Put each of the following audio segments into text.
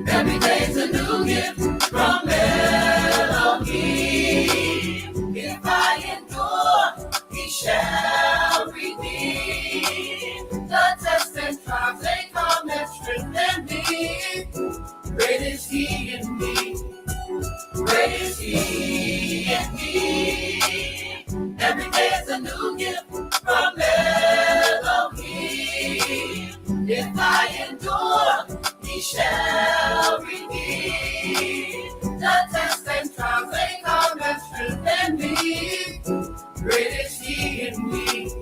Every day's a new gift from Elohim. If I endure, he shall redeem. The tests and trials, they come and strengthen me. Great is he in me. Great is he in me. Every day is a new gift from Elohim. If I endure, he shall redeem. The tests and trials, they come and strengthen me. Great is he in me.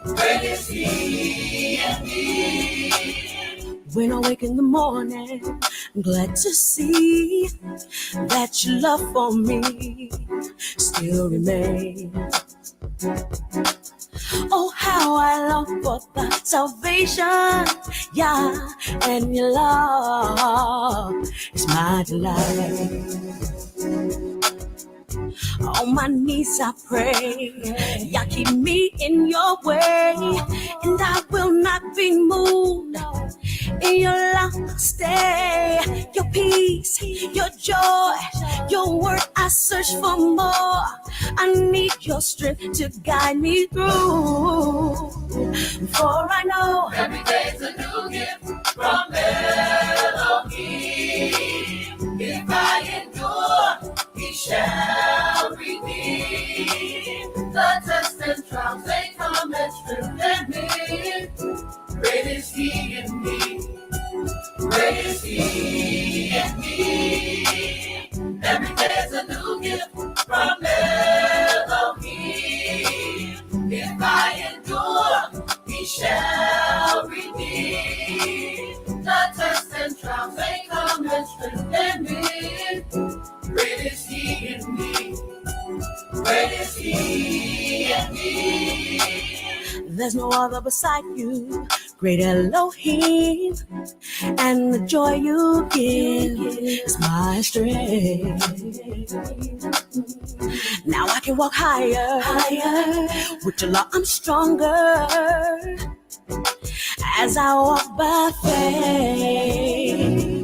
Great is he in me. When I wake in the morning, I'm glad to see that your love for me still remains. Oh, how I long for the salvation, yeah, and your love is my delight. On my knees I pray, Yah keep me in your way, and I will not be moved. In your love I'll stay, your peace, your joy, your word I search for more. I need your strength to guide me through. For I know every day's a new gift from Elohim. If I endure, he shall redeem. The tests and trials, they come and strengthen me. Great is he in me. Great is he in me. Every day's a new gift from Elohim. If I endure, he shall redeem. The tests and trials, they come and strengthen me. Great is he in me. Great is he in me. there's no other beside you, great Elohim, and the joy you give is my strength. Now I can walk higher, with your law I'm stronger, as I walk by faith.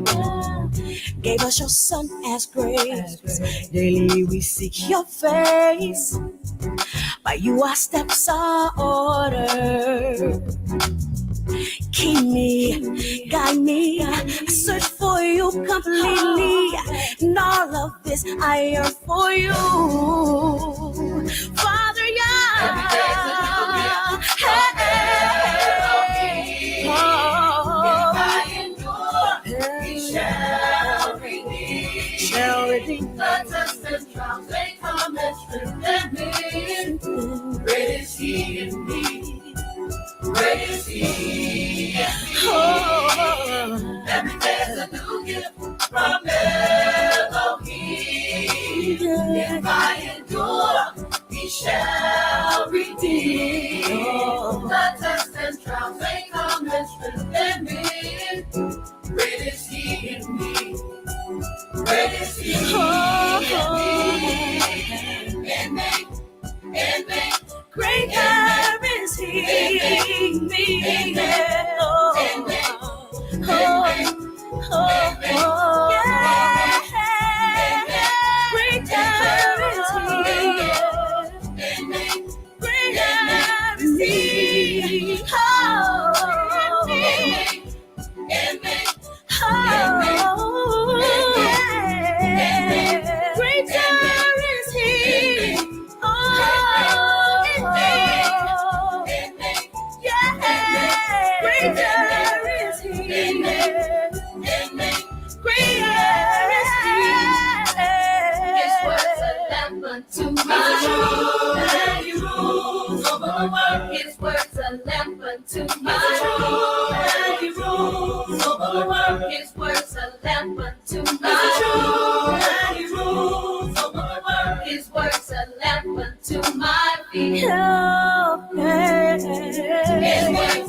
Gave us your son as grace, daily we seek your face. By you our steps are ordered. Keep me, guide me, I search for you completely. And all of this I yearn for you, Father, yeah. Every day's a new gift. If I endure, he shall redeem. The tests and trials, they come and strengthen me. Great is he in me. Great is he in me. Every day's a new gift from Elohim. If I endure, he shall redeem. The tests and trials, they come and strengthen me. Great is he in me. Great is he in me. In me. Greater is he in me. His words a lamp unto my feet. He rules over the world. His words a lamp unto my feet. He rules over the world. His words a lamp unto my feet. His words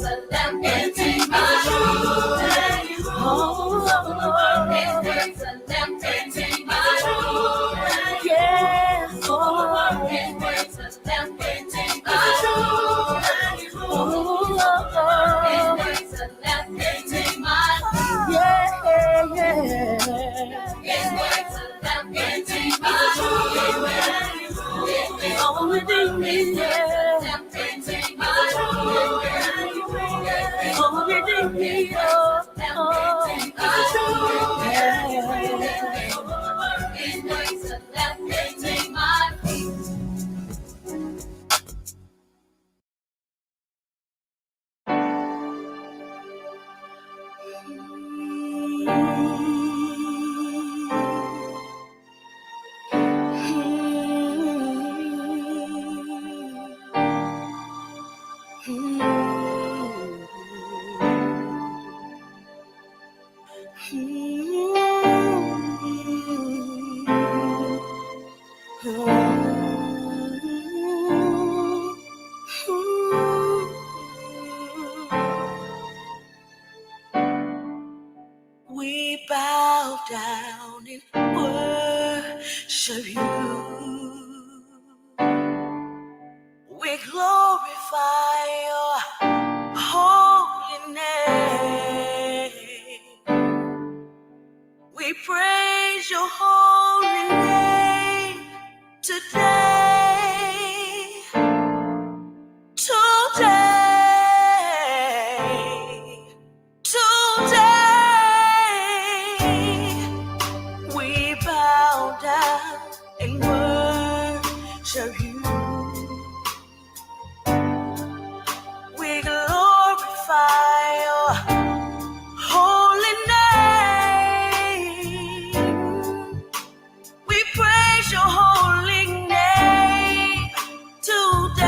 a lamp We bow down and worship you. We glorify your holy name. We praise your holy name today. We bow down and worship you. We glorify your holy name. We praise your holy name today.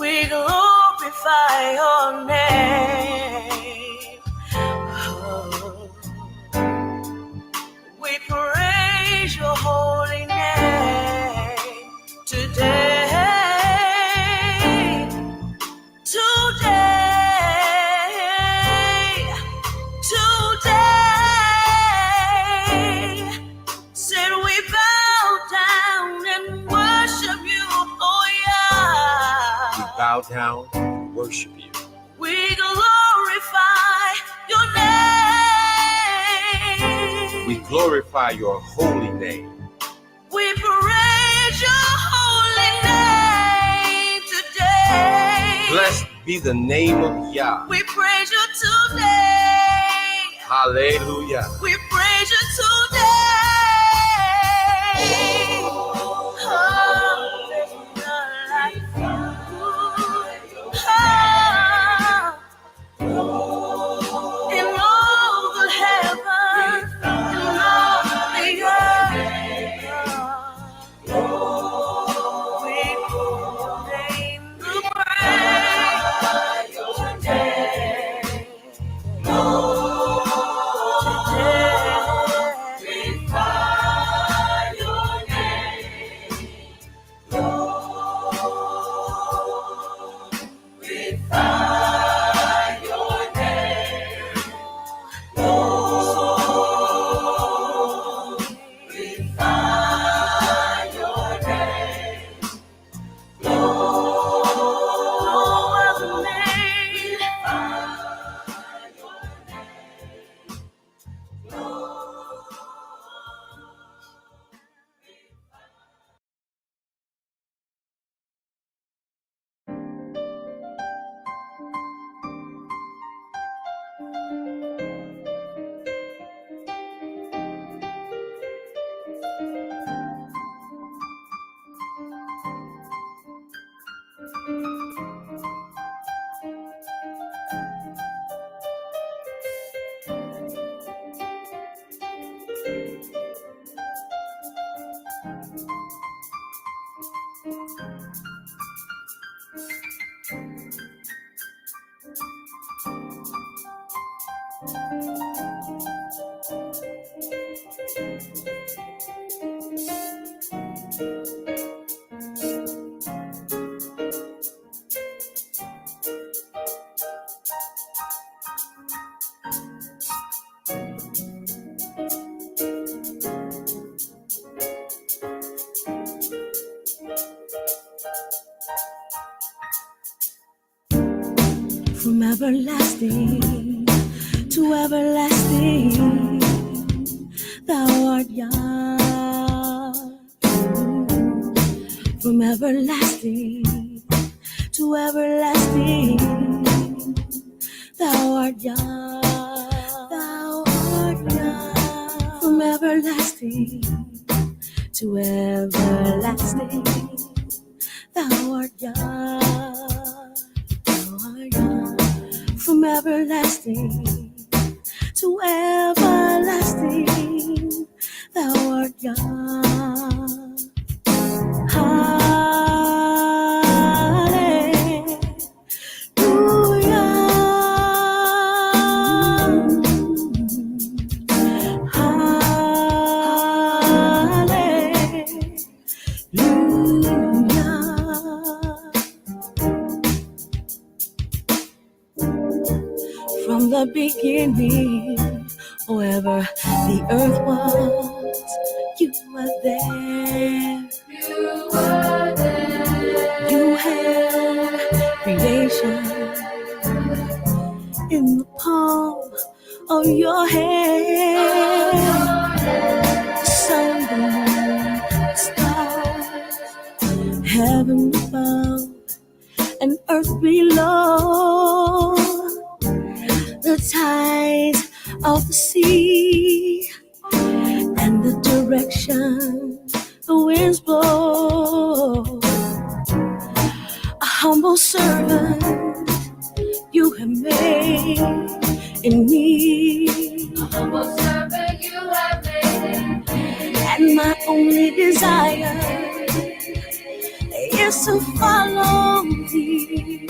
We glorify your name. Oh, we praise your holy name today. Said we bow down and worship you, oh yeah. We bow down and worship you. We glorify your name. We glorify your holy name. We praise your holy name today. Blessed be the name of Yah. We praise you today. Hallelujah. We praise you today. from everlasting to everlasting. Thou art Yah, from everlasting to everlasting. Thou art Yah, thou art Yah, from everlasting to everlasting. Thou art Yah, thou art Yah, from everlasting to everlasting. Thou art Yah. From the beginning, wherever the earth was, you were there. You were there. You held creation in the palm of your hand. The sun, the moon, the stars, heaven above and earth below. The tides of the sea and the direction the winds blow. A humble servant you have made in me. A humble servant you have made in me. And my only desire is to follow thee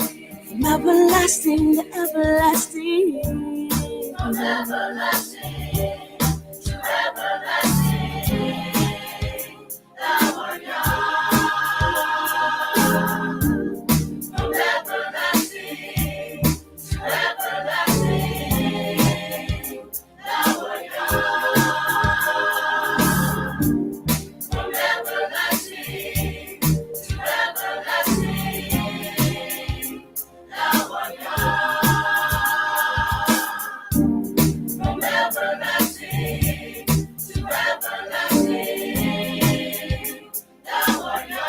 from everlasting to everlasting. From everlasting to everlasting, thou art Yah. From everlasting to everlasting, thou art Yah. From everlasting to everlasting, thou art Yah. From everlasting to everlasting, thou art Yah.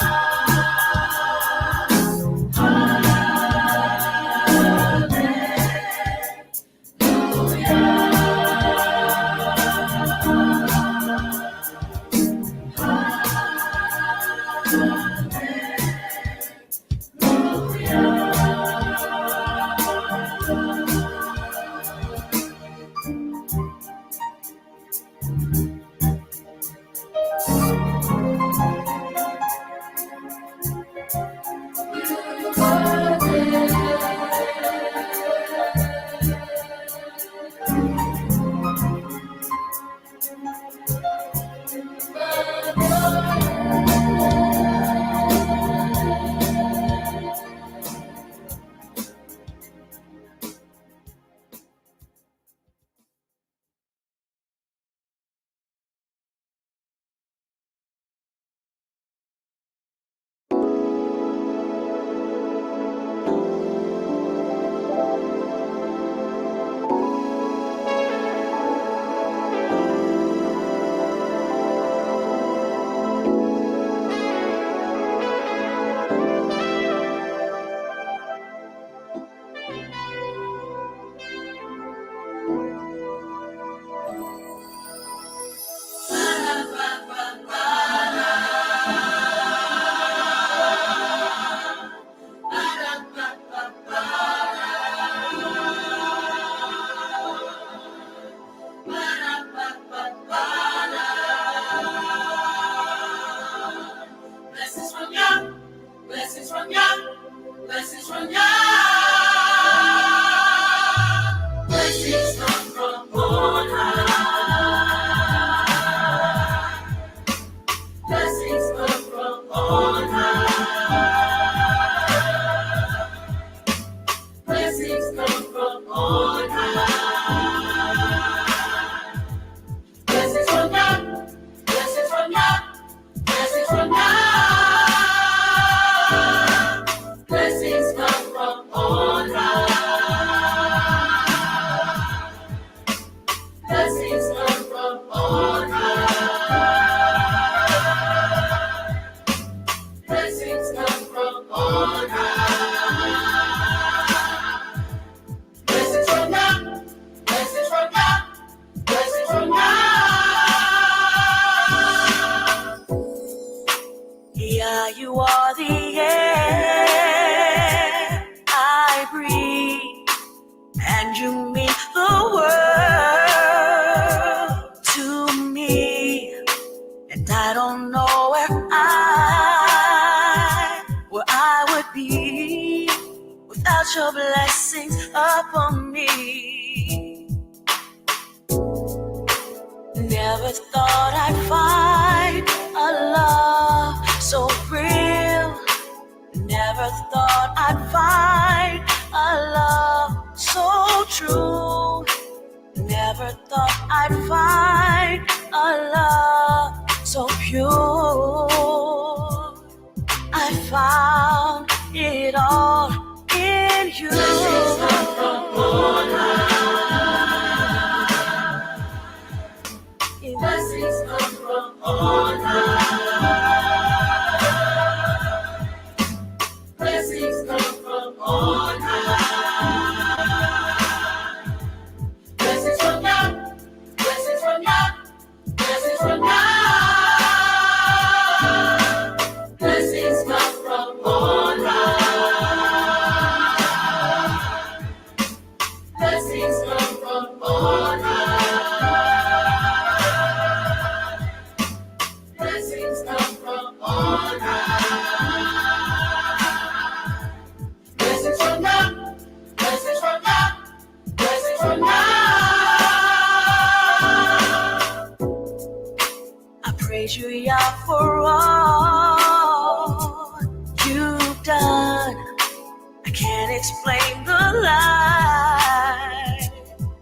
Blessings from Yah, blessings from Yah, blessings from Yah. Blessings come from on high. Blessings come from on high. Blessings come from on high. Blessings from Yah, blessings from Yah, blessings from Yah. Blessings come from on high. and you mean the world to me. And I don't know where I would be without your blessings upon me. Never thought I'd find a love so real. Never thought I'd find a love so true. Never thought I'd find a love so pure. I found it all in you. Blessings come from on high. Blessings come from on high. Blessings come from on high. Blessings from God. Blessings from God. Blessings from God. Blessings come from on high. Blessings come from on high. Blessings come from on high. Blessings from God. Blessings from God. Blessings from God. I praise you, Yah, for all you've done. I can't explain the life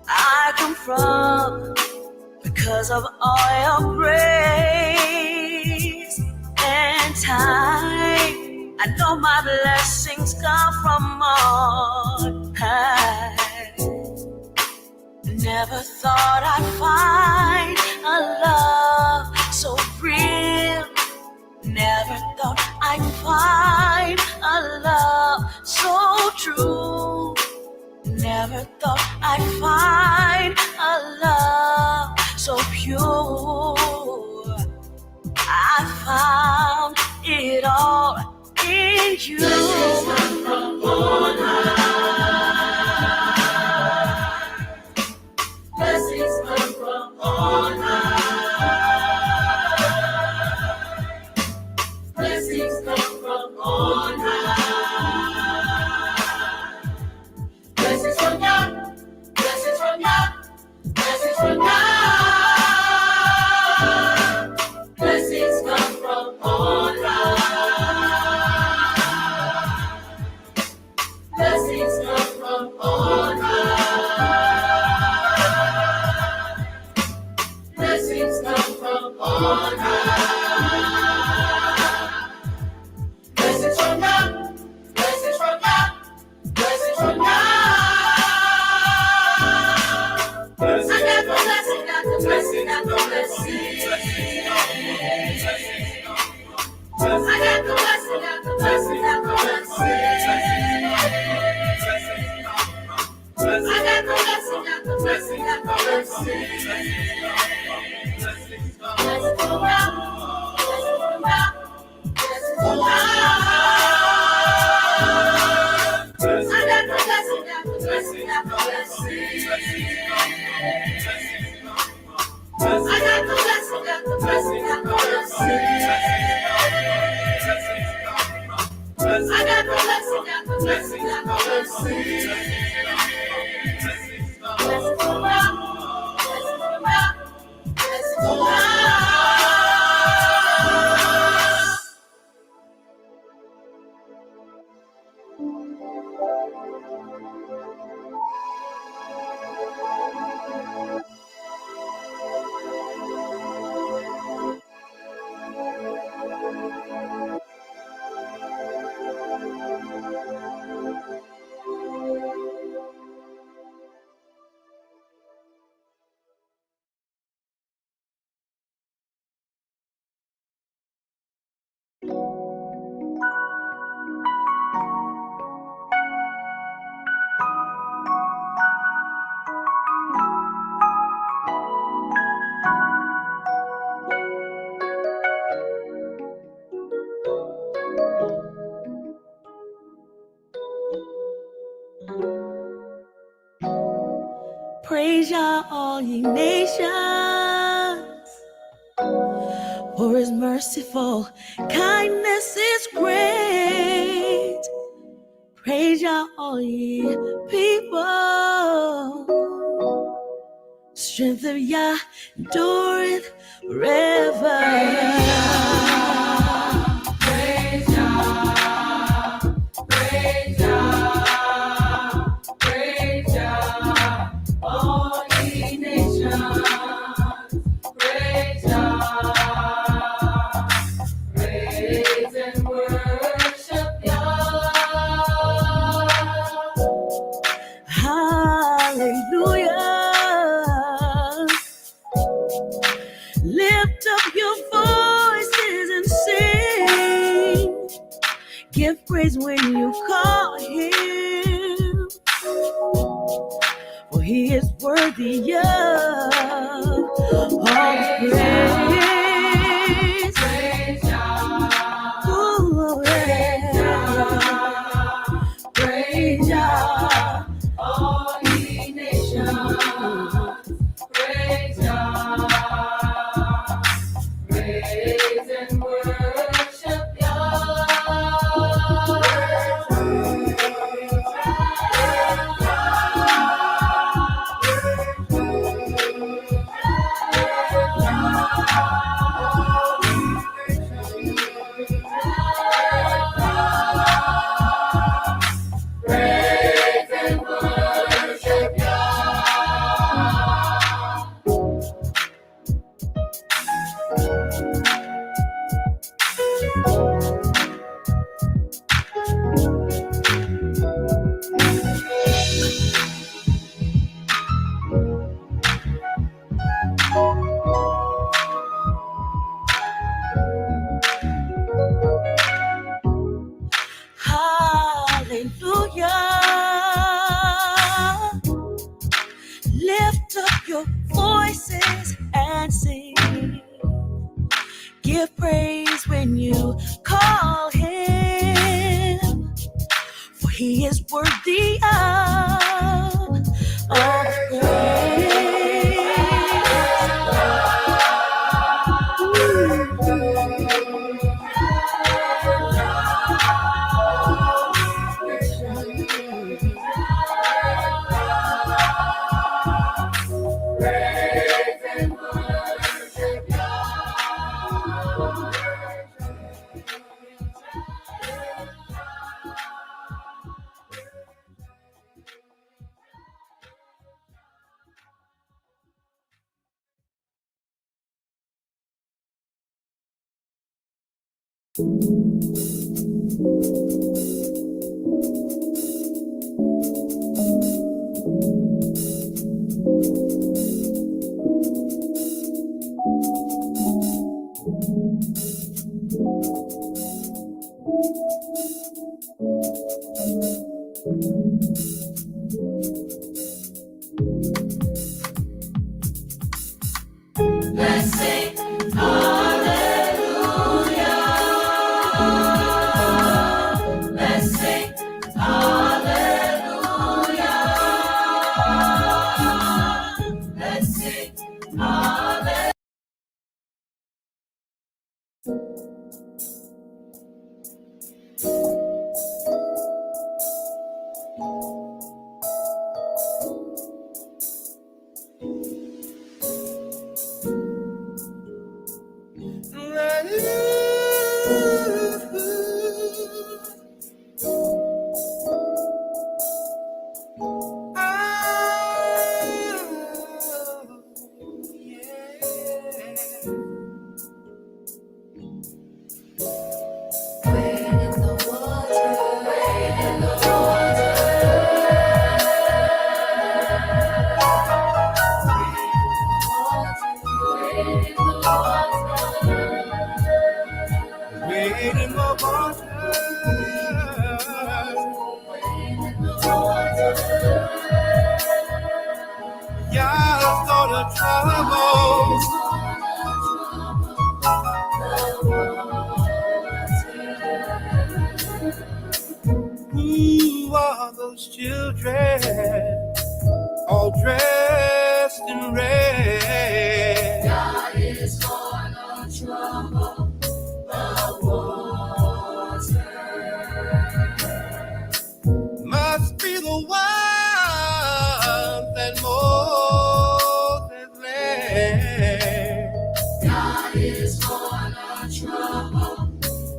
I come from because of all your grace and time. I know my blessings come from on high. Never thought I'd find a love so real. Never thought I'd find a love so true. Never thought I'd find a love so pure. I found it all in you. Blessings come from on high. Blessings come from on high. Blessings come from on high. Blessings from God. Blessings from God. Blessings from God. Blessings come from on high. Blessings come from on high. Blessings come from on high. Blessings from God. Blessings from God. Blessings from God. I got the blessing, got the blessing, got the blessing. I got the blessing, got the blessing, got the blessing. I got the blessing, got the blessing, got the blessing. Blessings from God, blessings from God, blessings from God. I got the blessing, got the blessing, got the blessing. I got the blessing, got the blessing, got the blessing. I got the blessing, got the blessing, got the blessing. Blessings from God, blessings from God, blessings from God. Praise Yah, all ye nations, for his merciful kindness is great. Praise Yah, all ye people. Strength of Yah endureth forever. Praise Yah, praise Yah, praise Yah, all ye nations. Praise Yah, praise and worship Yah. Hallelujah. Lift up your voices and sing. Give praise when you call him, for he is worthy of all praise. Praise Yah, Ooh, praise Yah, praise Yah. all ye nations. Praise Yah, praise and worship Yah. Praise and worship Hallelujah. Lift up your voices and sing. Give praise when you call him, for he is worthy of all praise. Let's sing hallelujah. Let's sing hallelujah. Let's sing hallelujah. Y'all gonna trouble. Who are those children all dressed and rain. God is gonna trouble the water. Must be the one that Moses led. God is gonna trouble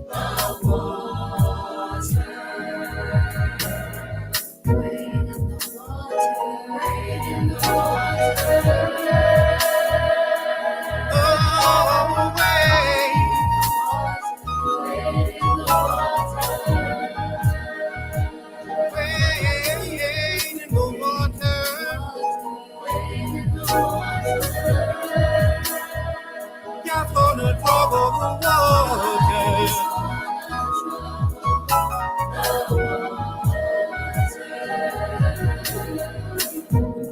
the water. Wade in the water, wade in the water. Oh, wade in the water. Wade in the water. Wade in the water. You're gonna trouble the water.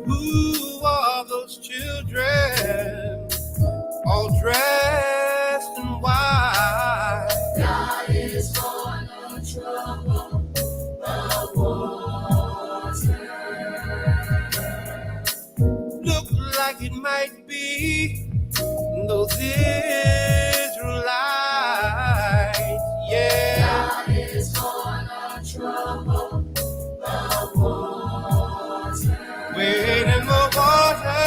Who are those children all dressed in white? God is gonna trouble the water. Look like it might be those Israelites, yeah. God is gonna trouble the water. Wade in the water.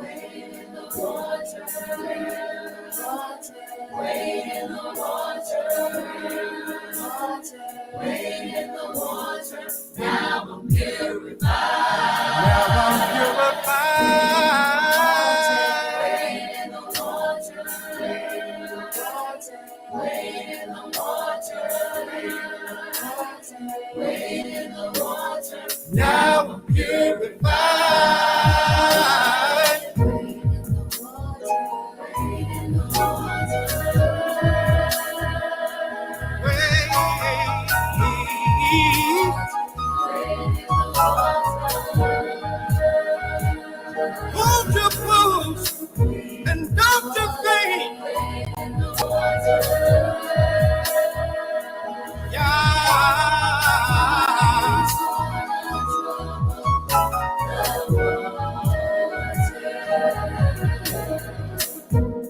Wade in the water. Wade in the water. Wade in the water. Now I'm purified. Now I'm purified. Wade in the water. Wade in the water. Wade in the water. Now I'm purified. Wade in the water. Wade in the water. Wade in the water. Hold your boots and don't you faint. Wade in the water.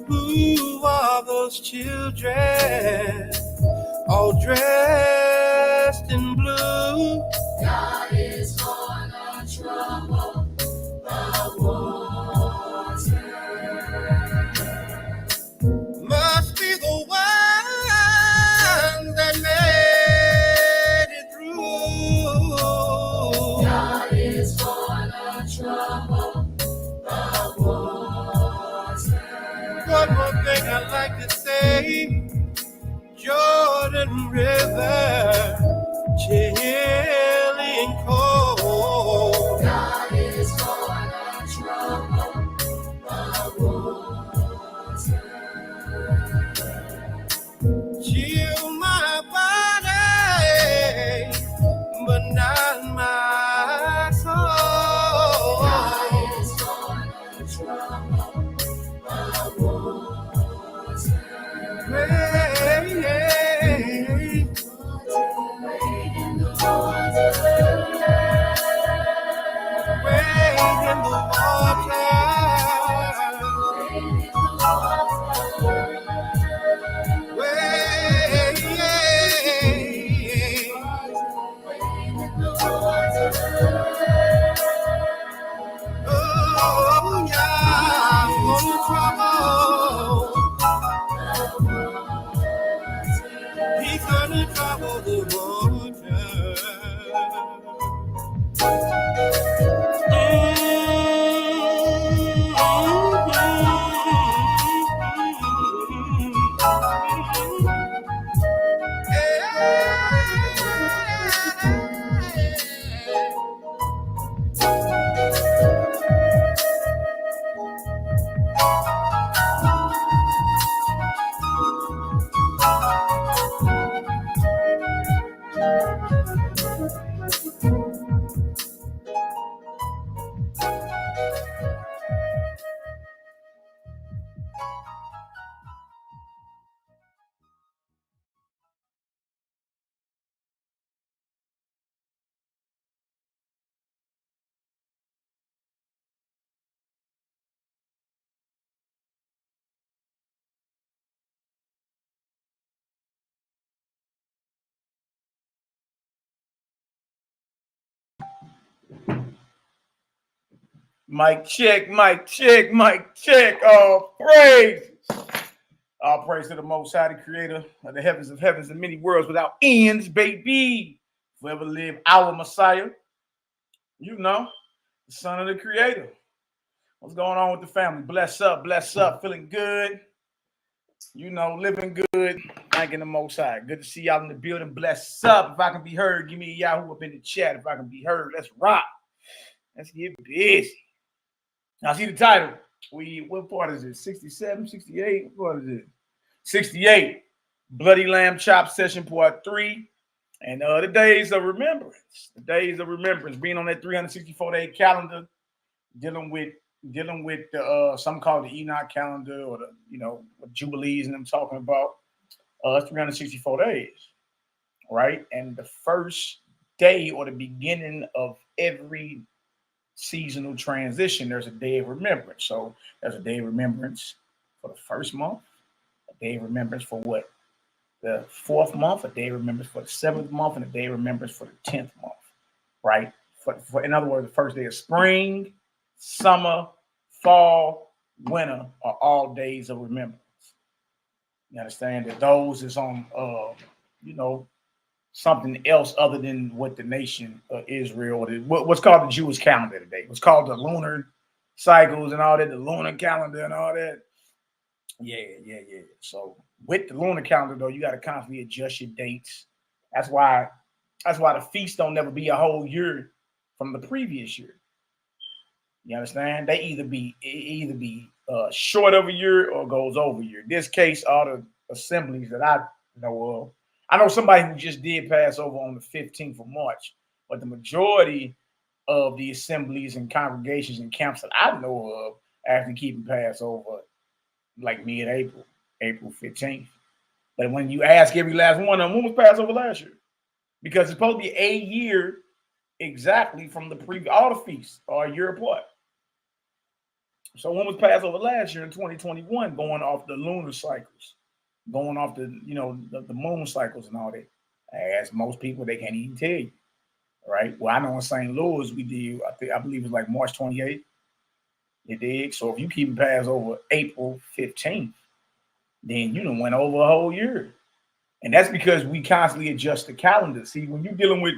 Who are those children all dressed in blue? God is gonna trouble the water. Must be the one that made it through. God is gonna trouble the water. One more thing I'd like to say, Jordan River, chilly and cold. God is gonna trouble the water. Chill my body, but not my soul. God is gonna trouble the water. Wade in the water. Wade in the water. Oh, yeah, I'm gonna trouble. He's gonna trouble the water. Mic check, mic check, mic check. All praise. All praise to the Most High, the Creator of the heavens and many worlds without ends, baby. Forever live our Messiah. You know, the Son of the Creator. What's going on with the family? Bless up, feeling good. You know, living good. Thanking the Most High. Good to see y'all in the building. Bless up. If I can be heard, give me a Yahoo up in the chat. If I can be heard, let's rock. Let's get busy. Now, see the title. What part is it? 67, 68? What part is it? 68. Bloody Lamb Chop Session Part 3. And the days of remembrance. The days of remembrance. Being on that 364-day calendar, dealing with the some call it the Enoch calendar or the what Jubilees and them talking about. 364 days, right? And the first day or the beginning of every seasonal transition, there's a day of remembrance. So there's a day of remembrance for the first month, a day of remembrance for what? The fourth month, a day of remembrance for the seventh month, and a day of remembrance for the 10th month, right? For in other words, the first day of spring, summer, fall, winter are all days of remembrance. You understand that those is on, something else other than what the nation of Israel, what's called the Jewish calendar today. What's called the lunar cycles and all that, the lunar calendar and all that. Yeah. So with the lunar calendar, though, you got to constantly adjust your dates. That's why the feast don't never be a whole year from the previous year. You understand? They either be short of a year or goes over a year. In this case, all the assemblies that I know of, I know somebody who just did Passover on the 15th of March, but the majority of the assemblies and congregations and camps that I know of actually keeping Passover like mid-April, April 15th. But when you ask every last one of them, when was Passover last year? Because it's supposed to be a year exactly from the previous, all the feasts are a year apart. So when was Passover last year in 2021, going off the lunar cycles, going off the moon cycles and all that? I ask most people, they can't even tell you, right? Well, I know in St. Louis we did, I believe it was like March 28th. You dig? So if you keep Passover April 15th, then you done went over a whole year. And that's because we constantly adjust the calendar. See, when you're dealing with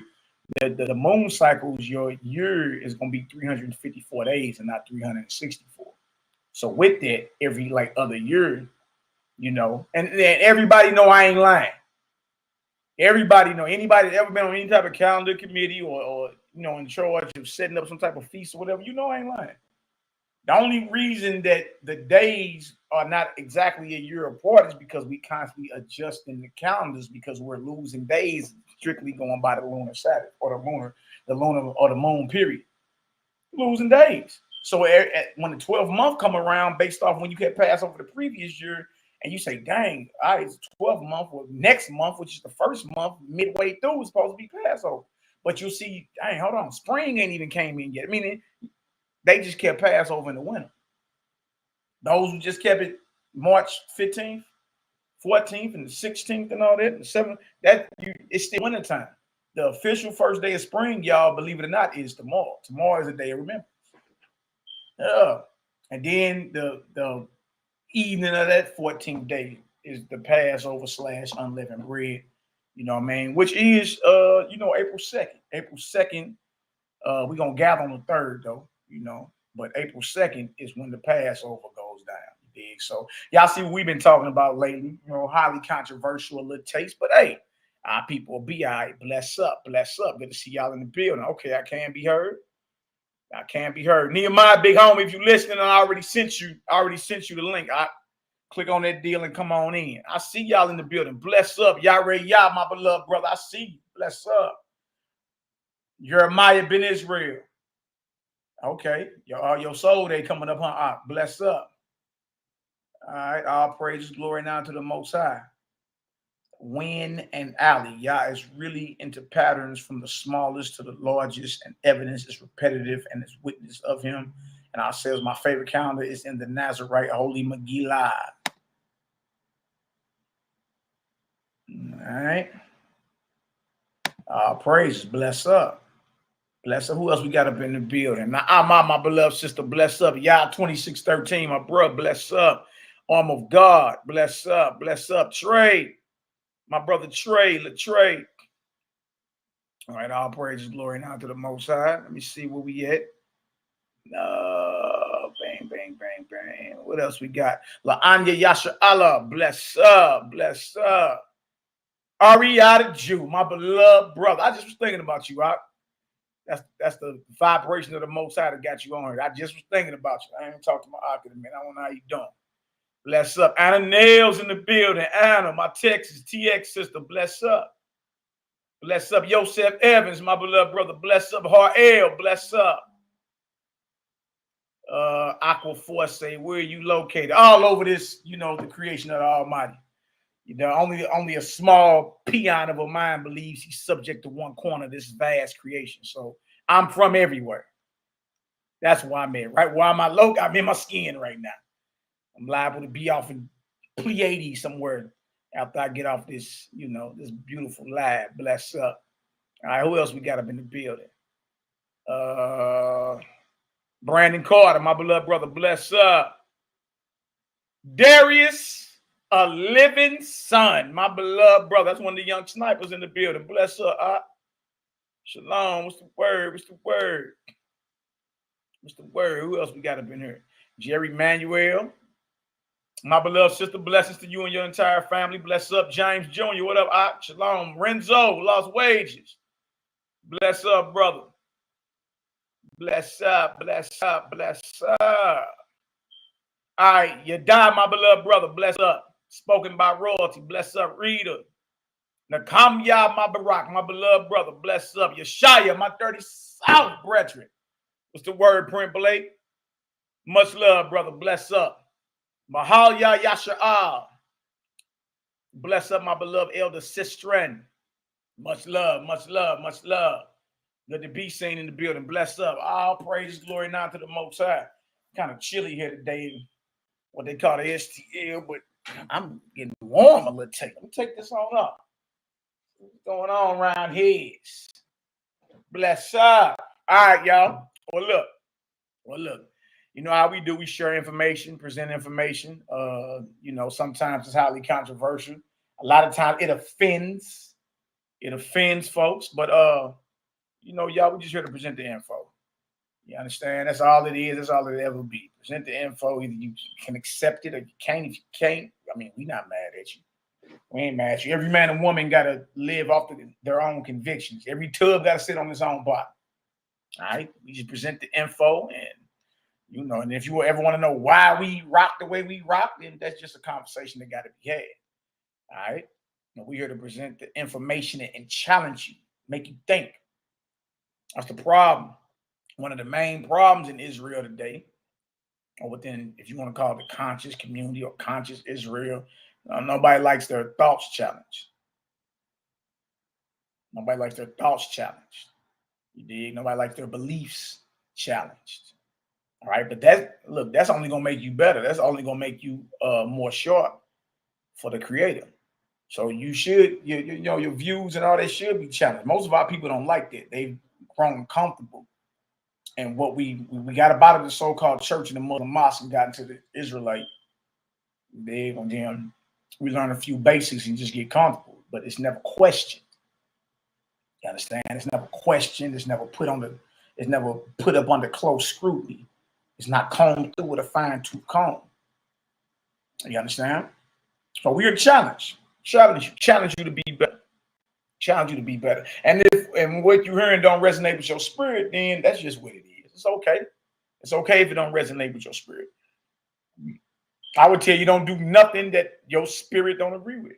the moon cycles, your year is going to be 354 days and not 364. So with that, every like other year, and everybody know I ain't lying. Everybody know, anybody that ever been on any type of calendar committee or in charge of setting up some type of feast or whatever, I ain't lying. The only reason that the days are not exactly a year apart is because we constantly adjusting the calendars because we're losing days strictly going by the lunar Sabbath or the lunar or the moon period. Losing days. So when the 12th month come around, based off when you get passed over the previous year, and you say, dang, all right, it's 12th month or next month, which is the first month, midway through, is supposed to be Passover. But you'll see, dang, hold on, spring ain't even came in yet. Meaning they just kept Passover in the winter. Those who just kept it March 15th, 14th, and the 16th and all that, and the 7th, it's still winter time. The official first day of spring, y'all, believe it or not, is tomorrow. Tomorrow is a day of remembrance. And then the evening of that 14th day is the Passover / unleavened bread, which is April 2nd. April 2nd, we're gonna gather on the 3rd though, but April 2nd is when the Passover goes down. You dig? So y'all see what we've been talking about lately, highly controversial, a little taste, but hey, our people will be all right. Bless up. Good to see y'all in the building. Okay, I can be heard. Nehemiah, big homie, if you listening, I already sent you the link. I click on that deal and come on in. I see y'all in the building. Bless up. Yah, my beloved brother. I see you. Bless up. Jeremiah ben Israel. Okay. Your soul day coming up, huh? Bless up. All right. All praises, glory now to the Most High. Win and Ali. Yah is really into patterns from the smallest to the largest, and evidence is repetitive and is witness of him. And I says my favorite calendar is in the Nazarene Holy Megillah. All right. Praises, bless up. Bless up. Who else we got up in the building? Now, my beloved sister, bless up. Y'all 2613, my brother, bless up. Arm of God, bless up. Bless up. Trey, my brother Trey, Latrey. All right, all praises, glory, now to the Most High. Let me see where we at. Bang, bang, bang, bang. What else we got? La'anya Yasha Allah, bless up, bless up. Ariada Jew, my beloved brother. I just was thinking about you, Rock. That's the vibration of the Most High that got you on here. I just was thinking about you. I ain't talked to my Akida, man. I don't know how you doing. Bless up. Anna Nails in the building. Anna, my Texas TX sister, bless up. Bless up. Yosef Evans, my beloved brother, bless up. Harel, bless up. Aqua Force, say, where are you located? All over this, the creation of the Almighty. Only a small peon of a mind believes he's subject to one corner of this vast creation. So I'm from everywhere. That's where I'm at. Right where I'm at, I'm in my skin right now. I'm liable to be off in Pleiades somewhere after I get off this, this beautiful lab. Bless up. All right, who else we got up in the building? Brandon Carter, my beloved brother, bless up. Darius, a living son, my beloved brother. That's one of the young snipers in the building. Bless up. Shalom. What's the word? What's the word? What's the word? Who else we got up in here? Jerry Manuel, my beloved sister. Blessings to you and your entire family. Bless up, James Jr. What up? Shalom. Renzo, Lost Wages. Bless up, brother. Bless up, bless up, bless up. All right, you die, my beloved brother. Bless up. Spoken by royalty. Bless up, Rita. Nakamya, my Barak, my beloved brother. Bless up. Yeshaya, my 30 South brethren. What's the word, Print Blake? Much love, brother. Bless up. Mahalya Yasha'al. Bless up, my beloved elder Sistren. Much love, much love, much love. Good to be seen in the building. Bless up. All praise, glory, now to the Most High. Kind of chilly here today. What they call the STL, but I'm getting warm a little. Let me take this on up. What's going on around here? Bless up. All right, y'all. Well, look. You know how we do. We share information, present information. Sometimes it's highly controversial. A lot of times it offends. It offends folks. But, y'all, we just here to present the info. You understand? That's all it is. That's all it'll ever be. Present the info. Either you can accept it or you can't. If you can't, we're not mad at you. We ain't mad at you. Every man and woman got to live off their own convictions. Every tub got to sit on its own bottom. All right? We just present the info and, and if you ever want to know why we rock the way we rock, then that's just a conversation that got to be had. All right? We're here to present the information and challenge you, make you think. That's the problem. One of the main problems in Israel today, or within, if you want to call it the conscious community or conscious Israel, nobody likes their thoughts challenged. Nobody likes their thoughts challenged. You dig? Nobody likes their beliefs challenged. All right, but that's only gonna make you better. That's only gonna make you more sharp for the Creator. So you should, your views and all that should be challenged. Most of our people don't like that. They've grown comfortable. And what we got up out of the so-called church and the Muslim mosque and got into the Israelite, and then we learn a few basics and just get comfortable. But it's never questioned. You understand? It's never questioned. It's never put up under close scrutiny. It's not combed through with a fine-tooth comb. You understand? So we're challenge you to be better. Challenge you to be better. And if what you're hearing don't resonate with your spirit, then that's just what it is. It's okay. It's okay if it don't resonate with your spirit. I would tell you don't do nothing that your spirit don't agree with.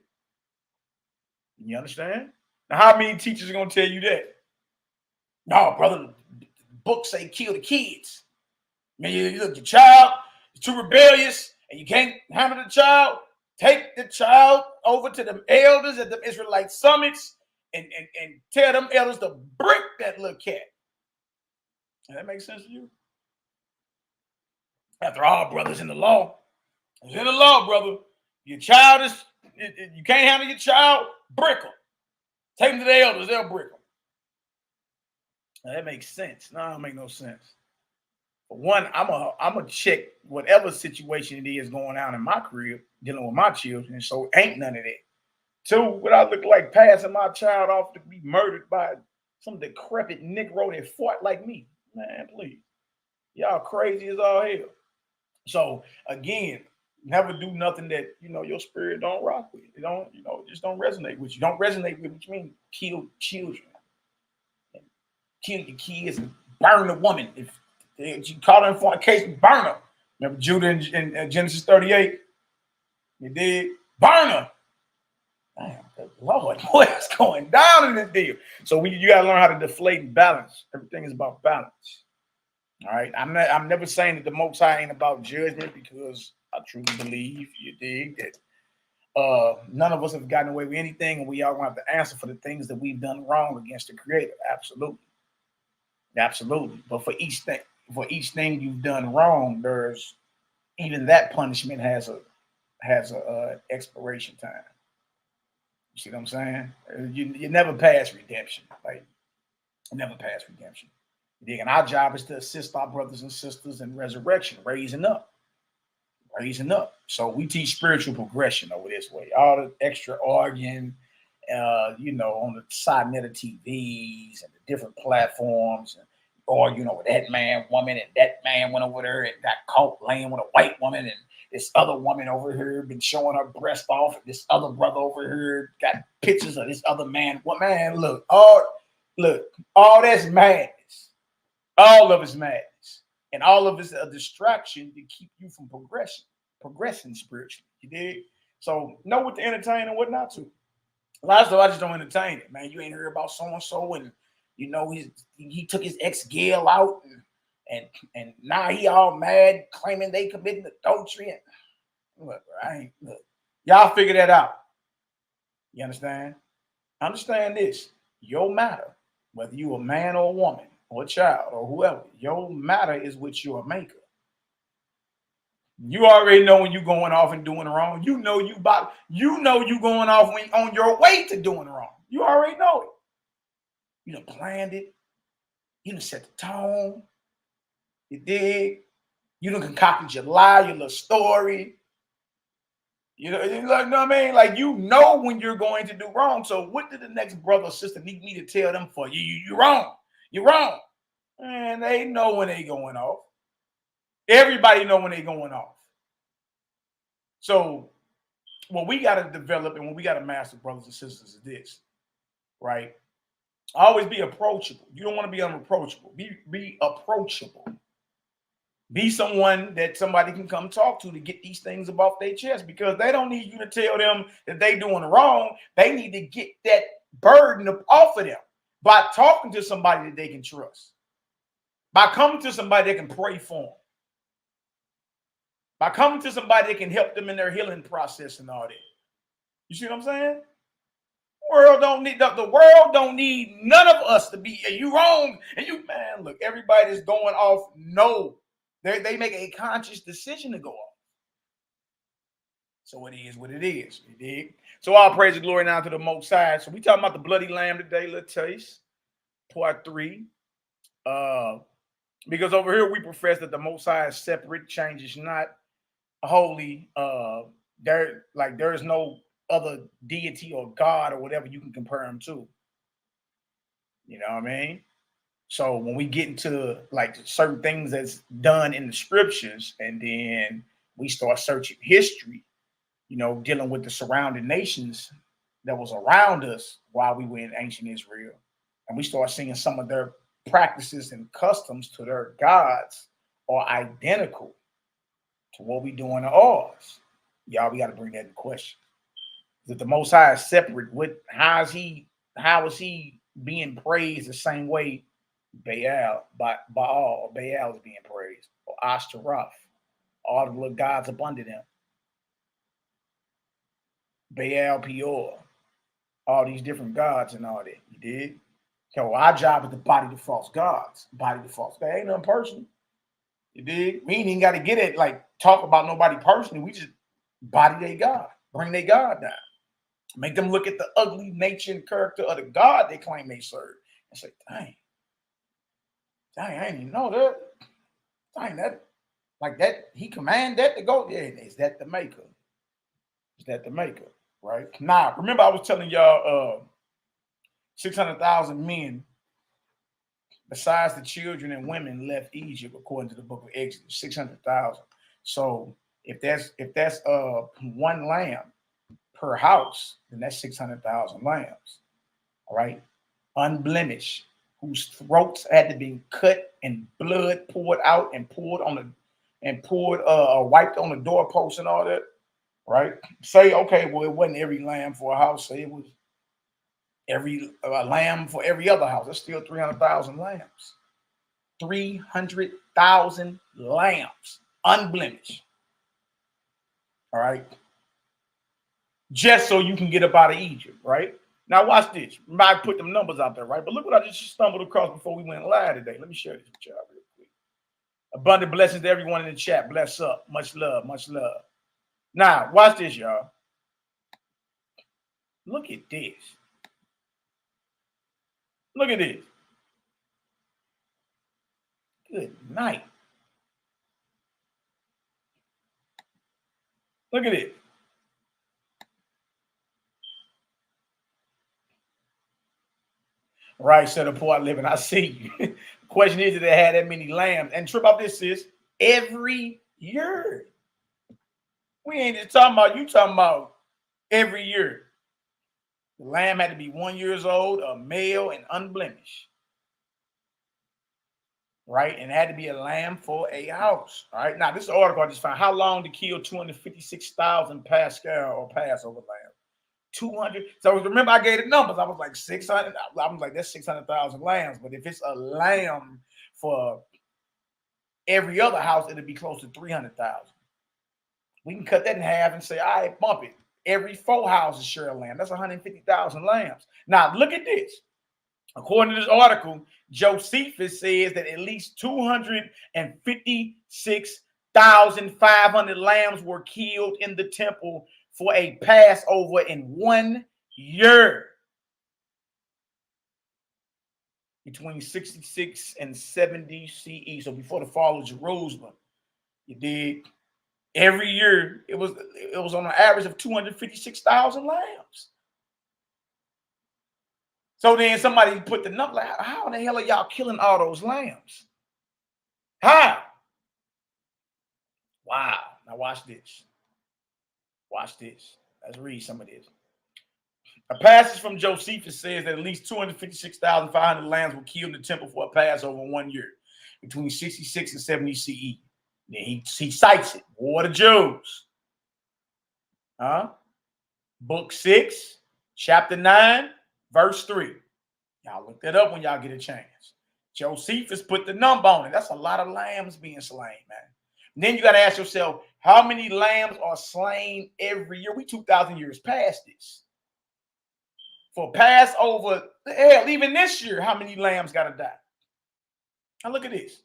You understand? Now, how many teachers are going to tell you that? No, brother, the books say kill the kids. You look, your child is too rebellious and you can't handle the child. Take the child over to the elders at the Israelite summits and tell them elders to break that little cat. Does that make sense to you? After all, brothers in the law. It's in the law, brother. Your child you can't handle your child, break them. Take them to the elders, they'll break them. Now, that makes sense. No, it don't make no sense. For one, I'm a check whatever situation it is going on in my crib, dealing with my children. So ain't none of that. Two, what I look like passing my child off to be murdered by some decrepit Negro that fought like me. Man, please. Y'all crazy as all hell. So again, never do nothing that your spirit don't rock with. It don't, just don't resonate with you. Don't resonate with what you mean kill children, kill your kids, and burn the woman. If you call her for a case, burn her. Remember Judah in Genesis 38? You did burn her. Damn, good Lord, what's going down in this deal? So you gotta learn how to deflate and balance. Everything is about balance. All right. I'm never saying that the Most High ain't about judgment, because I truly believe, you dig, that none of us have gotten away with anything, and we all gonna have to answer for the things that we've done wrong against the Creator. Absolutely. Absolutely. But for each thing you've done wrong, there's even that punishment has a expiration time. You see what I'm saying? You never pass redemption. Like, you never pass redemption. And our job is to assist our brothers and sisters in resurrection, raising up. So we teach spiritual progression over this way. All the extra arguing, on the side net of TVs and the different platforms, and arguing over that man, woman, and that man went over there and got caught laying with a white woman, and this other woman over here been showing her breast off, and this other brother over here got pictures of this other man. What man? Look, all that's madness. All of it's madness, and all of it's a distraction to keep you from progressing spiritually. You dig? So know what to entertain and what not to. A lot of stuff I just don't entertain it, man. You ain't heard about so and so, and he took his ex Gail out, and now he all mad, claiming they committing adultery. And look, y'all figure that out. You understand? Understand this: your matter, whether you a man or a woman or a child or whoever, your matter is with your maker. You already know when you going off and doing wrong. You know you going off when on your way to doing wrong. You already know it. You done planned it. You done set the tone. You dig? You done concocted your lie, your little story. You know what I mean? Like, when you're going to do wrong. So what did the next brother or sister need me to tell them for? You're wrong. You're wrong. And they know when they going off. Everybody know when they going off. So what we got to develop and what we got to master, brothers and sisters, is this, right? Always be approachable. You don't want to be unapproachable. Be approachable. Be someone that somebody can come talk to get these things off their chest, because they don't need you to tell them that they doing wrong. They need to get that burden off of them by talking to somebody that they can trust, by coming to somebody that can pray for them, by coming to somebody that can help them in their healing process and all that. You see what I'm saying? The world don't need none of us to be, you wrong, and man, look, everybody that's going off, no. They make a conscious decision to go off. So it is what it is. You dig? So all praise and glory now to the Most High. So we talking about the bloody lamb today, little taste, part 3. Because over here we profess that the Most High is separate, changes not, holy. There is no other deity or God or whatever you can compare him to. You know what I mean? So when we get into like certain things that's done in the scriptures, and then we start searching history, dealing with the surrounding nations that was around us while we were in ancient Israel, and we start seeing some of their practices and customs to their gods are identical to what we doing to ours. Y'all, we got to bring that into question. That the Most High is separate. How is he being praised the same way Baal is being praised, or Ashtaroth, all the little gods up under them, Baal Peor, all these different gods and all that. You did. So our job is to body the false gods. That ain't nothing personal. You did. We ain't even got to get it like talk about nobody personally. We just body their God, bring their God down, make them look at the ugly nature and character of the God they claim they serve, and say, dang. Dang, I didn't even know that. Dang, that like that. He command that to go. Yeah, is that the maker? Is that the maker? Right now, remember I was telling y'all 600,000 men besides the children and women left Egypt according to the book of Exodus. 600,000. So if that's one lamb per house, then that's 600,000 lambs. All right, unblemished, whose throats had to be cut and blood poured out and poured wiped on the doorpost and all that. Right? Say, okay, well, it wasn't every lamb for a house. Say it was every lamb for every other house. That's still 300,000 lambs. 300,000 lambs, unblemished. All right. Just so you can get up out of Egypt, right? Now watch this. I put them numbers out there, right? But look what I just stumbled across before we went live today. Let me share this with y'all real quick. Abundant blessings to everyone in the chat. Bless up. Much love. Much love. Now, watch this, y'all. Look at this. Look at this. Good night. Look at it. Right, said the poor living. I see you. Question is, did they have that many lambs? And trip off this is every year. We ain't just talking about, you talking about every year. The lamb had to be 1 year old, a male, and unblemished. Right? And it had to be a lamb for a house. All right. Now, this article I just found. How long to kill 256,000 Pascal or Passover lamb? 200. So remember, I gave the numbers. I was like 600. I was like, that's 600,000 lambs. But if it's a lamb for every other house, it'll be close to 300,000. We can cut that in half and say, all right, bump it. Every 4 houses share a lamb. That's 150,000 lambs. Now, look at this. According to this article, Josephus says that at least 256,500 lambs were killed in the temple for a Passover in 1 year. Between 66 and 70 CE. So before the fall of Jerusalem. You did. Every year, it was on an average of 256,000 lambs. So then somebody put the number, like, how in the hell are y'all killing all those lambs? How? Wow. Now watch this. Watch this. Let's read some of this. A passage from Josephus says that at least 256,500 lambs were killed in the temple for a Passover in 1 year, between 66 and 70 CE. Then he cites it. War of the Jews. Book 6, chapter 9, verse 3. Y'all look that up when y'all get a chance. Josephus put the number on it. That's a lot of lambs being slain, man. And then you got to ask yourself, how many lambs are slain every year? We 2,000 years past this. For Passover, hell, even this year, how many lambs got to die? Now look at this.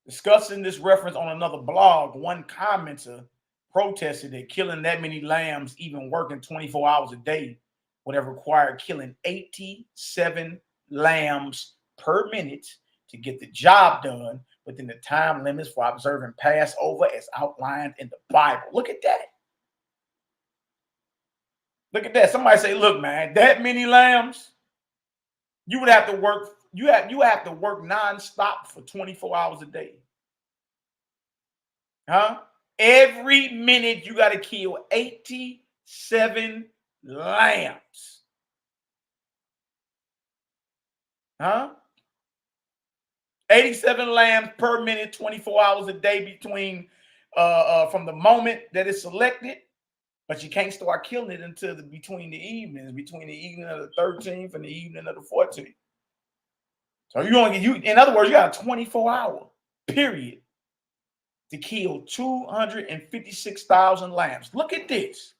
Discussing this reference on another blog, one commenter protested that killing that many lambs, even working 24 hours a day, would have required killing 87 lambs per minute to get the job done within the time limits for observing Passover as outlined in the Bible. Look at that. Look at that. Somebody say, look, man, that many lambs, you would have to work. You have to work nonstop for 24 hours a day. Every minute you got to kill 87 lambs. 87 lambs per minute, 24 hours a day between from the moment that it's selected. But you can't start killing it until between the evenings, between the evening of the 13th and the evening of the 14th. So in other words, you got a 24-hour period to kill 256,000 lambs. Look at this.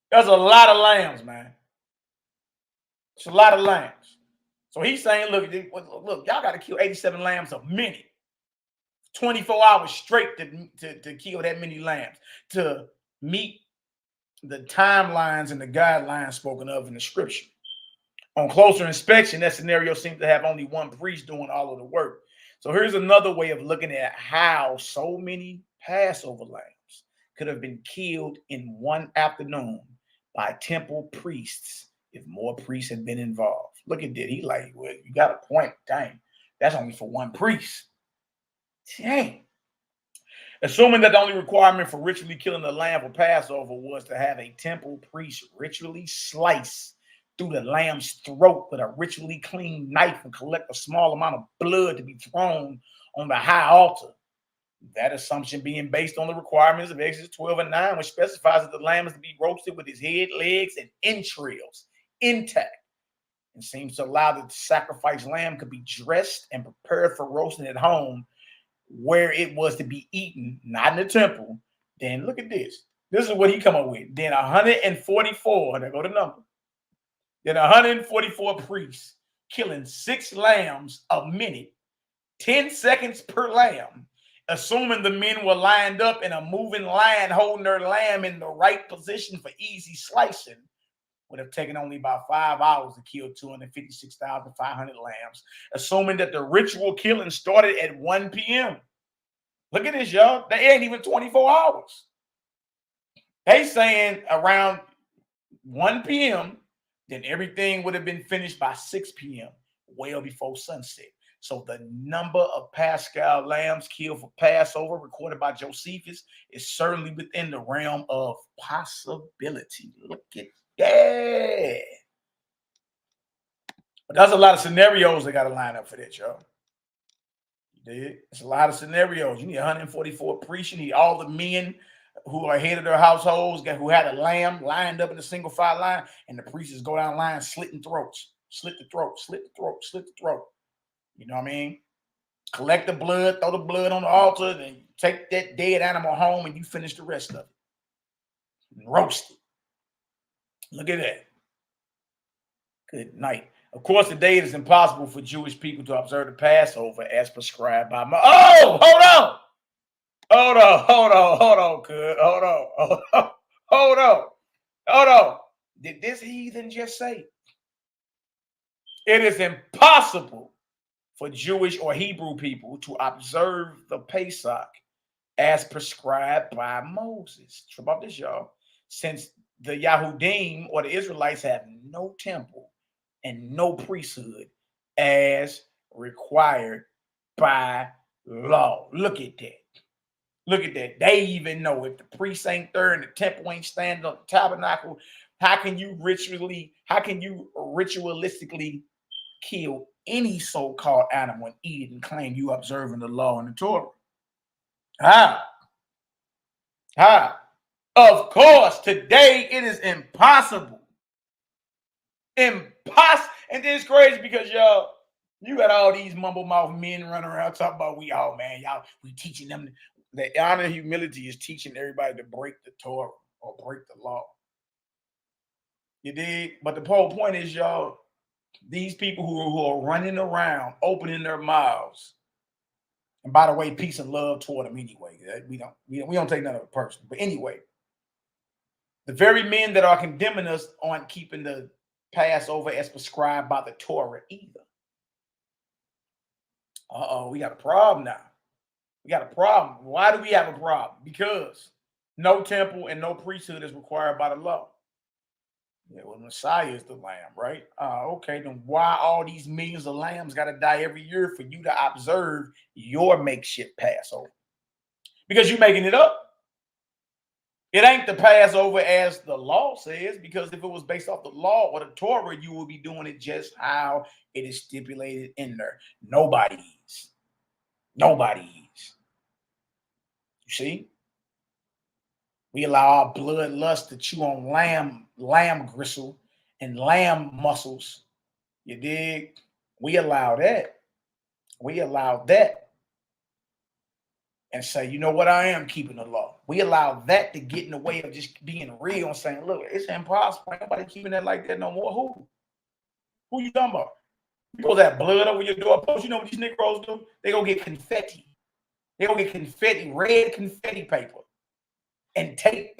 That's a lot of lambs, man. It's a lot of lambs. So he's saying, look, y'all got to kill 87 lambs a minute. 24 hours straight to kill that many lambs, to meet the timelines and the guidelines spoken of in the scripture. On closer inspection, that scenario seems to have only one priest doing all of the work. So here's another way of looking at how so many Passover lambs could have been killed in one afternoon by temple priests if more priests had been involved. Look at that. He like, well, you got a point. Dang, that's only for one priest. Dang. Assuming that the only requirement for ritually killing the lamb for Passover was to have a temple priest ritually slice through the lamb's throat with a ritually clean knife and collect a small amount of blood to be thrown on the high altar. That assumption being based on the requirements of Exodus 12 and 9, which specifies that the lamb is to be roasted with his head, legs, and entrails intact, and seems to allow that the sacrificed lamb could be dressed and prepared for roasting at home where it was to be eaten, not in the temple. Then look at this. This is what he come up with. Then 144, there go the number. Then 144 priests killing 6 lambs a minute, 10 seconds per lamb, assuming the men were lined up in a moving line holding their lamb in the right position for easy slicing, would have taken only about 5 hours to kill 256,500 lambs, assuming that the ritual killing started at 1 p.m. Look at this, y'all. They ain't even 24 hours. They saying around 1 p.m., then everything would have been finished by 6 p.m., well before sunset. So the number of Paschal lambs killed for Passover recorded by Josephus is certainly within the realm of possibility. Look at that. But that's a lot of scenarios that got to line up for that, y'all. It's a lot of scenarios. You need 144 priests. You need all the men who are head of their households, who had a lamb lined up in a single file line, and the priests go down the line slitting throats, slit the throat, slit the throat, slit the throat. You know what I mean? Collect the blood, throw the blood on the altar, and take that dead animal home, and you finish the rest of it. And roast it. Look at that. Good night. Of course, today it is impossible for Jewish people to observe the Passover as prescribed by my. Oh, hold on. Hold on, good. Hold on. Did this heathen just say it is impossible for Jewish or Hebrew people to observe the Pesach as prescribed by Moses? True about this, y'all. Since the Yahudim or the Israelites have no temple and no priesthood as required by law. Look at that. Look at that. They even know if the priest ain't there and the temple ain't standing on the tabernacle, how can you ritualistically kill any so-called animal and eat it and claim you observing the law and the Torah? How? Of course, today it is impossible. And it's crazy because y'all, you got all these mumble mouth men running around talking about we teaching them. The honor and humility is teaching everybody to break the Torah or break the law. You dig? But the whole point is, y'all, these people who are running around, opening their mouths, and by the way, peace and love toward them anyway. We don't take none of it personal. But anyway, the very men that are condemning us aren't keeping the Passover as prescribed by the Torah either. We got a problem now. We got a problem. Why do we have a problem? Because no temple and no priesthood is required by the law. Yeah, well, Messiah is the lamb, right? Okay, then why all these millions of lambs got to die every year for you to observe your makeshift Passover? Because you're making it up. It ain't the Passover as the law says, because if it was based off the law or the Torah, you will be doing it just how it is stipulated in there. Nobody is. You see? We allow our bloodlust to chew on lamb gristle and lamb muscles. You dig? We allow that. And say, you know what? I am keeping the law. We allow that to get in the way of just being real and saying, look, it's impossible. Ain't nobody keeping that like that no more. Who you talking about? You go that blood over your doorpost. You know what these Negroes do? They go get confetti. Red confetti paper. And tape,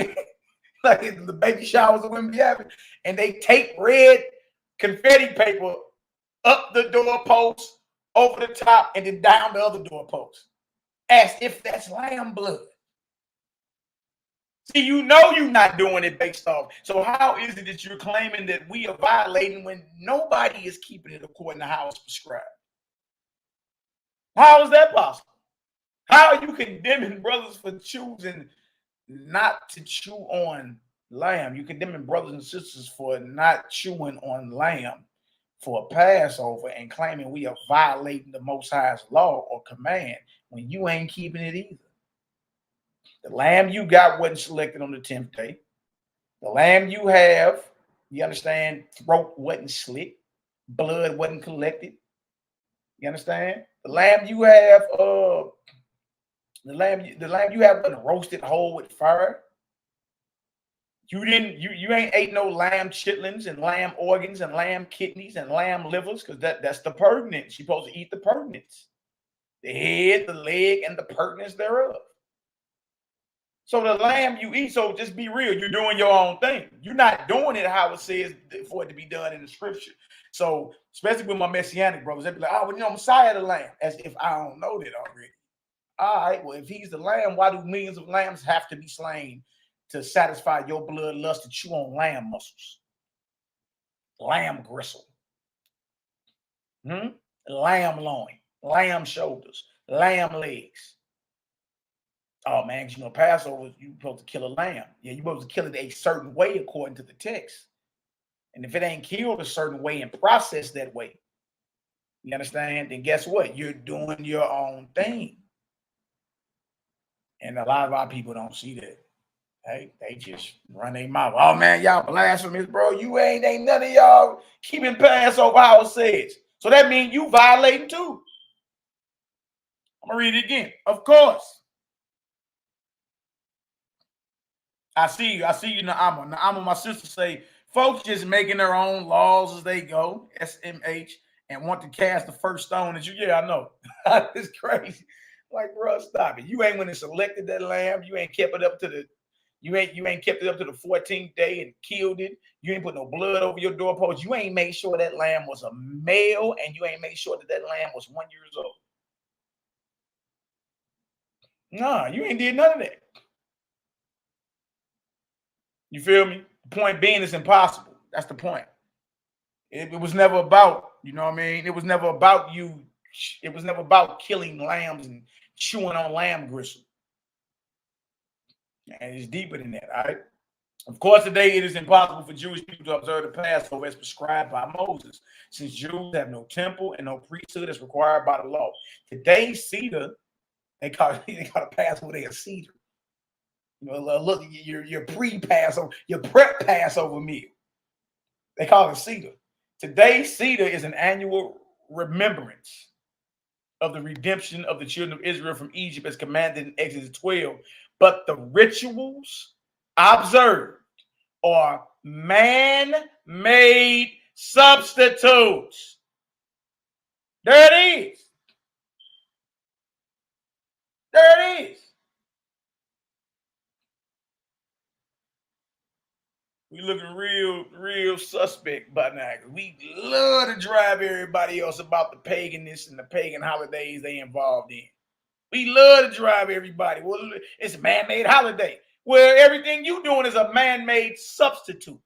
like the baby showers that women be having. And they tape red confetti paper up the doorpost, over the top, and then down the other doorpost, as if that's lamb blood. See, you know you're not doing it based off. So how is it that you're claiming that we are violating when nobody is keeping it according to how it's prescribed? How is that possible? How are you condemning brothers for choosing not to chew on lamb? You condemning brothers and sisters for not chewing on lamb for a Passover and claiming we are violating the Most High's law or command when you ain't keeping it either. The lamb you got wasn't selected on the 10th day. The lamb you have, you understand, throat wasn't slit, blood wasn't collected. You understand? The lamb you have, the lamb you have wasn't roasted whole with fire. You ain't ate no lamb chitlins and lamb organs and lamb kidneys and lamb livers, because that's the purtenance. You're supposed to eat the purtenance, the head, the leg, and the purtenance thereof. So the lamb you eat, so just be real, you're doing your own thing. You're not doing it how it says for it to be done in the scripture. So especially with my messianic brothers, they'd be like, oh, well, you know, Messiah the lamb, as if I don't know that already. All right, well, if he's the lamb, why do millions of lambs have to be slain to satisfy your bloodlust to chew on lamb muscles, lamb gristle, lamb loin, lamb shoulders, lamb legs? Oh man, you know, Passover, you're supposed to kill a lamb. Yeah, you're supposed to kill it a certain way according to the text. And if it ain't killed a certain way and processed that way, you understand? Then guess what? You're doing your own thing. And a lot of our people don't see that. They just run their mouth. Oh man, y'all blasphemous, bro. You ain't none of y'all keeping Passover how it says. So that means you violating too. I'm gonna read it again. Of course. I see you, Naama. Naama, my sister say, folks just making their own laws as they go, SMH, and want to cast the first stone at you. Yeah, I know. It's crazy. Like, bro, stop it. You ain't when it selected that lamb. You ain't kept it up to the, you ain't kept it up to the 14th day and killed it. You ain't put no blood over your doorpost. You ain't made sure that lamb was a male, and you ain't made sure that that lamb was 1 year old. Nah, you ain't did none of that. You feel me? The point being, it's impossible. That's the point. It was never about, you know what I mean? It was never about you. It was never about killing lambs and chewing on lamb gristle. And it's deeper than that, all right? Of course, today it is impossible for Jewish people to observe the Passover as prescribed by Moses, since Jews have no temple and no priesthood as required by the law. Today's Seder, they call a Passover day a Seder. You know, look, your pre-Passover, your prep Passover meal. They call it Seder. Today's Seder is an annual remembrance of the redemption of the children of Israel from Egypt as commanded in Exodus 12. But the rituals observed are man-made substitutes. There it is. There it is. We looking real suspect by now. We love to drive everybody else about the paganness and the pagan holidays they involved in. We love to drive everybody. Well, it's a man-made holiday. Well, everything you doing is a man-made substitute.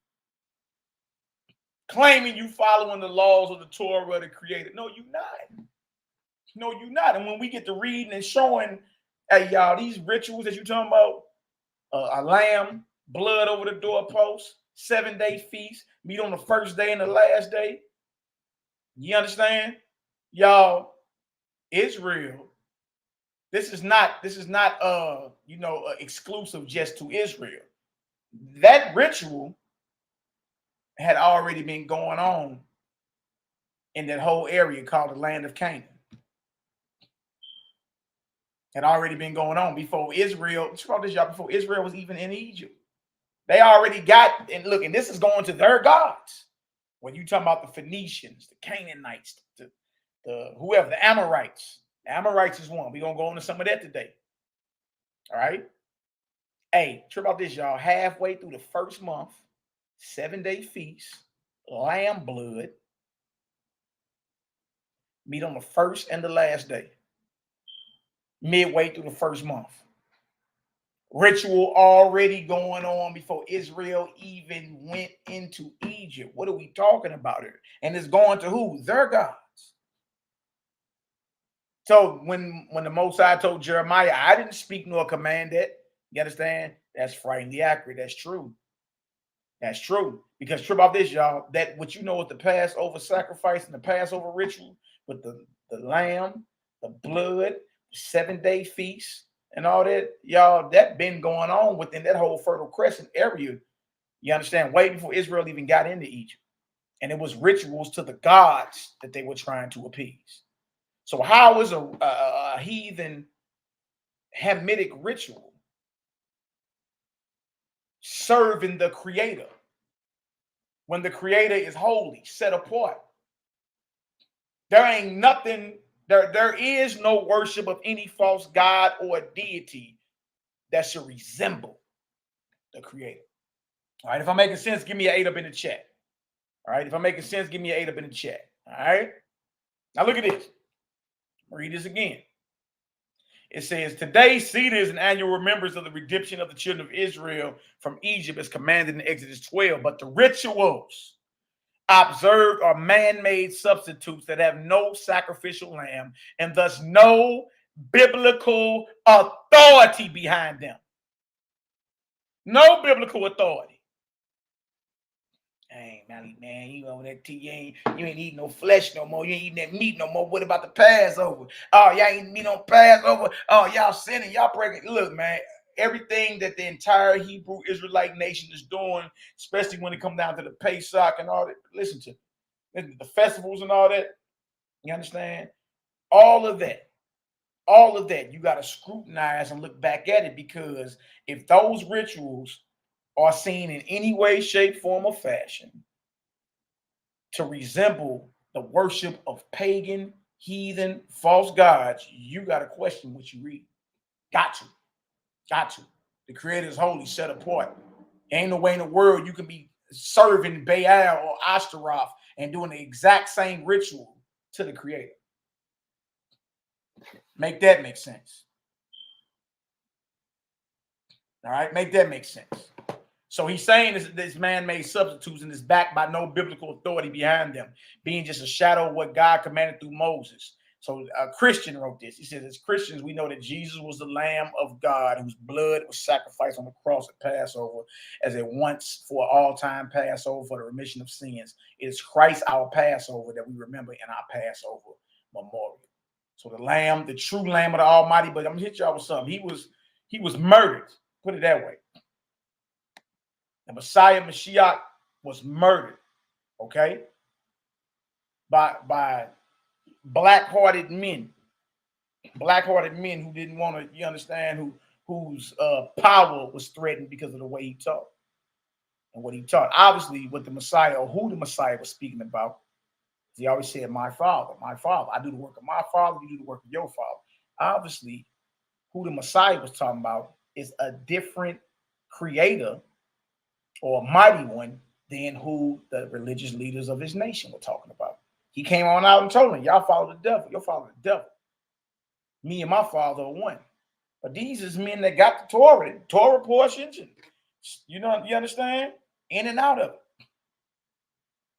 Claiming you following the laws of the Torah of the Creator. No, you're not. No, you're not. And when we get to reading and showing, hey, y'all, these rituals that you talking about, a lamb, blood over the doorpost, 7-day feast, meet on the first day and the last day. You understand? Y'all, Israel, this is not exclusive just to Israel. That ritual had already been going on in that whole area called the land of Canaan. Had already been going on before Israel, before Israel was even in Egypt. They already got, and look, and this is going to their gods. When you talking about the Phoenicians, the Canaanites, the whoever, the Amorites. The Amorites is one. We're going to go into some of that today. All right? Hey, trip about this, y'all. Halfway through the first month, 7-day feast, lamb blood meet on the first and the last day, midway through the first month. Ritual already going on before Israel even went into Egypt. What are we talking about here? And it's going to who? Their gods. So when the Most High told Jeremiah, I didn't speak nor command that, you understand? That's frighteningly accurate. That's true. That's true. Because true about this, y'all, that what you know is the Passover sacrifice and the Passover ritual with the lamb, the blood, the 7-day feast, and all that, y'all, that been going on within that whole Fertile Crescent area. You understand? Way before Israel even got into Egypt. And it was rituals to the gods that they were trying to appease. So how is a heathen Hamitic ritual serving the Creator when the Creator is holy, set apart? There ain't nothing, there is no worship of any false god or deity that should resemble the Creator. All right, if I'm making sense, give me an 8 up in the chat. All right, if I'm making sense, give me an 8 up in the chat. All right, now look at this. Read this again. It says, today, Seder is an annual remembrance of the redemption of the children of Israel from Egypt as commanded in Exodus 12. But the rituals observed are man-made substitutes that have no sacrificial lamb and thus no biblical authority behind them. No biblical authority. Hey, Malik, man, you over that you ain't eating no flesh no more. You ain't eating that meat no more. What about the Passover? Oh, y'all ain't meat on Passover. Oh, y'all sinning, y'all breaking. Look, man, everything that the entire Hebrew Israelite nation is doing, especially when it comes down to the Pesach and all that. Listen to me. The festivals and all that. You understand? All of that. You got to scrutinize and look back at it, because if those rituals are seen in any way, shape, form, or fashion to resemble the worship of pagan, heathen, false gods, you got to question what you read. Got to. The Creator is holy, set apart. Ain't no way in the world you can be serving Baal or Ashtaroth and doing the exact same ritual to the Creator. Make that make sense. All right, make that make sense. So he's saying this man-made substitutes and is backed by no biblical authority behind them, being just a shadow of what God commanded through Moses. So a Christian wrote this. He says, as Christians, we know that Jesus was the Lamb of God whose blood was sacrificed on the cross at Passover as a once for all time Passover for the remission of sins. It is Christ, our Passover, that we remember in our Passover memorial. So the Lamb, the true Lamb of the Almighty, but I'm gonna hit y'all with something. He was murdered. Put it that way. The Messiah, Mashiach, was murdered, okay, by black-hearted men who didn't want to, you understand, whose power was threatened because of the way he taught and what he taught. Obviously, what the Messiah, or who the Messiah was speaking about, he always said, my Father, I do the work of my Father, you do the work of your Father. Obviously, who the Messiah was talking about is a different Creator or a mighty one than who the religious leaders of his nation were talking about. He came on out and told them, y'all follow the devil. You're following the devil. Me and my Father are one. But these is men that got the Torah portions, and you understand? In and out of it.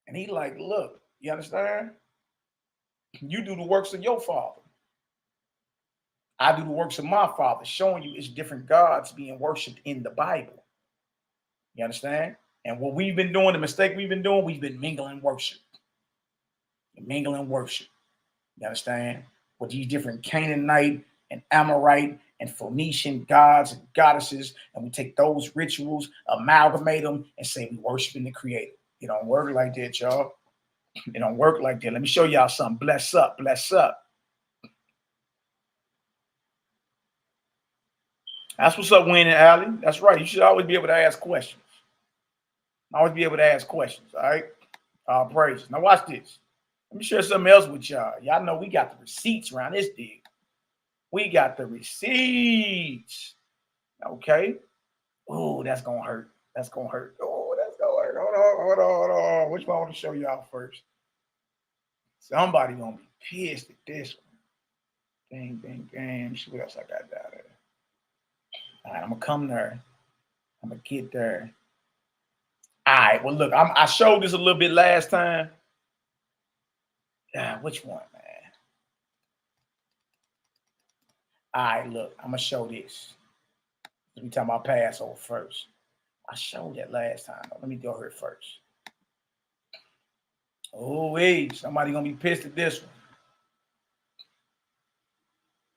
And he like, look, you understand? You do the works of your Father. I do the works of my Father, showing you it's different gods being worshipped in the Bible. You understand? And what we've been doing, the mistake we've been doing, we've been mingling worship. You understand? With these different Canaanite and Amorite and Phoenician gods and goddesses, and we take those rituals, amalgamate them, and say we worshiping the Creator. It don't work like that, y'all. It don't work like that. Let me show y'all something. Bless up. That's what's up, Wayne and Allie. That's right. You should always be able to ask questions. All right? Praise. Now watch this. Let me share something else with y'all. Y'all know we got the receipts around this dig. We got the receipts. Okay. Oh, that's gonna hurt. Oh, that's gonna hurt. Hold hold on. Which one I want to show y'all first? Somebody gonna be pissed at this one. Dang. See what else I got down there. All right, I'm gonna come there. I'm gonna get there. All right. Well, look, I showed this a little bit last time. Which one, man? All right, look, I'm gonna show this. We talking about Passover first. I showed that last time. Let me go here first. Oh, wait, somebody gonna be pissed at this one.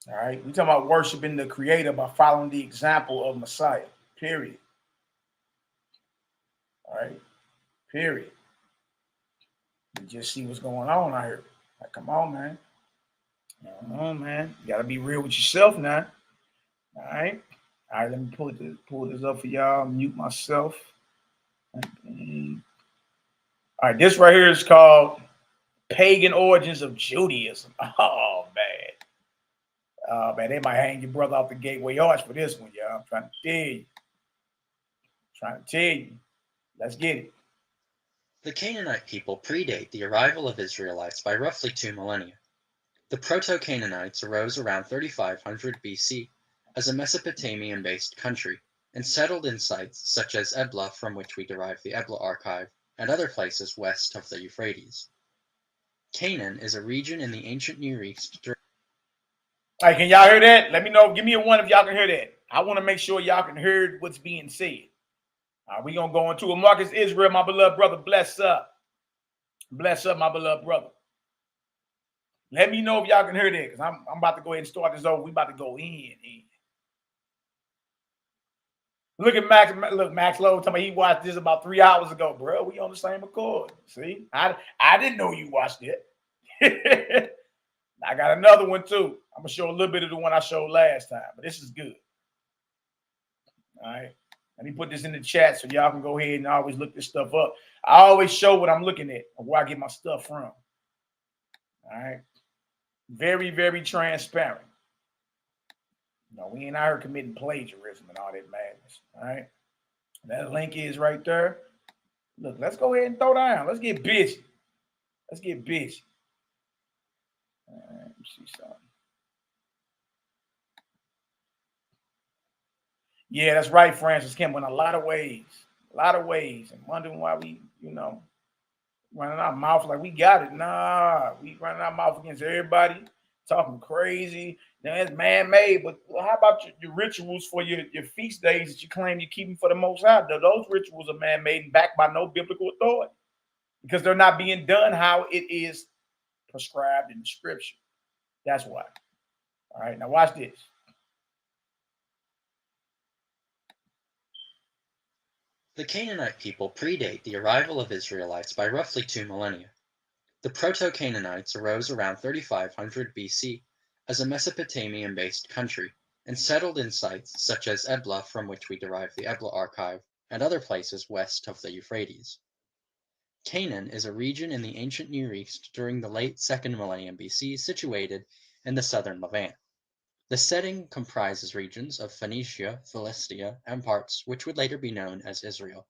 All right, we talking about worshiping the Creator by following the example of Messiah. Period. All right. Period. You just see what's going on out here. Like, come on, man. Come on, man. You gotta be real with yourself now. All right. All right, let me pull this up for y'all. Mute myself. All right, this right here is called Pagan Origins of Judaism. Oh, man. Oh, man, they might hang your brother off the Gateway Arch for this one, y'all. I'm trying to tell you. Let's get it. The Canaanite people predate the arrival of Israelites by roughly 2 millennia. The Proto-Canaanites arose around 3500 BC as a Mesopotamian-based country and settled in sites such as Ebla, from which we derive the Ebla archive, and other places west of the Euphrates. Canaan is a region in the ancient Near East. All right, can y'all hear that? Let me know. Give me a one if y'all can hear that. I want to make sure y'all can hear what's being said. All right, we're going to go into it. Marcus Israel, my beloved brother, bless up. Bless up, my beloved brother. Let me know if y'all can hear that, because I'm about to go ahead and start this over. We about to go in. Look at Max. Look, Max Lowe told me he watched this about 3 hours ago, bro. We on the same accord. See, I didn't know you watched it. I got another one too. I'm gonna show a little bit of the one I showed last time, but this is good. All right, let me put this in the chat so y'all can go ahead and always look this stuff up. I always show what I'm looking at or where I get my stuff from. All right, very, very transparent. No, we ain't out here committing plagiarism and all that madness. All right. That link is right there. Look, let's go ahead and throw down. Let's get busy. Let's get busy. All right, let me see something. Yeah, that's right, Francis Kim. In a lot of ways. And wondering why we, running our mouth like we got it. Nah, we running our mouth against everybody, talking crazy. Now it's man-made, but how about your rituals for your feast days that you claim you're keeping for the Most High? Those rituals are man-made and backed by no biblical authority because they're not being done how it is prescribed in the scripture. That's why. All right, now watch this. The Canaanite people predate the arrival of Israelites by roughly 2 millennia. The Proto-Canaanites arose around 3500 BC as a Mesopotamian-based country and settled in sites such as Ebla, from which we derive the Ebla archive, and other places west of the Euphrates. Canaan is a region in the ancient Near East during the late 2nd millennium BC situated in the southern Levant. The setting comprises regions of Phoenicia, Philistia, and parts which would later be known as Israel.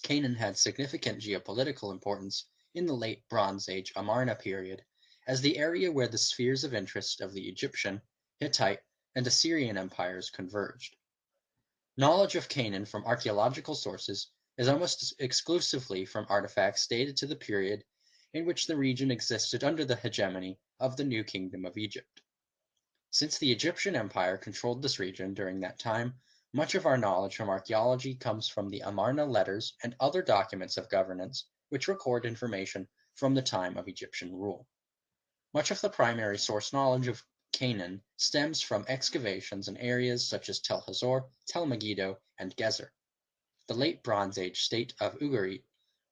Canaan had significant geopolitical importance in the late Bronze Age Amarna period as the area where the spheres of interest of the Egyptian, Hittite, and Assyrian empires converged. Knowledge of Canaan from archaeological sources is almost exclusively from artifacts dated to the period in which the region existed under the hegemony of the New Kingdom of Egypt. Since the Egyptian Empire controlled this region during that time, much of our knowledge from archaeology comes from the Amarna letters and other documents of governance which record information from the time of Egyptian rule. Much of the primary source knowledge of Canaan stems from excavations in areas such as Tel Hazor, Tel Megiddo, and Gezer. The late Bronze Age state of Ugarit,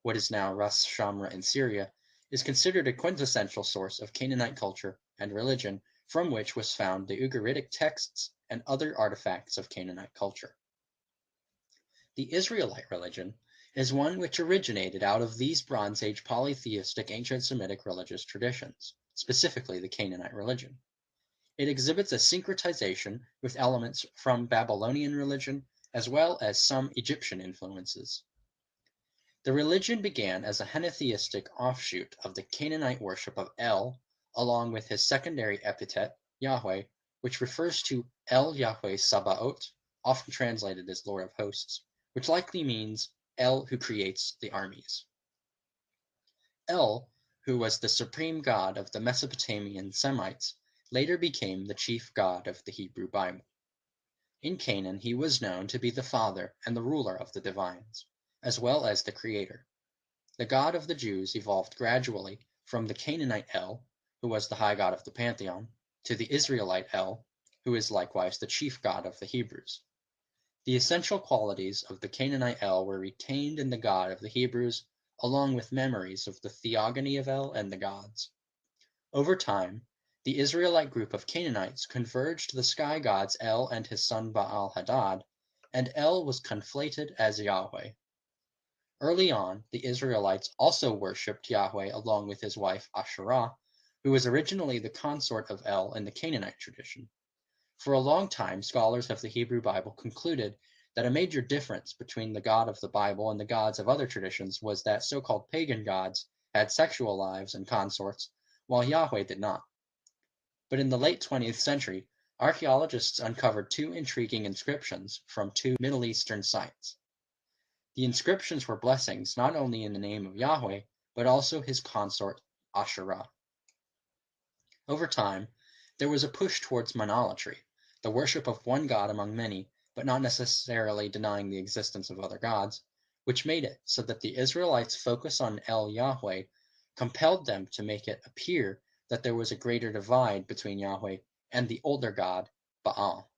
what is now Ras Shamra in Syria, is considered a quintessential source of Canaanite culture and religion, from which was found the Ugaritic texts and other artifacts of Canaanite culture. The Israelite religion is one which originated out of these Bronze Age polytheistic ancient Semitic religious traditions, specifically the Canaanite religion. It exhibits a syncretization with elements from Babylonian religion as well as some Egyptian influences. The religion began as a henotheistic offshoot of the Canaanite worship of El, along with his secondary epithet, Yahweh, which refers to El Yahweh Sabaoth, often translated as Lord of Hosts, which likely means El who creates the armies. El, who was the supreme god of the Mesopotamian Semites, later became the chief god of the Hebrew Bible. In Canaan, he was known to be the father and the ruler of the divines, as well as the creator. The god of the Jews evolved gradually from the Canaanite El, who was the high god of the pantheon, to the Israelite El, who is likewise the chief god of the Hebrews. The essential qualities of the Canaanite El were retained in the god of the Hebrews, along with memories of the theogony of El and the gods. Over time, the Israelite group of Canaanites converged to the sky gods El and his son Baal-Hadad, and El was conflated as Yahweh. Early on, the Israelites also worshipped Yahweh along with his wife Asherah, who was originally the consort of El in the Canaanite tradition. For a long time, scholars of the Hebrew Bible concluded that a major difference between the God of the Bible and the gods of other traditions was that so-called pagan gods had sexual lives and consorts, while Yahweh did not. But in the late 20th century, archaeologists uncovered two intriguing inscriptions from two Middle Eastern sites. The inscriptions were blessings not only in the name of Yahweh, but also his consort Asherah. Over time, there was a push towards monolatry, the worship of one god among many, but not necessarily denying the existence of other gods, which made it so that the Israelites' focus on El Yahweh compelled them to make it appear that there was a greater divide between Yahweh and the older god, Baal.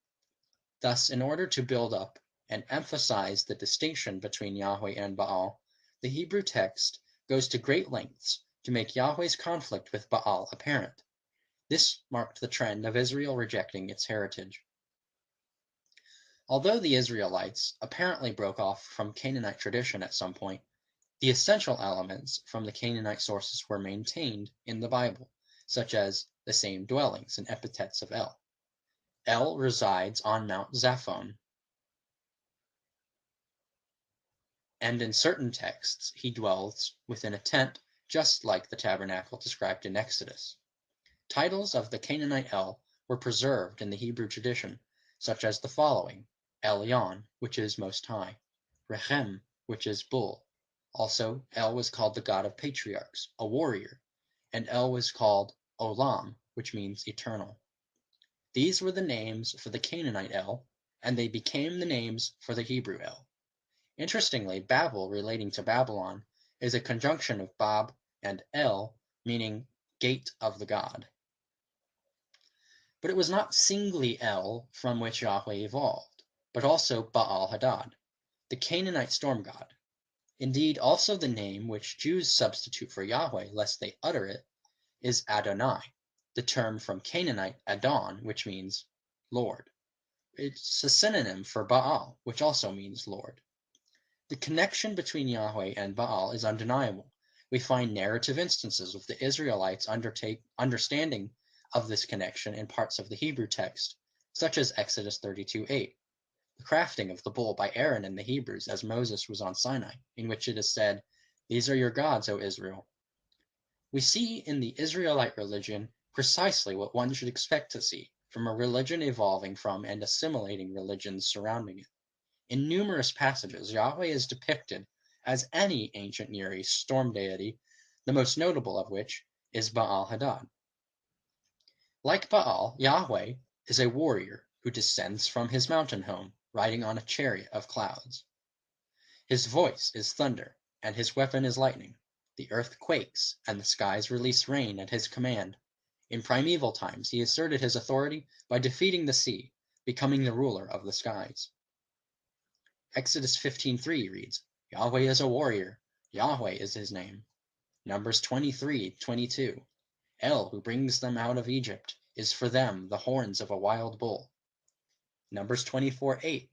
Thus, in order to build up and emphasize the distinction between Yahweh and Baal, the Hebrew text goes to great lengths to make Yahweh's conflict with Baal apparent. This marked the trend of Israel rejecting its heritage. Although the Israelites apparently broke off from Canaanite tradition at some point, the essential elements from the Canaanite sources were maintained in the Bible, such as the same dwellings and epithets of El. El resides on Mount Zaphon, and in certain texts he dwells within a tent just like the tabernacle described in Exodus. Titles of the Canaanite El were preserved in the Hebrew tradition, such as the following: Elyon, which is Most High; Rechem, which is Bull. Also, El was called the god of patriarchs, a warrior, and El was called Olam, which means eternal. These were the names for the Canaanite El, and they became the names for the Hebrew El. Interestingly, Babel, relating to Babylon, is a conjunction of Bab and El, meaning gate of the god. But it was not singly El from which Yahweh evolved, but also Baal-Hadad, the Canaanite storm god. Indeed, also the name which Jews substitute for Yahweh lest they utter it is Adonai, the term from Canaanite Adon, which means Lord. It's a synonym for Baal, which also means Lord. The connection between Yahweh and Baal is undeniable. We find narrative instances of the Israelites understanding of this connection in parts of the Hebrew text, such as Exodus 32:8, the crafting of the bull by Aaron and the Hebrews as Moses was on Sinai, in which it is said, "These are your gods, O Israel." We see in the Israelite religion precisely what one should expect to see from a religion evolving from and assimilating religions surrounding it. In numerous passages, Yahweh is depicted as any ancient Near East storm deity, the most notable of which is Baal-Hadad. Like Baal, Yahweh is a warrior who descends from his mountain home, riding on a chariot of clouds. His voice is thunder, and his weapon is lightning. The earth quakes, and the skies release rain at his command. In primeval times, he asserted his authority by defeating the sea, becoming the ruler of the skies. Exodus 15:3 reads, Yahweh is a warrior, Yahweh is his name. Numbers 23:22, El, who brings them out of Egypt, is for them the horns of a wild bull. Numbers 24:8,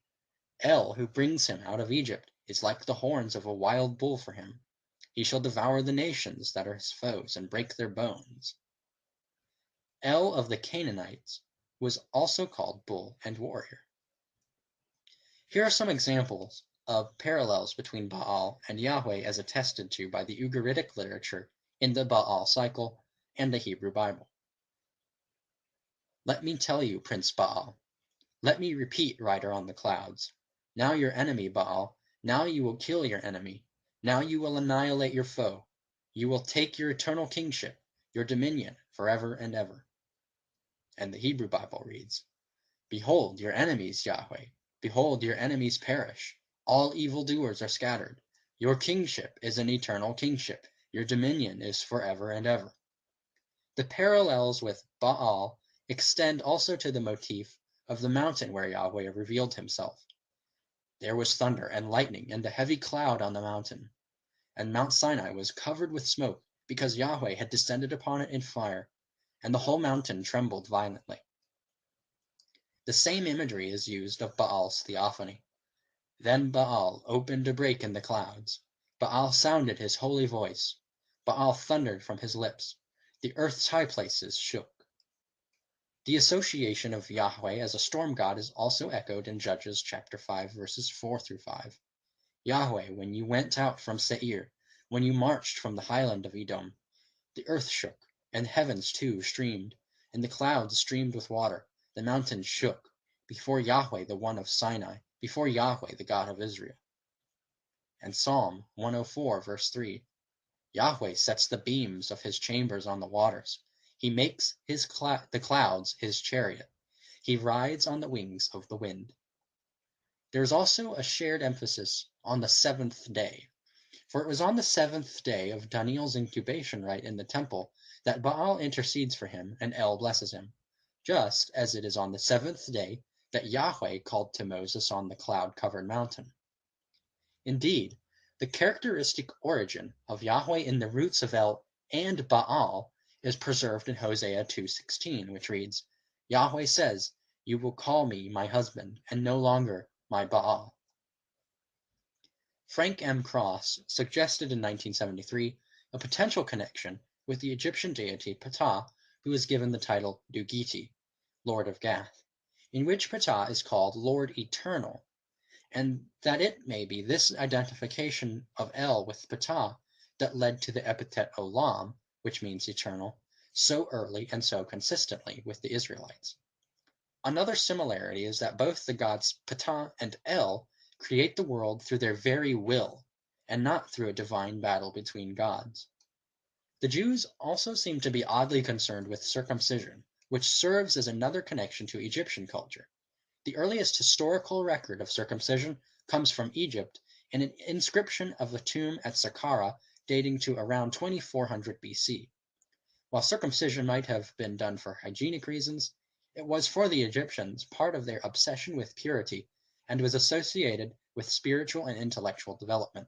El, who brings him out of Egypt, is like the horns of a wild bull for him. He shall devour the nations that are his foes and break their bones. El of the Canaanites was also called bull and warrior. Here are some examples of parallels between Baal and Yahweh as attested to by the Ugaritic literature in the Baal cycle and the Hebrew Bible. Let me tell you, Prince Baal. Let me repeat, rider on the clouds. Now your enemy, Baal. Now you will kill your enemy. Now you will annihilate your foe. You will take your eternal kingship, your dominion, forever and ever. And the Hebrew Bible reads, Behold your enemies, Yahweh. Behold your enemies perish. All evildoers are scattered. Your kingship is an eternal kingship. Your dominion is forever and ever. The parallels with Baal extend also to the motif of the mountain where Yahweh revealed himself. There was thunder and lightning and a heavy cloud on the mountain, and Mount Sinai was covered with smoke because Yahweh had descended upon it in fire, and the whole mountain trembled violently. The same imagery is used of Baal's theophany. Then Baal opened a break in the clouds. Baal sounded his holy voice. Baal thundered from his lips. The earth's high places shook. The association of Yahweh as a storm god is also echoed in Judges chapter 5, verses 4 through 5. Yahweh, when you went out from Seir, when you marched from the highland of Edom, the earth shook, and the heavens too streamed, and the clouds streamed with water. The mountains shook, before Yahweh, the one of Sinai, before Yahweh, the God of Israel. And Psalm 104, verse 3, Yahweh sets the beams of his chambers on the waters. He makes the clouds his chariot. He rides on the wings of the wind. There is also a shared emphasis on the seventh day, for it was on the seventh day of Daniel's incubation rite in the temple that Baal intercedes for him and El blesses him, just as it is on the seventh day that Yahweh called to Moses on the cloud-covered mountain. Indeed, the characteristic origin of Yahweh in the roots of El and Baal is preserved in Hosea 2:16, which reads, Yahweh says, You will call me my husband, and no longer my Baal. Frank M. Cross suggested in 1973 a potential connection with the Egyptian deity Ptah, who is given the title Dugiti, Lord of Gath, in which Ptah is called Lord Eternal, and that it may be this identification of El with Ptah that led to the epithet Olam, which means eternal, so early and so consistently with the Israelites. Another similarity is that both the gods Ptah and El create the world through their very will, and not through a divine battle between gods. The Jews also seem to be oddly concerned with circumcision, which serves as another connection to Egyptian culture. The earliest historical record of circumcision comes from Egypt in an inscription of a tomb at Saqqara dating to around 2400 BC. While circumcision might have been done for hygienic reasons, it was for the Egyptians part of their obsession with purity and was associated with spiritual and intellectual development.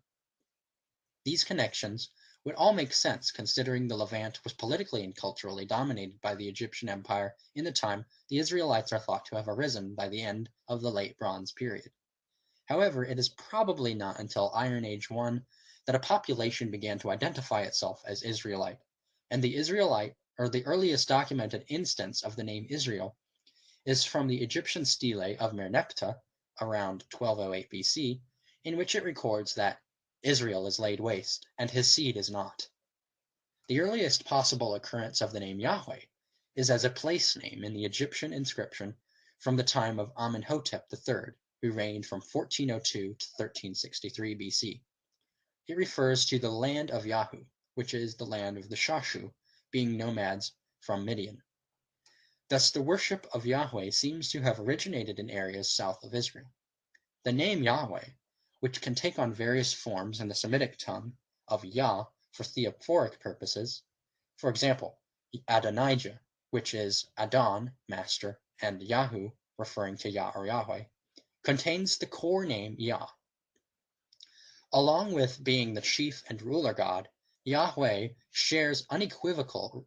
These connections would all make sense considering the Levant was politically and culturally dominated by the Egyptian Empire in the time the Israelites are thought to have arisen by the end of the Late Bronze period. However, it is probably not until Iron Age I that a population began to identify itself as Israelite, and the earliest documented instance of the name Israel is from the Egyptian stele of Merneptah around 1208 BC, in which it records that Israel is laid waste, and his seed is not. The earliest possible occurrence of the name Yahweh is as a place name in the Egyptian inscription from the time of Amenhotep III, who reigned from 1402 to 1363 BC. It refers to the land of Yahu, which is the land of the Shashu, being nomads from Midian. Thus the worship of Yahweh seems to have originated in areas south of Israel. The name Yahweh, which can take on various forms in the Semitic tongue of Yah for theophoric purposes, for example, Adonijah, which is Adon, master, and Yahu, referring to Yah or Yahweh, contains the core name Yah. Along with being the chief and ruler god, Yahweh shares unequivocal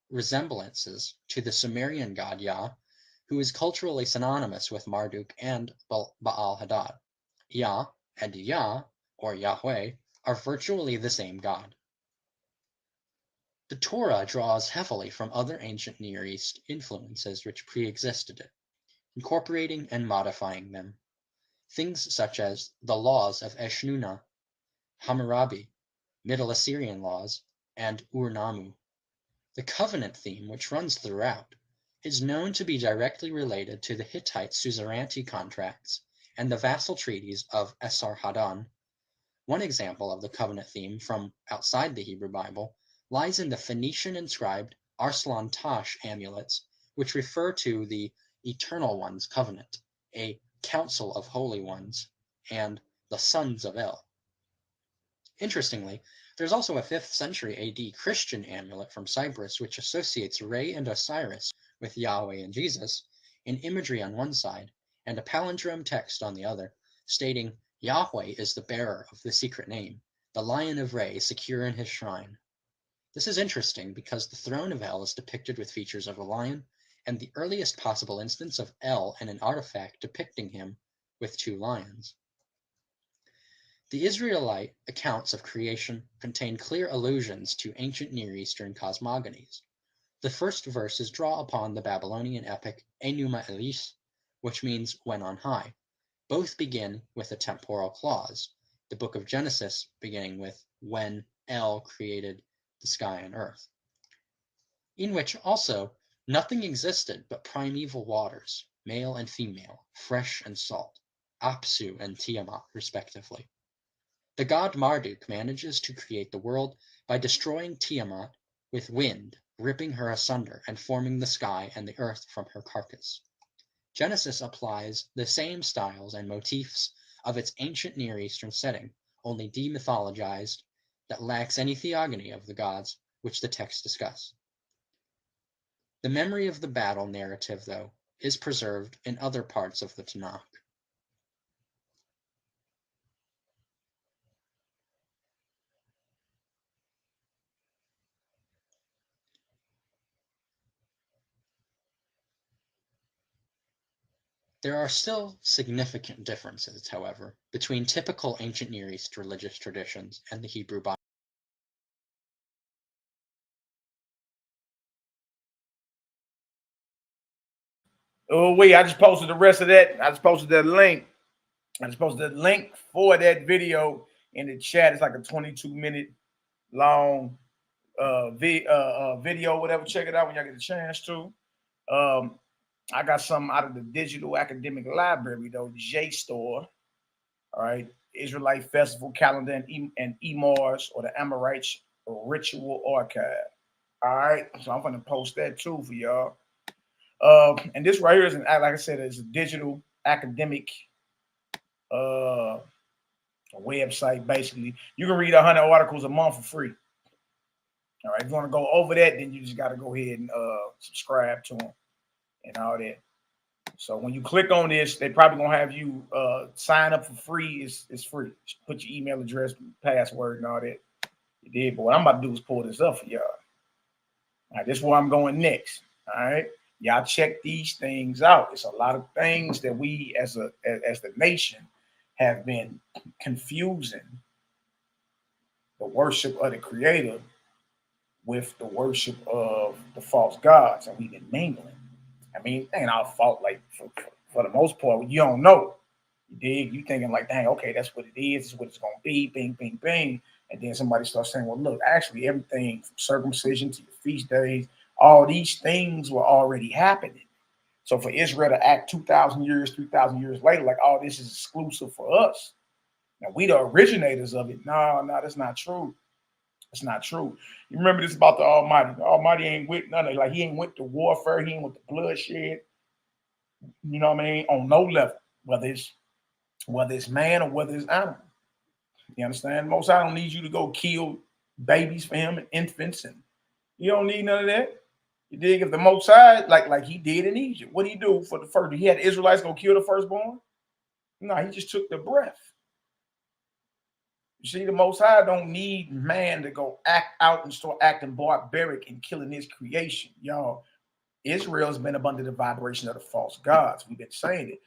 resemblances to the Sumerian god Yah, who is culturally synonymous with Marduk and Baal-Hadad. Yah and Yah, or Yahweh, are virtually the same god. The Torah draws heavily from other ancient Near East influences which pre-existed it, incorporating and modifying them. things such as the laws of Eshnunna, Hammurabi, Middle Assyrian laws, and Ur-Nammu. The covenant theme, which runs throughout, is known to be directly related to the Hittite suzerainty contracts and the vassal treaties of Esarhaddon. One example of the covenant theme from outside the Hebrew Bible lies in the Phoenician-inscribed Arslan Tash amulets, which refer to the Eternal One's covenant, a council of holy ones, and the sons of El. Interestingly, there's also a 5th century AD Christian amulet from Cyprus which associates Re and Osiris with Yahweh and Jesus in imagery on one side and a palindrome text on the other, stating Yahweh is the bearer of the secret name, the Lion of Re secure in his shrine. This is interesting because the throne of El is depicted with features of a lion, and the earliest possible instance of El in an artifact depicting him with 2 lions. The Israelite accounts of creation contain clear allusions to ancient Near Eastern cosmogonies. The first verses draw upon the Babylonian epic Enuma Elish, which means when on high. Both begin with a temporal clause, the book of Genesis beginning with when El created the sky and earth, in which also nothing existed but primeval waters, male and female, fresh and salt, Apsu and Tiamat respectively. The god Marduk manages to create the world by destroying Tiamat with wind, ripping her asunder and forming the sky and the earth from her carcass. Genesis applies the same styles and motifs of its ancient Near Eastern setting, only demythologized, that lacks any theogony of the gods which the texts discuss. The memory of the battle narrative, though, is preserved in other parts of the Tanakh. There are still significant differences, however, between typical ancient Near East religious traditions and the Hebrew Bible. Oh, wait, I just posted the rest of that. I just posted that link. For that video in the chat. It's like a 22-minute long video, whatever. Check it out when y'all get a chance to. I got something out of the Digital Academic Library, though, JSTOR. All right, Israelite Festival Calendar and EMARS, or the Amorites Ritual Archive. All right, so I'm going to post that too for y'all. And this right here is, like I said, it's a digital academic website. Basically, you can read 100 articles a month for free. All right, if you want to go over that, then you just got to go ahead and subscribe to them and all that. So when you click on this, they probably gonna have you sign up for free. It's free. Just put your email address, password, and all that. You did, but what I'm about to do is pull this up for y'all. All right, this is where I'm going next. All right, y'all check these things out. It's a lot of things that we as the nation have been confusing the worship of the Creator with the worship of the false gods, and we've been mingling. I mean, it ain't our fault. Like for the most part, you don't know. You dig? You thinking like, dang, okay, that's what it is. This is what it's gonna be. Bing, bing, bing. And then somebody starts saying, well, look, actually, everything from circumcision to your feast days, all these things were already happening. So for Israel to act 2,000 years, 3,000 years later, like, oh, this is exclusive for us. Now we the originators of it. No, that's not true. It's not true. You remember this about the Almighty. The Almighty ain't with none of it. Like, he ain't with the warfare. He ain't with the bloodshed. You know what I mean? On no level, whether it's man or whether it's animal. You understand? Most I don't need you to go kill babies for him and infants, and you don't need none of that. You dig? If the Most High, like he did in Egypt, what did he do for the first? He had the Israelites go kill the firstborn? No, he just took the breath. You see, the Most High don't need man to go act out and start acting barbaric and killing his creation. Y'all, Israel's been up under the vibration of the false gods. We've been saying it.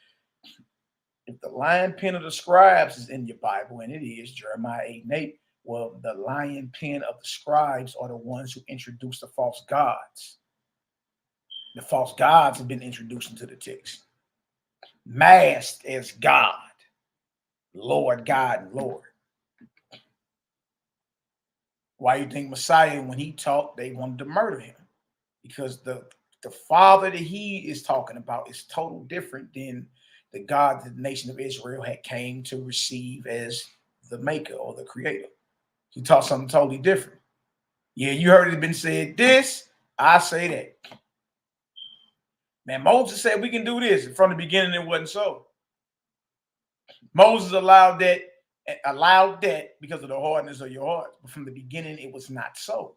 If the lion pen of the scribes is in your Bible, and it is, Jeremiah 8:8, well, the lion pen of the scribes are the ones who introduced the false gods. The false gods have been introduced into the text, masked as God. Lord God and Lord. Why you think Messiah, when he talked, they wanted to murder him? Because the Father that he is talking about is total different than the God that the nation of Israel had came to receive as the maker or the creator. He taught something totally different. Yeah, you heard it been said this, I say that. Man, Moses said we can do this. From the beginning, it wasn't so. Moses allowed that because of the hardness of your heart. But from the beginning, it was not so.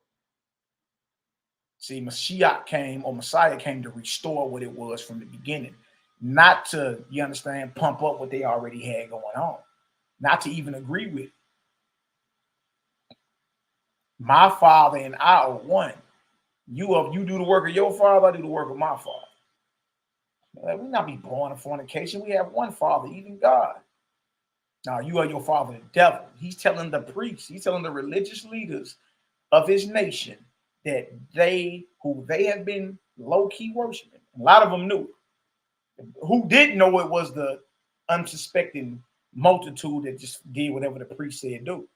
See, Mashiach came, or Messiah came to restore what it was from the beginning. Not to, you understand, pump up what they already had going on. Not to even agree with it. My Father and I are one. You do the work of your Father, I do the work of my Father. We not be born of fornication. We have one Father, even God. Now, you are your father, the devil. He's telling the priests, he's telling the religious leaders of his nation that who they have been low-key worshiping. A lot of them knew it. Who didn't know it was the unsuspecting multitude that just did whatever the priest said do.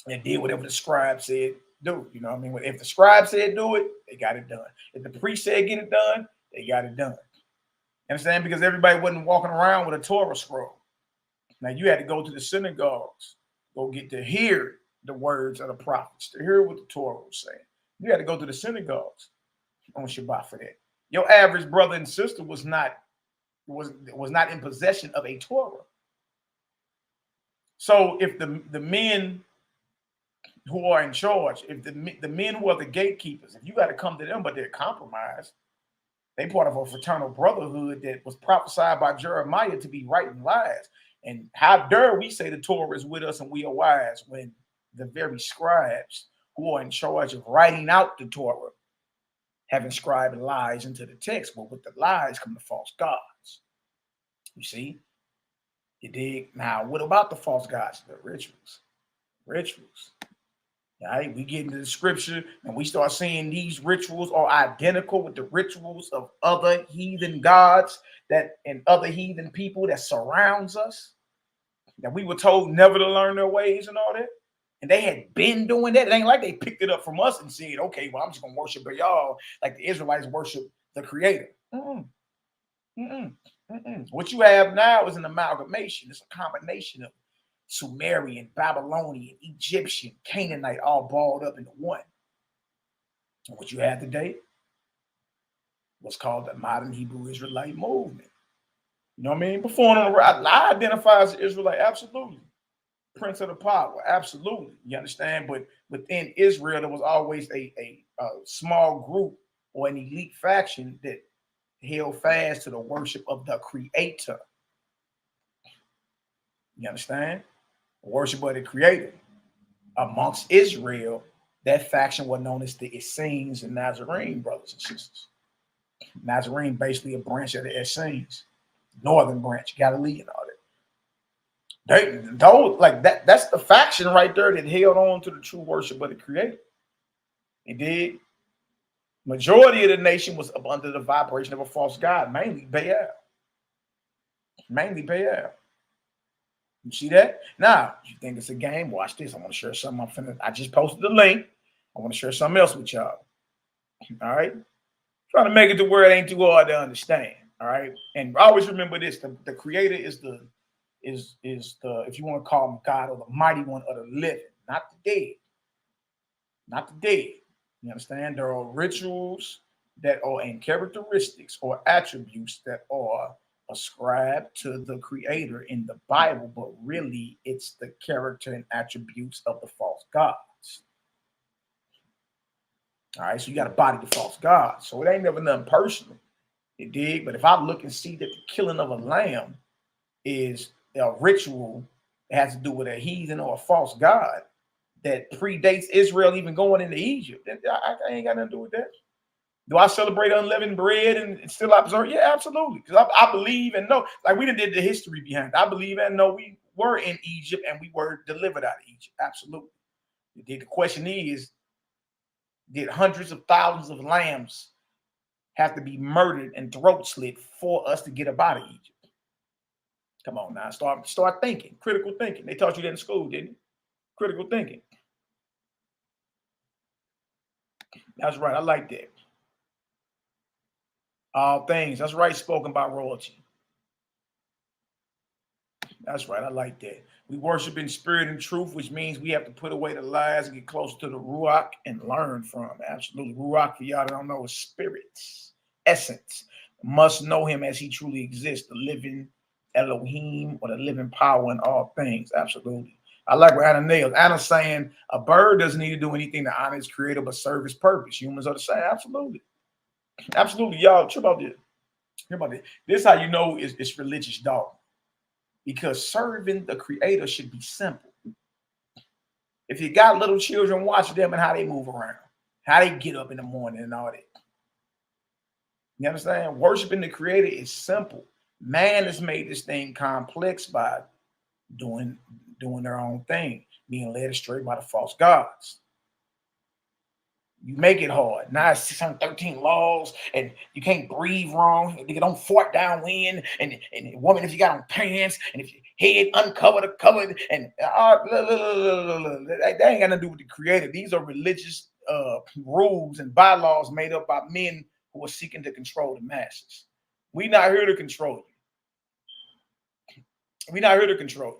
And did whatever the scribe said do. You know what I mean? If the scribe said do it, they got it done. If the priest said get it done, they got it done. You understand? Because everybody wasn't walking around with a Torah scroll. Now you had to go to the synagogues, go get to hear the words of the prophets, to hear what the Torah was saying. You had to go to the synagogues on Shabbat for that. Your average brother and sister was not in possession of a Torah. So if the men who are in charge, if the men who are the gatekeepers, if you got to come to them, but they're compromised, they part of a fraternal brotherhood that was prophesied by Jeremiah to be writing lies. And how dare we say the Torah is with us and we are wise when the very scribes who are in charge of writing out the Torah have inscribed lies into the text. But with the lies come the false gods. You see? You dig? Now, what about the false gods? The rituals. Rituals. All right, we get into the scripture and we start seeing these rituals are identical with the rituals of other heathen gods and other heathen people that surrounds us, that we were told never to learn their ways and all that. And they had been doing that. It ain't like they picked it up from us and said, okay, well, I'm just going to worship y'all like the Israelites worship the creator. What you have now is an amalgamation. It's a combination of Sumerian, Babylonian, Egyptian, Canaanite, all balled up into one. And what you have today was called the modern Hebrew Israelite movement. You know what I mean? Before on the right, I identify as an Israelite, absolutely. Prince of the power, absolutely. You understand? But within Israel, there was always a small group or an elite faction that held fast to the worship of the creator. You understand? Worship of the creator. Amongst Israel, that faction was known as the Essenes and Nazarene brothers and sisters. Nazarene basically a branch of the Essenes, northern branch, Galilee and all that. That's the faction right there that held on to the true worship of the creator. It did. Majority of the nation was up under the vibration of a false god, mainly Baal. Mainly Baal. You see that? Now, you think it's a game? Watch this. I want to share something. I just posted the link. I want to share something else with y'all. All right. Trying to make it to where it ain't too hard to understand. All right. And always remember this: the creator is the if you want to call him God, or the mighty one of the living, not the dead. Not the dead. You understand? There are rituals that are and characteristics or attributes that are ascribed to the creator in the Bible, but really it's the character and attributes of the false gods. All right, so you got to body the false gods. So it ain't never nothing personal. It did, but if I look and see that the killing of a lamb is a ritual that has to do with a heathen or a false god that predates Israel even going into Egypt, I ain't got nothing to do with that. Do I celebrate unleavened bread and still observe? Yeah, absolutely. Because I believe and know, like we did the history behind it. I believe and know we were in Egypt and we were delivered out of Egypt. Absolutely. The question is, did hundreds of thousands of lambs have to be murdered and throat slit for us to get up out of Egypt? Come on now, start thinking, critical thinking. They taught you that in school, didn't they? Critical thinking. That's right. I like that. All things. That's right. Spoken by royalty. That's right. I like that. We worship in spirit and truth, which means we have to put away the lies and get closer to the Ruach and learn from. Absolutely. Ruach, for y'all that don't know, is spirit's essence. Must know him as he truly exists, the living Elohim or the living power in all things. Absolutely. I like what Anna nails. Anna's saying a bird doesn't need to do anything to honor its creator but serve his purpose. Humans are the same. Absolutely. Absolutely. Y'all, check about this. Hear about this. This is how you know it's religious dogma. Because serving the creator should be simple. If you got little children, watch them and how they move around, how they get up in the morning and all that. You understand? Worshiping the creator is simple. Man has made this thing complex by doing their own thing, being led astray by the false gods. You make it hard. Now it's 613 laws, and you can't breathe wrong. You don't fart downwind, and woman, if you got on pants, and if your head uncovered or covered, and that ain't got nothing to do with the creator. These are religious rules and bylaws made up by men who are seeking to control the masses. We're not here to control you. We're not here to control you.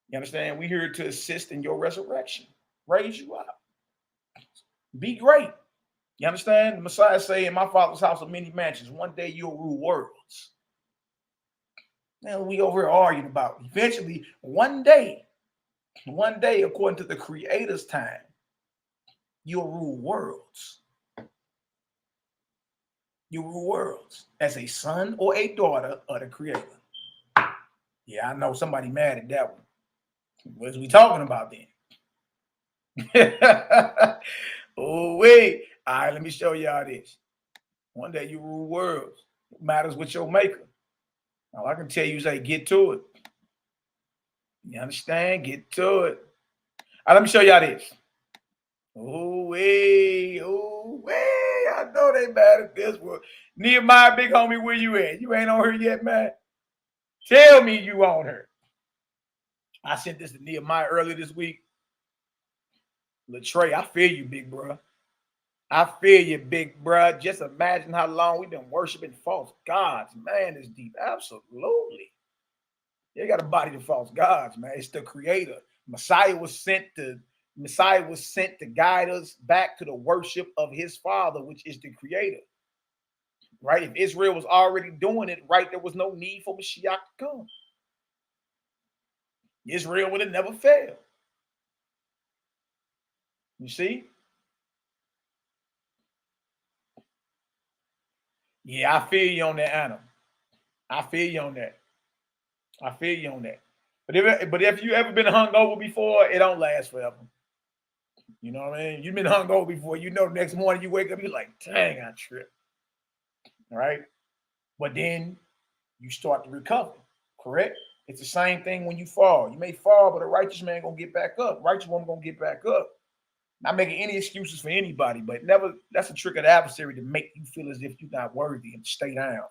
You understand? We're here to assist in your resurrection, raise you up. Be great. You understand? The Messiah say, in my Father's house are many mansions. One day you'll rule worlds. Now we over here arguing about eventually one day, according to the creator's time, you'll rule worlds. You rule worlds as a son or a daughter of the creator. Yeah, I know somebody mad at that one. What are we talking about then? Oh, wait. All right, let me show y'all this. One day you rule worlds. It matters with your maker. Now, I can tell you, say, get to it. You understand? Get to it. All right, let me show y'all this. Oh, wait. Oh, wait. I know they mad at this one. Nehemiah, big homie, where you at? You ain't on her yet, man? Tell me you on her. I sent this to Nehemiah earlier this week. Latrey, I feel you, big bro. I feel you, big bro. Just imagine how long we've been worshiping false gods. Man, it's deep. Absolutely. You got to body the false gods, man. It's the creator. Messiah was sent to guide us back to the worship of his father, which is the creator. Right? If Israel was already doing it, right, there was no need for Mashiach to come. Israel would have never failed. You see? Yeah, I feel you on that, Anna. I feel you on that. I feel you on that. But if you ever been hungover before, it don't last forever. You know what I mean? You've been hungover before. You know, the next morning you wake up, you're like, dang, I tripped. All right? But then you start to recover, correct? It's the same thing when you fall. You may fall, but a righteous man gonna get back up. Righteous woman gonna get back up. Not making any excuses for anybody, but never. That's a trick of the adversary to make you feel as if you're not worthy and stay down.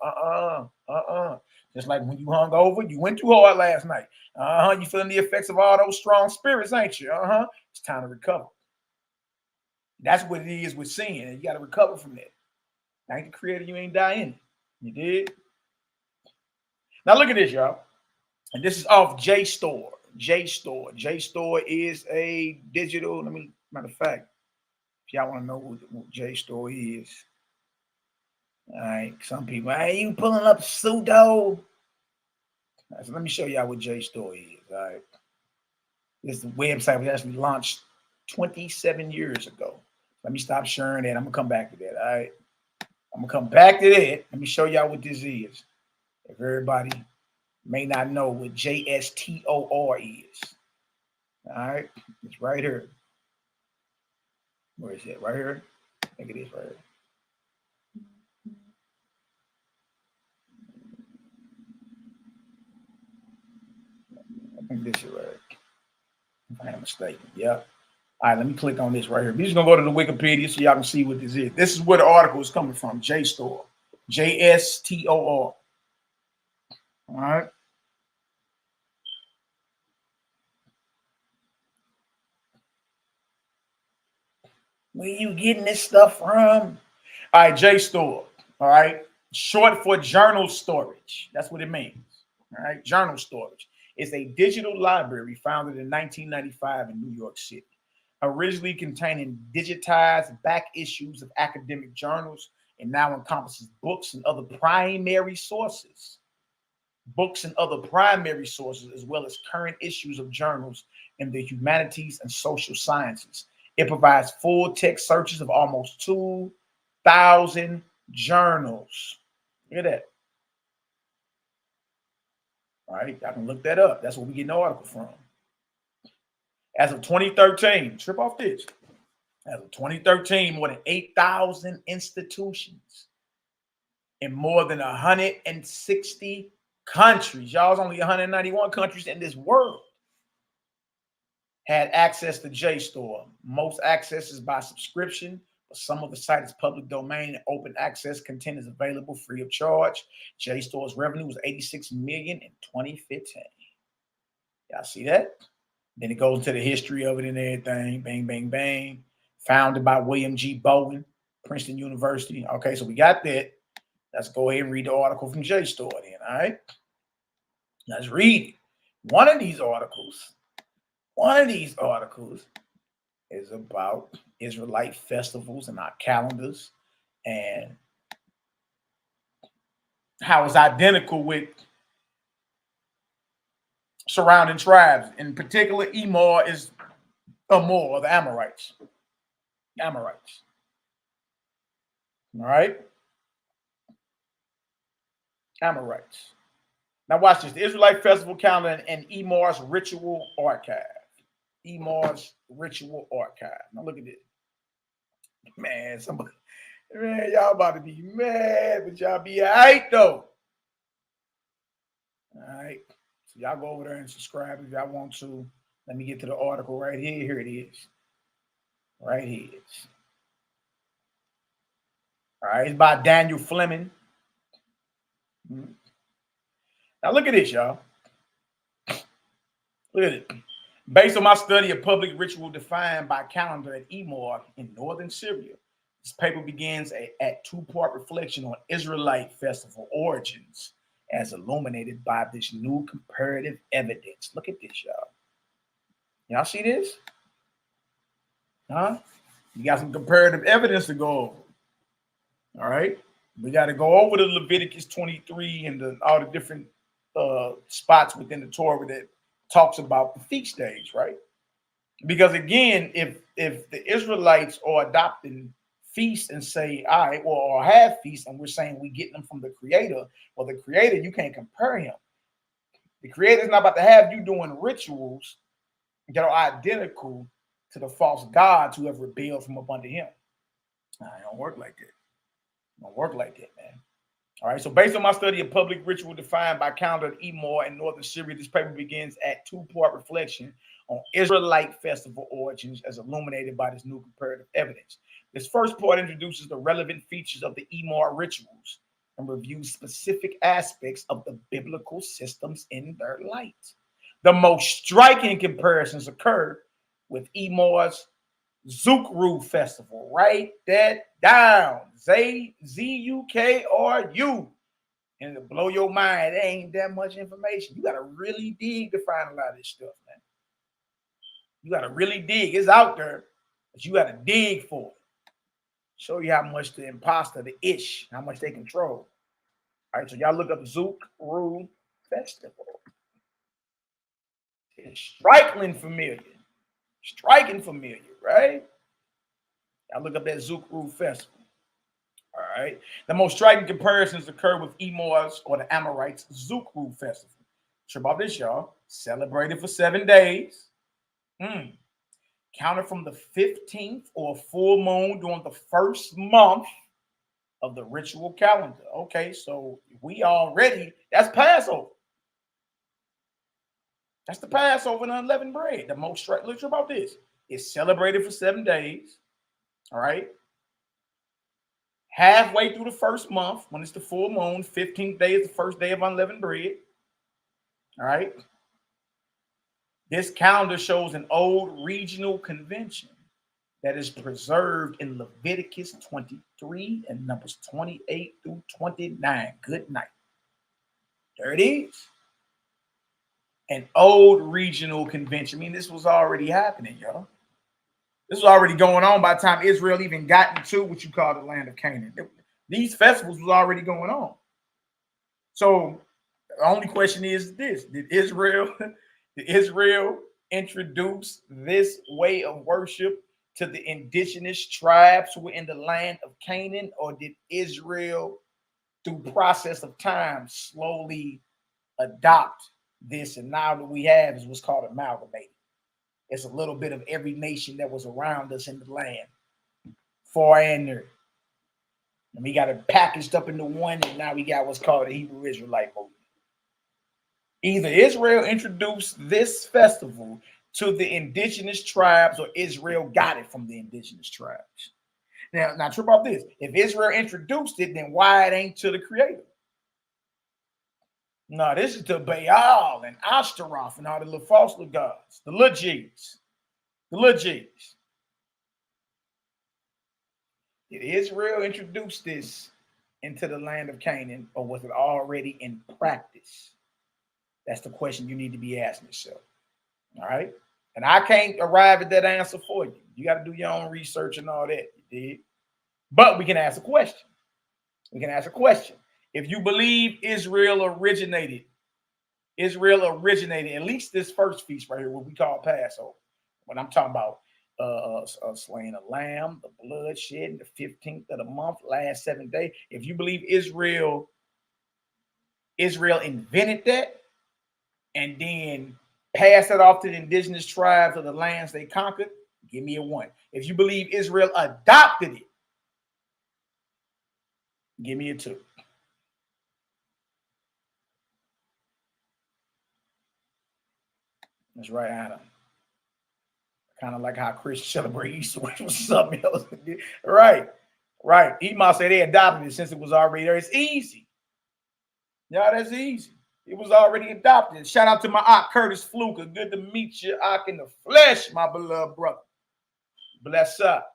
Just like when you hung over, you went too hard last night. You feeling the effects of all those strong spirits, ain't you? It's time to recover. That's what it is with sin. You got to recover from that. Thank the creator, you ain't dying. You did. Now look at this, y'all. And this is off JSTOR. JSTOR. JSTOR is a digital. Matter of fact, if y'all want to know what JSTOR is. All right. Some people, hey, you pulling up pseudo. Right, so let me show y'all what JSTOR is. All right. This website was actually launched 27 years ago. Let me stop sharing that. I'm going to come back to that. All right. I'm going to come back to that. Let me show y'all what this is. If everybody may not know what JSTOR is. All right. It's right here. Where is it? Right here? I think it is right here. I think this is right. If I'm not mistaken. Yeah. All right, let me click on this right here. We're just going to go to the Wikipedia so y'all can see what this is. This is where the article is coming from. JSTOR. JSTOR. All right. Where you getting this stuff from? All right, JSTOR. All right, short for journal storage. That's what it means. All right, journal storage. It's a digital library founded in 1995 in New York City, originally containing digitized back issues of academic journals, and now encompasses books and other primary sources. Books and other primary sources, as well as current issues of journals in the humanities and social sciences. It provides full text searches of almost 2,000 journals. Look at that. All right, I can look that up. That's where we get an article from. As of 2013, trip off this. As of 2013, more than 8,000 institutions in more than 160 countries. Y'all's only 191 countries in this world had access to JSTOR. Most access is by subscription, but some of the site is public domain and open access content is available free of charge. JSTOR's revenue was $86 million in 2015. Y'all see that? Then it goes into the history of it and everything. Bang, bang, bang. Founded by William G. Bowen, Princeton University. Okay, so we got that. Let's go ahead and read the article from JSTOR then, all right? Let's read it. One of these articles is about Israelite festivals and our calendars and how it's identical with surrounding tribes. In particular, Emor is Amor, or the Amorites. Amorites. All right? Amorites. Now watch this. The Israelite Festival Calendar and Emor's Ritual Archive. Emor's Ritual Archive. Now look at this. Man, y'all about to be mad, but y'all be all right, though. All right. So y'all go over there and subscribe if y'all want to. Let me get to the article right here. Here it is. Right here it is. All right. It's by Daniel Fleming. Now look at this, y'all. Look at it. Based on my study of public ritual defined by calendar at Emor in northern Syria, this paper begins a two-part reflection on Israelite festival origins as illuminated by this new comparative evidence. Look at this, y'all. Y'all see this? Huh? You got some comparative evidence to go over. All right? We got to go over the Leviticus 23 and all the different spots within the Torah that talks about the feast days, right? Because again, if the Israelites are adopting feasts and say, all right, well, or have feasts, and we're saying we get them from the Creator, well, the Creator, you can't compare him. The Creator is not about to have you doing rituals that are identical to the false gods who have rebelled from up under him. It don't work like that. It don't work like that, man. All right, so based on my study of public ritual defined by calendar at Emor in northern Syria, this paper begins at two-part reflection on Israelite festival origins as illuminated by this new comparative evidence. This first part introduces the relevant features of the Emor rituals and reviews specific aspects of the biblical systems in their light. The most striking comparisons occur with Emor's Zukru festival. Write that down. Z-U-K-R-U. And to blow your mind, it ain't that much information. You got to really dig to find a lot of this stuff, man. You got to really dig. It's out there, but you got to dig for it. Show you how much the imposter, the ish, how much they control. All right, so y'all look up Zukru festival. It's striking familiar. Striking familiar, right? I'll look up that Zukru festival. All right. The most striking comparisons occur with Emor's or the Amorites' Zukru festival. Sure about this, y'all. Celebrated for 7 days. Counted from the 15th or full moon during the first month of the ritual calendar. Okay, so we already, that's Passover. That's the Passover and unleavened bread. The most striking, look about this. It's celebrated for 7 days. All right. Halfway through the first month, when it's the full moon, 15th day is the first day of unleavened bread. All right. This calendar shows an old regional convention that is preserved in Leviticus 23 and Numbers 28 through 29. Good night. There it is. An old regional convention. I mean, this was already happening, y'all. This was already going on by the time Israel even got into what you call the land of Canaan. These festivals was already going on. So the only question is this: Did Israel introduce this way of worship to the indigenous tribes who were in the land of Canaan, or did Israel, through process of time, slowly adopt this? And now that we have is what's called amalgamated. It's a little bit of every nation that was around us in the land, far and near. And we got it packaged up into one, and now we got what's called the Hebrew Israelite movement. Either Israel introduced this festival to the indigenous tribes, or Israel got it from the indigenous tribes. Now trip off this. If Israel introduced it, then why it ain't to the creator? No, this is to Baal and Ashtaroth and all the little false little gods, the little G's. The little G's. Did Israel introduce this into the land of Canaan, or was it already in practice? That's the question you need to be asking yourself. All right? And I can't arrive at that answer for you. You got to do your own research and all that. You did. But we can ask a question. We can ask a question. If you believe Israel originated, at least this first feast right here, what we call Passover. When I'm talking about slaying a lamb, the blood shed, the 15th of the month, last 7 days. If you believe Israel invented that and then passed it off to the indigenous tribes of the lands they conquered, give me a 1. If you believe Israel adopted it, give me a 2. That's right, Adam. Kind of like how Christians celebrate Easter, which was something else. Right. Ema said they adopted it since it was already there. It's easy. Yeah, that's easy. It was already adopted. Shout out to my aunt Curtis Fluker. Good to meet you, Ak, in the flesh, my beloved brother. Bless up.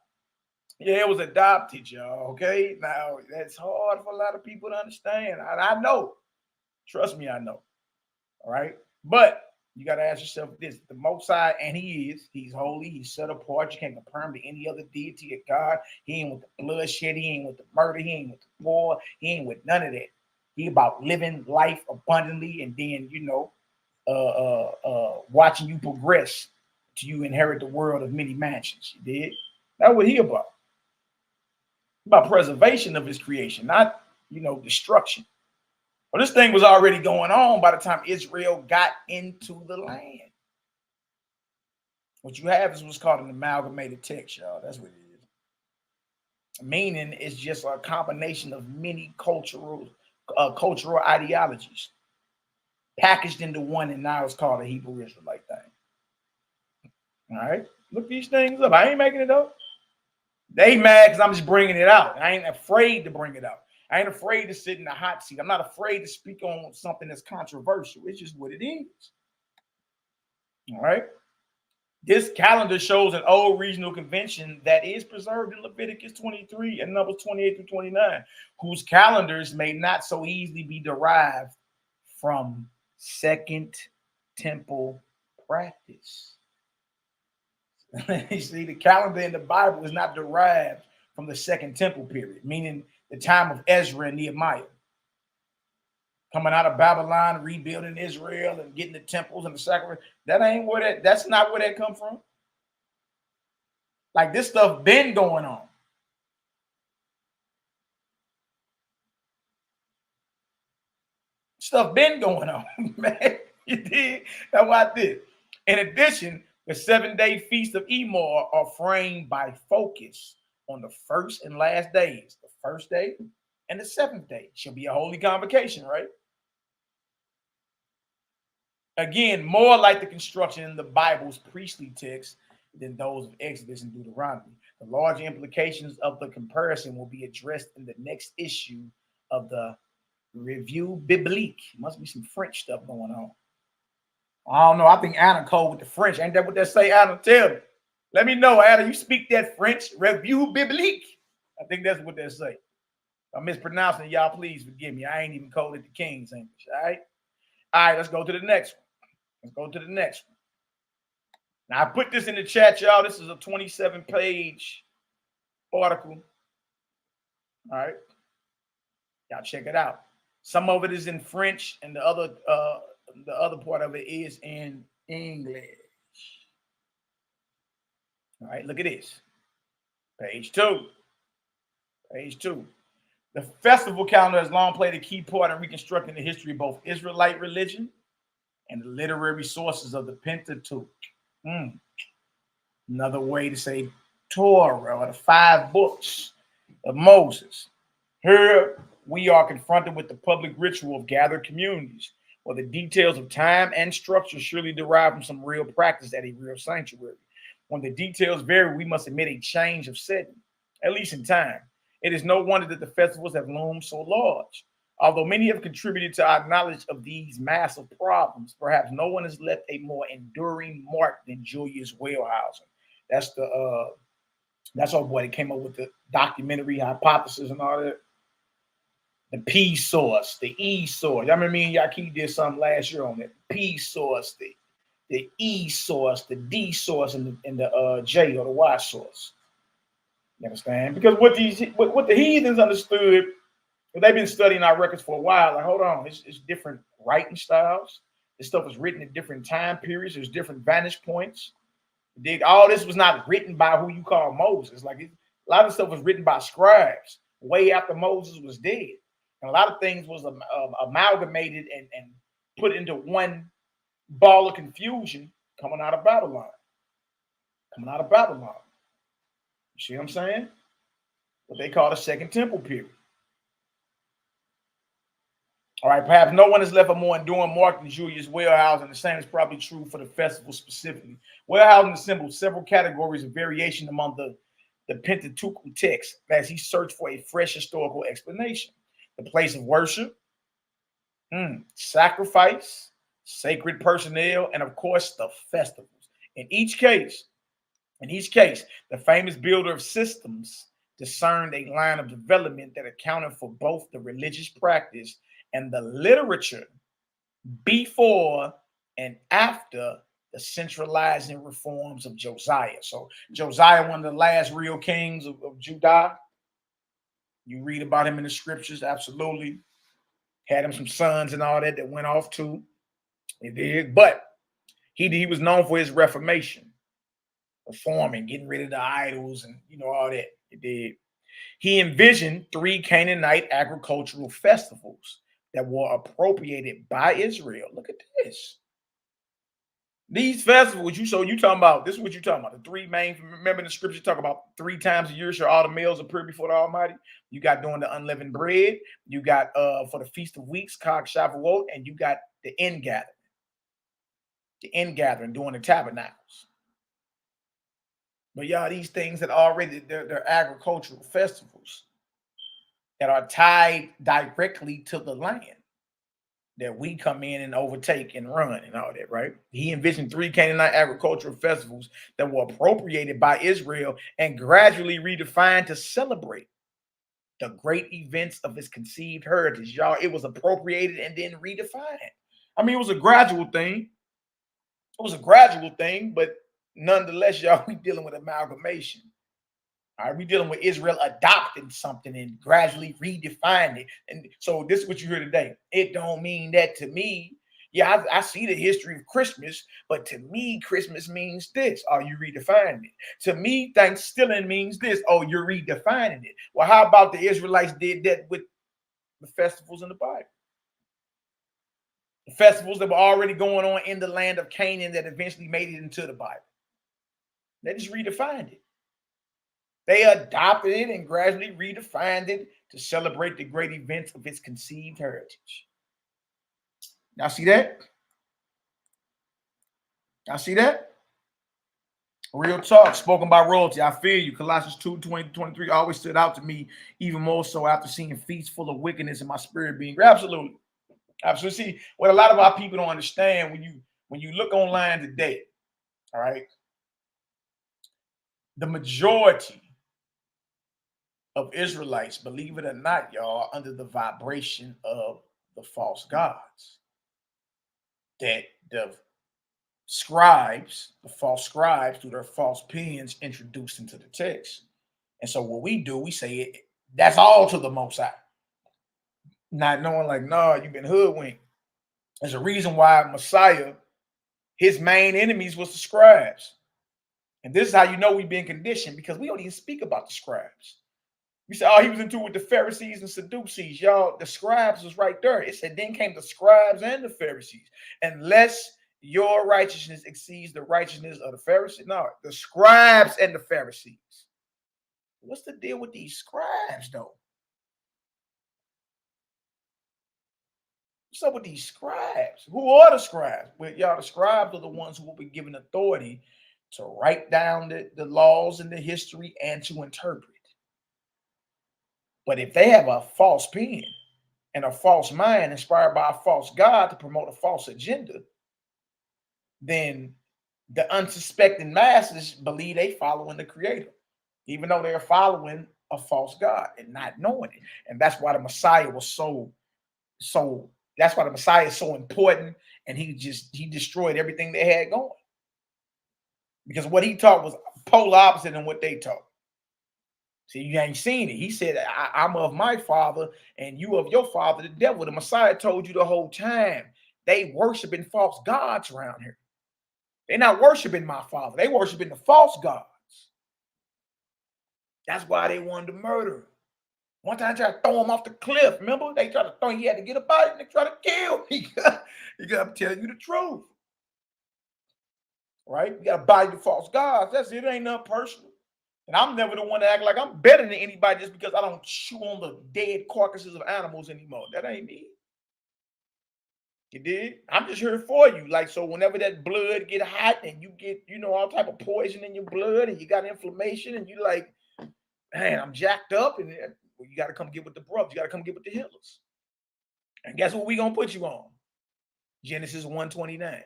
Yeah, it was adopted, y'all. Okay. Now that's hard for a lot of people to understand. I know. Trust me, I know. All right. But you got to ask yourself this: the Most High, and he's holy, he's set apart. You can't compare him to any other deity of God. He ain't with the bloodshed, he ain't with the murder, he ain't with the war, he ain't with none of that. He about living life abundantly, and then, watching you progress till you inherit the world of many mansions. You did? That's what he about. About preservation of his creation, not, destruction. Well, this thing was already going on by the time Israel got into the land. What you have is what's called an amalgamated text, y'all. That's what it is. Meaning it's just a combination of many cultural ideologies packaged into one, and now it's called a Hebrew Israelite thing. All right? Look these things up. I ain't making it up. They mad because I'm just bringing it out. I ain't afraid to bring it out. I ain't afraid to sit in the hot seat. I'm not afraid to speak on something that's controversial. It's just what it is. All right. This calendar shows an old regional convention that is preserved in Leviticus 23 and Numbers 28 through 29, whose calendars may not so easily be derived from Second Temple practice. You see, the calendar in the Bible is not derived from the Second Temple period, meaning the time of Ezra and Nehemiah. Coming out of Babylon, rebuilding Israel and getting the temples and the sacrifice. That's not where that come from. Like, this stuff been going on. Stuff been going on, man. You did? That's what I did. In addition, the 7-day feast of Emor are framed by focus on the first and last days. The first day and the 7th day shall be a holy convocation, right? Again, more like the construction in the Bible's priestly text than those of Exodus and Deuteronomy. The larger implications of the comparison will be addressed in the next issue of the Revue Biblique. Must be some French stuff going on. I don't know. I think Anna code with the French. Ain't that what they say? Anna, tell me. Let me know, Adam. You speak that French revue biblique. I think that's what they say. If I'm mispronouncing it, y'all please forgive me. I ain't even coded the King's English. All right. All right, let's go to the next one. Let's go to the next one. Now, I put this in the chat, y'all. This is a 27-page article. All right. Y'all check it out. Some of it is in French, and the other part of it is in English. All right, look at this. Page 2. Page 2. The festival calendar has long played a key part in reconstructing the history of both Israelite religion and the literary sources of the Pentateuch. Another way to say Torah, or the 5 books of Moses. Here we are confronted with the public ritual of gathered communities, where the details of time and structure surely derive from some real practice at a real sanctuary. When the details vary, we must admit a change of setting, at least in time. It is no wonder that the festivals have loomed so large. Although many have contributed to our knowledge of these massive problems, perhaps no one has left a more enduring mark than Julius Wellhausen. That's our boy that came up with the documentary hypothesis and all that. The P source, the E source. Y'all remember me and YAH'KI did something last year on it. P source, the E source, the D source, and the J or the Y source. You understand? Because what the heathens understood, they've been studying our records for a while. Like, hold on, it's different writing styles. This stuff was written at different time periods. There's different vantage points. All this was not written by who you call Moses. Like, a lot of stuff was written by scribes way after Moses was dead. And a lot of things was amalgamated and put into one ball of confusion coming out of Babylon. Coming out of Babylon. You see what I'm saying? What they call the Second Temple period. All right, perhaps no one has left a more enduring mark than Julius Wellhausen. The same is probably true for the festival specifically. Wellhausen assembled several categories of variation among the Pentateuch text as he searched for a fresh historical explanation. The place of worship, sacrifice, sacred personnel, and of course the festivals. In each case, the famous builder of systems discerned a line of development that accounted for both the religious practice and the literature before and after the centralizing reforms of Josiah. So Josiah, one of the last real kings of Judah. You read about him in the scriptures, absolutely. Had him some sons and all that went off too. He did, but he was known for his reformation, reforming, getting rid of the idols and all that. He did. He envisioned 3 Canaanite agricultural festivals that were appropriated by Israel. Look at this. These festivals, you talking about, this is what you're talking about. The 3 main, remember in the scripture, talk about 3 times a year shall all the males appear before the Almighty. You got doing the unleavened bread. You got for the Feast of Weeks, Chag Shavuot, and you got the end gathering. The end gathering during the tabernacles. But y'all, these things that already, they're agricultural festivals that are tied directly to the land that we come in and overtake and run and all that, right? He envisioned 3 Canaanite agricultural festivals that were appropriated by Israel and gradually redefined to celebrate the great events of his conceived heritage. Y'all, it was appropriated and then redefined. I mean, it was a gradual thing. It was a gradual thing, but nonetheless, y'all, we dealing with amalgamation. All right, we dealing with Israel adopting something and gradually redefining it. And so this is what you hear today. It don't mean that to me. Yeah, I see the history of Christmas, but to me, Christmas means this. Oh, you redefining it. To me, Thanksgiving means this. Oh, you're redefining it. Well, how about the Israelites did that with the festivals in the Bible? The festivals that were already going on in the land of Canaan that eventually made it into the Bible. They just redefined it. They adopted it and gradually redefined it to celebrate the great events of its conceived heritage. Y'all see that? Y'all see that? Real talk, spoken by royalty. I feel you. Colossians 2:20-23 always stood out to me, even more so after seeing feasts full of wickedness in my spirit being. Absolutely. Absolutely. See, what a lot of our people don't understand when you look online today, all right? the majority of Israelites, believe it or not, y'all, are under the vibration of the false gods that the scribes, the false scribes, through their false opinions, introduced into the text. And so what we do, we say it, that's all to the Most High. Not knowing, like, no, you've been hoodwinked. There's a reason why Messiah, his main enemies was the scribes. And this is how you know we've been conditioned, because we don't even speak about the scribes. We say, oh, he was into it with the Pharisees and Sadducees. Y'all, the scribes was right there. It said, then came the scribes and the Pharisees. Unless your righteousness exceeds the righteousness of the Pharisees. No, the scribes and the Pharisees. What's the deal with these scribes, though? What's up with these scribes? Who are the scribes? Well, y'all, the scribes are the ones who will be given authority to write down the laws and the history and to interpret. But if they have a false pen and a false mind inspired by a false God to promote a false agenda, then the unsuspecting masses believe they following the Creator, even though they're following a false God and not knowing it. And that's why the Messiah was that's why the Messiah is so important, and he destroyed everything they had going. Because what he taught was polar opposite than what they taught. See, you ain't seen it. He said, I'm of my father and you of your father, the devil. The Messiah told you the whole time. They worshiping false gods around here. They're not worshiping my father. They worshiping the false gods. That's why they wanted to murder him. One time they tried to throw him off the cliff. Remember? They tried to throw him. He had to get up out and they tried to kill him. You got to tell you the truth. Right? You got to body the false gods. That's it. It ain't nothing personal. And I'm never the one to act like I'm better than anybody just because I don't chew on the dead carcasses of animals anymore. That ain't me. You did? I'm just here for you. Like, so whenever that blood get hot and you get, all type of poison in your blood and you got inflammation and you like, man, I'm jacked up, and you got to come get with the brothers. You got to come get with the healers. And guess what we going to put you on? Genesis 1:29.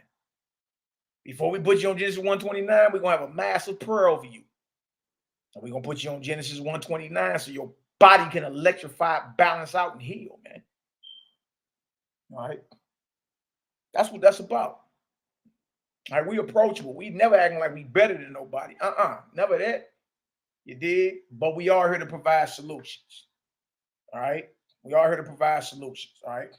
Before we put you on Genesis 1:29, we're going to have a massive prayer over you. And we're going to put you on Genesis 1:29 so your body can electrify, balance out, and heal, man. All right? That's what that's about. All right, we approachable. We never acting like we better than nobody. Never that. You did? But we are here to provide solutions. All right? We are here to provide solutions. All right?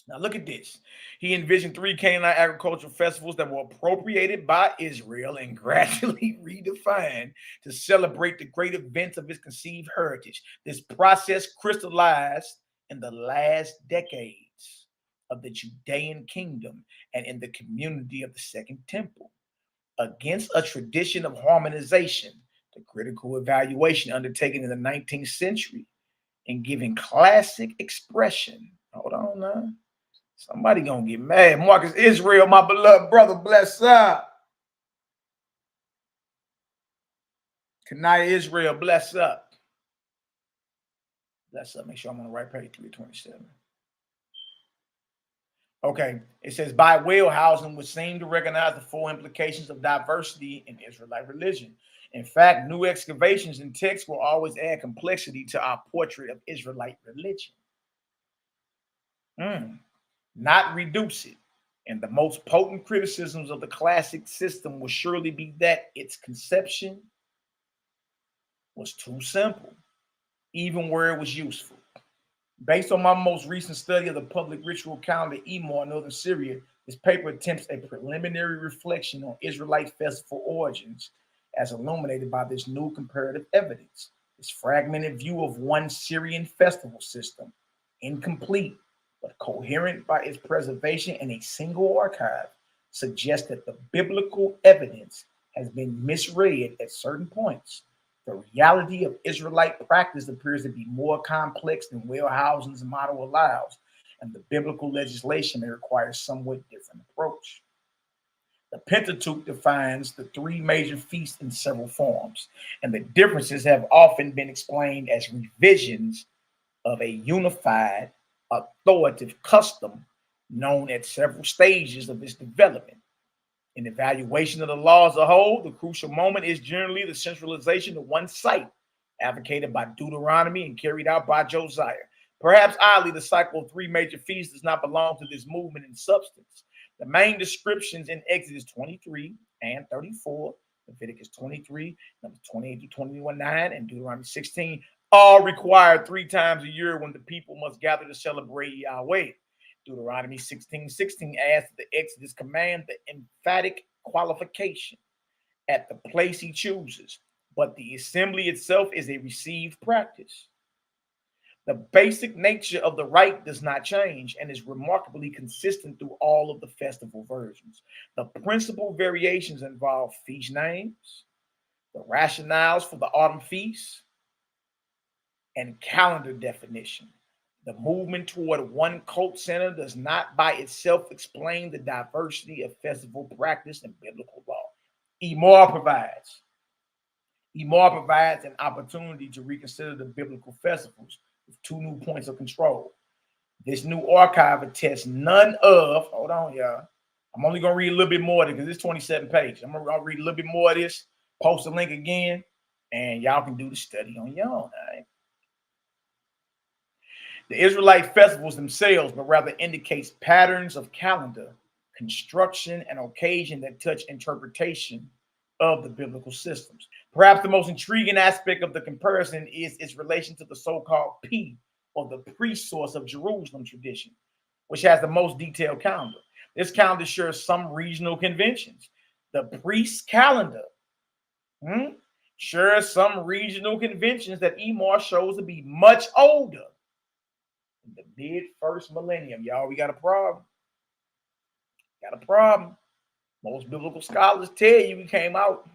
Now look at this. He envisioned 3 Canaanite agricultural festivals that were appropriated by Israel and gradually redefined to celebrate the great events of his conceived heritage. This process crystallized in the last decades of the Judean kingdom and in the community of the Second Temple. Against a tradition of harmonization, the critical evaluation undertaken in the 19th century and giving classic expression. Hold on now. Somebody gonna get mad. Marcus Israel, my beloved brother, bless up. Kanaya Israel, bless up. Bless up. Make sure I'm on the right page, 327. Okay, it says, by Wellhausen would seem to recognize the full implications of diversity in Israelite religion. In fact, new excavations and texts will always add complexity to our portrait of Israelite religion. Not reduce it. And the most potent criticisms of the classic system will surely be that its conception was too simple, even where it was useful. Based on my most recent study of the public ritual calendar Emor in northern Syria, this paper attempts a preliminary reflection on Israelite festival origins as illuminated by this new comparative evidence. This fragmented view of one Syrian festival system, incomplete but coherent by its preservation in a single archive, suggests that the biblical evidence has been misread at certain points. The reality of Israelite practice appears to be more complex than Wellhausen's model allows, and the biblical legislation may require a somewhat different approach. The Pentateuch defines the 3 major feasts in several forms, and the differences have often been explained as revisions of a unified, authoritative custom known at several stages of its development. In evaluation of the law as a whole, the crucial moment is generally the centralization of one site, advocated by Deuteronomy and carried out by Josiah. Perhaps oddly, the cycle of 3 major feasts does not belong to this movement in substance. The main descriptions in Exodus 23 and 34, Leviticus 23, numbers 28 to 21, 9, and Deuteronomy 16, all require 3 times a year when the people must gather to celebrate Yahweh. Deuteronomy 16:16 adds to the Exodus command the emphatic qualification at the place he chooses, but the assembly itself is a received practice. The basic nature of the rite does not change and is remarkably consistent through all of the festival versions. The principal variations involve feast names, the rationales for the autumn feast, and calendar definition. The movement toward one cult center does not by itself explain the diversity of festival practice and biblical law. EMAR provides an opportunity to reconsider the biblical festivals with 2 new points of control. This new archive attests none of, hold on, y'all. I'm only going to read a little bit more of it because it's 27 pages. I'm going to read a little bit more of this, post the link again, and y'all can do the study on your own, all right? The Israelite festivals themselves, but rather indicates patterns of calendar, construction, and occasion that touch interpretation of the biblical systems. Perhaps the most intriguing aspect of the comparison is its relation to the so-called P, or the priest source of Jerusalem tradition, which has the most detailed calendar. This calendar shares some regional conventions. The priest calendar shares some regional conventions that EMAR shows to be much older. In the mid-first millennium, y'all, we got a problem. Most biblical scholars tell you we came out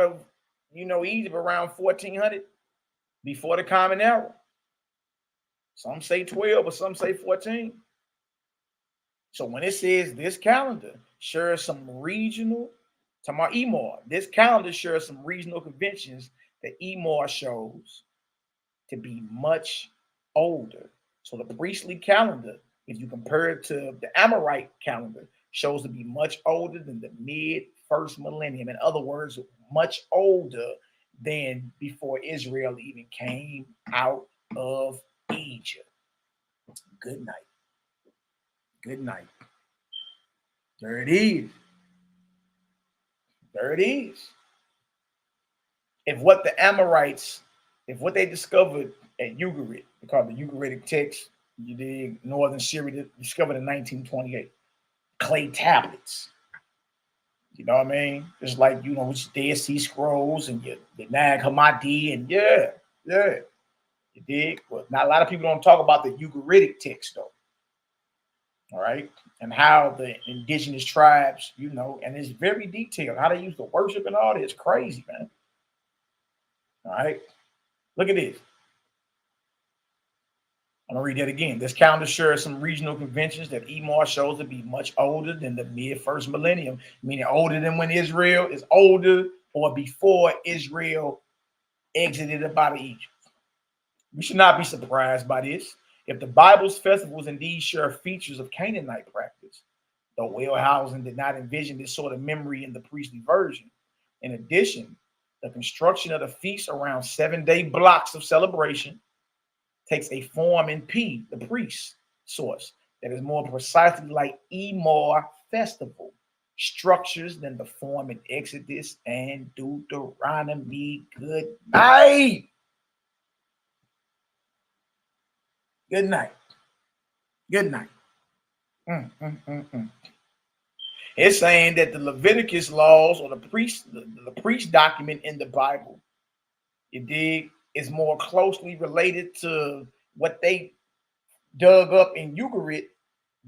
of, Egypt around 1400, before the Common Era. Some say 12, but some say 14. So when it says this calendar shares some regional, this calendar shares some regional conventions that EMAR shows to be much older. So the priestly calendar, if you compare it to the Amorite calendar, shows to be much older than the mid-first millennium. In other words, much older than before Israel even came out of Egypt. Good night. Good night. There it is. There it is. If what they discovered at Ugarit, called the Ugaritic text, you dig, Northern Syria, discovered in 1928. Clay tablets. You know what I mean? It's like, which Dead Sea Scrolls and your Nag Hammadi, and yeah. You dig? Well, not a lot of people don't talk about the Ugaritic text, though. All right? And how the indigenous tribes, and it's very detailed, how they used to worship and all this. Crazy, man. All right? Look at this. I'm going to read that again. This calendar shares some regional conventions that EMAR shows to be much older than the mid-first millennium, meaning older than when Israel is older or before Israel exited out of Egypt. We should not be surprised by this. If the Bible's festivals indeed share features of Canaanite practice, though Wellhausen did not envision this sort of memory in the priestly version. In addition, the construction of the feast around 7-day blocks of celebration takes a form in P, the priest source, that is more precisely like EMAR festival structures than the form in Exodus and Deuteronomy. Good night. Good night. Good night. It's saying that the Leviticus laws, or the priest document in the Bible, you dig, is more closely related to what they dug up in Ugarit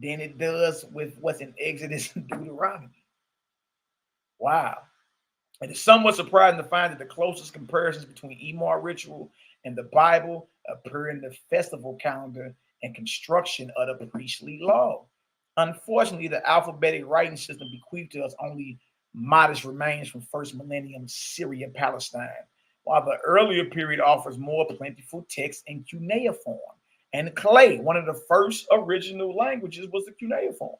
than it does with what's in Exodus and Deuteronomy. Wow. It is somewhat surprising to find that the closest comparisons between EMAR ritual and the Bible appear in the festival calendar and construction of the priestly law. Unfortunately, the alphabetic writing system bequeathed to us only modest remains from first millennium Syria, Palestine, while the earlier period offers more plentiful text in cuneiform and clay. One of the first original languages was the cuneiform.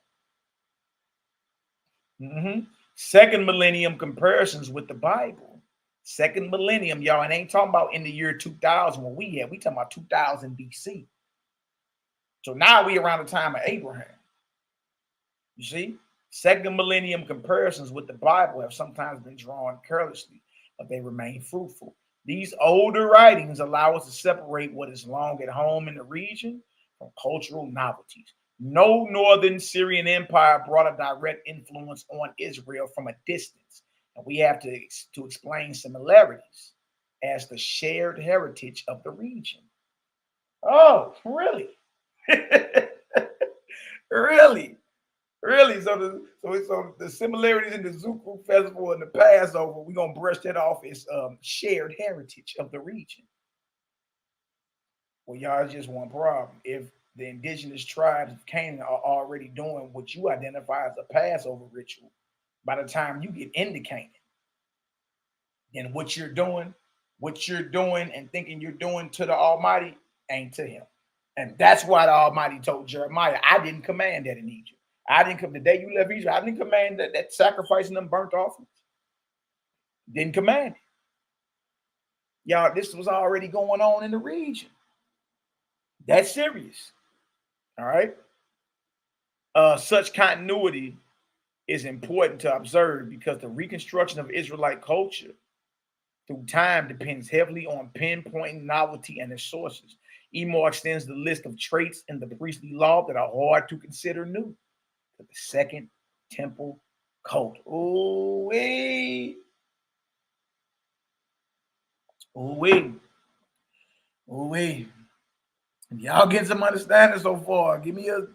Second millennium comparisons with the Bible. Second millennium, y'all, and ain't talking about in the year 2000 when we talking about 2000 BC. So now we around the time of Abraham. You see, second millennium comparisons with the Bible have sometimes been drawn carelessly, but they remain fruitful. These older writings allow us to separate what is long at home in the region from cultural novelties. No northern Syrian empire brought a direct influence on Israel from a distance, and we have to explain similarities as the shared heritage of the region. Oh, really? Really? So the similarities in the Zuko festival and the Passover, we're gonna brush that off as shared heritage of the region. Well, y'all, it's just one problem. If the indigenous tribes of Canaan are already doing what you identify as a Passover ritual, by the time you get into Canaan, then what you're doing and thinking you're doing to the Almighty ain't to him. And that's why the Almighty told Jeremiah, I didn't command that in Egypt. I didn't come the day you left Egypt. I didn't command that sacrificing them burnt offerings. Didn't command it. Y'all, this was already going on in the region. That's serious. All right. Such continuity is important to observe because the reconstruction of Israelite culture through time depends heavily on pinpointing novelty and its sources. Emor extends the list of traits in the priestly law that are hard to consider new to the Second Temple cult. Ooh-wee. Ooh-wee. Ooh-wee. Y'all get some understanding so far. Give me a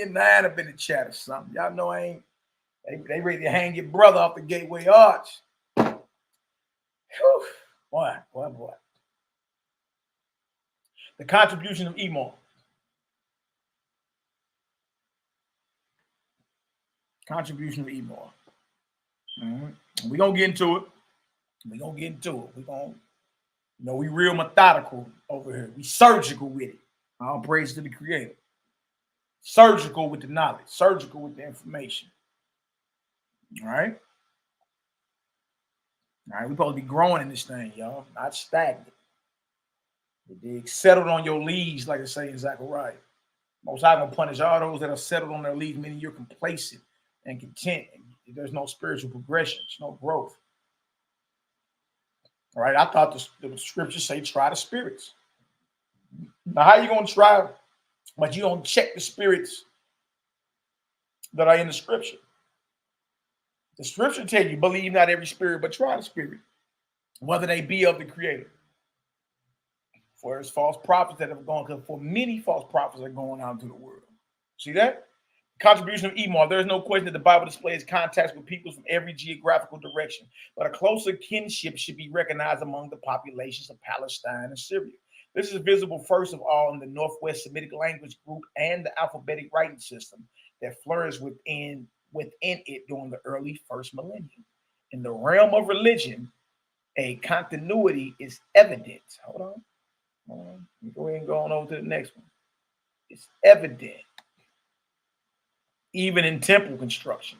9 up in the chat or something. Y'all know they ready to hang your brother off the Gateway Arch. Whew. Boy. The contribution of Emor. Contribution of Emor. We're gonna get into it. We're gonna get into it. We real methodical over here. We surgical with it. All praise to the Creator. Surgical with the knowledge, surgical with the information. All right. We're supposed to be growing in this thing, y'all, not stagnant. They settled on your leaves, like I say in Zechariah. Most High gonna punish all those that are settled on their leaves, meaning you're complacent and content. There's no spiritual progression, there's no growth. All right, I thought the scriptures say try the spirits. Now, how you gonna try, but you don't check the spirits that are in the scripture? The scripture tell you, believe not every spirit, but try the spirit, whether they be of the Creator. For there's false prophets that have gone, because for many false prophets are going out into the world. See that? Contribution of Emor. There is no question that the Bible displays contacts with people from every geographical direction, but a closer kinship should be recognized among the populations of Palestine and Syria. This is visible first of all in the Northwest Semitic language group and the alphabetic writing system that flourished within it during the early first millennium. In the realm of religion, a continuity is evident. Hold on. Let me go ahead and go on over to the next one. It's evident. Even in temple construction.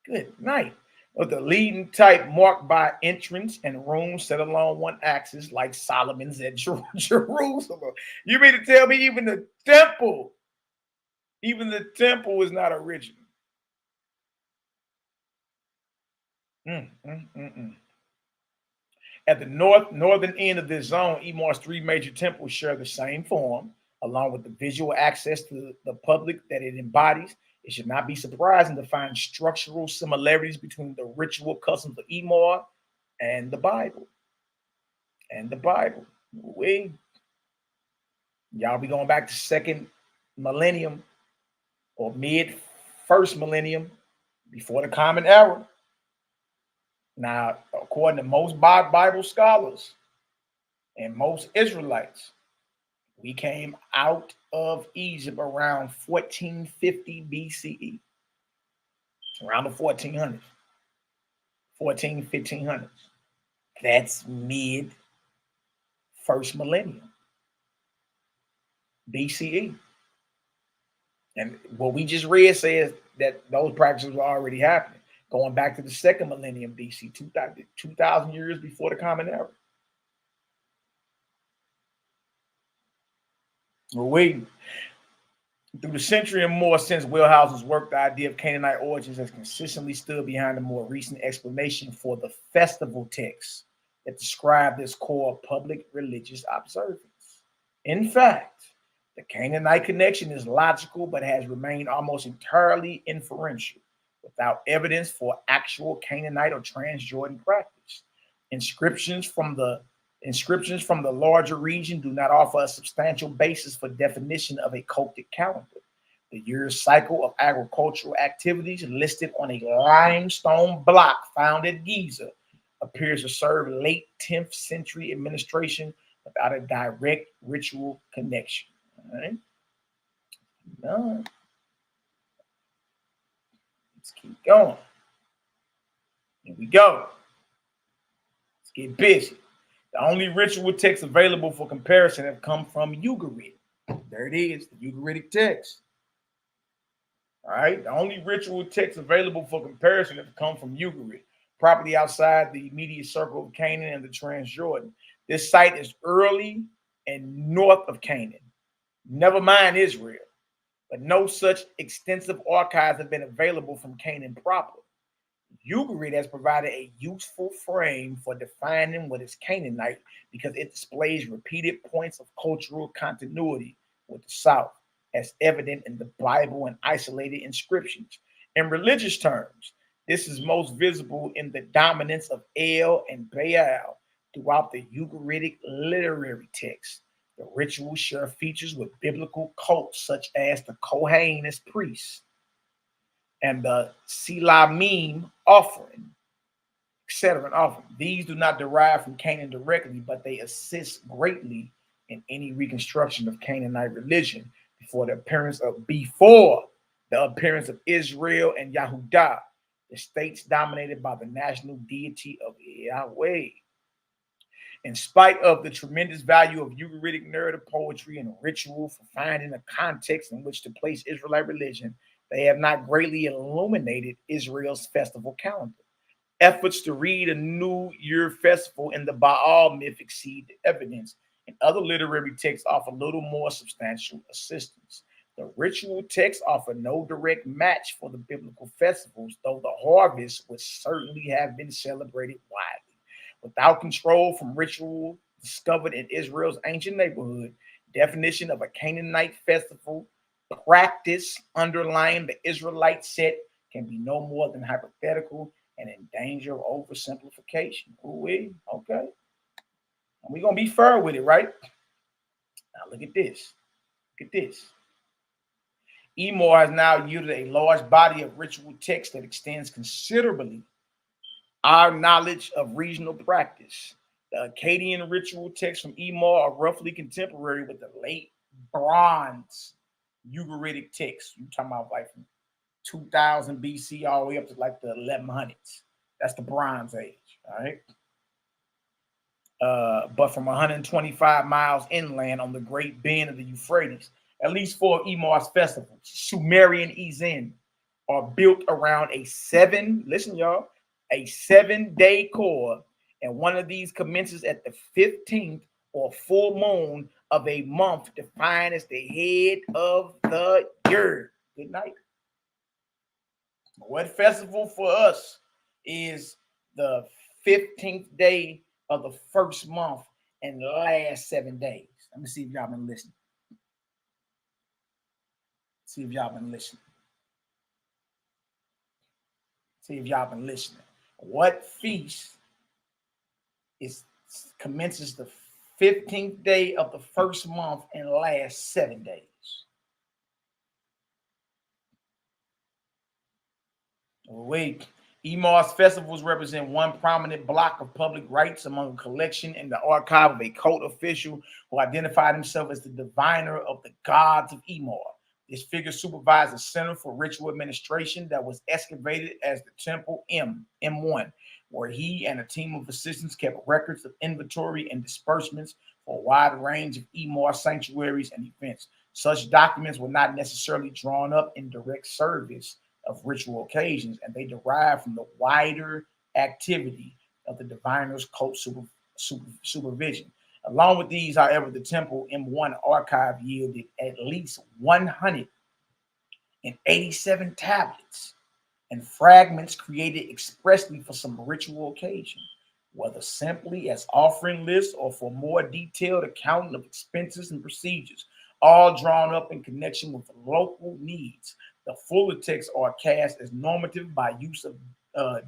Good night. With the leading type marked by entrance and rooms set along one axis, like Solomon's at Jerusalem. You mean to tell me even the temple is not original? At the northern end of this zone, Emor's 3 major temples share the same form, along with the visual access to the public that it embodies. It should not be surprising to find structural similarities between the ritual customs of Emor and the Bible. Y'all be going back to second millennium or mid first millennium before the Common Era. Now, according to most Bible scholars and most Israelites, we came out of Egypt around 1450 BCE, around the 1400s, 1500s. That's mid first millennium BCE. And what we just read says that those practices were already happening, going back to the second millennium BC, 2,000 years before the Common Era. We're waiting. Through the century and more since Wellhausen's work, the idea of Canaanite origins has consistently stood behind the more recent explanation for the festival texts that describe this core public religious observance. In fact, the Canaanite connection is logical but has remained almost entirely inferential, without evidence for actual Canaanite or Transjordan practice. Inscriptions from the larger region do not offer a substantial basis for definition of a cultic calendar. The year cycle of agricultural activities listed on a limestone block found at Giza appears to serve late 10th century administration without a direct ritual connection. All right. No. Let's keep going. Here we go. Let's get busy. The only ritual texts available for comparison have come from Ugaritic. There it is, the Ugaritic text. All right, the only ritual texts available for comparison have come from Ugaritic, property outside the immediate circle of Canaan and the Transjordan. This site is early and north of Canaan, never mind Israel, but no such extensive archives have been available from Canaan proper. Ugaritic has provided a useful frame for defining what is Canaanite because it displays repeated points of cultural continuity with the South, as evident in the Bible and isolated inscriptions. In religious terms, this is most visible in the dominance of El and Baal throughout the Ugaritic literary text. The rituals share features with biblical cults such as the Kohen as priests and the Silamim offering, etc. offering. These do not derive from Canaan directly, but they assist greatly in any reconstruction of Canaanite religion before the appearance of Israel and Yahudah, the states dominated by the national deity of Yahweh. In spite of the tremendous value of Ugaritic narrative poetry and ritual for finding a context in which to place Israelite religion, they have not greatly illuminated Israel's festival calendar. Efforts to read a New Year festival in the Baal myth exceed the evidence, and other literary texts offer little more substantial assistance. The ritual texts offer no direct match for the biblical festivals, though the harvest would certainly have been celebrated widely. Without control from ritual discovered in Israel's ancient neighborhood, definition of a Canaanite festival practice underlying the Israelite set can be no more than hypothetical and in danger of oversimplification. Okay. And we're going to be fair with it, right? Now look at this. Look at this. Emor has now yielded a large body of ritual text that extends considerably our knowledge of regional practice. The Akkadian ritual texts from Emor are roughly contemporary with the late Bronze Ugaritic texts. You're talking about like from 2000 BC all the way up to like the 1100s. That's the Bronze Age, all right? But from 125 miles inland on the Great Bend of the Euphrates, at least 4 of Emor's festivals, Sumerian Ezen, are built around a 7-day core, and one of these commences at the 15th or full moon of a month defined as the head of the year. Good night. What festival for us is the 15th day of the first month and last 7 days? Let me see if y'all been listening. See if y'all been listening. What feast commences the 15th day of the first month and lasts 7 days? Wait. Emor's festivals represent one prominent block of public rites among a collection in the archive of a cult official who identified himself as the diviner of the gods of Emor. This figure supervised a center for ritual administration that was excavated as the Temple M1, where he and a team of assistants kept records of inventory and disbursements for a wide range of Emor sanctuaries and events. Such documents were not necessarily drawn up in direct service of ritual occasions, and they derive from the wider activity of the diviner's cult supervision. Along with these, however, the Temple M1 archive yielded at least 187 tablets and fragments created expressly for some ritual occasion, whether simply as offering lists or for more detailed accounting of expenses and procedures, all drawn up in connection with local needs. The fuller texts are cast as normative by use of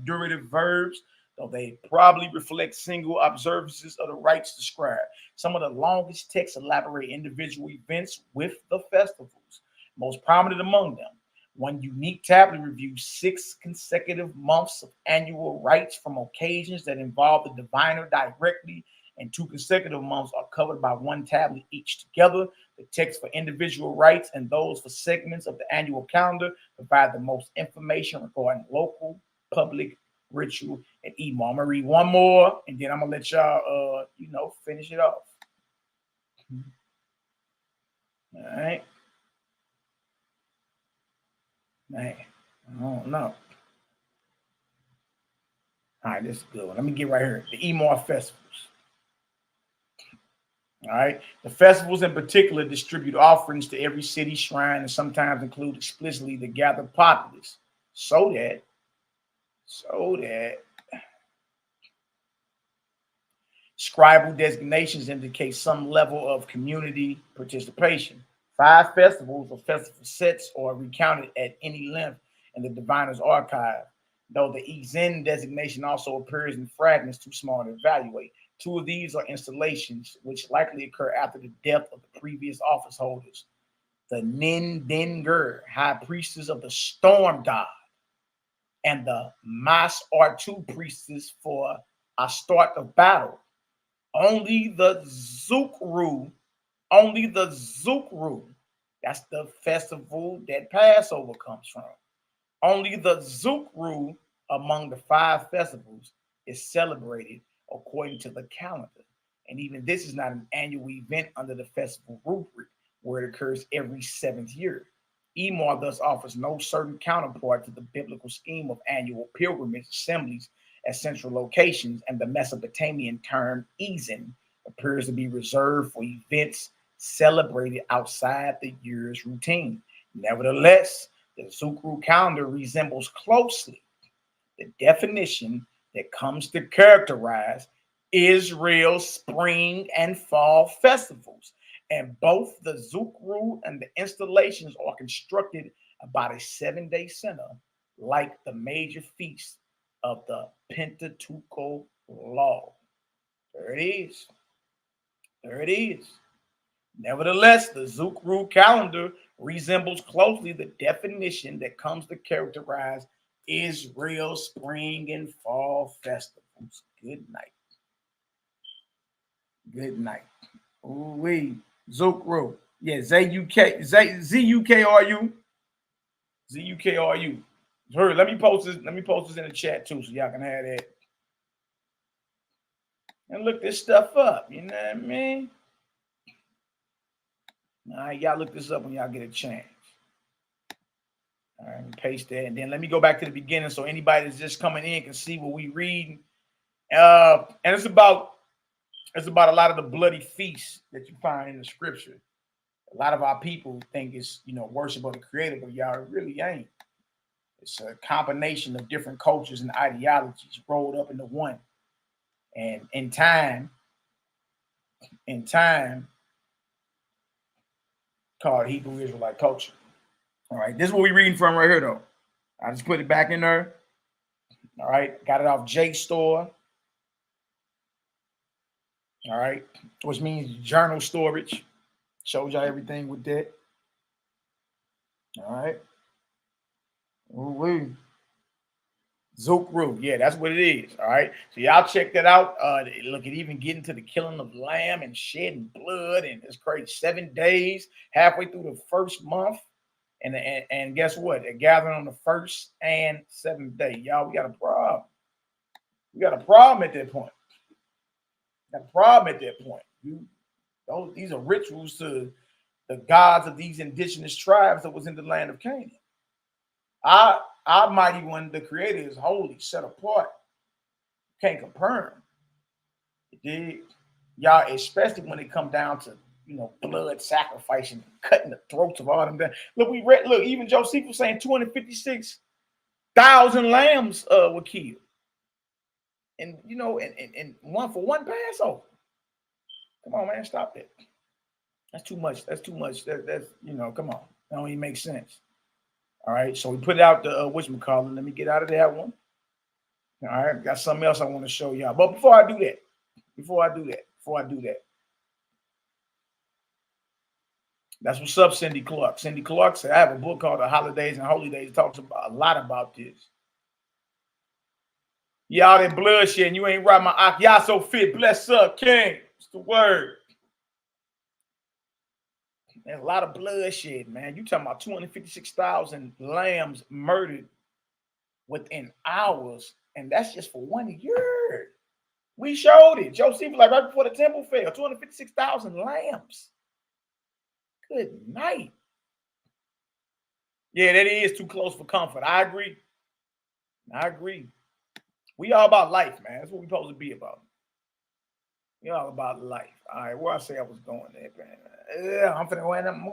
durative verbs, though they probably reflect single observances of the rites described. Some of the longest texts elaborate individual events with the festivals. Most prominent among them, one unique tablet reviews 6 consecutive months of annual rites from occasions that involve the diviner directly, and 2 consecutive months are covered by one tablet each. Together, the text for individual rites and those for segments of the annual calendar provide the most information regarding local, public, ritual, and Emor. I'm gonna read one more, and then I'm gonna let y'all, finish it off. All right. Man, I don't know. All right, this is a good one. Let me get right here. The Emor festivals. All right. The festivals in particular distribute offerings to every city shrine and sometimes include explicitly the gathered populace so that scribal designations indicate some level of community participation. 5 festivals or festival sets are recounted at any length in the diviner's archive, though the Ezen designation also appears in fragments too small to evaluate. 2 of these are installations, which likely occur after the death of the previous office holders. The Nindinger, high priestess of the storm god, and the Mas R2 priestess for a start of battle. Only the Zukru, that's the festival that Passover comes from. Only the Zukru among the 5 festivals is celebrated according to the calendar. And even this is not an annual event under the festival rubric, where it occurs every 7th year. Emor thus offers no certain counterpart to the biblical scheme of annual pilgrimage assemblies at central locations, and the Mesopotamian term Ezen appears to be reserved for events celebrated outside the year's routine. Nevertheless, the Zukru calendar resembles closely the definition that comes to characterize Israel's spring and fall festivals, and both the Zukru and the installations are constructed about a 7-day center, like the major feast of the Pentateuchal law. There it is. Nevertheless, the Zukru calendar resembles closely the definition that comes to characterize Israel's spring and fall festivals. Good night. Ooh-wee. Zukru. Yeah, Z-U-K-R-U. Z-U-K-R-U. Hurry, let me post this in the chat too, so y'all can have that. And look this stuff up, you know what I mean? All right, y'all look this up when y'all get a chance. All right, let me paste that, and then let me go back to the beginning so anybody that's just coming in can see what we reading. And it's about a lot of the bloody feasts that you find in the scripture. A lot of our people think it's, worship of the Creator, but y'all really ain't. It's a combination of different cultures and ideologies rolled up into one. And in time, called Hebrew Israelite culture. All right, this is what we're reading from right here, though. I just put it back in there. All right, got it off JSTOR. All right, which means journal storage. Shows y'all everything with that. All right. Ooh-wee. Zukru, yeah, that's what it is. All right, so y'all check that out. Look, it even getting to the killing of lamb and shedding blood, and it's crazy. 7 days, halfway through the first month, and guess what? They're gathering on the 1st and 7th day. Y'all, we got a problem. We got a problem at that point. These are rituals to the gods of these indigenous tribes that was in the land of Canaan. Our mighty one, the creator, is holy, set apart. Can't compare him. You dig? Y'all, especially when it come down to, you know, blood sacrificing, cutting the throats of all them. Look, even Josephus saying 256,000 lambs were killed. And, you know, and one for one Passover. Come on, man, stop that. That's too much. That's too much. That's, you know, come on. That don't even make sense. All right, so we put out the whatchamacallit. Let me get out of that one. All right, got something else I want to show y'all. But before I do that, that's what's up, Cindy Clark. Cindy Clark said, I have a book called The Holidays and Holy Days. It talks about a lot about this. Y'all that bloodshed and you ain't right, my ak. Y'all so fit. Bless up, King. It's the word. There's a lot of bloodshed, man. You talking about 256,000 lambs murdered within hours, and that's just for 1 year. We showed it. Joseph was like right before the temple fell, 256,000 lambs. Good night. Yeah, that is too close for comfort. I agree. We all about life, man. That's what we're supposed to be about. We all about life. All right, where I say I was going there, man. Yeah, I'm gonna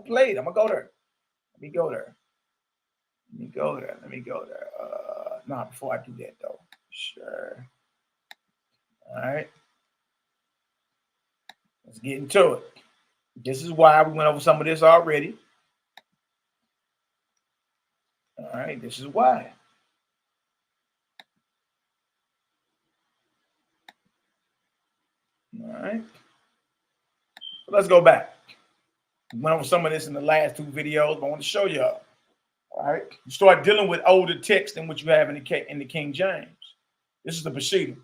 play it. I'm gonna go there. Let me go there. Nah, before I do that though. Sure. All right. Let's get into it. This is why we went over some of this already. All right, this is why. All right. So let's go back. We went over some of this in the last two videos, but I want to show y'all. All right. You start dealing with older text than what you have in the King James. This is the Peshitta.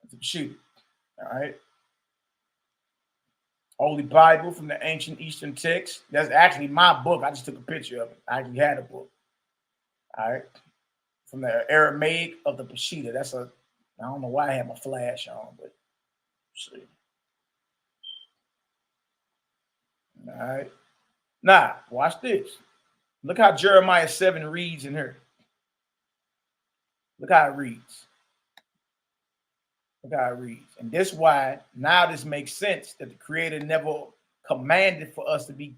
It's the Peshitta. All right. Holy Bible from the ancient Eastern text. That's actually my book. I just took a picture of it. I actually had a book. All right. From the Aramaic of the Peshitta. I don't know why I have my flash on, but see. All right. Now, watch this. Look how Jeremiah 7 reads in here. Look how it reads. And this is why now this makes sense that the Creator never commanded for us to be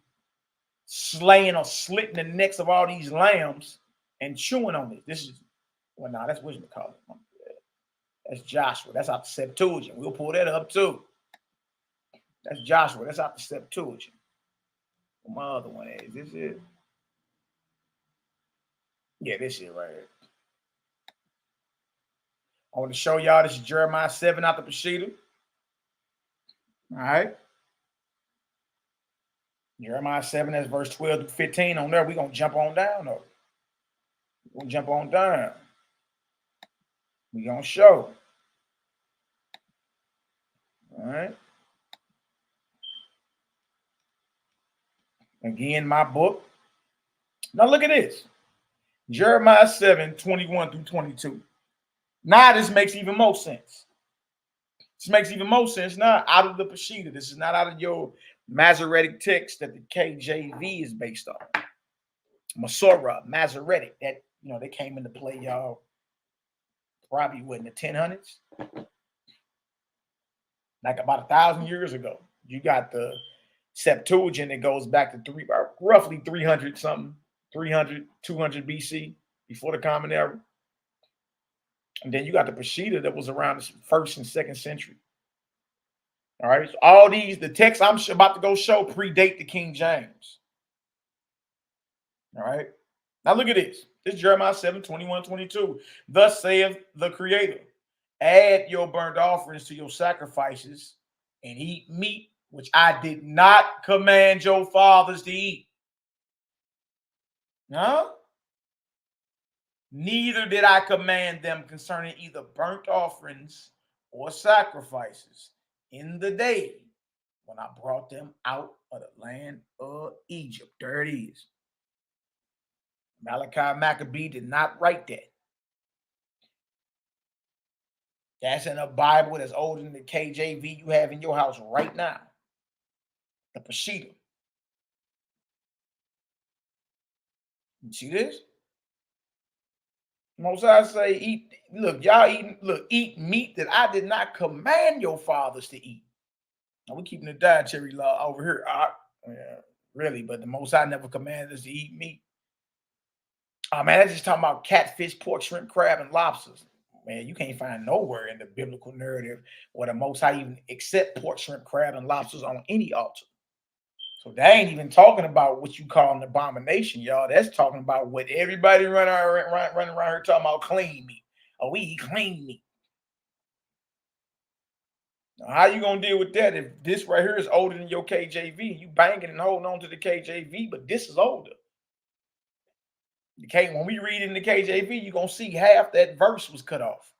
slaying or slitting the necks of all these lambs and chewing on it. That's what we call it. That's Joshua. That's out the Septuagint. We'll pull that up too. That's Joshua. That's out the Septuagint. My other one is this is. Yeah, this is right here. I want to show y'all this is Jeremiah 7 out the Peshitta. All right. Jeremiah 7, that's verse 12 to 15 on there. We're going to jump on down, though. We're going to jump on down. We're going to show. All right. Again, my book. Now look at this. Jeremiah 7, 21 through 22. Now this makes even more sense. This makes even more sense now out of the Peshitta. This is not out of your Masoretic text that the KJV is based on. Masorah, Masoretic, that, you know, they came into play, y'all, probably in the 1000s. Like about 1,000 years ago. You got the Septuagint that goes back to roughly 300 something, 300, 200 BC, before the Common Era. And then you got the Peshitta that was around the 1st and 2nd century. All right. So all these, the texts I'm about to go show predate the King James. All right. Now look at this. This is Jeremiah 7, 21, 22. Thus saith the Creator, add your burnt offerings to your sacrifices and eat meat, which I did not command your fathers to eat. No? Neither did I command them concerning either burnt offerings or sacrifices in the day when I brought them out of the land of Egypt. There it is. Malachi Maccabee did not write that. That's in a Bible that's older than the KJV you have in your house right now. The Peshitta. You see this? Most I say, eat. Look, y'all eating. Look, eat meat that I did not command your fathers to eat. Now we keeping the dietary law over here. Yeah, really, but the Most High never commanded us to eat meat. Man, that's just talking about catfish, pork, shrimp, crab, and lobsters. Man, you can't find nowhere in the biblical narrative where the Most High even accept pork, shrimp, crab, and lobsters on any altar. So they ain't even talking about what you call an abomination, y'all. That's talking about what everybody running around here talking about clean meat. Oh, we eat clean meat. Now, how you gonna deal with that if this right here is older than your KJV? You banging and holding on to the KJV, but this is older. When we read in the KJV, you're gonna see half that verse was cut off.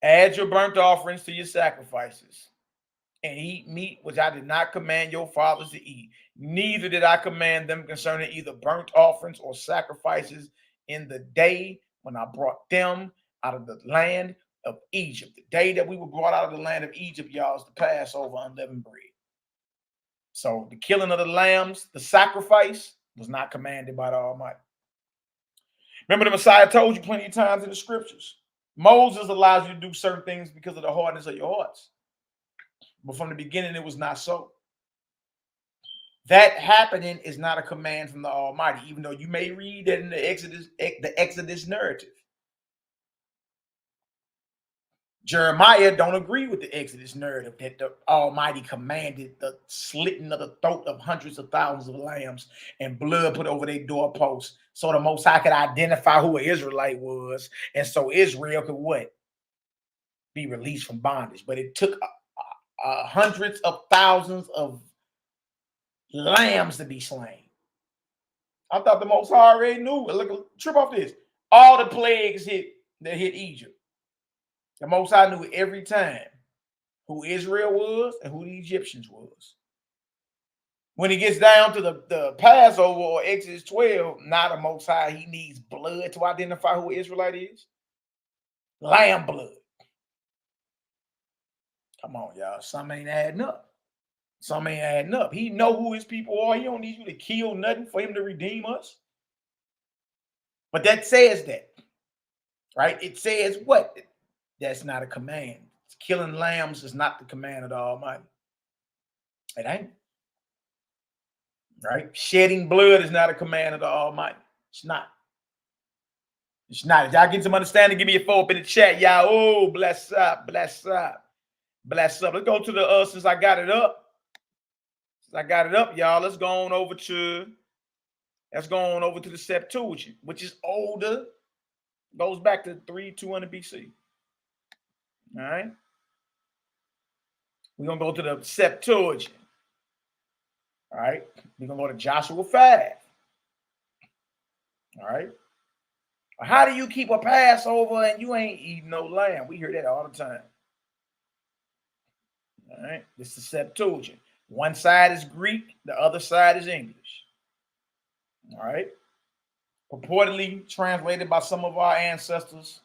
Add your burnt offerings to your sacrifices, and eat meat which I did not command your fathers to eat. Neither did I command them concerning either burnt offerings or sacrifices in the day when I brought them out of the land of Egypt. The day that we were brought out of the land of Egypt, y'all, is the Passover unleavened bread. So the killing of the lambs, the sacrifice, was not commanded by the Almighty. Remember, the Messiah told you plenty of times in the scriptures, Moses allows you to do certain things because of the hardness of your hearts. But from the beginning, it was not so. That happening is not a command from the Almighty, even though you may read that in the Exodus narrative. Jeremiah don't agree with the Exodus narrative that the Almighty commanded the slitting of the throat of hundreds of thousands of lambs and blood put over their doorposts so the Most High could identify who an Israelite was, and so Israel could what? Be released from bondage. But it took hundreds of thousands of lambs to be slain. I thought the Most High already knew. Look, trip off this. All the plagues that hit Egypt. The Most High knew every time who Israel was and who the Egyptians was. When he gets down to the Passover or Exodus 12, not the Most High, he needs blood to identify who an Israelite is. Lamb blood. Come on, y'all. Some ain't adding up. Some ain't adding up. He know who his people are. He don't need you to kill nothing for him to redeem us. But that says that, right? It says what? That's not a command. Killing lambs is not the command of the Almighty. It ain't. Right? Shedding blood is not a command of the Almighty. It's not. It's not. If y'all get some understanding, give me a 4 up in the chat, y'all. Oh, bless up, bless up, bless up. Let's go to the since I got it up. Since I got it up, y'all. Let's go on over to the Septuagint, which is older. Goes back to 200 BC. All right. We're going to go to the Septuagint. All right. We're going to go to Joshua 5. All right. How do you keep a Passover and you ain't eating no lamb? We hear that all the time. All right. This is the Septuagint. One side is Greek. The other side is English. All right. Purportedly translated by some of our ancestors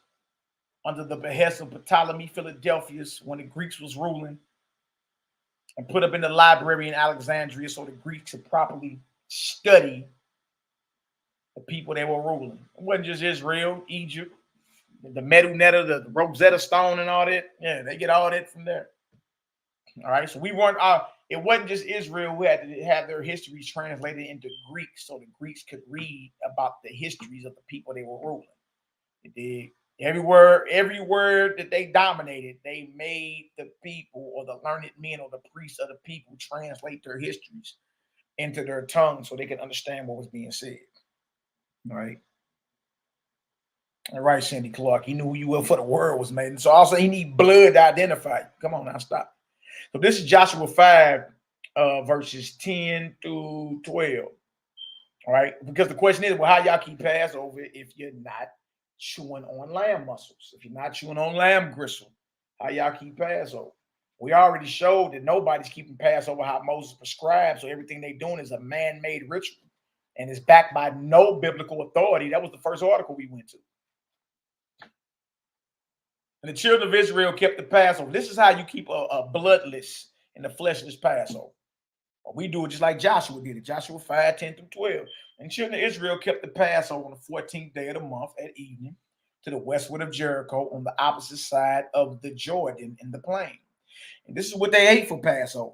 under the behest of Ptolemy Philadelphus when the Greeks was ruling, and put up in the library in Alexandria so the Greeks could properly study the people they were ruling. It wasn't just Israel, Egypt, the Medu Netta, the Rosetta Stone and all that. Yeah, they get all that from there. All right, so it wasn't just Israel who had to have their histories translated into Greek so the Greeks could read about the histories of the people they were ruling. It did. Every word that they dominated, they made the people or the learned men or the priests of the people translate their histories into their tongue so they could understand what was being said. All right. All right, Cindy Clark. He knew who you were before the word was made. And so also he need blood to identify you. Come on now, stop. So this is Joshua 5, verses 10 through 12. All right. Because the question is, well, how y'all keep Passover if you're not chewing on lamb muscles? If you're not chewing on lamb gristle, how y'all keep Passover? We already showed that nobody's keeping Passover how Moses prescribed. So everything they're doing is a man-made ritual and is backed by no biblical authority. That was the first article we went to. And the children of Israel kept the Passover. This is how you keep a bloodless and a fleshless Passover. We do it just like Joshua did it. Joshua 5, 10 through 12. And the children of Israel kept the Passover on the 14th day of the month at evening to the westward of Jericho on the opposite side of the Jordan in the plain. And this is what they ate for Passover.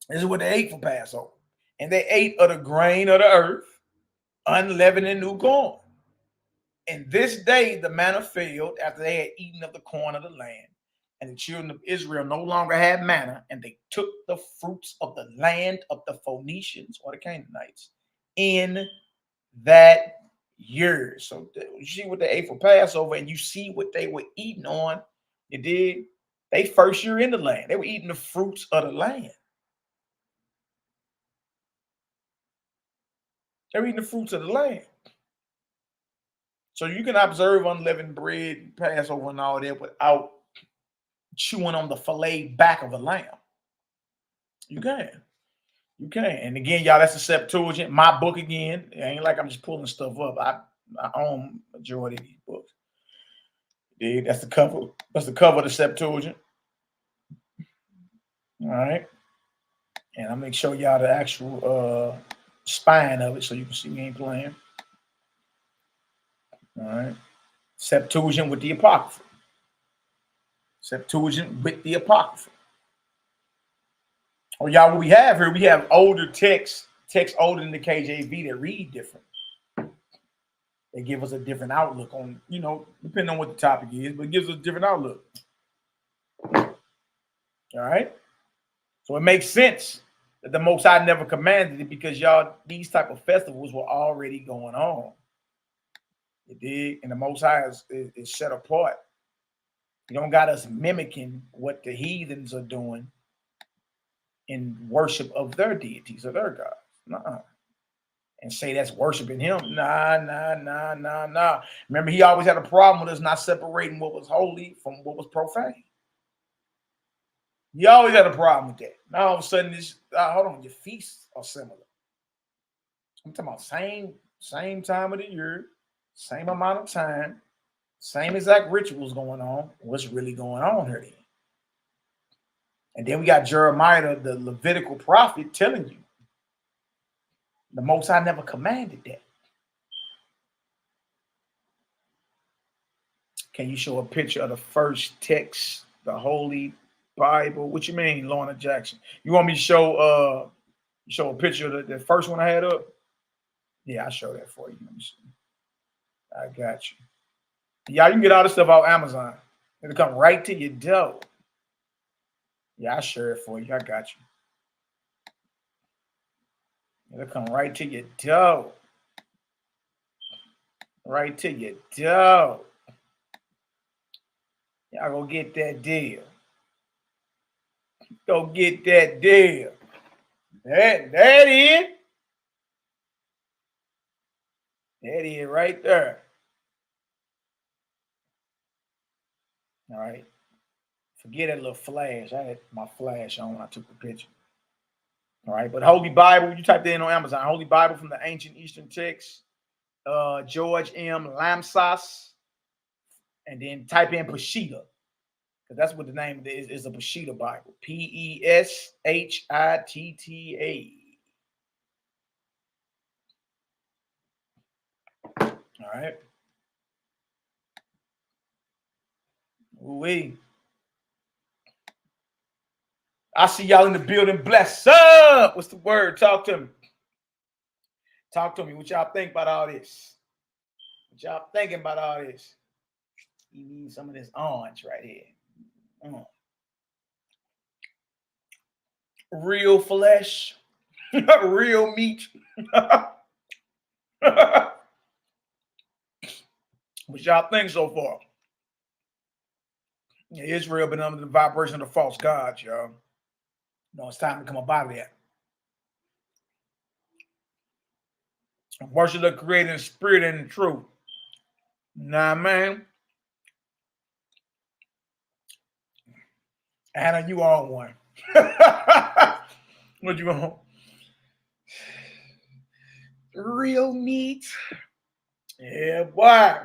This is what they ate for Passover. And they ate of the grain of the earth, unleavened and new corn. And this day the manna failed after they had eaten of the corn of the land. And the children of Israel no longer had manna, and they took the fruits of the land of the Phoenicians or the Canaanites in that year. So you see what they ate for Passover, and you see what they were eating on. You did. They first year in the land. They were eating the fruits of the land. They were eating the fruits of the land. So you can observe unleavened bread, Passover, and all that without chewing on the filleted back of a lamb. You can. You can. And again, y'all, that's the Septuagint. My book again. It ain't like I'm just pulling stuff up. I own majority of these books. Dude, that's the cover. That's the cover of the Septuagint. All right. And I'm going to show y'all the actual spine of it so you can see we ain't playing. All right. Septuagint with the Apocrypha. Septuagint with the Apocrypha. Oh, y'all, what we have here, we have older text older than the KJV that read different. They give us a different outlook on, you know, depending on what the topic is, but it gives us a different outlook. All right. So it makes sense that the Most High never commanded it because y'all, these type of festivals were already going on. It did. And the Most High is set apart. You don't got us mimicking what the heathens are doing in worship of their deities or their gods. Nuh-uh. And say that's worshiping him. Nah. Remember, he always had a problem with us not separating what was holy from what was profane. He always had a problem with that. Now all of a sudden, this hold on, your feasts are similar. I'm talking about same time of the year, same amount of time, same exact rituals going on. What's really going on here then? And then we got Jeremiah, the Levitical prophet, telling you the Most High never commanded that. Can you show a picture of the first text, the Holy Bible? What you mean, Lorna Jackson? You want me to show a picture of the first one I had up? Yeah, I'll show that for you. Let me see. I got you. Yeah, you can get all this stuff off Amazon. It'll come right to your door. Yeah, I'll share it for you. I got you. It'll come right to your door. Right to your door. Y'all go get that deal. Go get that deal. That is. That is right there. All right. Forget that little flash. I had my flash on when I took the picture. All right. But Holy Bible, you type that in on Amazon. Holy Bible from the Ancient Eastern Text. George M. Lamsas. And then type in Peshitta. Because that's what the name of it is a Peshitta Bible. Peshitta. All right. Ooh-wee. I see y'all in the building. Bless up. What's the word? Talk to me. Talk to me. What y'all think about all this? What y'all thinking about all this? You need some of this orange right here. Real flesh. Real meat. What y'all think so far? Israel been under the vibration of the false gods, y'all. No, it's time to come up out of that. Worship the Creator in spirit and in truth. Nah, man. Anna, you on one. What you want? Real meat. Yeah, boy.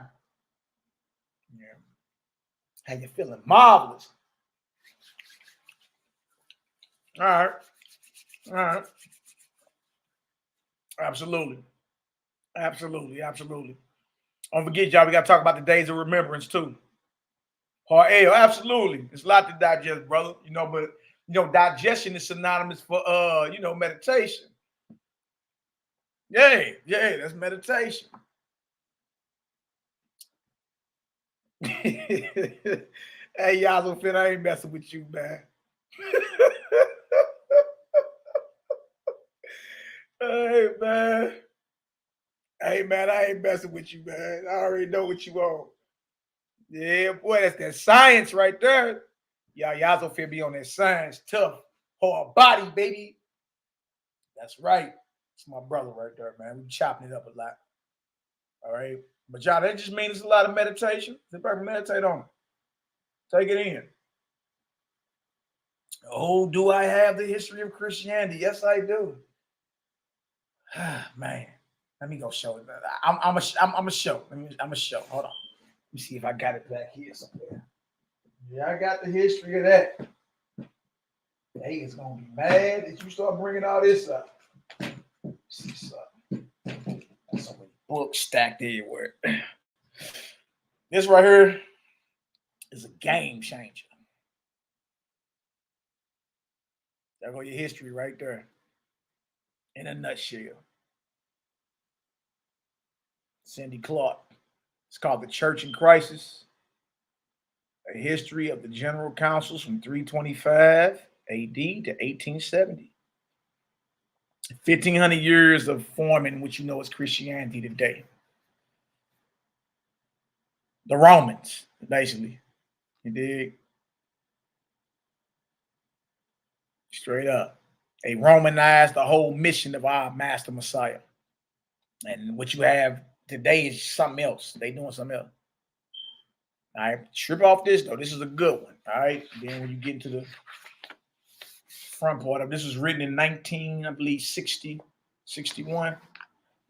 Yeah. How you feeling? Marvelous. All right. All right. Absolutely. Absolutely. Absolutely. Don't forget, y'all, we got to talk about the days of remembrance, too. Hell, absolutely. It's a lot to digest, brother. You know, but, you know, digestion is synonymous for, you know, meditation. Yeah, that's meditation. Hey, y'all, so fit, I ain't messing with you, man. Hey, man. Hey, man, I ain't messing with you, man. I already know what you want. Yeah, boy, that's that science right there. Y'all so fit be on that science. Tough. Whole body, baby. That's right. It's my brother right there, man. We chopping it up a lot. All right. But y'all, that just means it's a lot of meditation. Sit back and meditate on it. Take it in. Oh, do I have the history of Christianity? Yes, I do. Man, let me go show it. I'm a show. I'm a show. Hold on. Let me see if I got it back here somewhere. Yeah, I got the history of that. Hey, it's gonna be mad if you start bringing all this up. See something. So many books stacked everywhere. This right here is a game changer. There go your history right there. In a nutshell. Cindy Clark. It's called The Church in Crisis. A history of the general councils from 325 AD to 1870. 1,500 years of forming what you know as Christianity today. The Romans, basically. You dig? Straight up. They Romanized the whole mission of our Master Messiah. And what you have today is something else. They doing something else. All right. Strip off this, though. This is a good one. All right. Then when you get into the front part of this, was written in 1960, 61.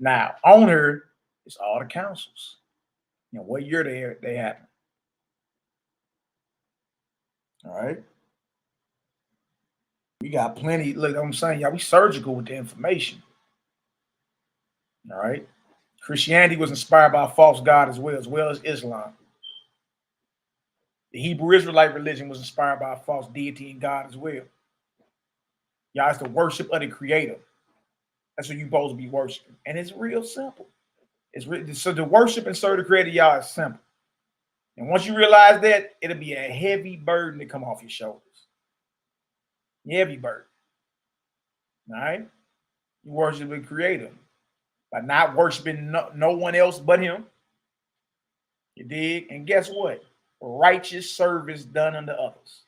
Now, on her is all the councils. You know, what year they happened. All right. We got plenty. Look, I'm saying, y'all, we surgical with the information. All right. Christianity was inspired by a false god as well as Islam. The Hebrew Israelite religion was inspired by a false deity and God as well. Y'all, it's the worship of the Creator. That's what you're supposed to be worshiping. And it's real simple. So the worship and serve the Creator, y'all, is simple. And once you realize that, it'll be a heavy burden to come off your shoulders. Heavy burden. All right? You worship the Creator by not worshiping no one else but Him. You dig? And guess what? Righteous service done unto others.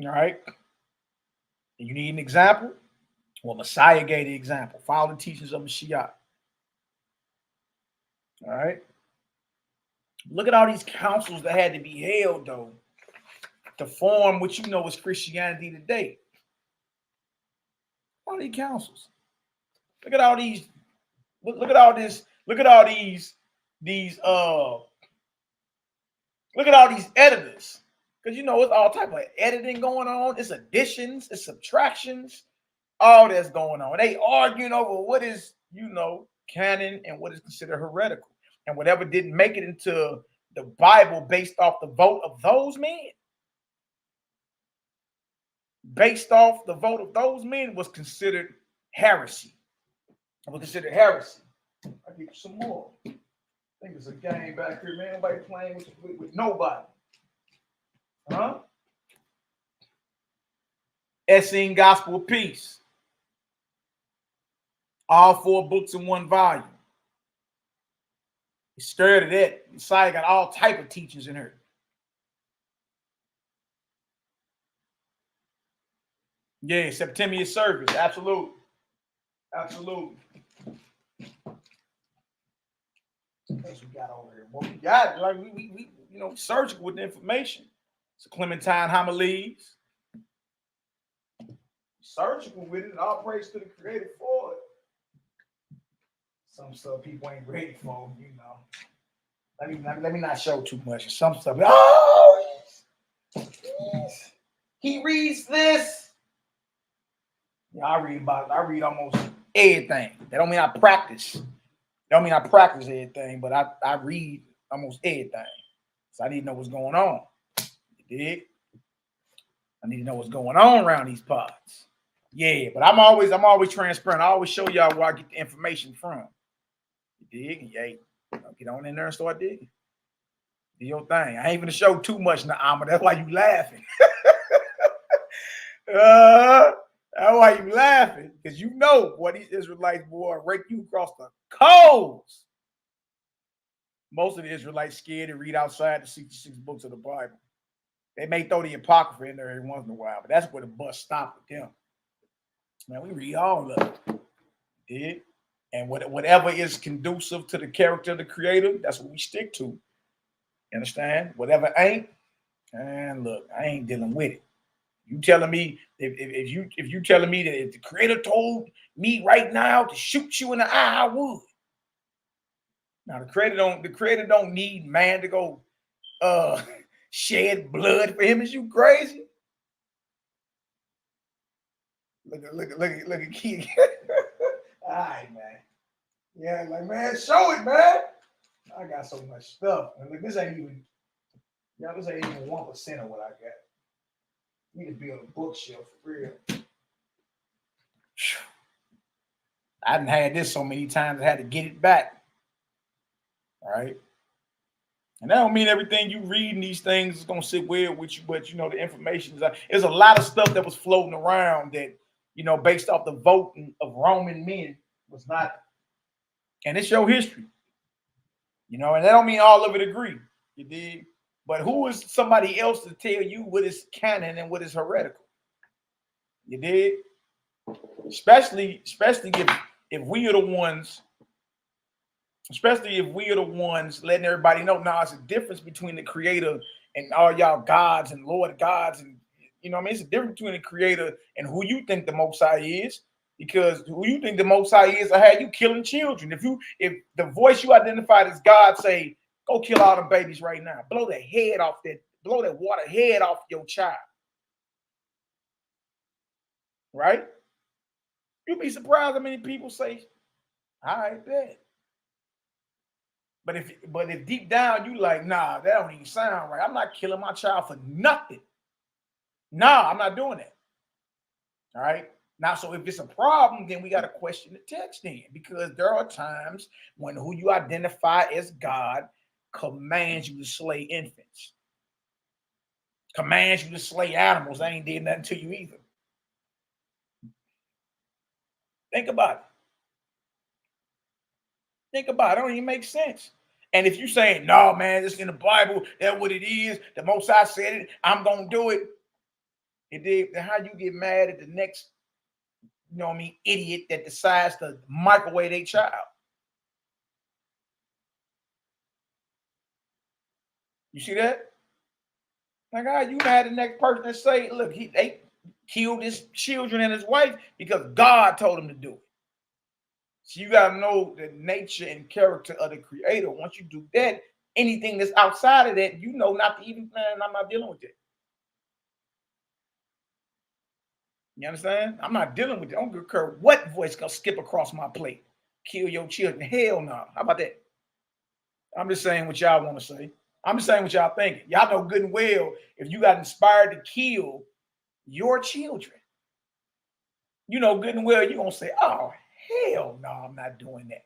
All right? You need an example? Well, Messiah gave the example. Follow the teachings of Mashiach. All right? Look at all these councils that had to be held, though, to form what you know is Christianity today. All these councils. Look at all these. Look at all this. Look at all these. Look at all these editors. Because you know it's all type of editing going on. It's additions, it's subtractions, all that's going on. They arguing over what is, you know, canon and what is considered heretical. And whatever didn't make it into the Bible based off the vote of those men. Based off the vote of those men was considered heresy. It was considered heresy. I'll give you some more. I think there's a game back here, man. Nobody playing with nobody. Huh? Essene Gospel of Peace. All 4 books in 1 volume. You're scared of that. Messiah got all type of teachings in her. Yeah, Septimius service. Absolutely. Absolutely. What we got over here? What we got? Like we you know, surgical with the information. So Clementine homilies. Surgical with it. All praise to the Creator for it. Some stuff people ain't ready for, you know. let me not show too much. Some stuff. Oh, he reads this. Yeah, I read almost everything. That don't mean I practice. That don't mean I practice everything, but I read almost everything. So I need to know what's going on. You dig? I need to know what's going on around these pods. Yeah, but I'm always transparent. I always show y'all where I get the information from. You dig? Yeah, get on in there and start digging. Do your thing. I ain't gonna show too much now, that's why you laughing. That's why you laughing, because you know what these Israelites, boy, rake you across the coals. Most of the Israelites scared to read outside the 66 books of the Bible. They may throw the Apocrypha in there every once in a while, but that's where the bus stopped with them. Man, we read all of it. Did? And whatever is conducive to the character of the Creator, that's what we stick to. You understand? Whatever ain't, and look, I ain't dealing with it. You telling me if you telling me that if the Creator told me right now to shoot you in the eye, I would. Now the Creator don't need man to go shed blood for him. Is you crazy? Look at Key. All right, man. Yeah, like, man, show it, man. I got so much stuff. And look, this ain't even 1% of what I got. Need to build a bookshelf for real. I done had this so many times I had to get it back. All right. And that don't mean everything you read in these things is gonna sit well with you, but you know the information is there's a lot of stuff that was floating around that, you know, based off the voting of Roman men was not, and it's your history. You know, and that don't mean all of it agree. You dig? But who is somebody else to tell you what is canon and what is heretical? You dig? Especially if we are the ones, letting everybody know now it's a difference between the Creator and all y'all gods and Lord gods, and you know what I mean, it's a difference between the Creator and who you think the Most High is, because who you think the Most High is will have you killing children. If the voice you identified as God say, go kill all the babies right now, blow that water head off your child, right? You'd be surprised how many people say, all right, bet. But if deep down you like, nah, that don't even sound right. I'm not killing my child for nothing. Nah, I'm not doing that. All right. Now, so if it's a problem, then we got to question the text then, because there are times when who you identify as God commands you to slay infants, commands you to slay animals. They ain't did nothing to you either. Think about it. Think about it. It don't even make sense. And if you're saying, no, man, this is in the Bible, that's what it is, the Most High said it, I'm going to do it. Then how you get mad at the next, you know what I mean, idiot that decides to microwave their child? You see that? Like, how you mad at the next person that say, look, they killed his children and his wife because God told him to do it. So you got to know the nature and character of the Creator. Once you do that, anything that's outside of that, you know not to even, man, I'm not dealing with it. You understand? I'm not dealing with it. I don't care what voice gonna skip across my plate. Kill your children. Hell no. How about that? I'm just saying what y'all want to say. I'm just saying what y'all thinking. Y'all know good and well if you got inspired to kill your children, you know good and well you're going to say, oh, hell no, I'm not doing that.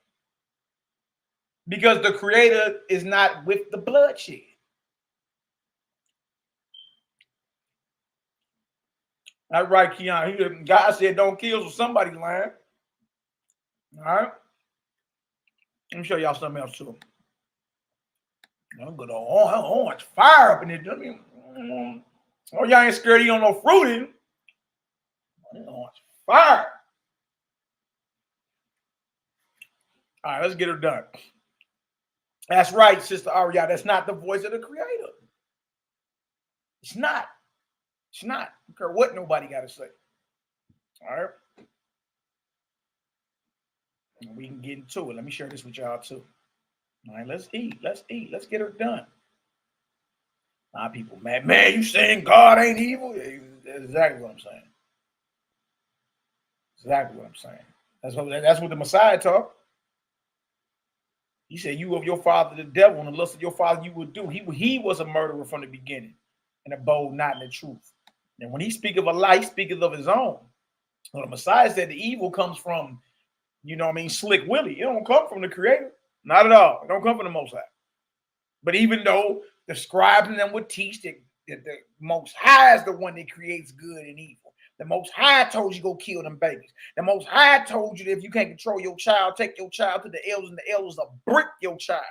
Because the Creator is not with the bloodshed. That's right, Keon. God said don't kill, so somebody's lying. All right. Let me show y'all something else too. I'm good orange fire up in there. Oh, y'all ain't scared you on no fruiting. Orange fire. All right, let's get her done. That's right, Sister Aria. That's not the voice of the Creator. It's not. It's not. I don't care what nobody got to say. All right. And we can get into it. Let me share this with y'all too. All right, let's eat. Let's eat. Let's get her done. A lot of people mad. Man, you saying God ain't evil? That's exactly what I'm saying. Exactly what I'm saying. That's what the Messiah taught. He said, you of your father the devil, and the lust of your father you will do. He was a murderer from the beginning, and abode not in the truth. And when he speaketh of a lie, he speaketh of his own. Well, the Messiah said the evil comes from, Slick Willie. It don't come from the Creator. Not at all. It don't come from the Most High. But even though the scribes and them would teach that the Most High is the one that creates good and evil. The Most High told you go kill them babies. The Most High told you that if you can't control your child, take your child to the elders, and the elders will brick your child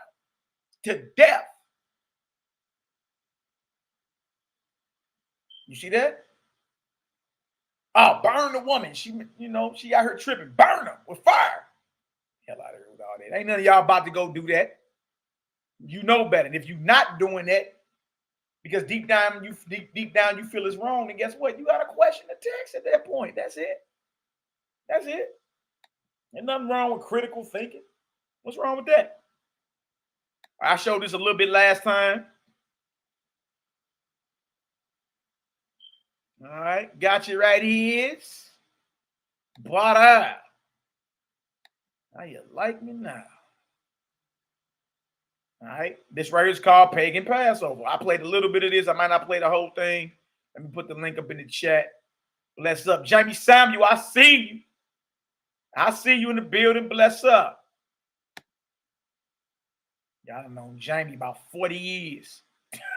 to death. You see that? Oh, burn the woman. She out here tripping. Burn her with fire. Hell out of here with all that. Ain't none of y'all about to go do that. You know better. And if you're not doing that, because deep down you feel it's wrong, then guess what? You got to question the text at that point. That's it. That's it. There's nothing wrong with critical thinking. What's wrong with that? I showed this a little bit last time. All right, got you right here. Brother. How you like me now? All right, this right here is called Pagan Passover. I played a little bit of this. I might not play the whole thing. Let me put the link up in the chat. Bless up. Jamie Samuel, I see you. I see you in the building. Bless up. Y'all have known Jamie about 40 years.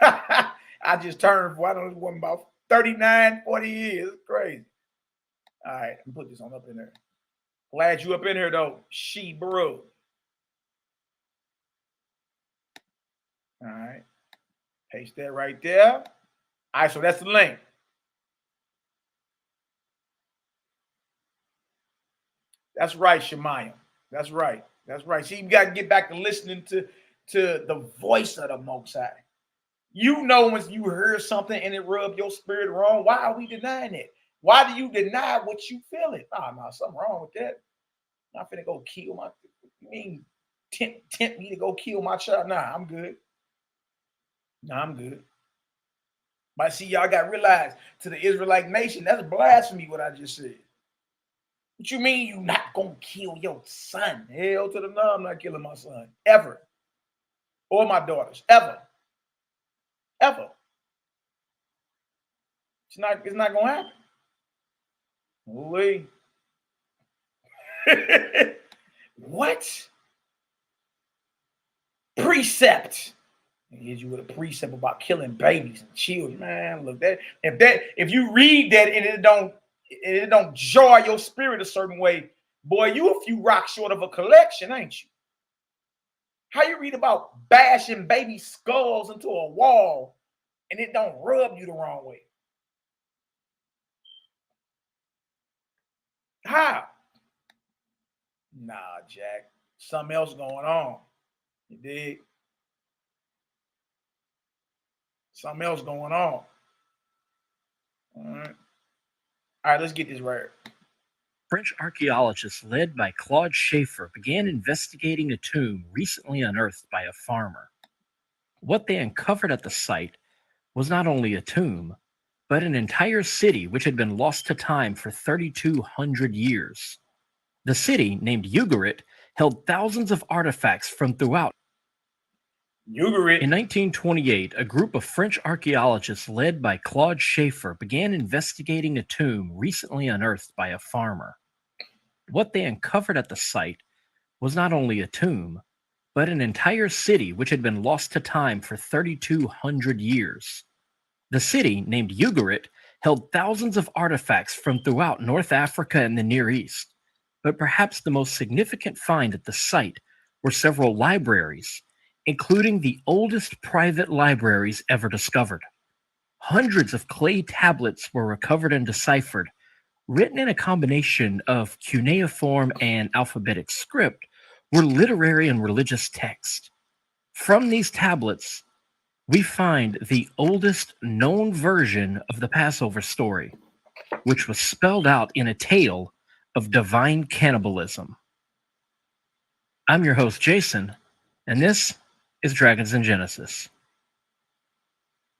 I just turned, about 39, 40 years. It's crazy. All right, let me put this on up in there. Glad you up in here, though. She bro. All right. Paste that right there. All right, so that's the link. That's right, Shemayim. That's right. That's right. See, you got to get back to listening to the voice of the Most High. You know when you hear something and it rubs your spirit wrong, why are we denying it? Why do you deny what you feel it? Nah, something wrong with that. I'm not finna go kill my, you mean tempt me to go kill my child? Nah, I'm good. Nah, I'm good. But see, y'all got to realize, to the Israelite nation, that's blasphemy what I just said. What you mean you not going to kill your son? Hell to the no, I'm not killing my son. Ever. Or my daughters. Ever. Ever. It's not going to happen. Wait. What? Precept. Hit you with a precept about killing babies and children. Man, look, if you read that and it don't jar your spirit a certain way, boy, you a few rocks short of a collection, ain't you? How you read about bashing baby skulls into a wall and it don't rub you the wrong way? How? Nah, Jack. Something else going on. You dig? Something else going on. All right, let's get this right. French archaeologists led by Claude Schaeffer began investigating a tomb recently unearthed by a farmer. What they uncovered at the site was not only a tomb, but an entire city which had been lost to time for 3,200 years. The city, named Ugarit, held thousands of artifacts from throughout. Ugarit. In 1928, a group of French archaeologists led by Claude Schaeffer began investigating a tomb recently unearthed by a farmer. What they uncovered at the site was not only a tomb, but an entire city which had been lost to time for 3,200 years. The city, named Ugarit, held thousands of artifacts from throughout North Africa and the Near East, but perhaps the most significant find at the site were several libraries, including the oldest private libraries ever discovered. Hundreds of clay tablets were recovered and deciphered, written in a combination of cuneiform and alphabetic script, were literary and religious texts. From these tablets, we find the oldest known version of the Passover story, which was spelled out in a tale of divine cannibalism. I'm your host, Jason, And this is Dragons in Genesis.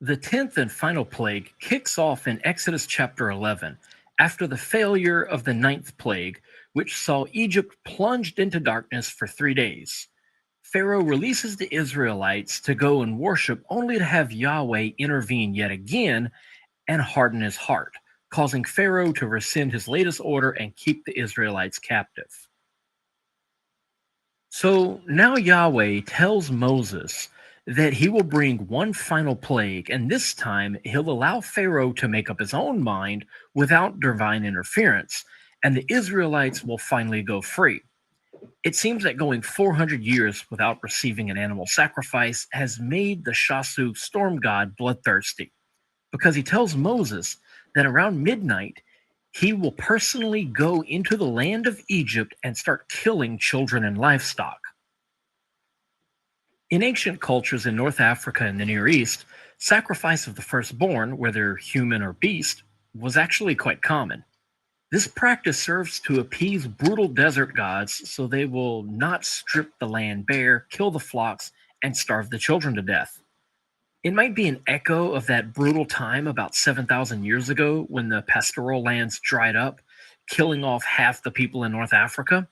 The 10th and final plague kicks off in Exodus chapter 11 after the failure of the 9th plague, which saw Egypt plunged into darkness for 3 days. Pharaoh releases the Israelites to go and worship, only to have Yahweh intervene yet again and harden his heart, causing Pharaoh to rescind his latest order and keep the Israelites captive. So now Yahweh tells Moses that he will bring one final plague, and this time he'll allow Pharaoh to make up his own mind without divine interference, and the Israelites will finally go free. It seems that going 400 years without receiving an animal sacrifice has made the Shasu storm god bloodthirsty, because he tells Moses that around midnight he will personally go into the land of Egypt and start killing children and livestock. In ancient cultures in North Africa and the Near East, sacrifice of the firstborn, whether human or beast, was actually quite common. This practice serves to appease brutal desert gods so they will not strip the land bare, kill the flocks, and starve the children to death. It might be an echo of that brutal time about 7,000 years ago when the pastoral lands dried up, killing off half the people in North Africa.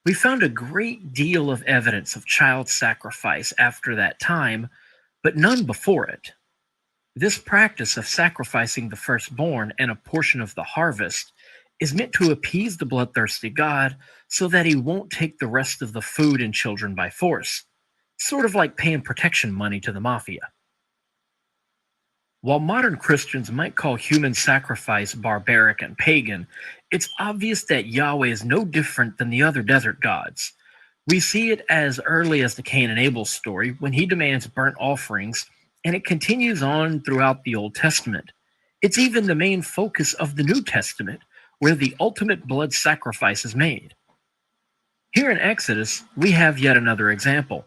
We found a great deal of evidence of child sacrifice after that time, but none before it. This practice of sacrificing the firstborn and a portion of the harvest is meant to appease the bloodthirsty god so that he won't take the rest of the food and children by force, sort of like paying protection money to the mafia. While modern Christians might call human sacrifice barbaric and pagan, it's obvious that Yahweh is no different than the other desert gods. We see it as early as the Cain and Abel story when he demands burnt offerings, and it continues on throughout the Old Testament. It's even the main focus of the New Testament, where the ultimate blood sacrifice is made. Here in Exodus, we have yet another example.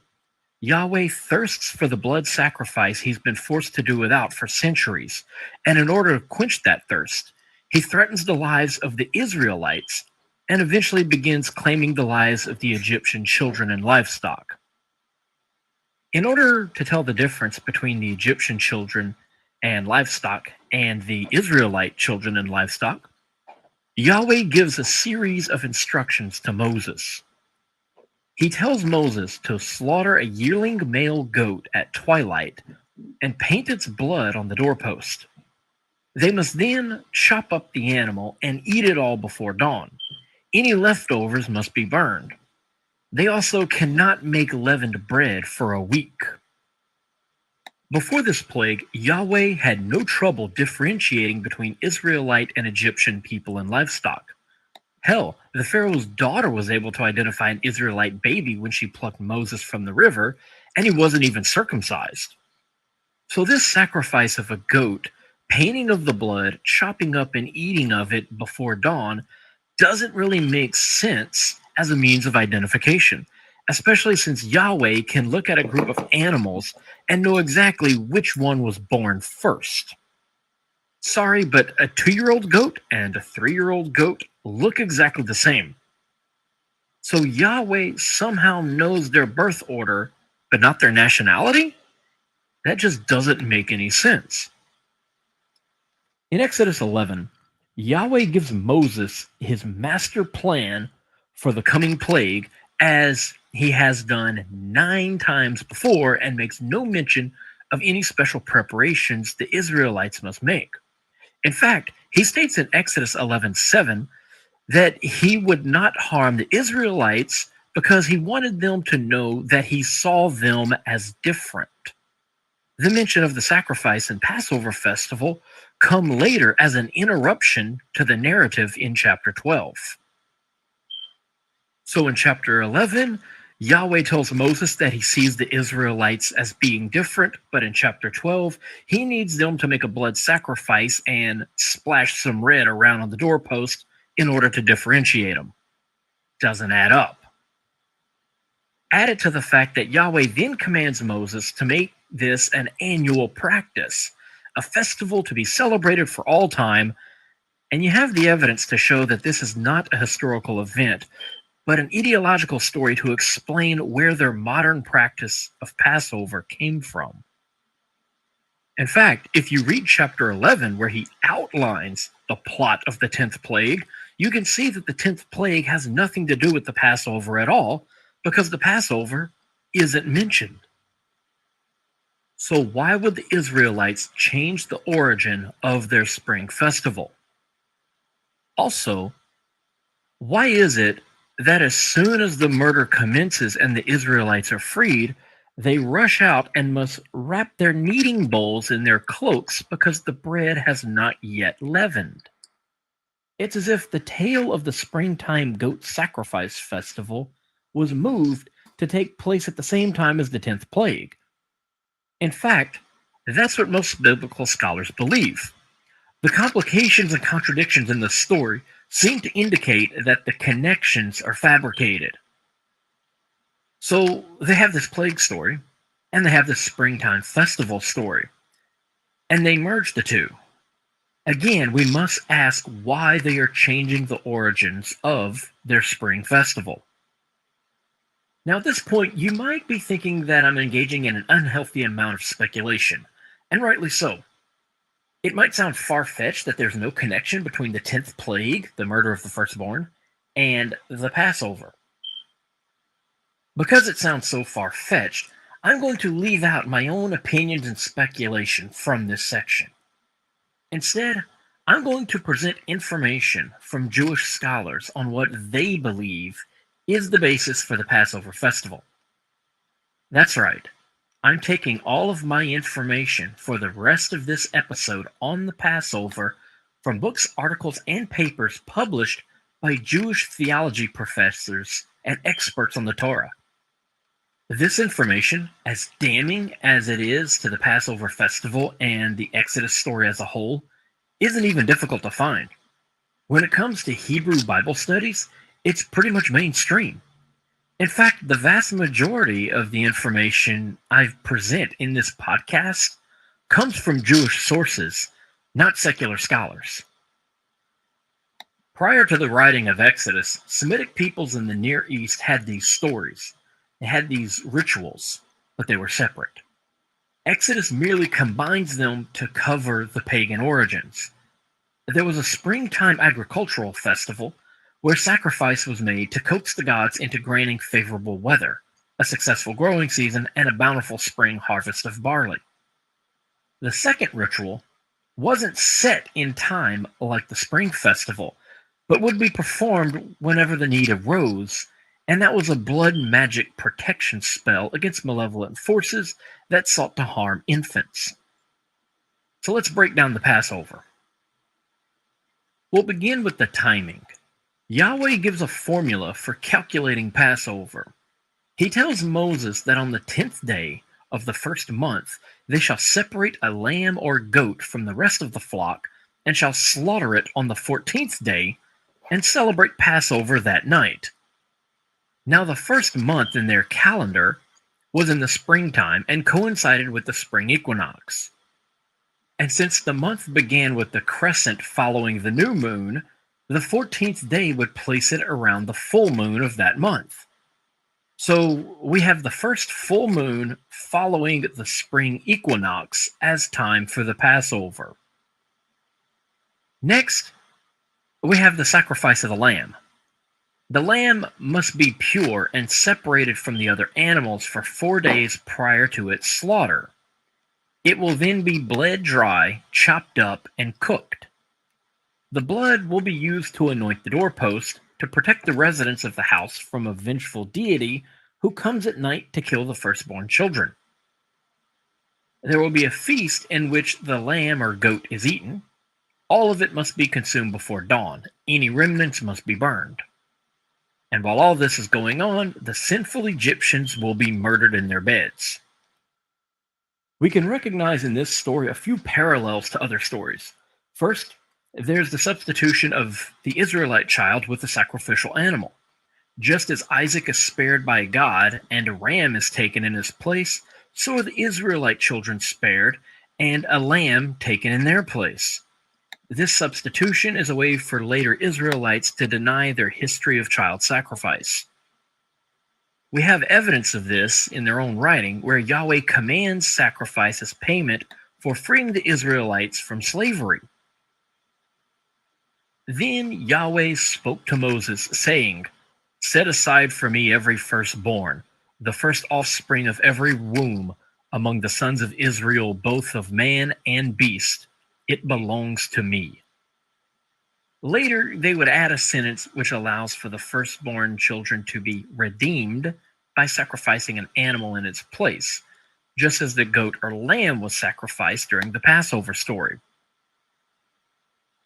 Yahweh thirsts for the blood sacrifice he's been forced to do without for centuries, and in order to quench that thirst, he threatens the lives of the Israelites and eventually begins claiming the lives of the Egyptian children and livestock. In order to tell the difference between the Egyptian children and livestock and the Israelite children and livestock, Yahweh gives a series of instructions to Moses. He tells Moses to slaughter a yearling male goat at twilight and paint its blood on the doorpost. They must then chop up the animal and eat it all before dawn. Any leftovers must be burned. They also cannot make leavened bread for a week. Before this plague, Yahweh had no trouble differentiating between Israelite and Egyptian people and livestock. Hell, the Pharaoh's daughter was able to identify an Israelite baby when she plucked Moses from the river, and he wasn't even circumcised. So this sacrifice of a goat, painting of the blood, chopping up and eating of it before dawn, doesn't really make sense as a means of identification, especially since Yahweh can look at a group of animals and know exactly which one was born first. Sorry, but a 2-year-old goat and a 3-year-old goat look exactly the same. So Yahweh somehow knows their birth order, but not their nationality? That just doesn't make any sense. In Exodus 11, Yahweh gives Moses his master plan for the coming plague, as he has done 9 times before, and makes no mention of any special preparations the Israelites must make. In fact, he states in Exodus 11:7 that he would not harm the Israelites because he wanted them to know that he saw them as different. The mention of the sacrifice and Passover festival come later as an interruption to the narrative in chapter 12. So in chapter 11, Yahweh tells Moses that he sees the Israelites as being different, but in chapter 12, he needs them to make a blood sacrifice and splash some red around on the doorpost in order to differentiate them. Doesn't add up. Added to the fact that Yahweh then commands Moses to make this an annual practice, a festival to be celebrated for all time, and you have the evidence to show that this is not a historical event, but an ideological story to explain where their modern practice of Passover came from. In fact, if you read chapter 11, where he outlines the plot of the 10th plague, you can see that the 10th plague has nothing to do with the Passover at all, because the Passover isn't mentioned. So why would the Israelites change the origin of their spring festival? Also, why is it that as soon as the murder commences and the Israelites are freed, they rush out and must wrap their kneading bowls in their cloaks because the bread has not yet leavened? It's as if the tale of the springtime goat sacrifice festival was moved to take place at the same time as the 10th plague. In fact, that's what most biblical scholars believe. The complications and contradictions in the story seem to indicate that the connections are fabricated. So they have this plague story, and they have this springtime festival story, and they merge the two. Again, we must ask why they are changing the origins of their spring festival. Now, at this point, you might be thinking that I'm engaging in an unhealthy amount of speculation, and rightly so. It might sound far-fetched that there's no connection between the 10th plague, the murder of the firstborn, and the Passover. Because it sounds so far-fetched, I'm going to leave out my own opinions and speculation from this section. Instead, I'm going to present information from Jewish scholars on what they believe is the basis for the Passover festival. That's right. I'm taking all of my information for the rest of this episode on the Passover from books, articles, and papers published by Jewish theology professors and experts on the Torah. This information, as damning as it is to the Passover festival and the Exodus story as a whole, isn't even difficult to find. When it comes to Hebrew Bible studies, it's pretty much mainstream. In fact, the vast majority of the information I present in this podcast comes from Jewish sources, not secular scholars. Prior to the writing of Exodus, Semitic peoples in the Near East had these stories. They had these rituals, but they were separate. Exodus merely combines them to cover the pagan origins. There was a springtime agricultural festival where sacrifice was made to coax the gods into granting favorable weather, a successful growing season, and a bountiful spring harvest of barley. The second ritual wasn't set in time like the spring festival, but would be performed whenever the need arose, and that was a blood magic protection spell against malevolent forces that sought to harm infants. So let's break down the Passover. We'll begin with the timing. Yahweh gives a formula for calculating Passover. He tells Moses that on the 10th day of the first month, they shall separate a lamb or goat from the rest of the flock and shall slaughter it on the 14th day and celebrate Passover that night. Now, the first month in their calendar was in the springtime and coincided with the spring equinox. And since the month began with the crescent following the new moon, the 14th day would place it around the full moon of that month. So we have the first full moon following the spring equinox as time for the Passover. Next, we have the sacrifice of the lamb. The lamb must be pure and separated from the other animals for 4 days prior to its slaughter. It will then be bled dry, chopped up, and cooked. The blood will be used to anoint the doorpost to protect the residents of the house from a vengeful deity who comes at night to kill the firstborn children. There will be a feast in which the lamb or goat is eaten. All of it must be consumed before dawn. Any remnants must be burned. And while all this is going on, the sinful Egyptians will be murdered in their beds. We can recognize in this story a few parallels to other stories. First, there's the substitution of the Israelite child with the sacrificial animal. Just as Isaac is spared by God and a ram is taken in his place, so are the Israelite children spared and a lamb taken in their place. This substitution is a way for later Israelites to deny their history of child sacrifice. We have evidence of this in their own writing, where Yahweh commands sacrifice as payment for freeing the Israelites from slavery. Then Yahweh spoke to Moses, saying, "Set aside for me every firstborn, the first offspring of every womb among the sons of Israel, both of man and beast. It belongs to me." Later, they would add a sentence which allows for the firstborn children to be redeemed by sacrificing an animal in its place, just as the goat or lamb was sacrificed during the Passover story.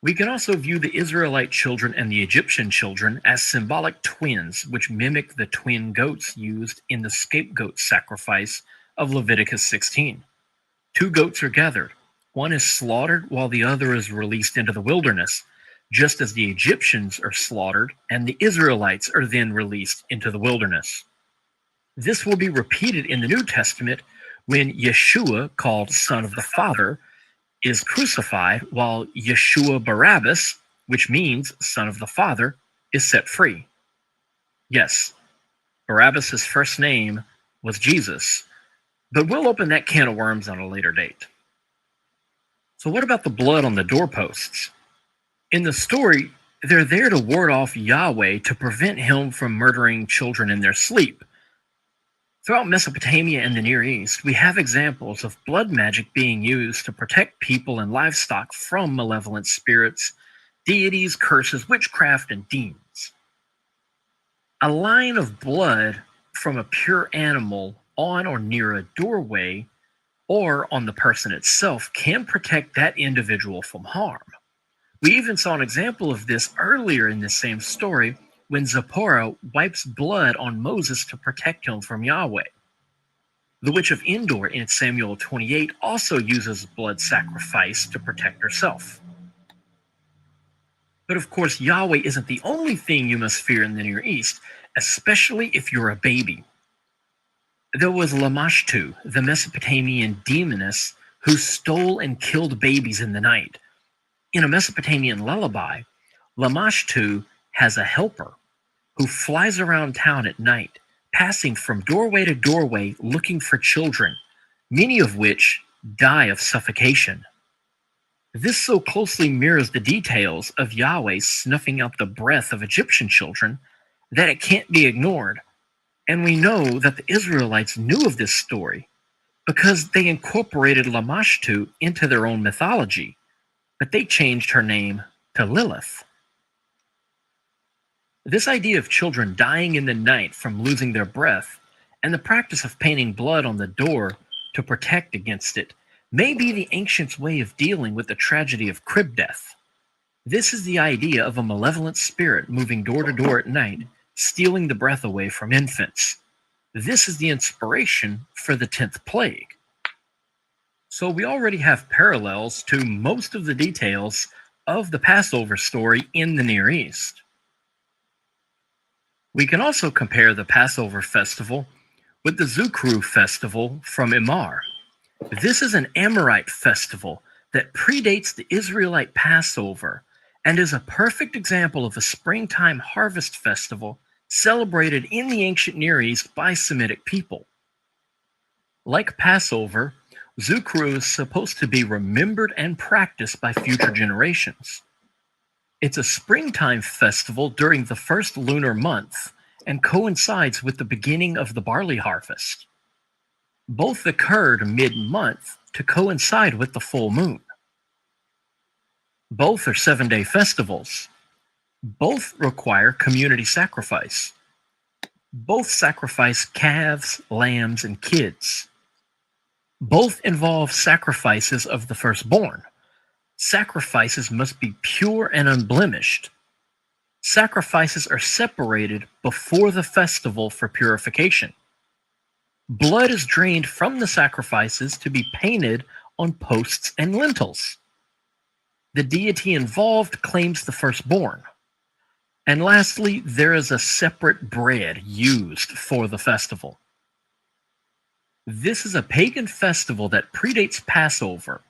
We can also view the Israelite children and the Egyptian children as symbolic twins, which mimic the twin goats used in the scapegoat sacrifice of Leviticus 16. 2 goats are gathered. One is slaughtered while the other is released into the wilderness, just as the Egyptians are slaughtered and the Israelites are then released into the wilderness. This will be repeated in the New Testament when Yeshua, called Son of the Father, is crucified, while Yeshua Barabbas, which means Son of the Father, is set free. Yes, Barabbas' first name was Jesus, but we'll open that can of worms on a later date. So what about the blood on the doorposts? In the story, they're there to ward off Yahweh to prevent him from murdering children in their sleep. Throughout Mesopotamia and the Near East, we have examples of blood magic being used to protect people and livestock from malevolent spirits, deities, curses, witchcraft, and demons. A line of blood from a pure animal on or near a doorway or on the person itself can protect that individual from harm. We even saw an example of this earlier in this same story when Zipporah wipes blood on Moses to protect him from Yahweh. The witch of Endor in Samuel 28 also uses blood sacrifice to protect herself. But of course, Yahweh isn't the only thing you must fear in the Near East, especially if you're a baby. There was Lamashtu, the Mesopotamian demoness who stole and killed babies in the night. In a Mesopotamian lullaby, Lamashtu has a helper who flies around town at night, passing from doorway to doorway looking for children, many of which die of suffocation. This so closely mirrors the details of Yahweh snuffing out the breath of Egyptian children that it can't be ignored. And we know that the Israelites knew of this story because they incorporated Lamashtu into their own mythology, but they changed her name to Lilith. This idea of children dying in the night from losing their breath and the practice of painting blood on the door to protect against it may be the ancients' way of dealing with the tragedy of crib death. This is the idea of a malevolent spirit moving door to door at night, stealing the breath away from infants. This is the inspiration for the 10th plague. So we already have parallels to most of the details of the Passover story in the Near East. We can also compare the Passover festival with the Zukru festival from Imar. This is an Amorite festival that predates the Israelite Passover and is a perfect example of a springtime harvest festival celebrated in the ancient Near East by Semitic people. Like Passover, Zukru is supposed to be remembered and practiced by future generations. It's a springtime festival during the first lunar month and coincides with the beginning of the barley harvest. Both occurred mid-month to coincide with the full moon. Both are 7-day festivals. Both require community sacrifice. Both sacrifice calves, lambs, and kids. Both involve sacrifices of the firstborn. Sacrifices must be pure and unblemished. Sacrifices are separated before the festival for purification. Blood is drained from the sacrifices to be painted on posts and lintels. The deity involved claims the firstborn. And lastly, there is a separate bread used for the festival. This is a pagan festival that predates Passover.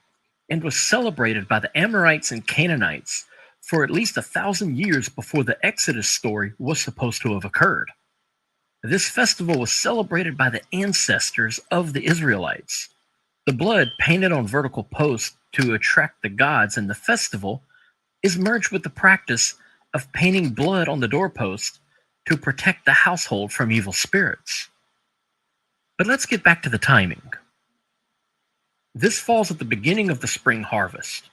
and was celebrated by the Amorites and Canaanites for at least 1,000 years before the Exodus story was supposed to have occurred. This festival was celebrated by the ancestors of the Israelites. The blood painted on vertical posts to attract the gods in the festival is merged with the practice of painting blood on the doorpost to protect the household from evil spirits. But let's get back to the timing. This falls at the beginning of the spring harvest.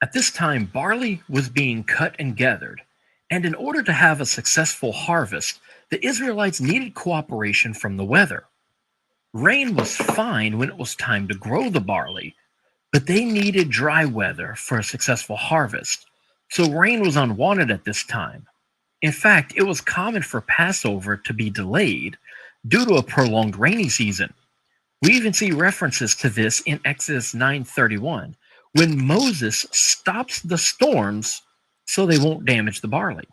At this time, barley was being cut and gathered, and in order to have a successful harvest, the Israelites needed cooperation from the weather. Rain was fine when it was time to grow the barley, but they needed dry weather for a successful harvest, so rain was unwanted at this time. In fact, it was common for Passover to be delayed due to a prolonged rainy season. We even see references to this in Exodus 9:31, when Moses stops the storms so they won't damage the barley.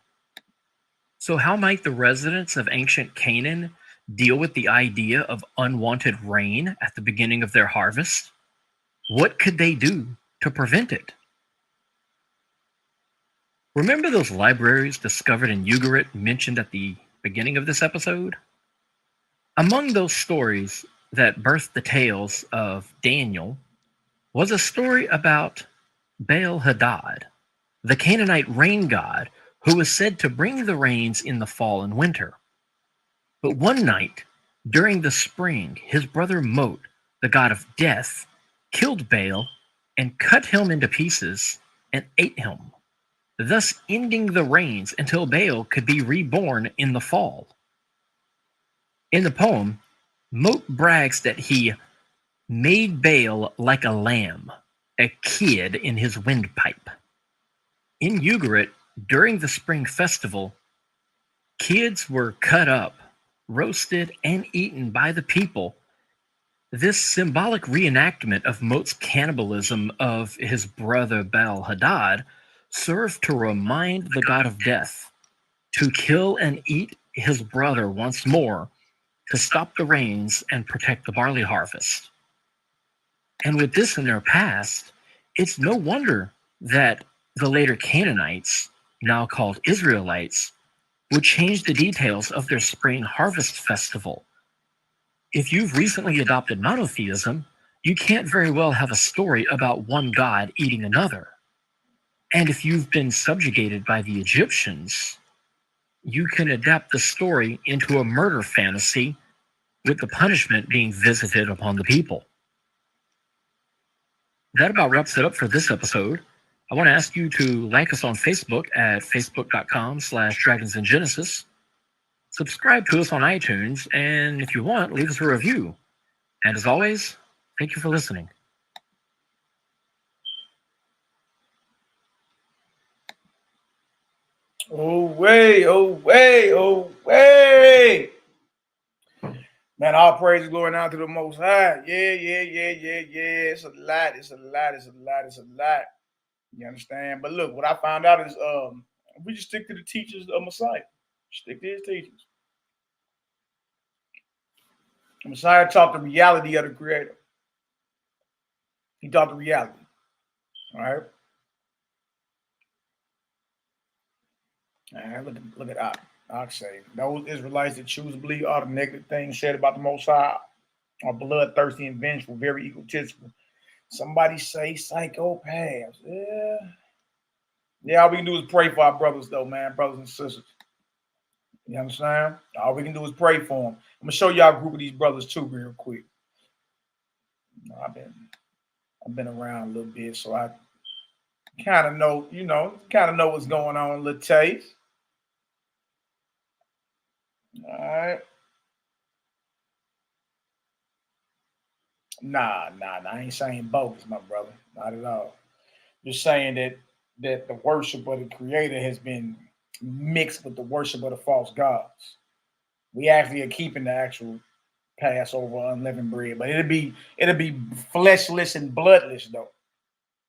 So how might the residents of ancient Canaan deal with the idea of unwanted rain at the beginning of their harvest? What could they do to prevent it? Remember those libraries discovered in Ugarit mentioned at the beginning of this episode? Among those stories that birthed the tales of Daniel was a story about Baal-Hadad, the Canaanite rain god who was said to bring the rains in the fall and winter. But one night, during the spring, his brother Mot, the god of death, killed Baal and cut him into pieces and ate him, thus ending the rains until Baal could be reborn in the fall. In the poem, Mot brags that he made Baal like a lamb, a kid in his windpipe. In Ugarit, during the spring festival, kids were cut up, roasted, and eaten by the people. This symbolic reenactment of Mot's cannibalism of his brother Baal-Hadad served to remind the god of death to kill and eat his brother once more to stop the rains and protect the barley harvest. And with this in their past, it's no wonder that the later Canaanites, now called Israelites, would change the details of their spring harvest festival. If you've recently adopted monotheism, you can't very well have a story about one god eating another. And if you've been subjugated by the Egyptians, you can adapt the story into a murder fantasy with the punishment being visited upon the people. That about wraps it up for this episode. I want to ask you to like us on Facebook at facebook.com/dragonsandgenesis. Subscribe to us on iTunes, and if you want, leave us a review. And as always, thank you for listening. Oh, way, oh, way, oh, way. Man, all praise is going out to the Most High. Yeah. It's a lot. You understand? But look, what I found out is we just stick to the teachers of Messiah. Stick to his teachings. The Messiah taught the reality of the Creator. He taught the reality. All right? Look at Ak. Ak say, those Israelites that choose to believe all the negative things said about the Most High are bloodthirsty and vengeful, very egotistical. Somebody say psychopaths. Yeah, all we can do is pray for our brothers, though, man, brothers and sisters. You understand? All we can do is pray for them. I'm gonna show y'all a group of these brothers too, real quick. I've been around a little bit, so I kind of know, know what's going on. A little taste. All right. Nah. I ain't saying bogus, my brother. Not at all. Just saying that the worship of the Creator has been mixed with the worship of the false gods. We actually are keeping the actual Passover unleavened bread, but it'll be fleshless and bloodless though.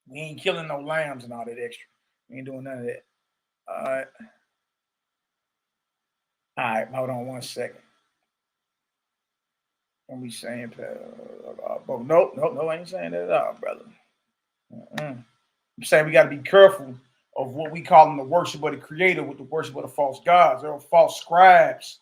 We ain't killing no lambs and all that extra. We ain't doing none of that. All right. Hold on 1 second. Don't be saying nope, I ain't saying that at all, brother. I'm saying we got to be careful of what we call in the worship of the Creator with the worship of the false gods. There are false scribes.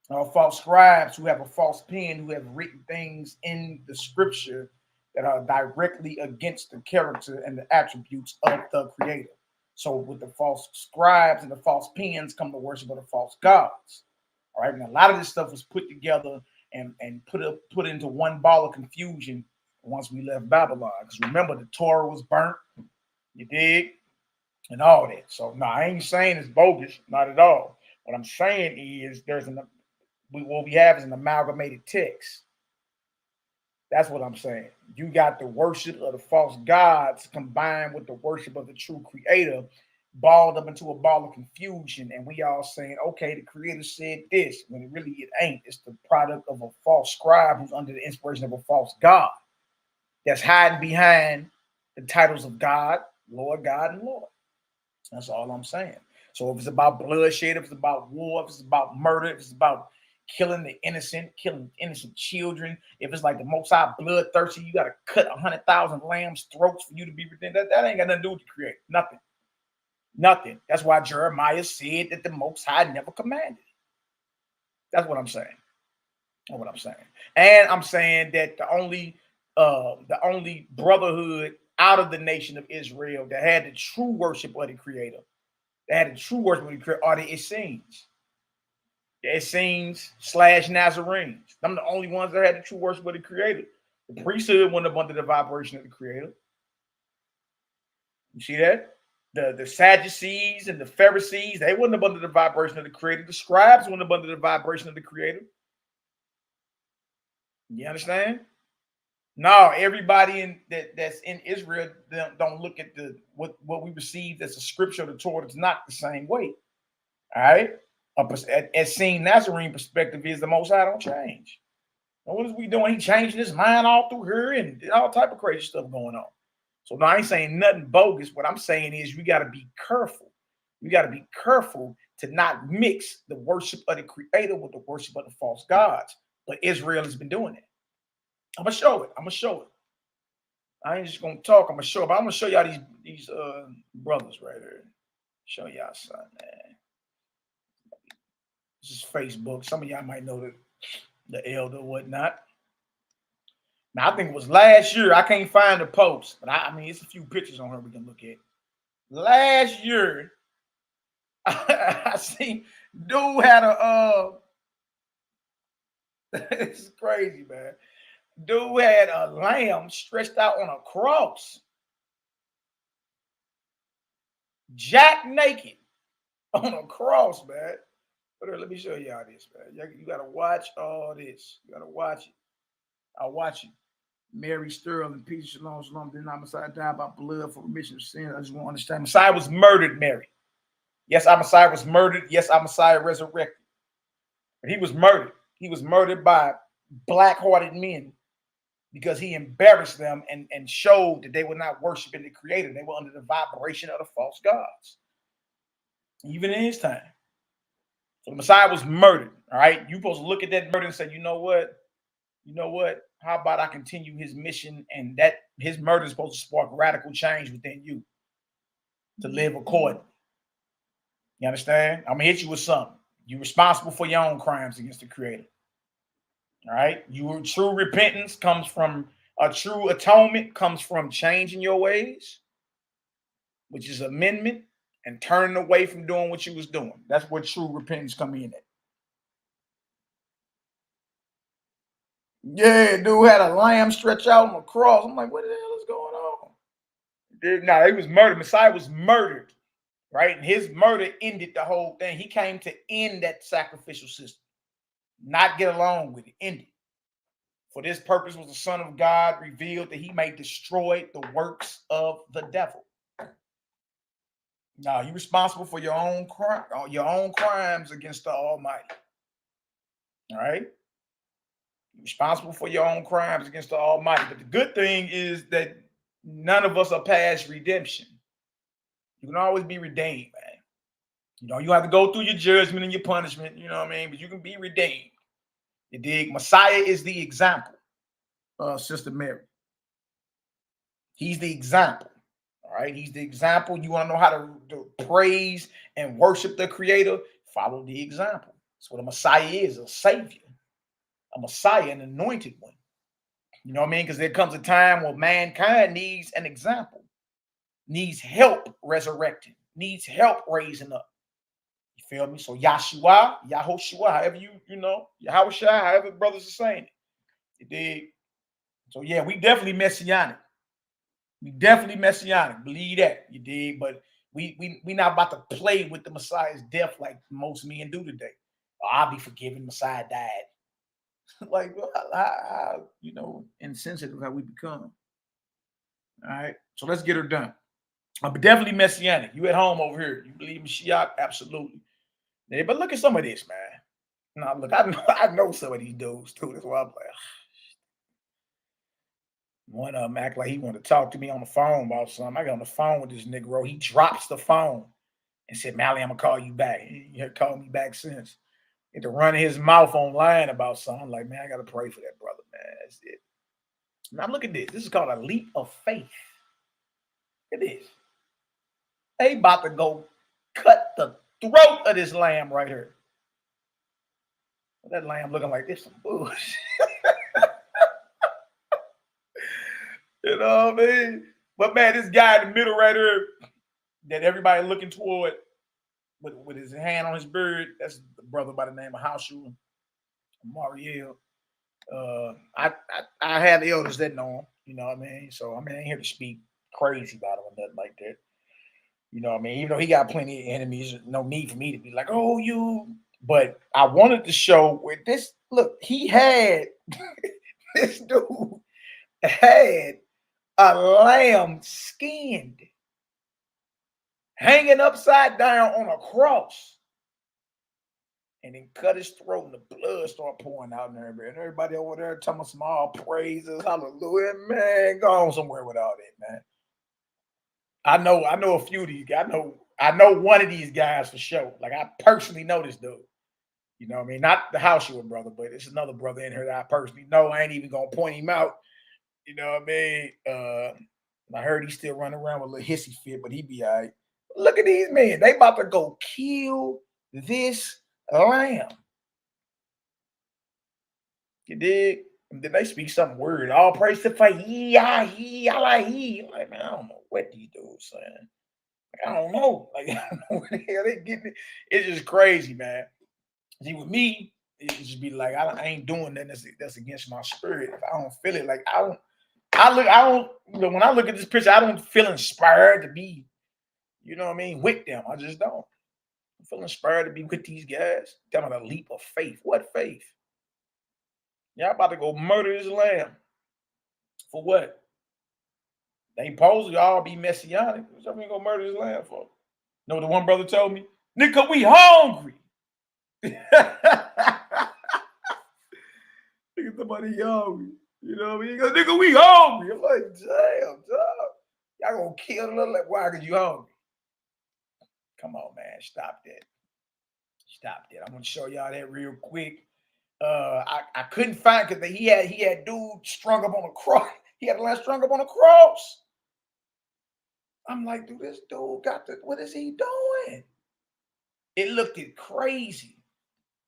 False scribes who have a false pen, who have written things in the scripture that are directly against the character and the attributes of the Creator. So with the false scribes and the false pens come the worship of the false gods. All right, and a lot of this stuff was put together and put into one ball of confusion once we left Babylon. Because remember, the Torah was burnt, you dig, and all that. So no, I ain't saying it's bogus, not at all. What I'm saying is what we have is an amalgamated text. That's what I'm saying. You got the worship of the false gods combined with the worship of the true Creator, balled up into a ball of confusion, and we all saying, okay, the Creator said this, when really it ain't. It's the product of a false scribe who's under the inspiration of a false God that's hiding behind the titles of God, Lord, God, and Lord. That's all I'm saying. So if it's about bloodshed, if it's about war, if it's about murder, if it's about killing the innocent, killing innocent children, if it's like the Most High bloodthirsty, you got to cut 100,000 lambs' throats for you to be redeemed. That ain't got nothing to do with the Creator. Nothing. That's why Jeremiah said that the Most High never commanded it. That's what I'm saying. And I'm saying that the only brotherhood out of the nation of Israel that had the true worship of the Creator, are the Essenes. The Essenes / Nazarenes. Them the only ones that had the true worship of the Creator. The priesthood went up under the vibration of the Creator. You see that? The Sadducees and the Pharisees, they went up under the vibration of the Creator. The scribes went up under the vibration of the Creator. You understand? No, everybody that's in Israel don't look at what we received as a scripture of the Torah. It's not the same way. All right? As seen Nazarene perspective is the Most High don't change. And what is we doing? He changing his mind all through here and all type of crazy stuff going on. So now I ain't saying nothing bogus. What I'm saying is you got to be careful. You got to be careful to not mix the worship of the Creator with the worship of the false gods. But Israel has been doing it. I'm gonna show it. I ain't just gonna talk. I'm gonna show it. But I'm gonna show y'all these brothers right here. Show y'all something, man. This is Facebook. Some of y'all might know the elder or whatnot. Now, I think it was last year. I can't find the post, but I mean, it's a few pictures on here we can look at. Last year, I seen dude had a this is crazy, man. Dude had a lamb stretched out on a cross, jack naked on a cross, man. But let me show y'all this, man. You gotta watch all this. You gotta watch it. I'll watch it. Mary Sterling, peace, shalom, shalom. Did not Messiah die by blood for remission of sin? I just want to understand. Messiah was murdered, Mary. Yes, our Messiah was murdered. Yes, our Messiah resurrected. But he was murdered. He was murdered by black-hearted men because he embarrassed them and showed that they were not worshiping the Creator. They were under the vibration of the false gods, even in his time. So the Messiah was murdered, all right? You're supposed to look at that murder and say, you know what? How about I continue his mission, and that his murder is supposed to spark radical change within you to live accordingly. You understand? I'm going to hit you with something. You're responsible for your own crimes against the Creator. All right? Your true repentance comes from a true atonement, comes from changing your ways, which is amendment, and turning away from doing what you was doing. That's where true repentance come in at. Yeah, dude had a lamb stretched out on a cross. I'm like, what the hell is going on? He was murdered. Messiah was murdered, right? And his murder ended the whole thing. He came to end that sacrificial system, not get along with it, end it. For this purpose was the Son of God revealed that he may destroy the works of the devil. Now, you're responsible for your own crimes against the Almighty. All right? You're responsible for your own crimes against the Almighty. But the good thing is that none of us are past redemption. You can always be redeemed, man. You know, you have to go through your judgment and your punishment, you know what I mean? But you can be redeemed. You dig? Messiah is the example, Sister Mary. He's the example. All right. He's the example. You want to know how to praise and worship the Creator? Follow the example. That's what a Messiah is, a Savior, a Messiah, an anointed one. You know what I mean? Because there comes a time where mankind needs an example, needs help resurrecting, needs help raising up. You feel me? So Yahshua, Yahushua, however you know, Yahushua, however brothers are saying it. You dig? So yeah, we definitely messianic. We definitely messianic. Believe that. You dig? But we not about to play with the Messiah's death like most men do today. Oh, I'll be forgiven. Messiah died. Like, how insensitive how we become. All right. So let's get her done. But definitely messianic. You at home over here. You believe Mashiach? Absolutely. Yeah, but look at some of this, man. Now, look, I know some of these dudes too. That's why I'm like, one of them act like he wanted to talk to me on the phone about something. I got on the phone with this Negro. He drops the phone and said, Mally, I'm going to call you back. He had called me back since. He had to run his mouth online about something. I'm like, man, I got to pray for that brother, man. That's it. Now, look at this. This is called a leap of faith. Look at this. They about to go cut the throat of this lamb right here. That lamb looking like this some bullshit. You know what I mean? But man, this guy in the middle right here that everybody looking toward with his hand on his beard, that's the brother by the name of Hoshua Mariel. I have elders that know him, you know what I mean? So I mean, I ain't here to speak crazy about him or nothing like that. You know what I mean? Even though he got plenty of enemies, no need for me to be like, oh, you. But I wanted to show where this, look, he had, this dude had a lamb skinned, hanging upside down on a cross, and then cut his throat and the blood started pouring out in there. And everybody over there talking about some all praises, hallelujah, man, go on somewhere with all that, man. I know a few of these guys. I know one of these guys for sure. Like I personally know this dude. You know what I mean? Not the Hoshua brother, but it's another brother in here that I personally know. I ain't even gonna point him out. You know what I mean? I heard he's still running around with a little hissy fit, but he be all right. Look at these men. They about to go kill this lamb. You dig? And then they speak some word. All praise to YAHWH'S. Like, man, I don't know what these dudes saying. Like, I don't know. Like, I don't know where the hell they getting it. It's just crazy, man. See, with me, it just be like, I ain't doing that. That's against my spirit. If I don't feel it, like, when I look at this picture, I don't feel inspired to be, you know what I mean, with them. I just don't. I feel inspired to be with these guys. Talking about a leap of faith. What faith? Y'all about to go murder this lamb. For what? They supposed to all be messianic. What y'all gonna murder this lamb for? Know what the one brother told me? Nigga, we hungry. Nigga, somebody hungry. You know what I mean? Goes, nigga, we hungry. I'm like, damn, dog. Y'all gonna kill the little lamb. Why? Because you hungry. Come on, man. Stop that. Stop that. I'm gonna show y'all that real quick. I couldn't find because he had dude strung up on a cross. He had a lamb strung up on a cross. I'm like, dude, this dude got the, what is he doing? It looked crazy.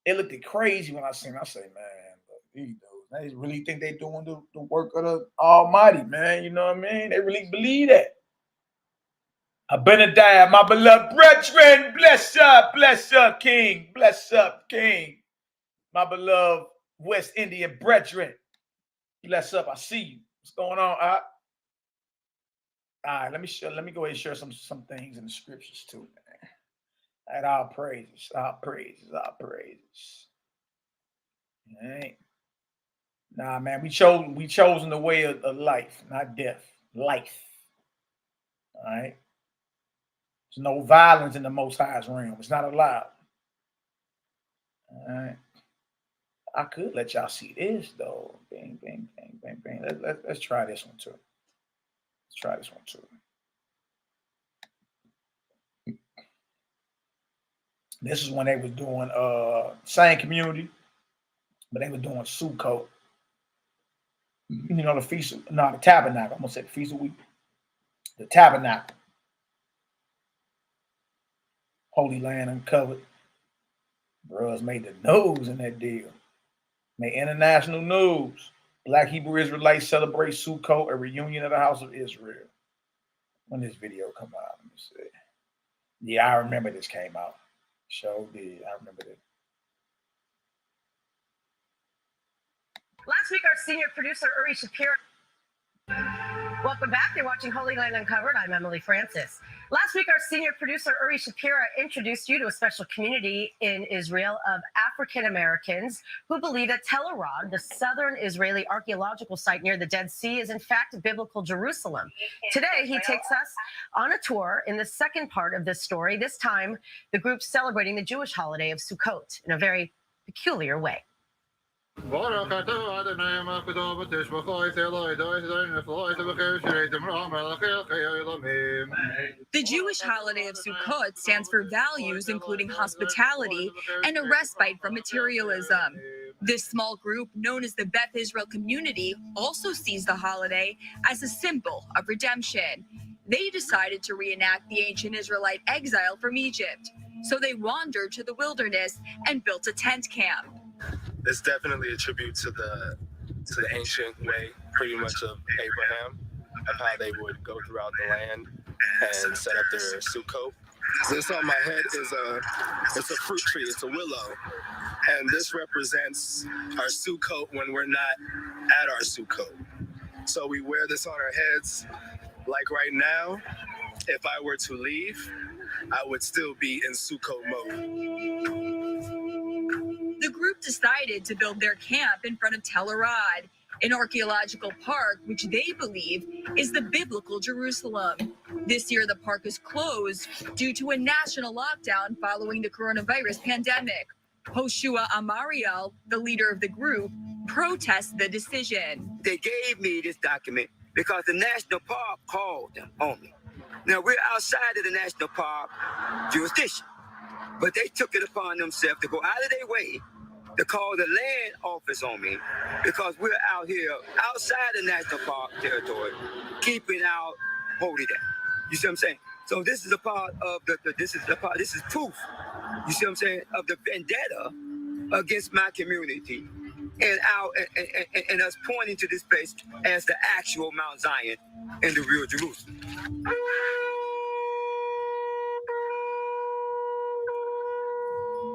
It looked crazy when I seen it. I say, man, these dudes, they really think they doing the work of the Almighty, man. You know what I mean? They really believe that. Abinadiah, my beloved brethren, bless up, King, bless up, King. My beloved West Indian brethren, bless up. I see you. What's going on? All right, let me go ahead and share some things in the scriptures too, man. All right, all praises. All right. Nah, man, we chosen the way of life, not death. Life. All right. There's no violence in the Most High's realm. It's not allowed. All right. I could let y'all see this though. Bang, bang, bang, bang, bang. Let's try this one too. Let's try this one too. This is when they was doing same community, but they were doing Sukkot. You know, the tabernacle. I'm gonna say the Feast of Weeks. The tabernacle. Holy Land uncovered. Bros made the news in that deal. Made international news. Black Hebrew Israelites celebrate Sukkot, a reunion of the house of Israel. When this video come out, let me see. Yeah, I remember this came out. Sure did. I remember that. Last week, our senior producer, Uri Shapiro. Welcome back. You're watching Holy Land Uncovered. I'm Emily Francis. Last week, our senior producer, Uri Shapiro, introduced you to a special community in Israel of African Americans who believe that Tel Arad, the southern Israeli archaeological site near the Dead Sea, is in fact biblical Jerusalem. Today, he takes us on a tour in the second part of this story. This time, the group's celebrating the Jewish holiday of Sukkot in a very peculiar way. The Jewish holiday of Sukkot stands for values including hospitality and a respite from materialism. This small group, known as the Beth Israel community, also sees the holiday as a symbol of redemption. They decided to reenact the ancient Israelite exile from Egypt, so they wandered to the wilderness and built a tent camp. It's definitely a tribute to the ancient way, pretty much of Abraham, of how they would go throughout the land and set up their Sukkot. This on my head is it's a fruit tree, it's a willow, and this represents our Sukkot when we're not at our Sukkot. So we wear this on our heads. Like right now, if I were to leave, I would still be in Sukkot mode. The group decided to build their camp in front of Tel Arad, an archaeological park which they believe is the biblical Jerusalem. This year, the park is closed due to a national lockdown following the coronavirus pandemic. Hoshua Amariel, the leader of the group, protests the decision. They gave me this document because the national park called them on me. Now, we're outside of the national park jurisdiction, but they took it upon themselves to go out of their way to call the land office on me because we're out here outside the national park territory, keeping our holy day. You see what I'm saying? So this is a part of this is proof, you see what I'm saying, of the vendetta against my community and us pointing to this place as the actual Mount Zion and the real Jerusalem.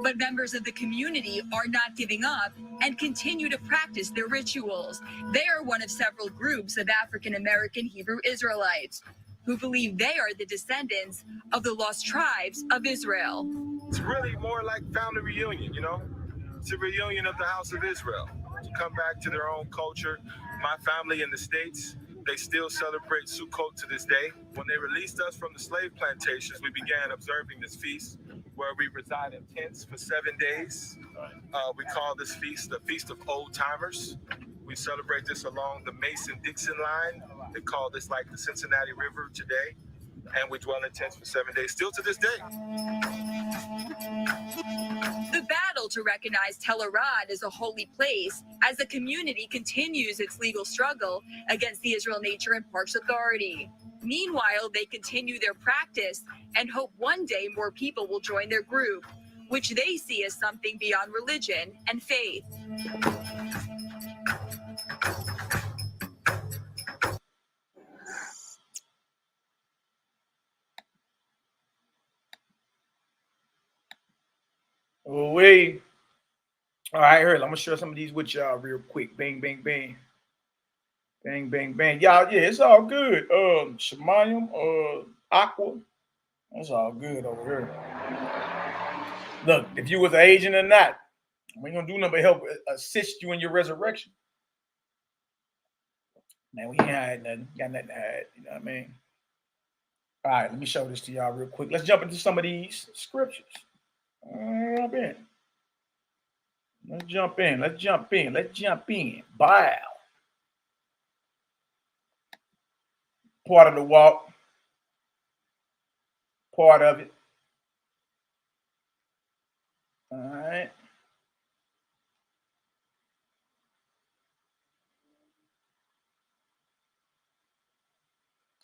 But members of the community are not giving up and continue to practice their rituals. They are one of several groups of African American Hebrew Israelites who believe they are the descendants of the lost tribes of Israel. It's really more like family reunion, you know? It's a reunion of the house of Israel to come back to their own culture. My family in the States, they still celebrate Sukkot to this day. When they released us from the slave plantations, we began observing this feast where we reside in tents for 7 days. We call this feast the Feast of Old Timers. We celebrate this along the Mason-Dixon line. They call this like the Cincinnati River today. And we dwell in tents for 7 days, still to this day. The battle to recognize Tel Arad as a holy place as the community continues its legal struggle against the Israel Nature and Parks Authority. Meanwhile, they continue their practice and hope one day more people will join their group, which they see as something beyond religion and faith. All right, here, I'm gonna share some of these with y'all real quick. Bang, bang, bang. Bang, bang, bang. Y'all, yeah, it's all good. Shemayim, Aqua. That's all good over here. Look, if you was an agent or not, we ain't gonna do nothing but help assist you in your resurrection. Man, we ain't had nothing. Got nothing to hide. You know what I mean? All right, let me show this to y'all real quick. Let's jump into some of these scriptures. Let's jump in. Bow. Part of the walk. Part of it. All right.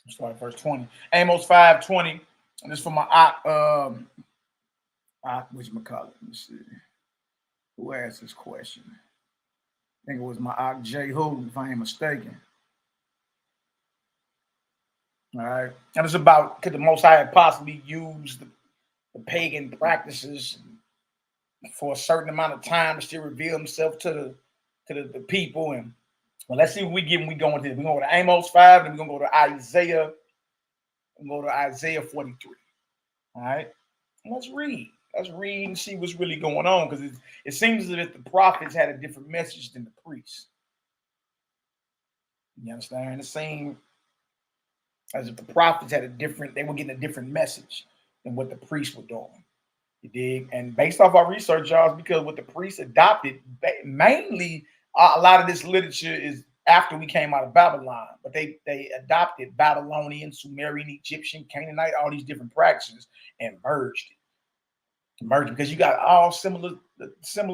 Start at verse 20. Amos 5:20. And this is for my whatchamacallit? Let me see. Who asked this question? I think it was my J. Hood, if I ain't mistaken. All right. And it's about could the Most High possibly use the pagan practices for a certain amount of time to still reveal himself to the people. And well, let's see what we get when we go into this. We're going to go to Amos 5, and we're going to go to Isaiah. We'll go to Isaiah 43. All right. Let's read. Let's read and see what's really going on, because it seems as if the prophets had a different message than the priests. You understand? The same as if the prophets had they were getting a different message than what the priests were doing. You dig? And based off our research, y'all, because what the priests adopted, mainly a lot of this literature is after we came out of Babylon, but they adopted Babylonian, Sumerian, Egyptian, Canaanite, all these different practices and merged because you got all similar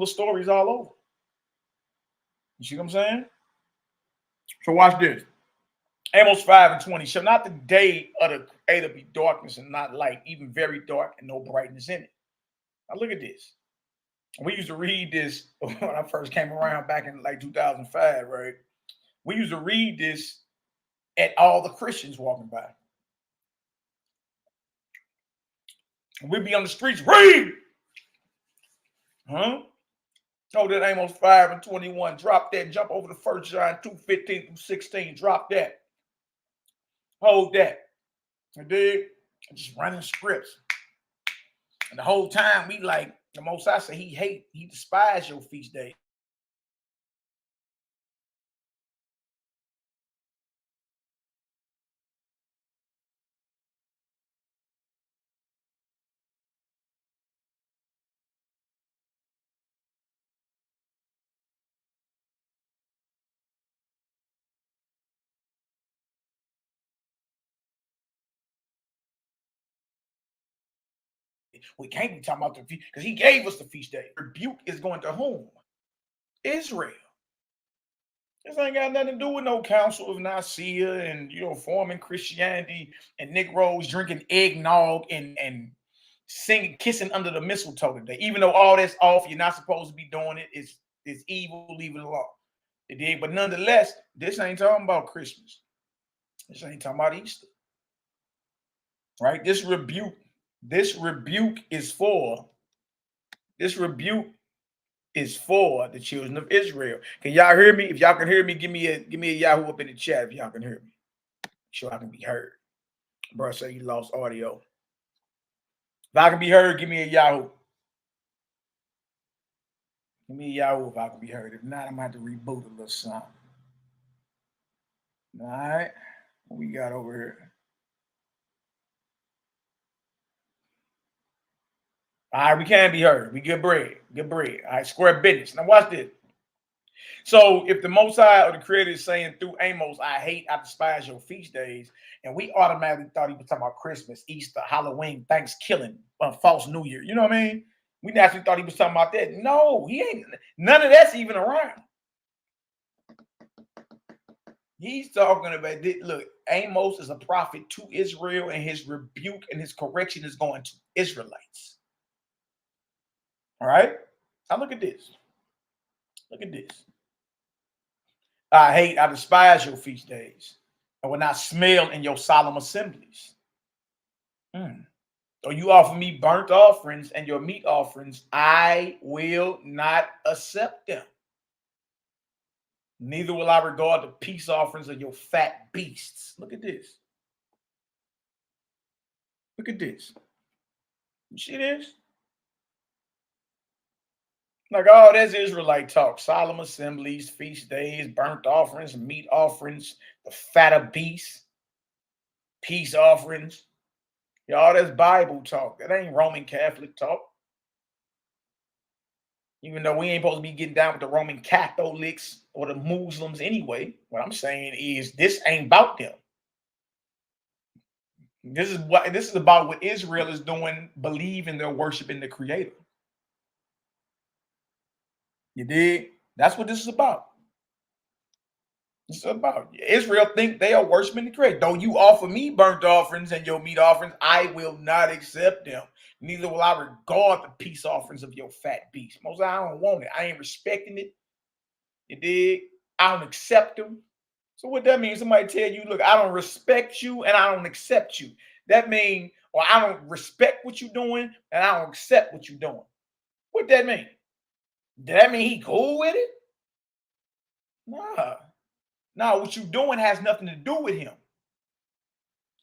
stories all over. You see what I'm saying? So watch this. Amos 5:20. Shall not the day of the creator be darkness and not light, even very dark and no brightness in it? Now look at this. We used to read this when I first came around back in like 2005, right? We used to read this at all the Christians walking by. We'd be on the streets, read! Huh? Oh, that Amos 5:21. Drop that. Jump over to 1 John 2:15 through 16. Drop that. Hold that. I dig? Just running scripts. And the whole time we like, the Most High say he despise your feast day. We can't be talking about the feast because he gave us the feast day. Rebuke is going to whom? Israel. This ain't got nothing to do with no Council of Nicaea and forming Christianity and Negroes drinking eggnog and singing, kissing under the mistletoe today. Even though all that's off, you're not supposed to be doing it. It's evil. Leave it alone. It did, but nonetheless, this ain't talking about Christmas. This ain't talking about Easter. Right? This rebuke is for the children of Israel. Can y'all hear me? If y'all can hear me, give me a Yahoo up in the chat if y'all can hear me. Sure I can be heard. Bro, say you lost audio. If I can be heard, give me a Yahoo. Give me a Yahoo if I can be heard. If not, I'm gonna have to reboot a little something. All right. What we got over here? All right, we can be heard. We good bread. Good bread. All right, square business. Now watch this. So if the Most High or the Creator is saying through Amos, I despise your feast days, and we automatically thought he was talking about Christmas, Easter, Halloween, Thanksgiving, false New Year. You know what I mean? We naturally thought he was talking about that. No, he ain't. None of that's even around. He's talking about this. Look, Amos is a prophet to Israel, and his rebuke and his correction is going to Israelites. All right? Now look at this. Look at this. I despise your feast days. I will not smell in your solemn assemblies. So you offer me burnt offerings and your meat offerings, I will not accept them. Neither will I regard the peace offerings of your fat beasts. Look at this. Look at this. You see this? Like, oh, that's Israelite talk. Solemn assemblies, feast days, burnt offerings, meat offerings, the fat of beasts, peace offerings. Y'all, that's Bible talk. That ain't Roman Catholic talk. Even though we ain't supposed to be getting down with the Roman Catholics or the Muslims anyway. What I'm saying is this ain't about them. This is about what Israel is doing, believing they're worshiping the Creator. You dig? That's what this is about. It's about Israel think they are worshiping the Creator. Though you offer me burnt offerings and your meat offerings, I will not accept them. Neither will I regard the peace offerings of your fat beasts. Most I don't want it. I ain't respecting it. You dig? I don't accept them. So what that means? Somebody tell you, look, I don't respect you and I don't accept you. That means, or I don't respect what you're doing and I don't accept what you're doing. What that mean? Does that mean he cool with it? Nah. No, what you doing has nothing to do with him.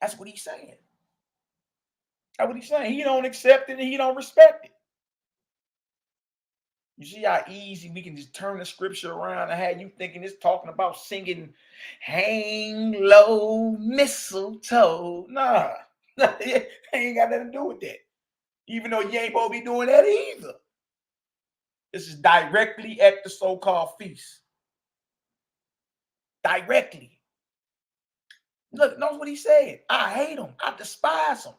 That's what he's saying. That's what he's saying. He don't accept it and he don't respect it. You see how easy we can just turn the scripture around and have you thinking it's talking about singing hang low mistletoe. Nah, it ain't got nothing to do with that. Even though you ain't supposed to be doing that either. This is directly at the so-called feast. Directly. Look, knows what he said. I hate him. I despise him.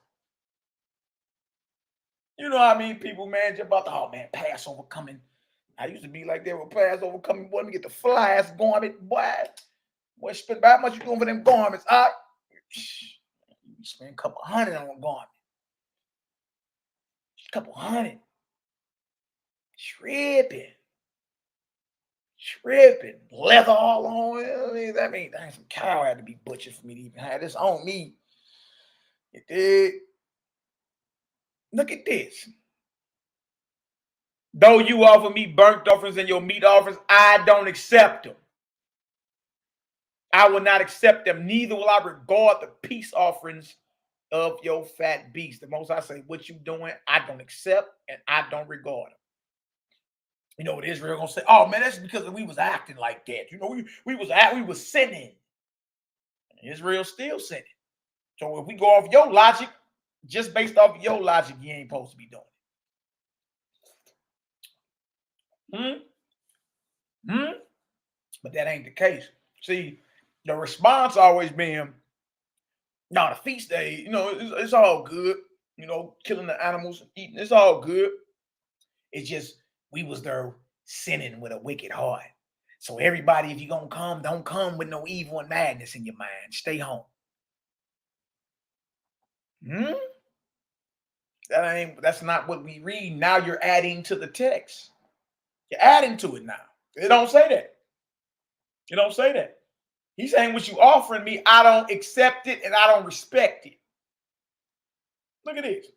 You know how I mean? People, man, just about the, oh man, Passover coming. I used to be like that with Passover coming. Boy, let me get the flyest garment. Boy, spend about how much you doing for them garments? You spend a couple hundred on a garment. A couple hundred. Tripping. Leather all on it. That means some cow had to be butchered for me to even have this on me. You did. Look at this. Though you offer me burnt offerings and your meat offerings, I don't accept them. I will not accept them. Neither will I regard the peace offerings of your fat beast. The most I say, what you doing, I don't accept and I don't regard them. You know what Israel gonna say? Oh man, that's because we was acting like that. You know, we was sinning. And Israel still sinning. So if we go off your logic, just based off your logic, you ain't supposed to be doing it. But that ain't the case. See, the response always been, no, the feast day, you know, it's all good. You know, killing the animals, eating, it's all good. It's just we was there sinning with a wicked heart. So everybody, if you're gonna come, don't come with no evil and madness in your mind. Stay home. That's not what we read. Now you're adding to the text. You're adding to it now. It don't say that. It don't say that. He's saying what you offering me, I don't accept it and I don't respect it. Look at this.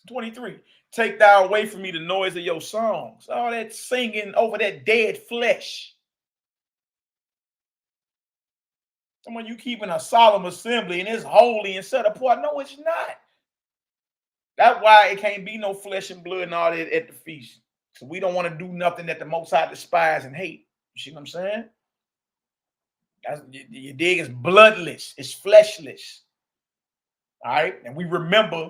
23. Take thou away from me the noise of your songs. All that singing over that dead flesh. Someone you keeping a solemn assembly and it's holy and set apart. No, it's not. That's why it can't be no flesh and blood and all that at the feast. So we don't want to do nothing that the Most High despise and hate. You see what I'm saying? You dig? It's bloodless. It's fleshless. All right? And we remember,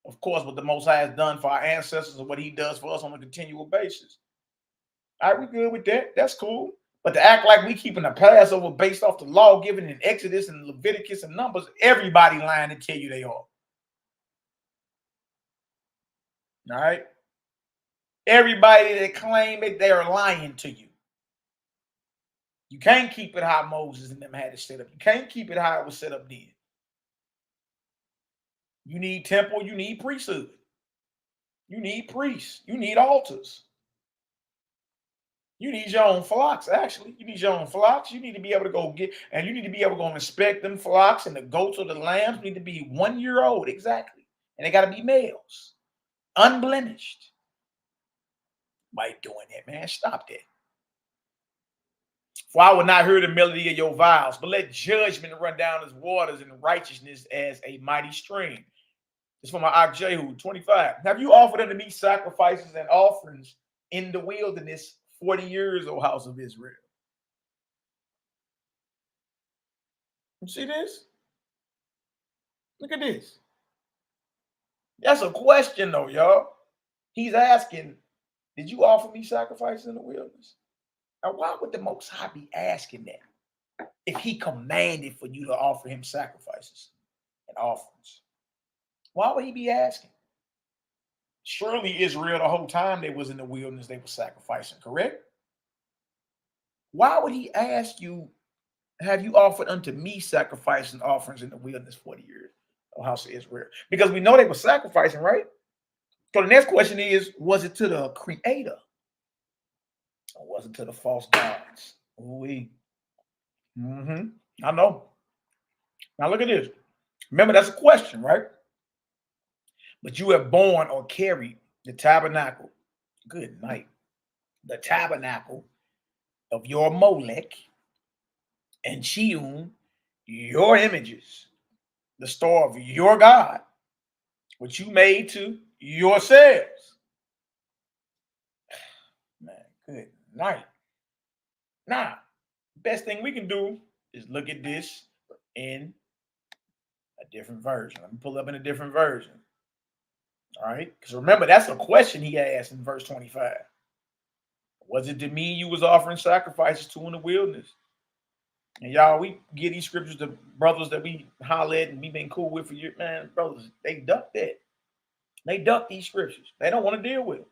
of course, what the Most High has done for our ancestors and what he does for us on a continual basis. All right, we good with that. That's cool. But to act like we keeping a Passover based off the law given in Exodus and Leviticus and Numbers, everybody lying to tell you they are. All right? Everybody that claim it, they are lying to you. You can't keep it how Moses and them had it set up. You can't keep it how it was set up then. You need temple, you need priesthood. You need priests. You need altars. You need your own flocks, actually. You need your own flocks. You need to be able to go get, and you need to be able to go inspect them flocks, and the goats or the lambs need to be 1 year old, exactly. And they got to be males, unblemished. Why you doing that, man? Stop that. For I will not hear the melody of your vows, but let judgment run down as waters and righteousness as a mighty stream. It's from my YHWH'S 25. Have you offered unto me sacrifices and offerings in the wilderness 40 years, O house of Israel? You see this? Look at this. That's a question, though, y'all. He's asking, did you offer me sacrifices in the wilderness? Now, why would the Most High be asking that if he commanded for you to offer him sacrifices and offerings? Why would he be asking? Surely Israel, the whole time they was in the wilderness, they were sacrificing, correct? Why would he ask you have you offered unto me sacrifices and offerings in the wilderness 40 years, O house of Israel? Because we know they were sacrificing, right? So the next question is, was it to the Creator? Or was it to the false gods? I know. Now look at this. Remember, that's a question, right? But you have borne or carried the tabernacle. Good night. The tabernacle of your Molech and Chiun, your images, the store of your God, which you made to yourselves. Man, good night. Now, best thing we can do is look at this in a different version. Let me pull up in a different version. All right, because remember, that's a question he asked in verse 25. Was it to me you was offering sacrifices to in the wilderness? And y'all, we give these scriptures to brothers that we holler at and we been cool with for years. Man, brothers, they duck that. They duck these scriptures. They don't want to deal with them.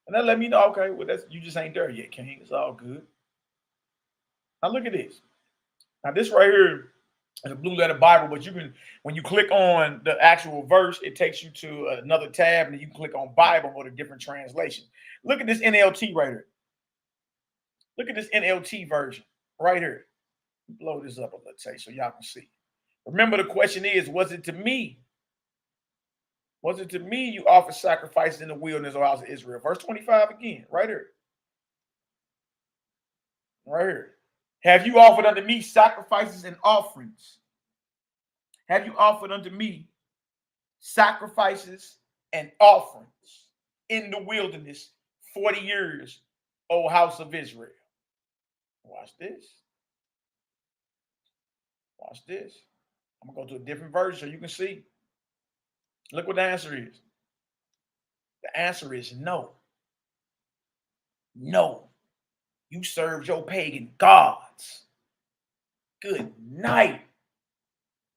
And that let me know, okay, well, that's you just ain't there yet, King. It's all good. Now look at this. Now this right here is a blue letter Bible, but you can, when you click on the actual verse, it takes you to another tab, and you can click on Bible or the different translation. Look at this NLT right here. Look at this NLT version right here. Blow this up a little, so y'all can see. Remember, the question is, was it to me? Was it to me you offered sacrifices in the wilderness, O house of Israel? Verse 25 again, right here. Right here. Have you offered unto me sacrifices and offerings? Have you offered unto me sacrifices and offerings in the wilderness 40 years, O house of Israel? Watch this. Watch this. I'm going to go to a different version so you can see. Look what the answer is. The answer is no. No. You served your pagan gods. Good night.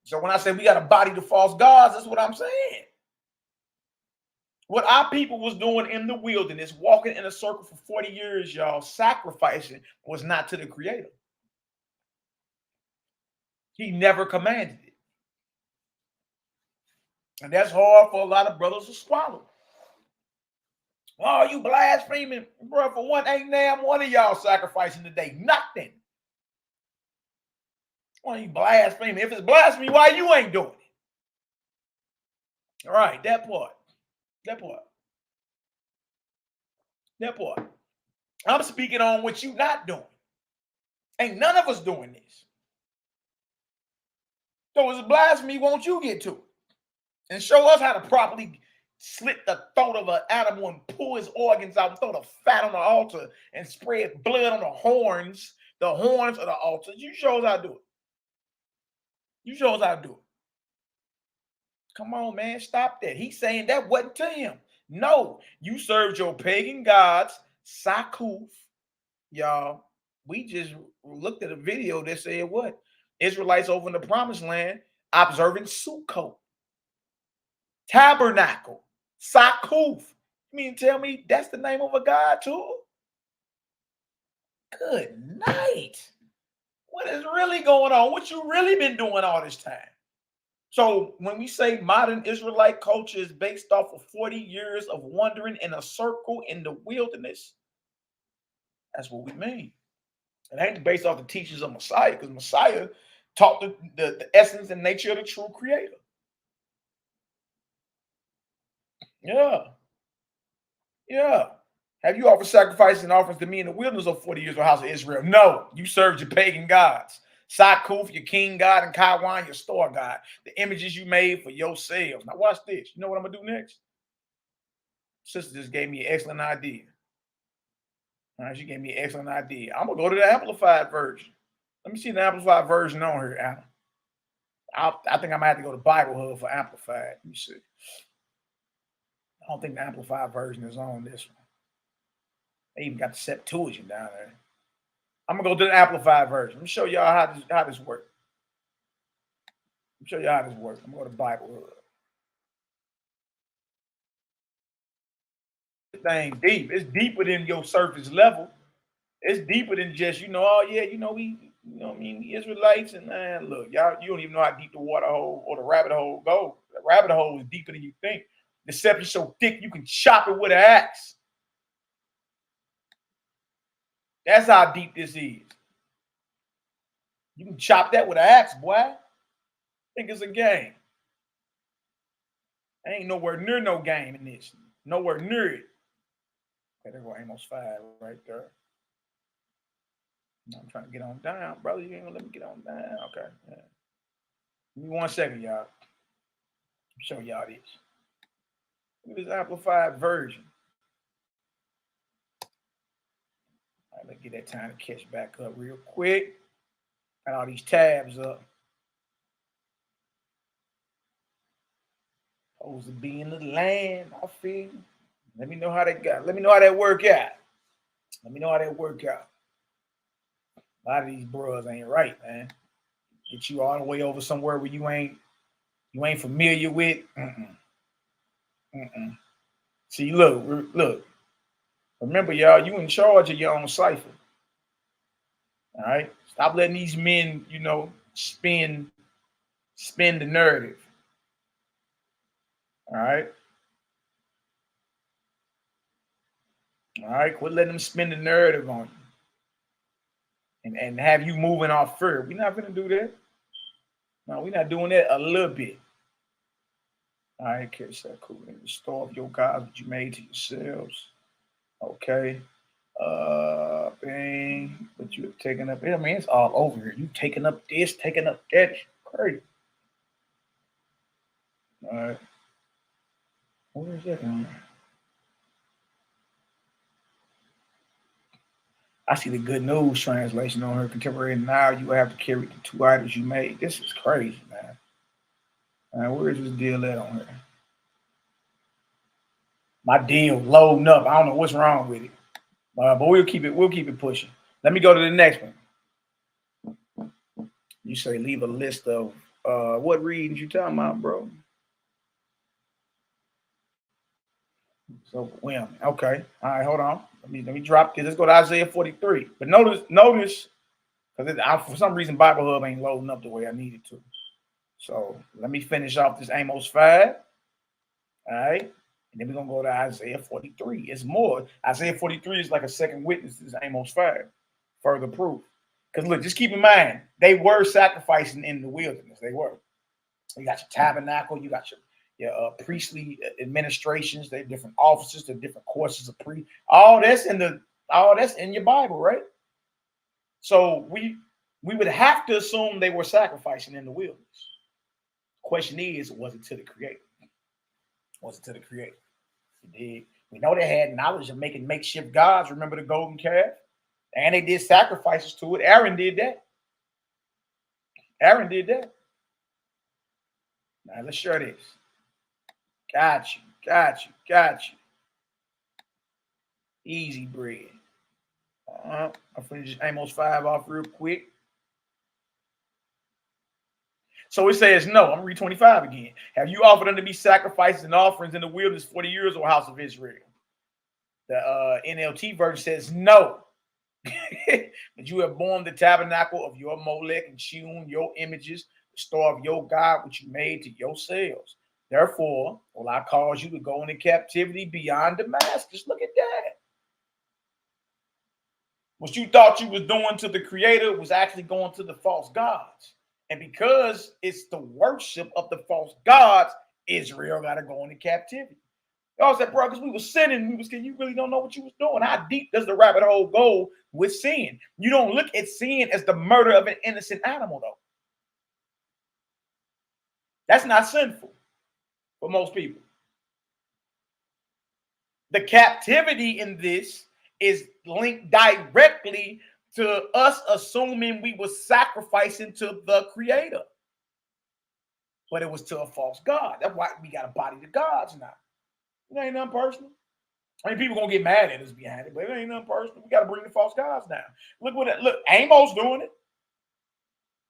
So when I say we got to body the false gods, that's what I'm saying. What our people was doing in the wilderness, walking in a circle for 40 years, y'all, sacrificing, was not to the Creator. He never commanded it. And that's hard for a lot of brothers to swallow. Oh, you blaspheming. Bro, for one, ain't damn one of y'all sacrificing today. Nothing. Why you blaspheming? If it's blasphemy, why you ain't doing it? All right, that part. That part. That part. I'm speaking on what you not doing. Ain't none of us doing this. So it's blasphemy, won't you get to it? And show us how to properly slit the throat of an animal and pull his organs out and throw the fat on the altar and spread blood on the horns of the altar. You show us how to do it. You show us how to do it. Come on, man. Stop that. He's saying that wasn't to him. No, you served your pagan gods, Sakuf. Y'all, we just looked at a video that said what? Israelites over in the promised land observing Sukkot. Tabernacle, Sakuf. You mean tell me that's the name of a god too? Good night. What is really going on? What you really been doing all this time? So when we say modern Israelite culture is based off of 40 years of wandering in a circle in the wilderness, that's what we mean. It ain't based off the teachings of Messiah, because Messiah taught the essence and nature of the true Creator. Yeah. Yeah. Have you offered sacrifices and offerings to me in the wilderness of 40 years, O house of Israel? No. You served your pagan gods. Sakuf, your king god, and Kaiwan, your store god. The images you made for yourselves. Now watch this. You know what I'm going to do next? Sister just gave me an excellent idea. All right, she gave me an excellent idea. I'm going to go to the Amplified version. Let me see the Amplified version on here, Adam. I think I might have to go to Bible Hub for Amplified. Let me see. I don't think the Amplified version is on this one. They even got the Septuagint down there. I'm going to go to the Amplified version. Let me show y'all how this works. Let me show y'all how this works. I'm going to go to Bible Hub. This thing deep. It's deeper than your surface level. It's deeper than just, oh yeah, we You know what I mean? The Israelites, and man, look, y'all, you don't even know how deep the water hole or the rabbit hole goes. The rabbit hole is deeper than you think. The scepter's so thick you can chop it with an axe. That's how deep this is. You can chop that with an axe, boy. I think it's a game. Ain't nowhere near no game in this. Nowhere near it. Okay, there go Amos 5 right there. I'm trying to get on down, brother. You ain't gonna let me get on down. Okay. Yeah. Give me 1 second, y'all. Show y'all this. Look at this amplified version. All right, let's get that time to catch back up real quick. Got all these tabs up. Supposed to be in the land, I feel. Let me know how that got. Let me know how that work out. Let me know how that work out. A lot of these bros ain't right, man. Get you all the way over somewhere where you ain't familiar with. See, look. Remember, y'all, you in charge of your own cipher. All right? Stop letting these men, you know, spin the narrative. All right? All right? Quit letting them spin the narrative on you. And have you moving off fear. We're not going to do that. No, we're not doing that a little bit. All right, okay, so cool. Restore of your gods which you made to yourselves. Okay. Bang. But you're taking up. I mean, it's all over here. You taking up this, taking up that. It's crazy. All right. Where is that going? I see the Good News translation on her contemporary. Now you have to carry the 2 items you made. This is crazy, man. All right, where is this deal at on here? My deal loading up. I don't know what's wrong with it, but we'll keep it pushing. Let me go to the next one. You say leave a list of what readings you talking about, bro? It's overwhelming. Okay. All right, hold on. Let me drop this. Let's go to Isaiah 43. But notice, because for some reason Bible Hub ain't loading up the way I needed to. So let me finish off this Amos 5. All right. And then we're going to go to Isaiah 43. It's more. Isaiah 43 is like a second witness to this Amos 5. Further proof. Because look, just keep in mind, they were sacrificing in the wilderness. They were. You got your tabernacle. You got your priestly administrations. They different offices. The different courses of priest. All that's in your Bible, right? So we would have to assume they were sacrificing in the wilderness. Question is, was it to the Creator? Was it to the Creator? It did. We know they had knowledge of making makeshift gods. Remember the golden calf? And they did sacrifices to it. Aaron did that. Now let's share this. Got you. Easy bread. I'll finish Amos 5 off real quick. So it says, no, I'm going to read 25 again. Have you offered unto me sacrifices and offerings in the wilderness 40 years, O house of Israel? The NLT version says, no. But you have borne the tabernacle of your Molech and hewn your images, the store of your God, which you made to yourselves. Therefore, will I cause you to go into captivity beyond Damascus? Look at that. What you thought you was doing to the Creator was actually going to the false gods. And because it's the worship of the false gods, Israel got to go into captivity. Y'all said, bro, because we were sinning. You really don't know what you was doing. How deep does the rabbit hole go with sin? You don't look at sin as the murder of an innocent animal, though. That's not sinful for most people. The captivity in this is linked directly to us assuming we were sacrificing to the Creator. But it was to a false God. That's why we got to body the gods now. It ain't nothing personal. I mean, people going to get mad at us behind it, but it ain't nothing personal. We got to bring the false gods down. Look, Amos doing it.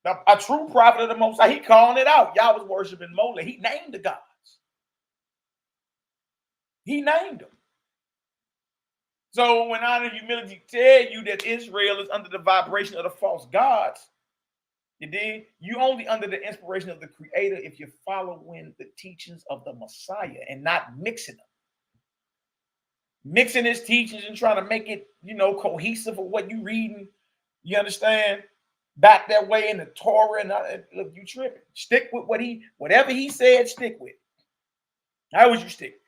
Now, a true prophet of the Most High, he calling it out. Y'all was worshiping Molech. He named the gods. He named them. So when Honor and Humility tell you that Israel is under the vibration of the false gods, you only under the inspiration of the Creator if you're following the teachings of the Messiah and not mixing them. Mixing his teachings and trying to make it, cohesive with what you reading, you understand? Back that way in the Torah, and look, you tripping. Stick with whatever he said, stick with. How would you stick?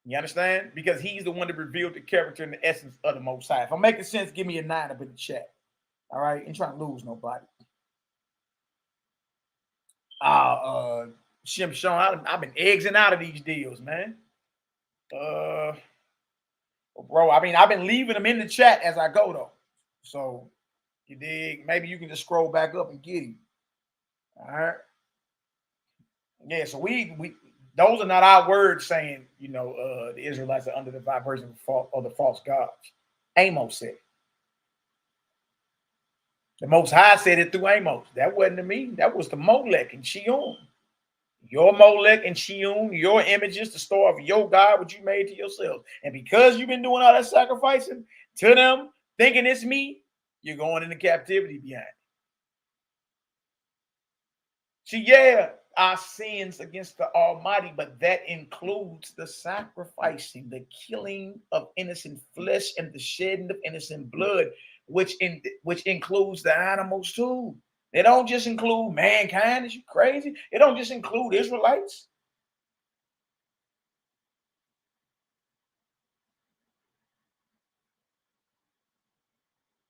You understand? Because he's the one that revealed the character and the essence of the Most High. If I'm making sense, give me a 9 up in the chat. All right? Ain't trying to lose nobody. Shim Sean, I've been exiting out of these deals, man. Bro, I mean, I've been leaving them in the chat as I go, though. So, you dig? Maybe you can just scroll back up and get him. All right? Yeah, so we those are not our words saying, the Israelites are under the vibration of the false gods. Amos said it. The Most High said it through Amos. That wasn't to me. That was to Molech and Shion. Your Molech and Shion, your images, the store of your God, what you made to yourself. And because you've been doing all that sacrificing to them, thinking it's me, you're going into captivity behind it. See, yeah, our sins against the Almighty, but that includes the sacrificing, the killing of innocent flesh and the shedding of innocent blood, which includes the animals too. They don't just include mankind. Is you crazy? It don't just include Israelites.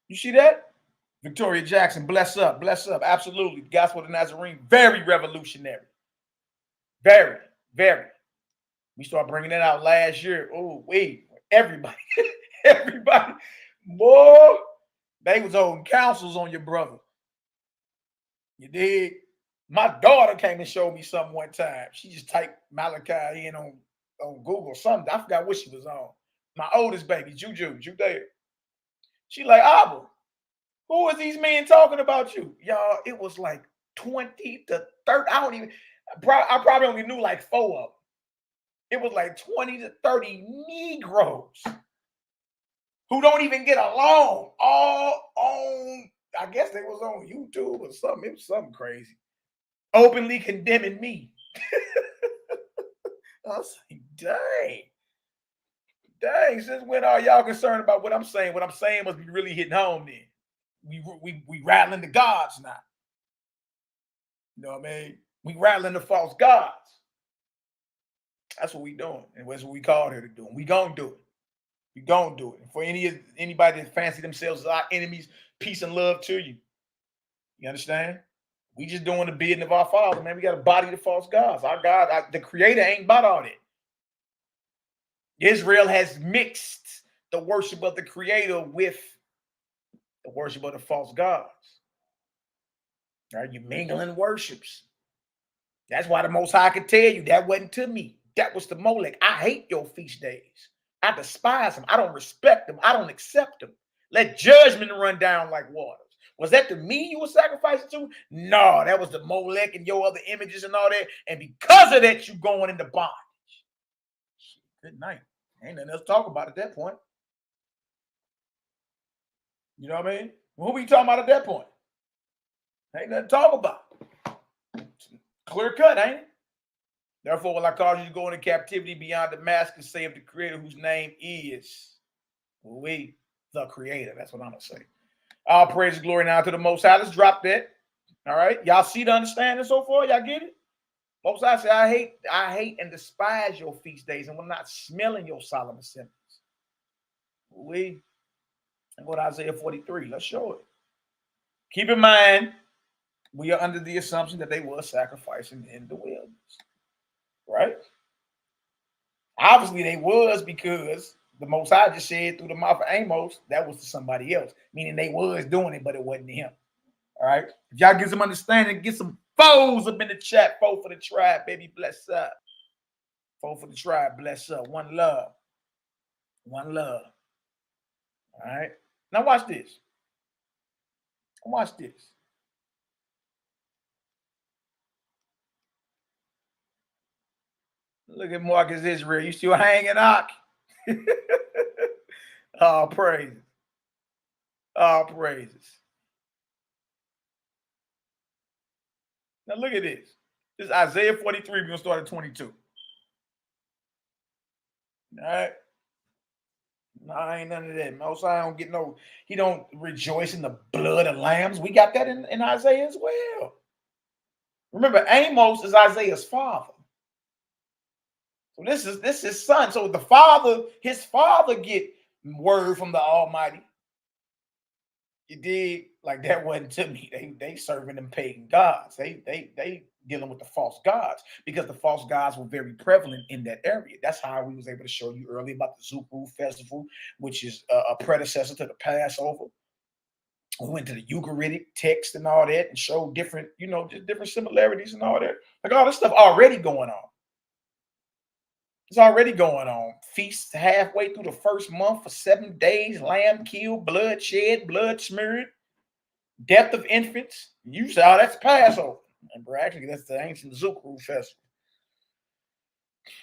You see that? Victoria Jackson, bless up, bless up. Absolutely. The gospel of the Nazarene, very revolutionary. Very, very. We started bringing that out last year. Oh, wait, everybody, boy, they was holding councils on your brother. You dig? My daughter came and showed me something one time. She just typed Malaki in on Google, something. I forgot what she was on. My oldest baby, Juju there. She like, Abba, who is these men talking about you? Y'all, it was like 20 to 30. I probably only knew like 4 of them. It was like 20 to 30 Negroes who don't even get along, all on, I guess they was on YouTube or something. It was something crazy. Openly condemning me. I was like, dang, since when are y'all concerned about what I'm saying? What I'm saying must be really hitting home then. We rattling the gods now. You know what I mean? We rattling the false gods. That's what we doing. And that's what we called here to do. And we gonna do it. We gonna do it. And for anybody that fancy themselves as our enemies, peace and love to you. You understand? We just doing the bidding of our Father, man. We got to body the false gods. Our God, the Creator ain't about all that. Israel has mixed the worship of the Creator with the worship of the false gods. Right? You mingling worships. That's why the Most High could tell you that wasn't to me. That was to Molech. I hate your feast days. I despise them. I don't respect them. I don't accept them. Let judgment run down like waters. Was that to me you were sacrificing to? No, that was the Molech and your other images and all that. And because of that, you going into bondage. Good night. Ain't nothing else to talk about at that point. You know what I mean? Who we talking about at that point? Ain't nothing to talk about. Clear cut, ain't it? Therefore, will I cause you to go into captivity beyond Damascus, say of the Creator, whose name is the Creator. That's what I'm going to say. All praise and glory now to the Most High. Let's drop that. All right. Y'all see the understanding so far? Y'all get it? Most High say, I hate and despise your feast days and will not smelling your solemn assemblies. And go to Isaiah 43. Let's show it. Keep in mind, we are under the assumption that they were sacrificing in the wilderness. Right? Obviously, they was, because the Most High just said through the mouth of Amos that was to somebody else, meaning they was doing it, but it wasn't him. All right? If y'all get some understanding, get some foes up in the chat. 4 for the tribe, baby. Bless up. 4 for the tribe. Bless up. One love. One love. All right? Now watch this. Watch this. Look at Marcus Israel. You still hanging out? All praises. All praises. Now look at this. This is Isaiah 43. We're going to start at 22. All right. No, ain't none of that. Most I don't get no, he don't rejoice in the blood of lambs. We got that in Isaiah as well. Remember, Amos is Isaiah's father. So this is his son. So the father, his father get word from the Almighty. You did, like that wasn't to me. They serving them pagan gods. They dealing with the false gods because the false gods were very prevalent in that area. That's how we was able to show you earlier about the Zukru festival, which is a predecessor to the Passover. We went to the Ugaritic text and all that and showed different, just different similarities and all that. Like all this stuff already going on. It's already going on. Feasts halfway through the first month for 7 days. Lamb killed, blood shed, blood smeared, death of infants. You saw that's Passover. And actually, that's the ancient Zukru festival,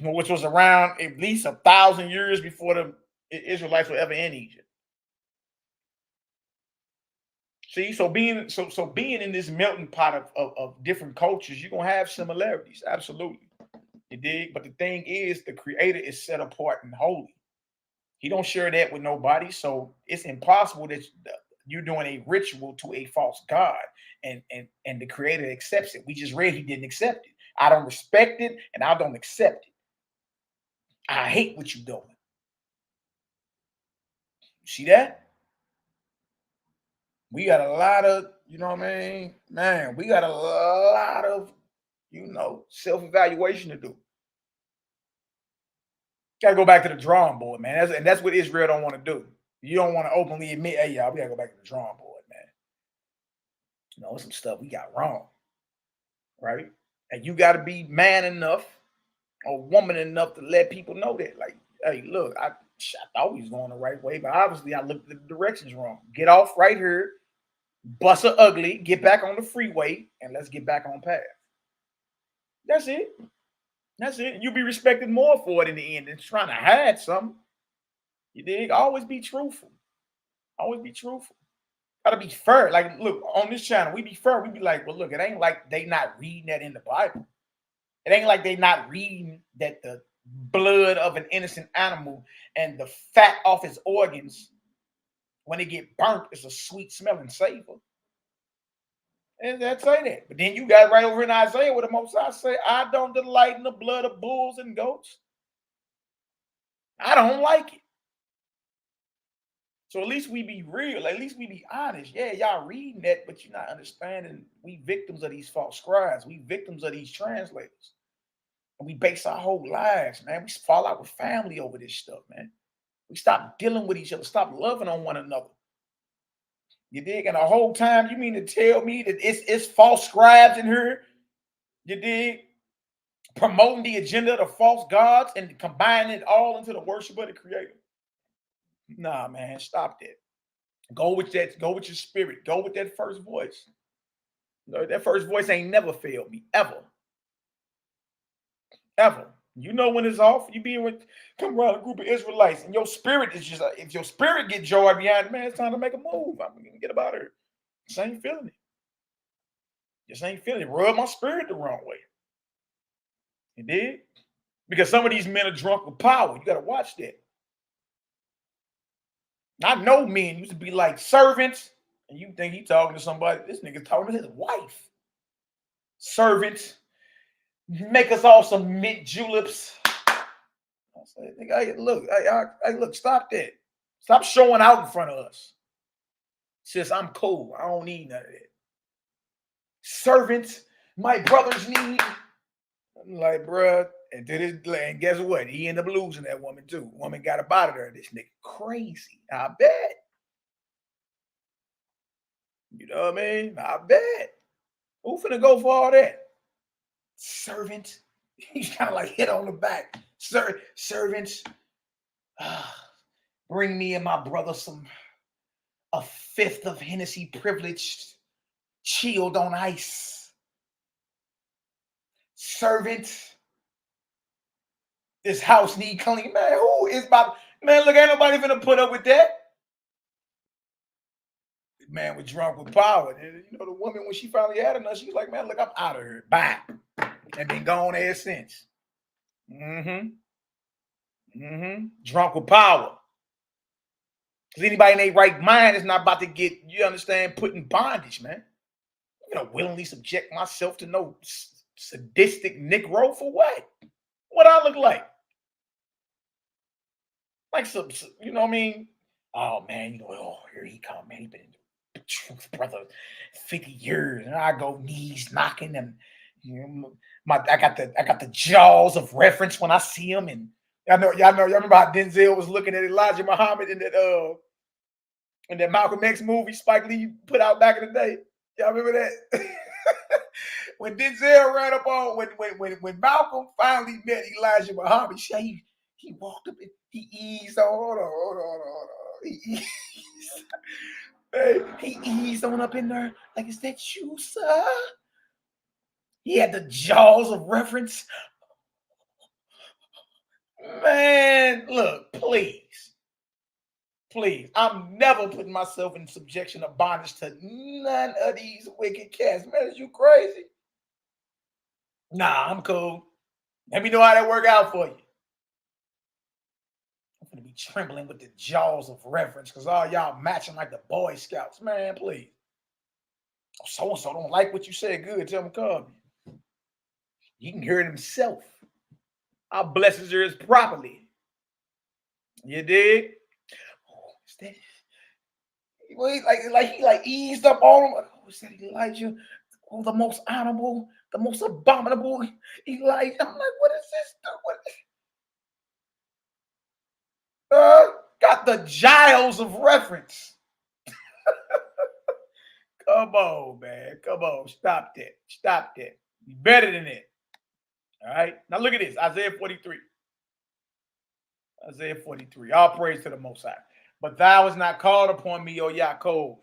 which was around at least 1,000 years before the Israelites were ever in Egypt. See, so being in this melting pot of different cultures, you're gonna have similarities, absolutely. You dig? But the thing is, the Creator is set apart and holy. He don't share that with nobody, so it's impossible that you're doing a ritual to a false god and the Creator accepts it. We just read he didn't accept it. I don't respect it and I don't accept it. I hate what you're doing. You see that? We got a lot of, you know what I mean? Man, we got a lot of, self-evaluation to do. Got to go back to the drawing board, man. That's what Israel don't want to do. You don't want to openly admit, hey, y'all, we got to go back to the drawing board, man. Some stuff we got wrong, right? And you got to be man enough or woman enough to let people know that. Like, hey, look, I thought we was going the right way, but obviously I looked at the directions wrong. Get off right here, bust a ugly, get back on the freeway, and let's get back on path. That's it. That's it. You'll be respected more for it in the end than trying to hide something. You dig? Always be truthful. Always be truthful. Gotta be fair. Like, look, on this channel, we be fair. We be like, well, look, it ain't like they not reading that in the Bible. It ain't like they not reading that the blood of an innocent animal and the fat off its organs, when it get burnt, is a sweet smelling savor. And that's say that. But then you got right over in Isaiah where the Most High say, I don't delight in the blood of bulls and goats. I don't like it. So at least we be real. At least we be honest. Yeah, y'all reading that, but you're not understanding we victims of these false scribes. We victims of these translators. And we base our whole lives, man. We fall out with family over this stuff, man. We stop dealing with each other. Stop loving on one another. You dig? And the whole time, you mean to tell me that it's false scribes in here? You dig? Promoting the agenda of the false gods and combining it all into the worship of the Creator. Nah, man, stop that. Go with that. Go with your spirit. Go with that first voice. That first voice ain't never failed me, ever. Ever. You know when it's off. You come around a group of Israelites and your spirit is just, if your spirit get joy behind it, man, it's time to make a move. I'm going to get about it. Just ain't feeling it. Just ain't feeling it. Rub my spirit the wrong way. You did? Because some of these men are drunk with power. You got to watch that. I know men used to be like servants, and you think he talking to somebody. This nigga talking to his wife. Servants. Make us all some mint juleps. I say, hey, look, look, stop that. Stop showing out in front of us. Sis, I'm cool. I don't need none of that. Servants, my brothers need. I'm like, bruh, and guess what? He ended up losing that woman too. Woman got up out of there. This nigga crazy. I bet. You know what I mean? I bet. Who finna go for all that? Servant. He's kind of like hit on the back. Servants. Bring me and my brother a fifth of Hennessy privileged, chilled on ice. Servant. This house need cleaning. Man, who is about Man, look, ain't nobody finna put up with that. Man was drunk with power. And, you know, the woman, when she finally had enough, she was like, man, look, I'm out of here. Bye. And been gone ever since. Drunk with power. Because anybody in their right mind is not about to get, you understand, put in bondage, man. I'm gonna willingly subject myself to no sadistic Negro for what? What I look like? Like some, you know what I mean? Oh man, you know, oh, here he come, man. He been in the truth, brother, 50 years. And I go knees knocking, and you know, I got the jaws of reference when I see him. And y'all remember how Denzel was looking at Elijah Muhammad in that Malcolm X movie Spike Lee put out back in the day. Y'all remember that? When Denzel ran up on when Malcolm finally met Elijah Muhammad, he walked up and he eased on. Hold on. He eased on up in there like, is that you, sir? He had the jaws of reference. Man, look, please. I'm never putting myself in subjection of bondage to none of these wicked cats. Man, is you crazy? Nah, I'm cool. Let me know how that work out for you. I'm gonna be trembling with the jaws of reference because all y'all matching like the Boy Scouts. Man, please. Oh, so-and-so don't like what you said. Good, tell him to call me. He can hear it himself. I'll bless his ears properly. You dig? Oh, is that? Well, he eased up on him. Oh, is that Elijah? Oh, the most honorable, the most abominable Elijah. I'm like, what is this? Got the Giles of reference. Come on, man. Come on. Stop that. You better than that. All right. Now look at this. Isaiah 43. All praise to the Most High. But thou hast not called upon me, O Yaakov.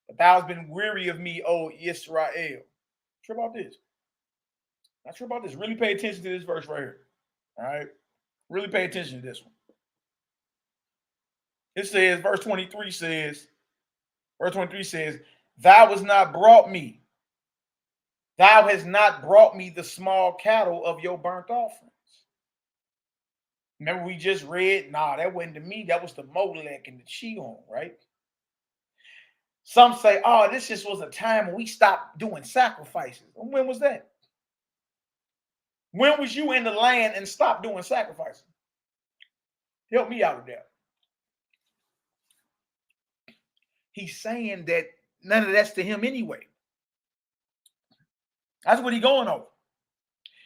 But thou hast been weary of me, O Israel. Sure about this. Not sure about this. Really pay attention to this verse right here. All right. Really pay attention to this one. It says, verse 23 says, thou hast not brought me the small cattle of your burnt offerings. Remember we just read, nah, that wasn't to me. That was the Molech and the Chion, right? Some say, oh, this just was a time when we stopped doing sacrifices. When was that? When was you in the land and stopped doing sacrifices? Help me out with that. He's saying that none of that's to him anyway. That's what he's going over.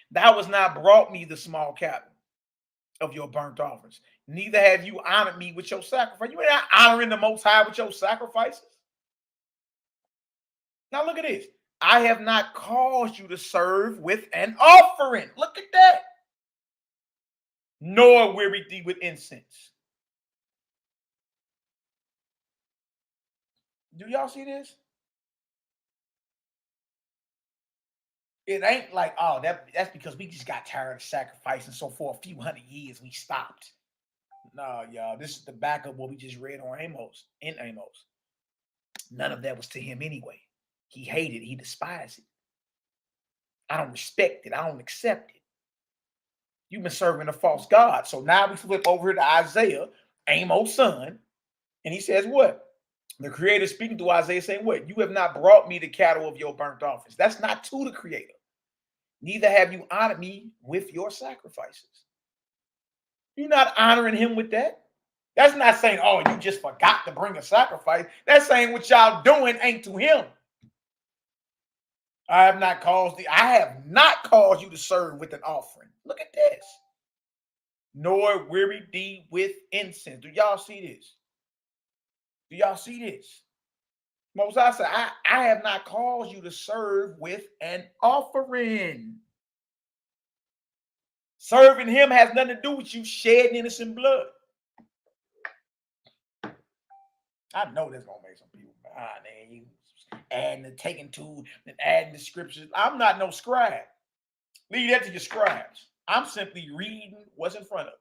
Thou hast not brought me the small cattle of your burnt offerings. Neither have you honored me with your sacrifice. You ain't not honoring the Most High with your sacrifices. Now look at this. I have not caused you to serve with an offering. Look at that. Nor weary thee with incense. Do y'all see this? It ain't like, oh, that's because we just got tired of sacrificing. So for a few hundred years, we stopped. No, y'all, this is the back of what we just read on Amos. None of that was to him anyway. He hated it. He despised it. I don't respect it. I don't accept it. You've been serving a false god. So now we flip over to Isaiah, Amos' son, and he says what? The Creator speaking to Isaiah saying what? You have not brought me the cattle of your burnt offerings. That's not to the Creator. Neither have you honored me with your sacrifices. You're not honoring him with that. That's not saying, oh, you just forgot to bring a sacrifice. That's saying what y'all doing ain't to him. I have not caused you to serve with an offering. Look at this. Nor weary thee with incense. Do y'all see this? Do y'all see this? Most I say, I have not caused you to serve with an offering. Serving him has nothing to do with you shedding innocent blood. I know that's gonna make some people mad. You adding the taking to and adding the scriptures. I'm not no scribe. Leave that to your scribes. I'm simply reading what's in front of us.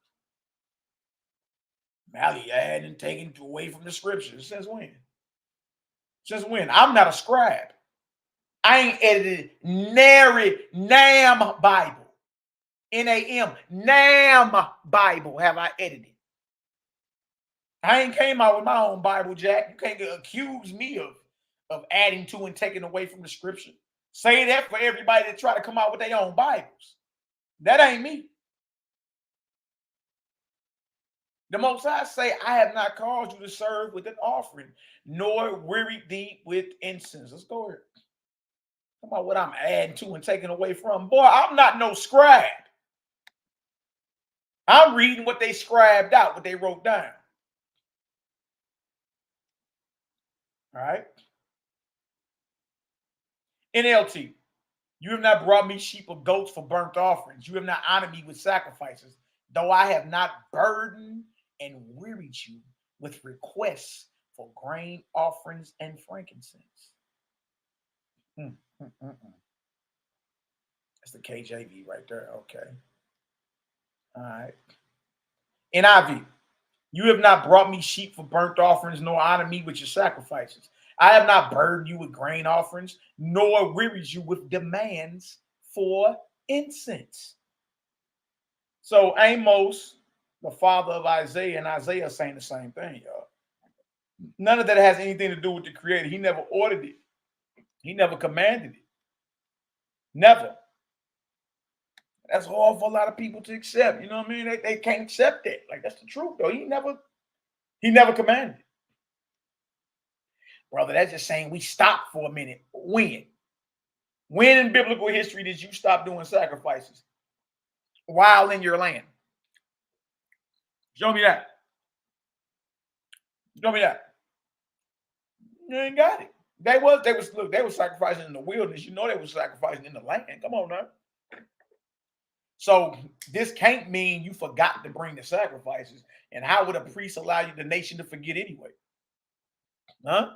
Malaki adding and taking away from the scriptures. Since when? Since when? I'm not a scribe. I ain't edited NAM Bible. NAM. NAM Bible have I edited. I ain't came out with my own Bible, Jack. You can't accuse me of adding to and taking away from the scripture. Say that for everybody that try to come out with their own Bibles. That ain't me. The Most High say, I have not called you to serve with an offering, nor weary thee with incense. Let's go here. Come on, what I'm adding to and taking away from. Boy, I'm not no scribe. I'm reading what they scribed out, what they wrote down. All right. NLT. You have not brought me sheep or goats for burnt offerings. You have not honored me with sacrifices, though I have not burdened and wearied you with requests for grain offerings and frankincense. That's the KJV right there. Okay. All right. NIV. You have not brought me sheep for burnt offerings, nor honored me with your sacrifices. I have not burdened you with grain offerings, nor wearied you with demands for incense. So Amos, the father of Isaiah, and Isaiah saying the same thing, y'all. None of that has anything to do with the Creator. He never ordered it. He never commanded it. Never. That's hard for a lot of people to accept. You know what I mean? They can't accept it. Like, that's the truth, though. He never commanded it. Brother, that's just saying we stopped for a minute. When? When in biblical history did you stop doing sacrifices while in your land? Show me that. Show me that. You ain't got it. They were sacrificing in the wilderness. You know they were sacrificing in the land. Come on now. So this can't mean you forgot to bring the sacrifices. And how would a priest allow you, the nation, to forget anyway? Huh?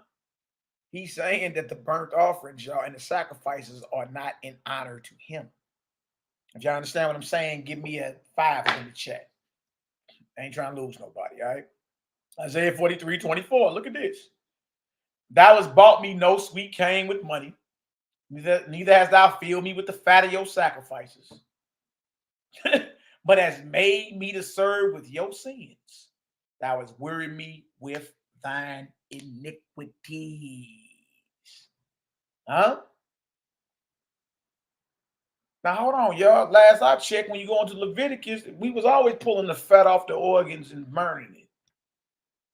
He's saying that the burnt offerings, y'all, and the sacrifices are not in honor to him. If y'all understand what I'm saying, give me a 5 in the chat. I ain't trying to lose nobody, all right? Isaiah 43:24. Look at this. Thou hast bought me no sweet cane with money, neither hast thou filled me with the fat of your sacrifices, but hast made me to serve with your sins. Thou hast wearied me with thine iniquities. Huh? Now, hold on, y'all. Last I checked, when you go into Leviticus, we was always pulling the fat off the organs and burning it.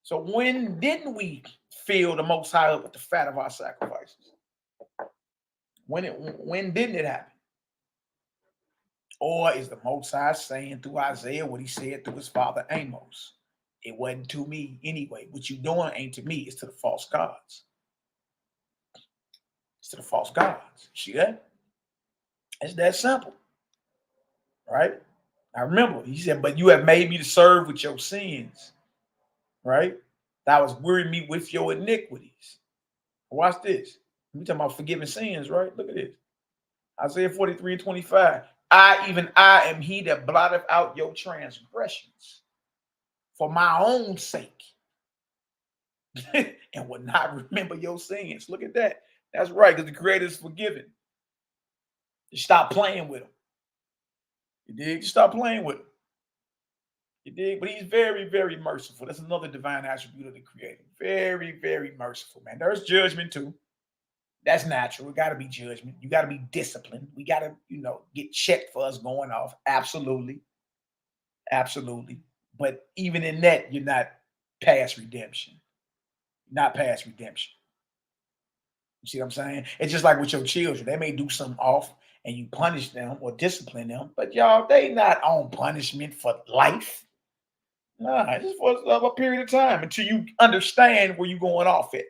So when didn't we fill the Most High up with the fat of our sacrifices? When didn't it happen? Or is the Most High saying through Isaiah what he said through his father Amos? It wasn't to me anyway. What you doing ain't to me. It's to the false gods. It's to the false gods. See that? It's that simple. Right? Now remember, he said, but you have made me to serve with your sins. Right? Thou hast wearied me with your iniquities. Watch this. We're talking about forgiving sins, right? Look at this. Isaiah 43:25. I am he that blotteth out your transgressions for my own sake and will not remember your sins. Look at that. That's right, because the Creator is forgiven. You stop playing with him. You dig? You stop playing with him. You dig? But he's very, very merciful. That's another divine attribute of the Creator. Very, very merciful, man. There's judgment too. That's natural. It got to be judgment. You got to be disciplined. We got to, get checked for us going off. Absolutely. Absolutely. But even in that, you're not past redemption. Not past redemption. You see what I'm saying? It's just like with your children. They may do something off and you punish them or discipline them, but y'all, they not on punishment for life. Nah, it's for a period of time until you understand where you're going off at.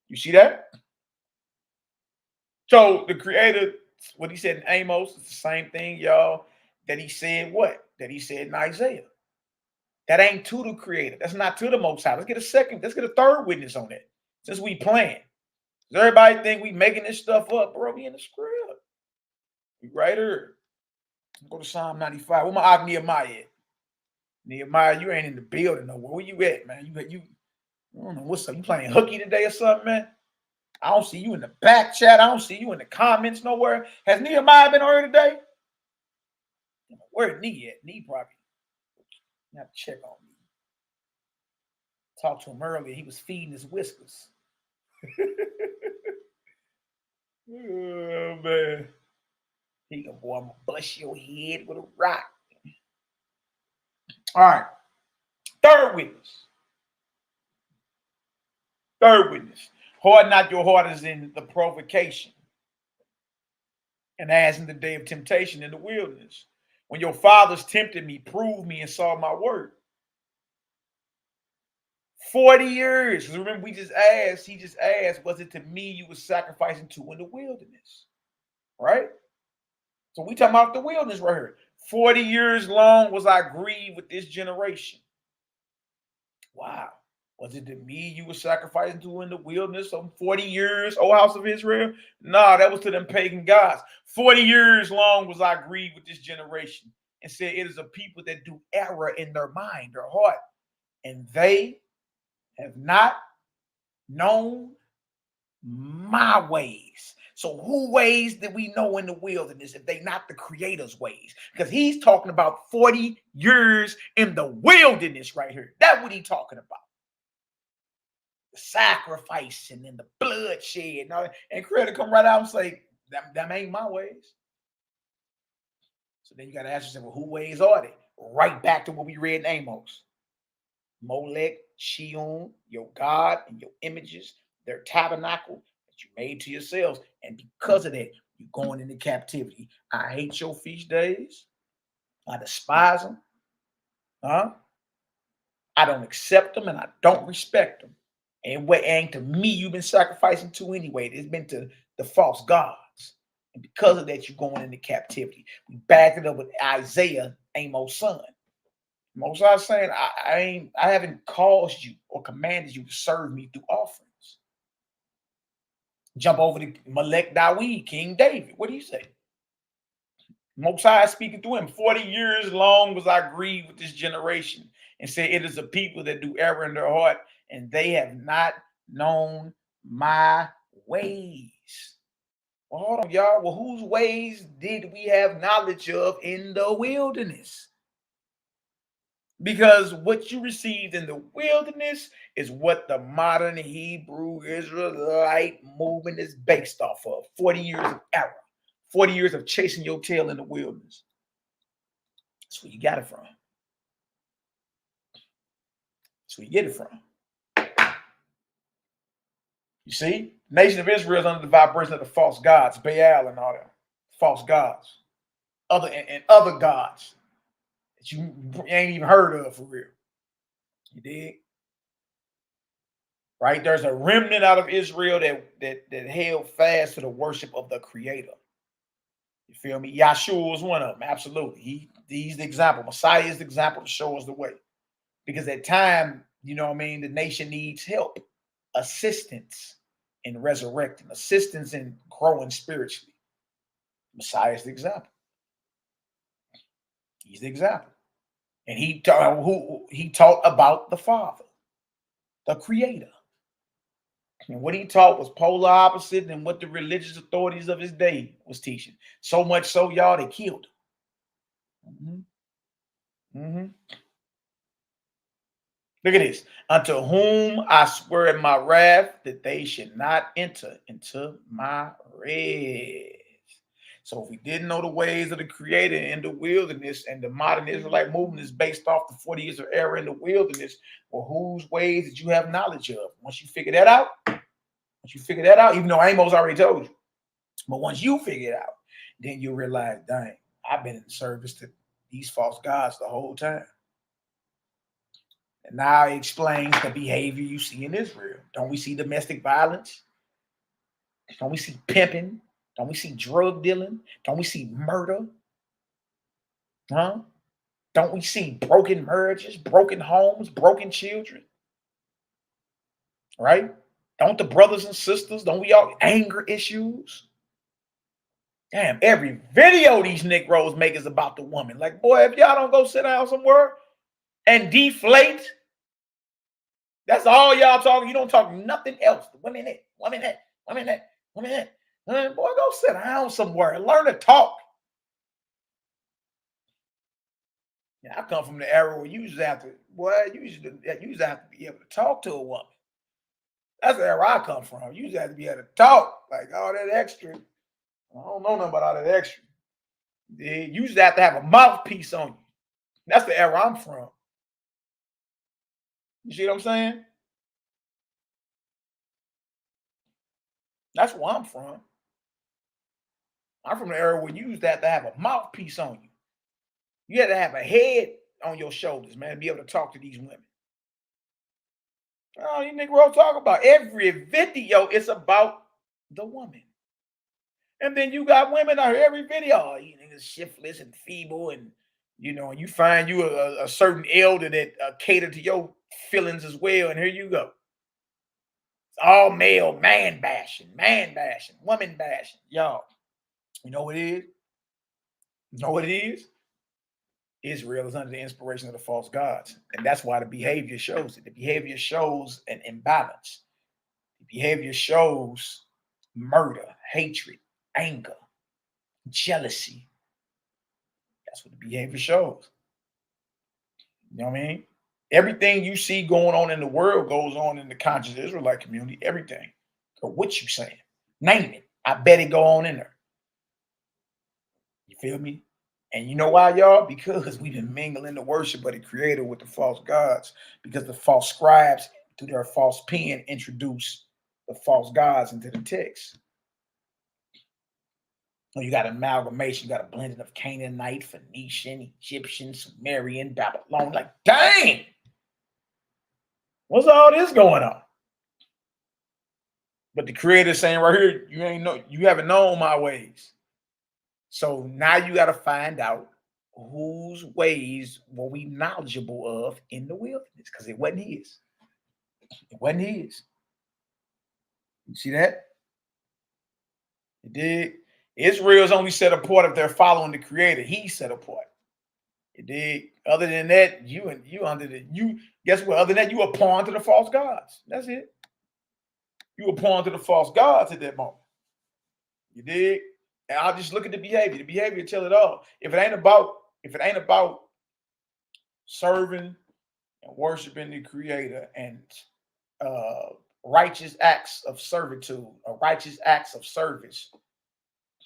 You see that? So the Creator, what he said in Amos, is the same thing, y'all, that he said what? That he said in Isaiah. That ain't to the Creator. That's not to the Most High. Let's get a third witness on that. Since we playing. Does everybody think we making this stuff up? Bro, we in the script. We right here. Go to Psalm 95. Where my Nehemiah at? Nehemiah, you ain't in the building no more. Where you at, man? You I don't know what's up. You playing hooky today or something, man? I don't see you in the back chat. I don't see you in the comments nowhere. Has Nehemiah been on here today? Where Nee at? Nee probably. You have to check on me. Talked to him earlier. He was feeding his whiskers. Oh, man. He go, boy, I'm going to bust your head with a rock. All right. Third witness. Harden not your heart is in the provocation. And as in the day of temptation in the wilderness. When your fathers tempted me, proved me, and saw my word. 40 years. Because remember, he just asked, was it to me you were sacrificing to in the wilderness? Right? So we talking about the wilderness right here. 40 years long was I grieved with this generation. Wow. Was it to me you were sacrificing to in the wilderness? Some 40 years, O house of Israel? No, that was to them pagan gods. 40 years long was I grieved with this generation and said it is a people that do error in their mind, their heart. And they have not known my ways. So who ways did we know in the wilderness if they not the Creator's ways? Because he's talking about 40 years in the wilderness right here. That's what he's talking about. The sacrificing and the bloodshed and all that. And Creator come right out and say, that ain't my ways. So then you got to ask yourself, well, who ways are they? Right back to what we read in Amos. Molech, Shion, your God and your images, their tabernacle that you made to yourselves. And because of that, you're going into captivity. I hate your feast days. I despise them. I don't accept them and I don't respect them. And what ain't to me you've been sacrificing to anyway. It's been to the false gods. And because of that, you're going into captivity. We backed it up with Isaiah, Amos' son. Most I was saying, I haven't caused you or commanded you to serve me through offerings. Jump over to Melech Dawid, King David. What do you say? Most High speaking to him. 40 years long was I grieved with this generation and said, it is a people that do error in their heart and they have not known my ways. Well, hold on, y'all. Well, whose ways did we have knowledge of in the wilderness? Because what you received in the wilderness is what the modern Hebrew Israelite movement is based off of. 40 years of error. 40 years of chasing your tail in the wilderness. That's where you got it from. That's where you get it from. You see? The nation of Israel is under the vibration of the false gods, Baal and all that. False gods. Other gods that you ain't even heard of for real. You dig? Right? There's a remnant out of Israel that held fast to the worship of the Creator. You feel me? Yahshua was one of them. Absolutely. He's the example. Messiah is the example to show us the way. Because at time, you know what I mean, the nation needs help, assistance in resurrecting, assistance in growing spiritually. Messiah is the example. He's the example. And he taught about the Father, the Creator. And what he taught was polar opposite than what the religious authorities of his day was teaching. So much so, y'all, they killed him. Look at this. Unto whom I swear in my wrath that they should not enter into my rest. So if we didn't know the ways of the Creator in the wilderness, and the modern Israelite movement is based off the 40 years of error in the wilderness, well, whose ways did you have knowledge of? Once you figure that out, even though Amos already told you, but once you figure it out, then you realize, dang, I've been in service to these false gods the whole time. And now it explains the behavior you see in Israel. Don't we see domestic violence? Don't we see pimping? Don't we see drug dealing? Don't we see murder? Don't we see broken marriages, broken homes, broken children? Right? Don't the brothers and sisters, don't we all anger issues? Damn, every video these Negroes make is about the woman. Like, boy, if y'all don't go sit down somewhere, and deflate. That's all y'all talking. You don't talk nothing else. Women that. Boy, go sit down somewhere and learn to talk. Yeah, I come from the era where you used to have to, you used to have to be able to talk to a woman. That's the era I come from. You used to have to be able to talk. Like all that extra. I don't know nothing about all that extra. You used to have a mouthpiece on you. That's the era I'm from. You see what I'm saying? That's where I'm from. I'm from the era where you used to have a mouthpiece on you. You had to have a head on your shoulders, man, to be able to talk to these women. Oh, you niggas talk about every video. It's about the woman. And then you got women out here every video. Oh, you niggas shiftless and feeble, and you know, you find you a certain elder that cater to your feelings as well. And here you go. It's all male, man bashing, woman bashing. Y'all, you know what it is? You know what it is? Israel is under the inspiration of the false gods. And that's why the behavior shows it. The behavior shows an imbalance. The behavior shows murder, hatred, anger, jealousy. That's what the behavior shows. You know what I mean? Everything you see going on in the world goes on in the conscious Israelite community. Everything. Or what you saying. Name it. I bet it go on in there. You feel me? And you know why, y'all? Because we've been mingling the worship of the Creator with the false gods. Because the false scribes, through their false pen, introduce the false gods into the text. So you got amalgamation, you got a blending of Canaanite, Phoenician, Egyptian, Sumerian, Babylon. Like, dang! What's all this going on? But the Creator is saying right here, you haven't known my ways. So now you got to find out whose ways were we knowledgeable of in the wilderness, because it wasn't his. It wasn't his. You see that? It did. Israel's only set apart if they're following the Creator. He's set apart. It did. Other than that, guess what? Other than that, you were pawn to the false gods. That's it. You were pawn to the false gods at that moment. You did. And I'll just look at the behavior. The behavior tell it all. If it ain't about serving and worshiping the Creator and righteous acts of servitude or righteous acts of service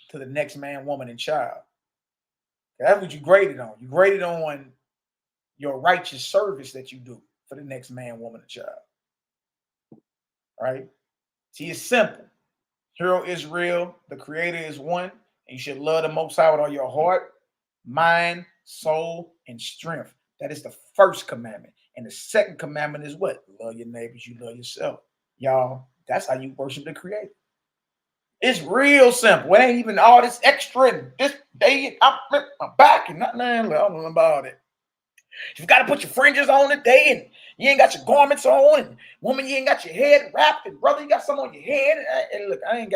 to the next man, woman, and child, that's what you graded on. You graded on your righteous service that you do for the next man, woman, and child. Right? See, it's simple. Hear, Israel, the Creator is one, and you should love the Most High with all your heart, mind, soul, and strength. That is the first commandment. And the second commandment is what? Love your neighbors, you love yourself. Y'all, that's how you worship the Creator. It's real simple. It ain't even all this extra and this day, I'm my back and nothing. I don't know about it. You got to put your fringes on today, and you ain't got your garments on, and woman, you ain't got your head wrapped, and brother, you got something on your head. And look, I'm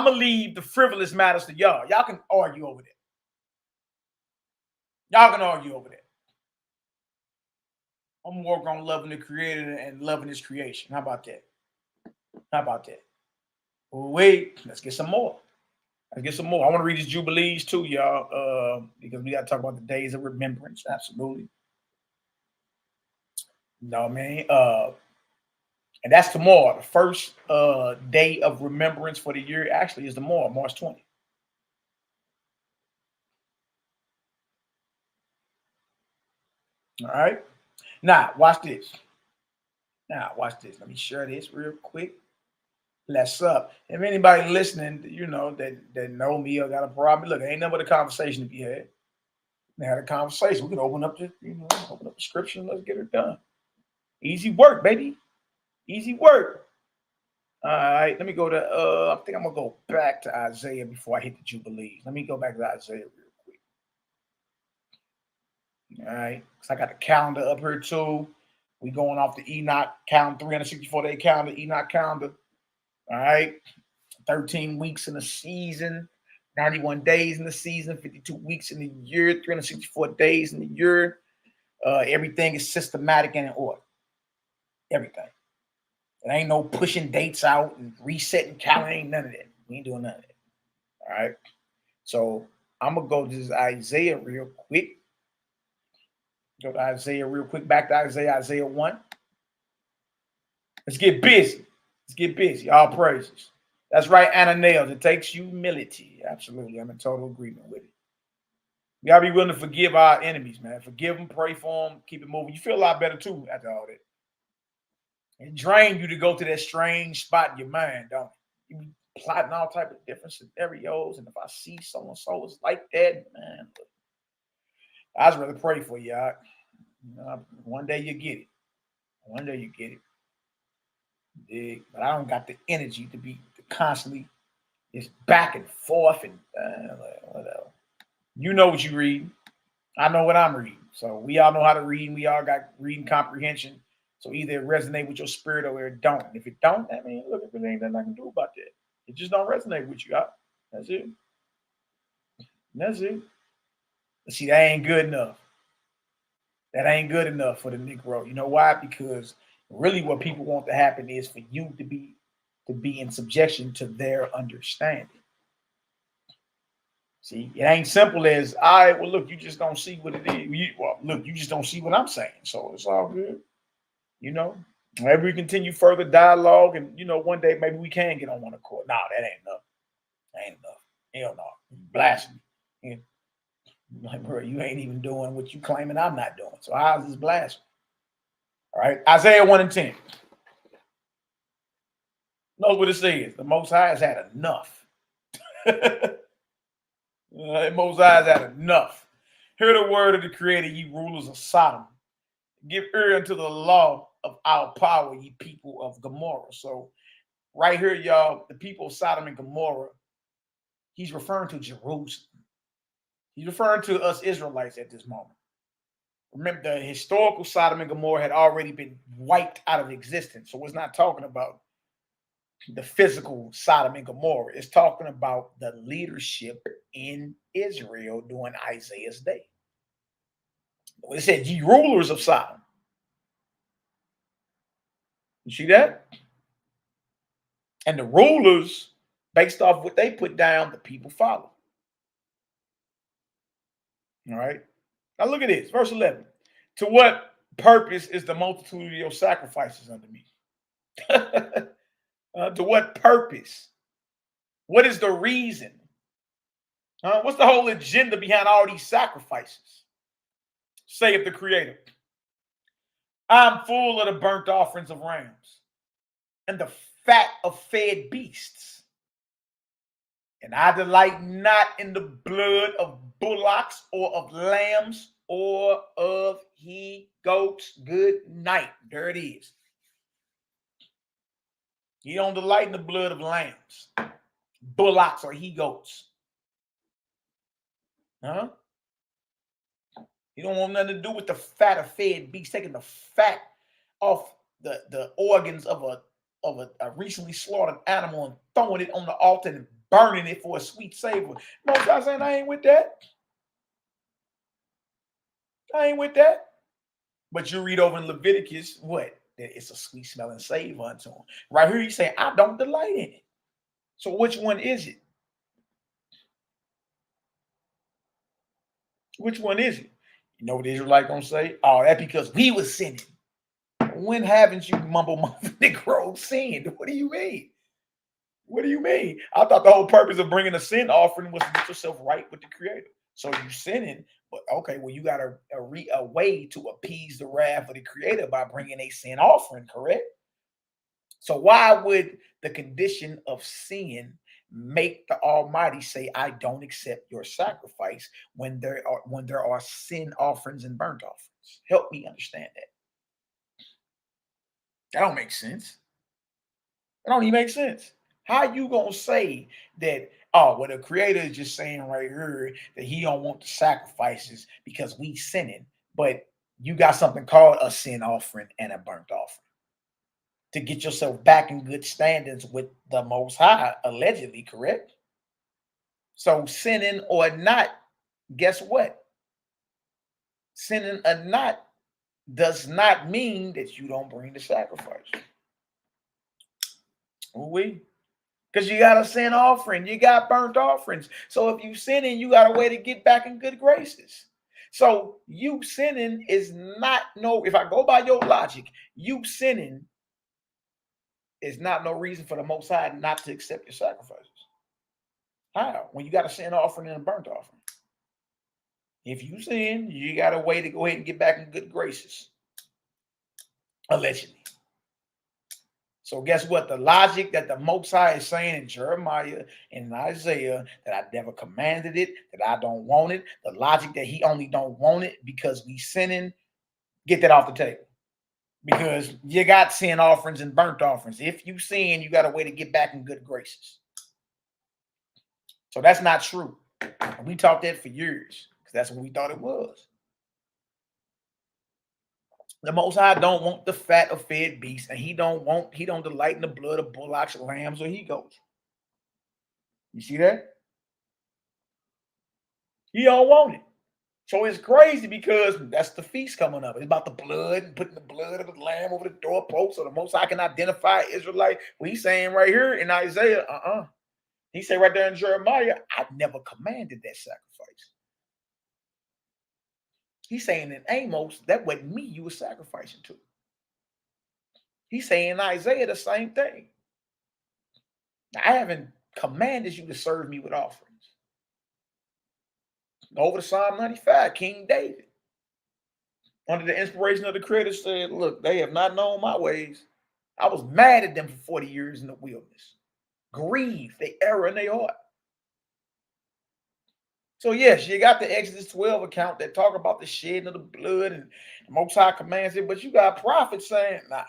going to leave the frivolous matters to y'all. Y'all can argue over that. Y'all can argue over that. I'm going to work on loving the Creator and loving his creation. How about that? How about that? Well, wait, let's get some more. I want to read these Jubilees too, y'all, because we got to talk about the days of remembrance. Absolutely. You know what I mean? And that's tomorrow. The first day of remembrance for the year actually is tomorrow, March 20th. All right. Now, watch this. Let me share this real quick. Let's up. If anybody listening, you know, that know me or got a problem, look, ain't nothing but a conversation to be had. We had a conversation. We can open up the scripture and let's get it done. Easy work, baby. Easy work. All right, let me go to, I think I'm going to go back to Isaiah before I hit the Jubilees. Let me go back to Isaiah real quick. All right, because I got the calendar up here too. We going off the Enoch calendar, 364-day calendar, Enoch calendar. All right, 13 weeks in the season, 91 days in the season, 52 weeks in the year, 364 days in the year. Everything is systematic and in order. Everything. There ain't no pushing dates out and resetting calendar. Ain't none of that. We ain't doing none of that. All right. So I'm gonna go to this Isaiah real quick. Go to Isaiah real quick. Back to Isaiah 1. Let's get busy. Let's get busy. All praises. That's right, Anna Nails. It takes humility. Absolutely. I'm in total agreement with it. We gotta be willing to forgive our enemies, man. Forgive them, pray for them, keep it moving. You feel a lot better too after all that. It drains you to go to that strange spot in your mind, don't it? You be plotting all type of different scenarios, and if I see so and so is like that, man, I just rather pray for you. One day you get it. One day you get it. But I don't got the energy to be constantly just back and forth and whatever. You know what you read. I know what I'm reading. So we all know how to read. We all got reading comprehension. So either it resonate with your spirit or it don't. And if it don't, I mean, look, there ain't nothing I can do about that. It just don't resonate with you. That's it. That's it. But see, that ain't good enough. That ain't good enough for the Negro. You know why? Because really what people want to happen is for you to be in subjection to their understanding. See, it ain't simple as, all right, well, look, you just don't see what it is. You just don't see what I'm saying. So it's all good. You know, maybe we continue further dialogue and, you know, one day maybe we can get on one accord. No, that ain't enough. That ain't enough. Hell no. Blasphemy. Like, bro, you ain't even doing what you claiming I'm not doing. So how's this blasphemy? All right. Isaiah 1 and 10. Knows what it says. The Most High has had enough. Most High has had enough. Hear the word of the Creator, ye rulers of Sodom. Give ear unto the law of our power, ye people of Gomorrah. So right here, y'all, the people of Sodom and Gomorrah, he's referring to Jerusalem. He's referring to us Israelites at this moment. Remember, the historical Sodom and Gomorrah had already been wiped out of existence. So it's not talking about the physical Sodom and Gomorrah. It's talking about the leadership in Israel during Isaiah's day. It said, ye rulers of Sodom. You see that? And the rulers, based off what they put down, the people follow. All right. Now look at this. Verse 11. To what purpose is the multitude of your sacrifices unto me? To what purpose? What is the reason? What's the whole agenda behind all these sacrifices? Saith the Creator. I'm full of the burnt offerings of rams and the fat of fed beasts. And I delight not in the blood of bullocks or of lambs or of he-goats. Good night. There it is. You don't delight in the blood of lambs, bullocks, or he-goats. Huh? You don't want nothing to do with the fat of fed beasts, taking the fat off the organs of a recently slaughtered animal and throwing it on the altar and burning it for a sweet savor. Most guys saying, I ain't with that. I ain't with that. But you read over in Leviticus, what? That it's a sweet smelling savor unto him. Right here, you say, I don't delight in it. So which one is it? Which one is it? You know what the Israelite gonna say? Oh, that's because we were sinning. When haven't you mumble Negro sinned? What do you mean? What do you mean? I thought the whole purpose of bringing a sin offering was to get yourself right with the Creator. So you sinning, but okay, well, you got a way to appease the wrath of the Creator by bringing a sin offering, correct? So why would the condition of sin make the Almighty say, I don't accept your sacrifice when there are sin offerings and burnt offerings? Help me understand that. That don't make sense. That don't even make sense. How you gonna say that, oh, well, the Creator is just saying right here that he don't want the sacrifices because we sinning, but you got something called a sin offering and a burnt offering to get yourself back in good standings with the Most High, allegedly, correct? So sinning or not, guess what? Sinning or not, does not mean that you don't bring the sacrifice. Because you got a sin offering, you got burnt offerings. So if you sinning, you got a way to get back in good graces. So you sinning is not if I go by your logic, you sinning is not no reason for the Most High not to accept your sacrifices. How? When you got a sin offering and a burnt offering. If you sin, you got a way to go ahead and get back in good graces. Allegedly. So guess what? The logic that the Most High is saying in Jeremiah and in Isaiah, that I never commanded it, that I don't want it, the logic that he only don't want it because we sinning, get that off the table. Because you got sin offerings and burnt offerings. If you sin, you got a way to get back in good graces. So that's not true. We taught that for years because that's what we thought it was. The Most High don't want the fat of fed beasts, and he don't delight in the blood of bullocks, lambs, or he goats. You see that? He don't want it. So it's crazy because that's the feast coming up. It's about the blood and putting the blood of the lamb over the doorpost so the Most High can identify Israelite. Well, he's saying right here in Isaiah, He said right there in Jeremiah, I never commanded that sacrifice. He's saying in Amos, that wasn't me you were sacrificing to. He's saying in Isaiah the same thing. I haven't commanded you to serve me with offerings. Over to Psalm 95, King David, under the inspiration of the Creator, said, look, they have not known my ways. I was mad at them for 40 years in the wilderness. Grieved, they error in their heart. So yes, you got the Exodus 12 account that talk about the shedding of the blood and the Most High commands it, but you got prophets saying, nah,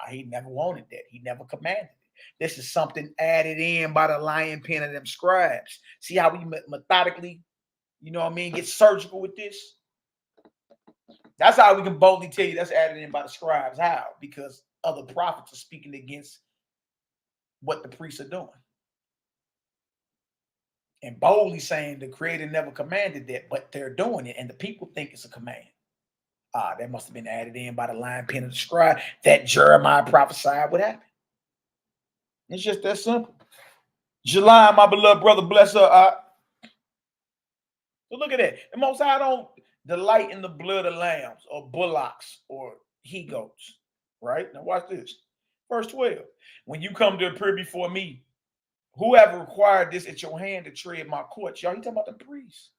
he never wanted that. He never commanded it. This is something added in by the lion pen of them scribes. See how we methodically, get surgical with this? That's how we can boldly tell you that's added in by the scribes. How? Because other prophets are speaking against what the priests are doing. And boldly saying the Creator never commanded that, but they're doing it, and the people think it's a command. That must have been added in by the lion pen of the scribe that Jeremiah prophesied would happen. It's just that simple. July, my beloved brother, bless her. So look at that. The Most High don't delight in the blood of lambs or bullocks or he goats. Right? Now watch this. Verse 12. When you come to appear before me, whoever required this at your hand to tread my courts. Y'all, he talking about the priests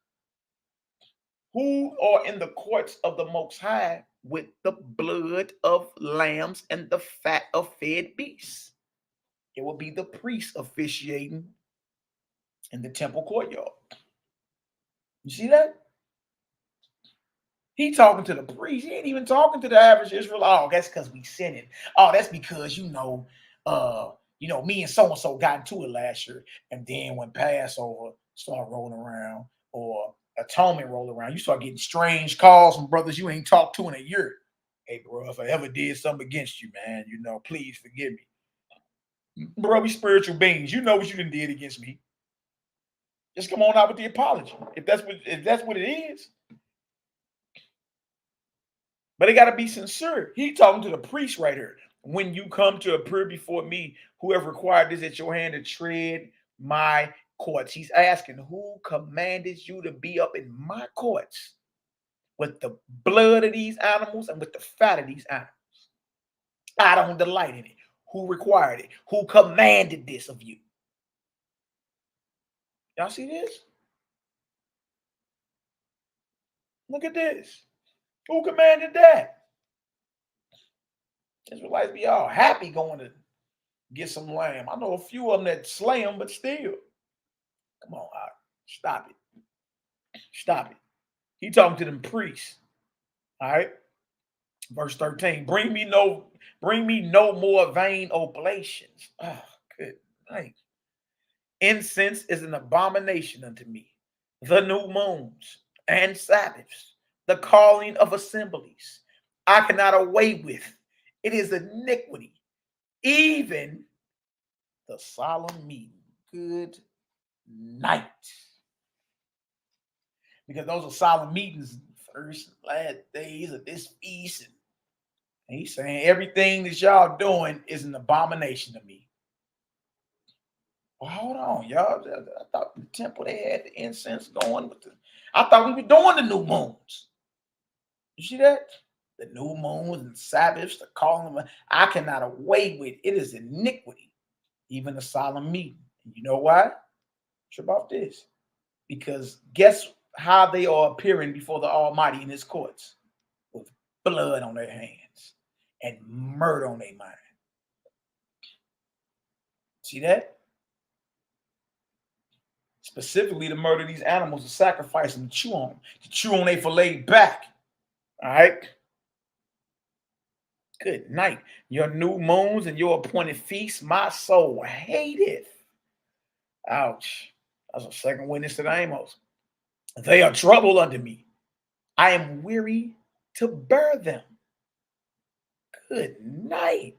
who are in the courts of the Most High with the blood of lambs and the fat of fed beasts. It will be the priests officiating in the temple courtyard. You see that? He talking to the priest. He ain't even talking to the average Israel. Oh, that's because we sinning. Oh, that's because me and so-and-so got into it last year. And then when Passover started rolling around or atonement roll around, you start getting strange calls from brothers you ain't talked to in a year. Hey, bro, if I ever did something against you, man, please forgive me. Bro, we spiritual beings. You know what you done did against me. Just come on out with the apology. If that's what it is. But it got to be sincere. He talking to the priest right here. When you come to appear before me, whoever required this at your hand to tread my courts. He's asking, who commanded you to be up in my courts with the blood of these animals and with the fat of these animals? I don't delight in it. Who required it? Who commanded this of you? Y'all see this? Look at this. Who commanded that? Israelites be all happy going to get some lamb. I know a few of them that slay them, but still. Come on, stop it. Stop it. He talking to them priests. All right. Verse 13. Bring me no more vain oblations. Oh, good night. Incense is an abomination unto me. The new moons and Sabbaths, the calling of assemblies, I cannot away with. It is iniquity. Even the solemn meeting. Good night. Because those are solemn meetings first and last days of this feast. And he's saying everything that y'all doing is an abomination to me. Well, hold on, y'all. I thought the temple, they had the incense going with I thought we were doing the new moons. You see that? The new moons and Sabbaths, the calling them. I cannot away with it. It is iniquity, even the solemn meeting. You know why? It's about this. Because guess how they are appearing before the Almighty in his courts? With blood on their hands and murder on their mind. See that? Specifically to murder these animals, to sacrifice them, to chew on their fillet back. All right? Good night. Your new moons and your appointed feasts, my soul hateth. Ouch. That's a second witness to the Amos. They are trouble unto me. I am weary to bear them. Good night.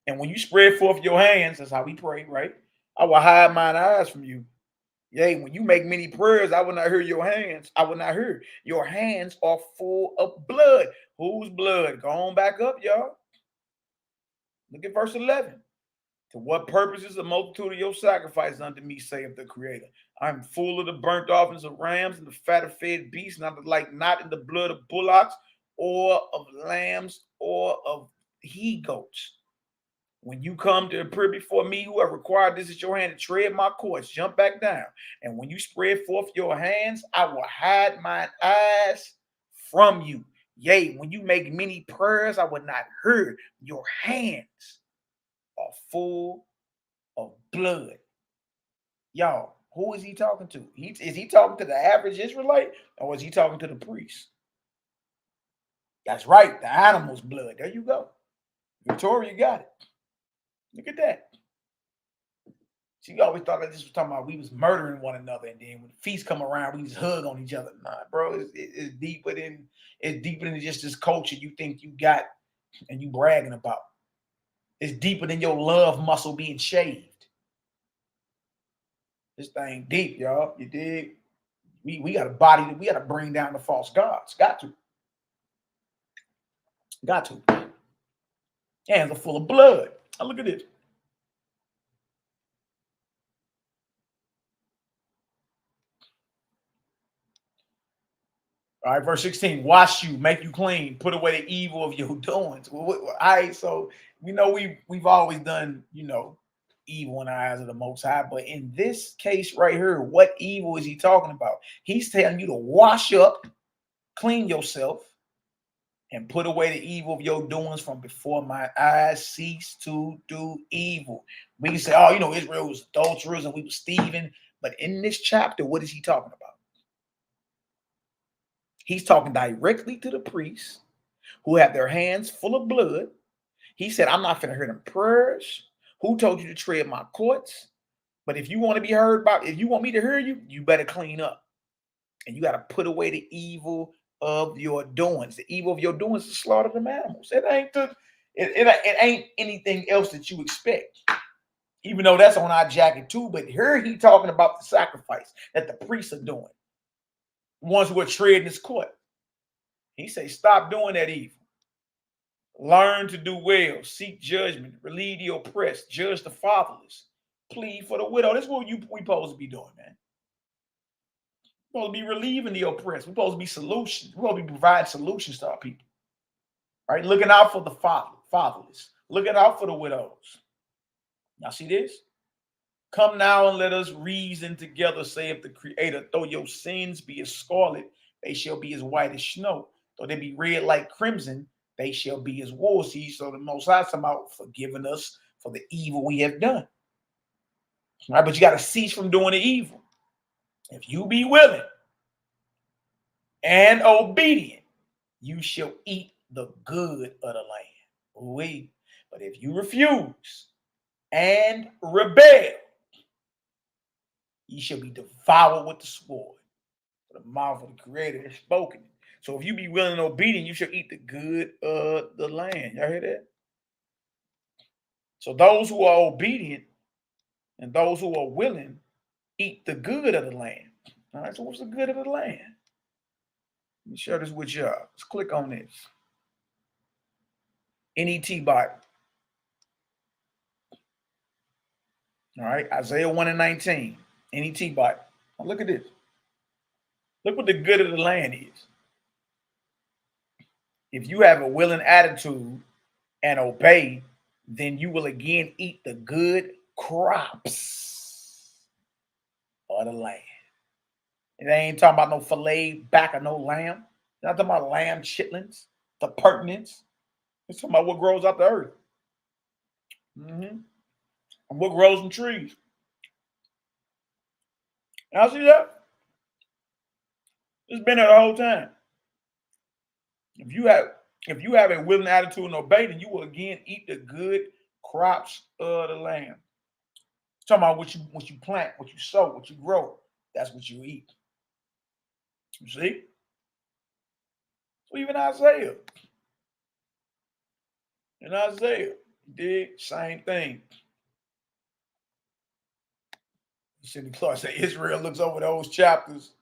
And when you spread forth your hands, that's how we pray, right? I will hide mine eyes from you. Yea, when you make many prayers, I will not hear your hands. I will not hear. Your hands are full of blood. Whose blood? Go on back up, y'all. Look at verse 11. To what purpose is the multitude of your sacrifices unto me, saith the Creator? I am full of the burnt offerings of rams and the fat of fed beasts, and I delight not in the blood of bullocks or of lambs or of he-goats. When you come to appear before me, who have required this at your hand to tread my courts, jump back down. And when you spread forth your hands, I will hide mine eyes from you. Yea, when you make many prayers, I will not hear. Your hands are full of blood. Y'all, who is he talking to? Is he talking to the average Israelite, or is he talking to the priest? That's right, the animal's blood. There you go. Victoria got it. Look at that. She always thought that this was talking about we was murdering one another, and then when the feasts come around, we just hug on each other. Nah, bro, it's deeper than just this culture you think you got and you bragging about. It's deeper than your love muscle being shaved. This thing deep, y'all. You dig? We got a body that we got to bring down the false gods. Got to. Hands are full of blood. Now look at this. All right, verse 16, wash you, make you clean, put away the evil of your doings. All right, so we know we've always done, evil in the eyes of the Most High, but in this case right here, what evil is he talking about? He's telling you to wash up, clean yourself, and put away the evil of your doings from before my eyes. Cease to do evil. We can say, Israel was adulterers and we were Stephen, but in this chapter, what is he talking about? He's talking directly to the priests who have their hands full of blood. He said, I'm not going to hear them prayers. Who told you to tread my courts? But if you want to be heard about, if you want me to hear you, you better clean up. And you got to put away the evil of your doings. The evil of your doings is to slaughter them animals. It ain't anything else that you expect. Even though that's on our jacket too. But here he talking about the sacrifice that the priests are doing. Ones who are treading his court. He say, stop doing that evil. Learn to do well. Seek judgment. Relieve the oppressed. Judge the fatherless. Plead for the widow. That's what we supposed to be doing, man. We're supposed to be relieving the oppressed. We're supposed to be solutions. We're supposed to be providing solutions to our people. Right? Looking out for the fatherless. Looking out for the widows. Now see this? Come now and let us reason together, saith the Creator. Though your sins be as scarlet, they shall be as white as snow. Though they be red like crimson, they shall be as wool. See, so the Most High talking about forgiving us for the evil we have done. All right, but you got to cease from doing the evil. If you be willing and obedient, you shall eat the good of the land. But if you refuse and rebel, ye shall be devoured with the sword. For the mouth of the Creator has spoken. So if you be willing and obedient, you shall eat the good of the land. Y'all hear that? So those who are obedient and those who are willing eat the good of the land. All right, so what's the good of the land? Let me share this with y'all. Let's click on this. NET Bible. All right, Isaiah 1:19. NET Bible. Now look at this. Look what the good of the land is. If you have a willing attitude and obey, then you will again eat the good crops of the land. And they ain't talking about no filet back of no lamb. They're not talking about lamb chitlins, the pertinence. It's talking about what grows out the earth. And what grows in trees. Y'all see that? It's been there the whole time. If you have a willing attitude and obey, then you will again eat the good crops of the land. It's talking about what you plant, what you sow, what you grow. That's what you eat. You see? So even Isaiah. In Isaiah, he did same thing. Cindy Clark said Israel looks over those chapters.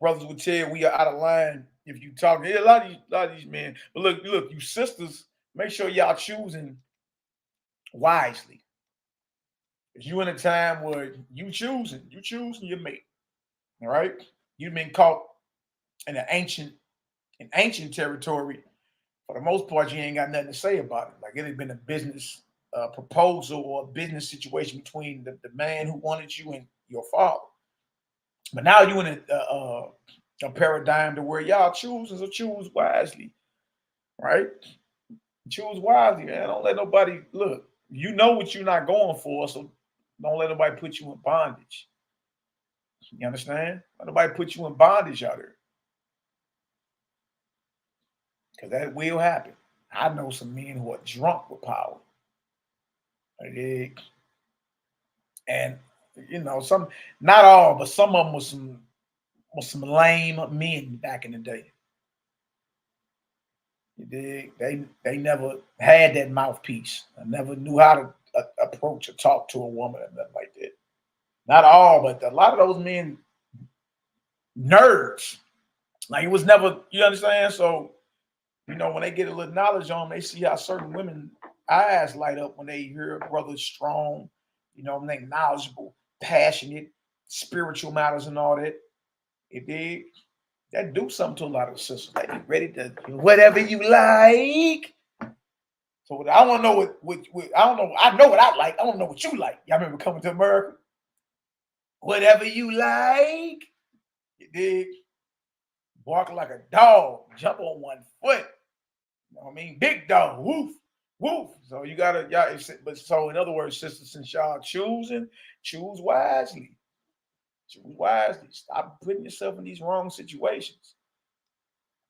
Brothers would tell you we are out of line if you talk. Yeah, a lot of these men. But look, you sisters, make sure y'all choosing wisely. If you in a time where you choosing your mate. All right? You've been caught in ancient territory. For the most part, you ain't got nothing to say about it. Like it had been a business proposal or a business situation between the man who wanted you and your father. But now you in a paradigm to where y'all choosing, so choose wisely, right? Choose wisely, man. Don't let nobody look. You know what you're not going for, so don't let nobody put you in bondage. You understand? Let nobody put you in bondage out there. Because that will happen. I know some men who are drunk with power. And you know, some, not all, but some of them was some lame men back in the day. They never had that mouthpiece. I never knew how to approach or talk to a woman or nothing like that. Not all, but a lot of those men, nerds. Like it was never, you understand? So, you know, when they get a little knowledge on them, they see how certain women eyes light up when they hear a brother strong, you know, when they knowledgeable, passionate, spiritual matters and all that. That do something to a lot of sisters. Like, you ready to whatever you like. So I want to know what I don't know. I know what I like. I don't know what you like. Y'all remember Coming to America? Whatever you like. You dig? Bark like a dog. Jump on one foot. You know what I mean? Big dog. Woof. Woof. So you gotta, y'all, but so in other words, sisters, since y'all choose wisely. Choose wisely. Stop putting yourself in these wrong situations.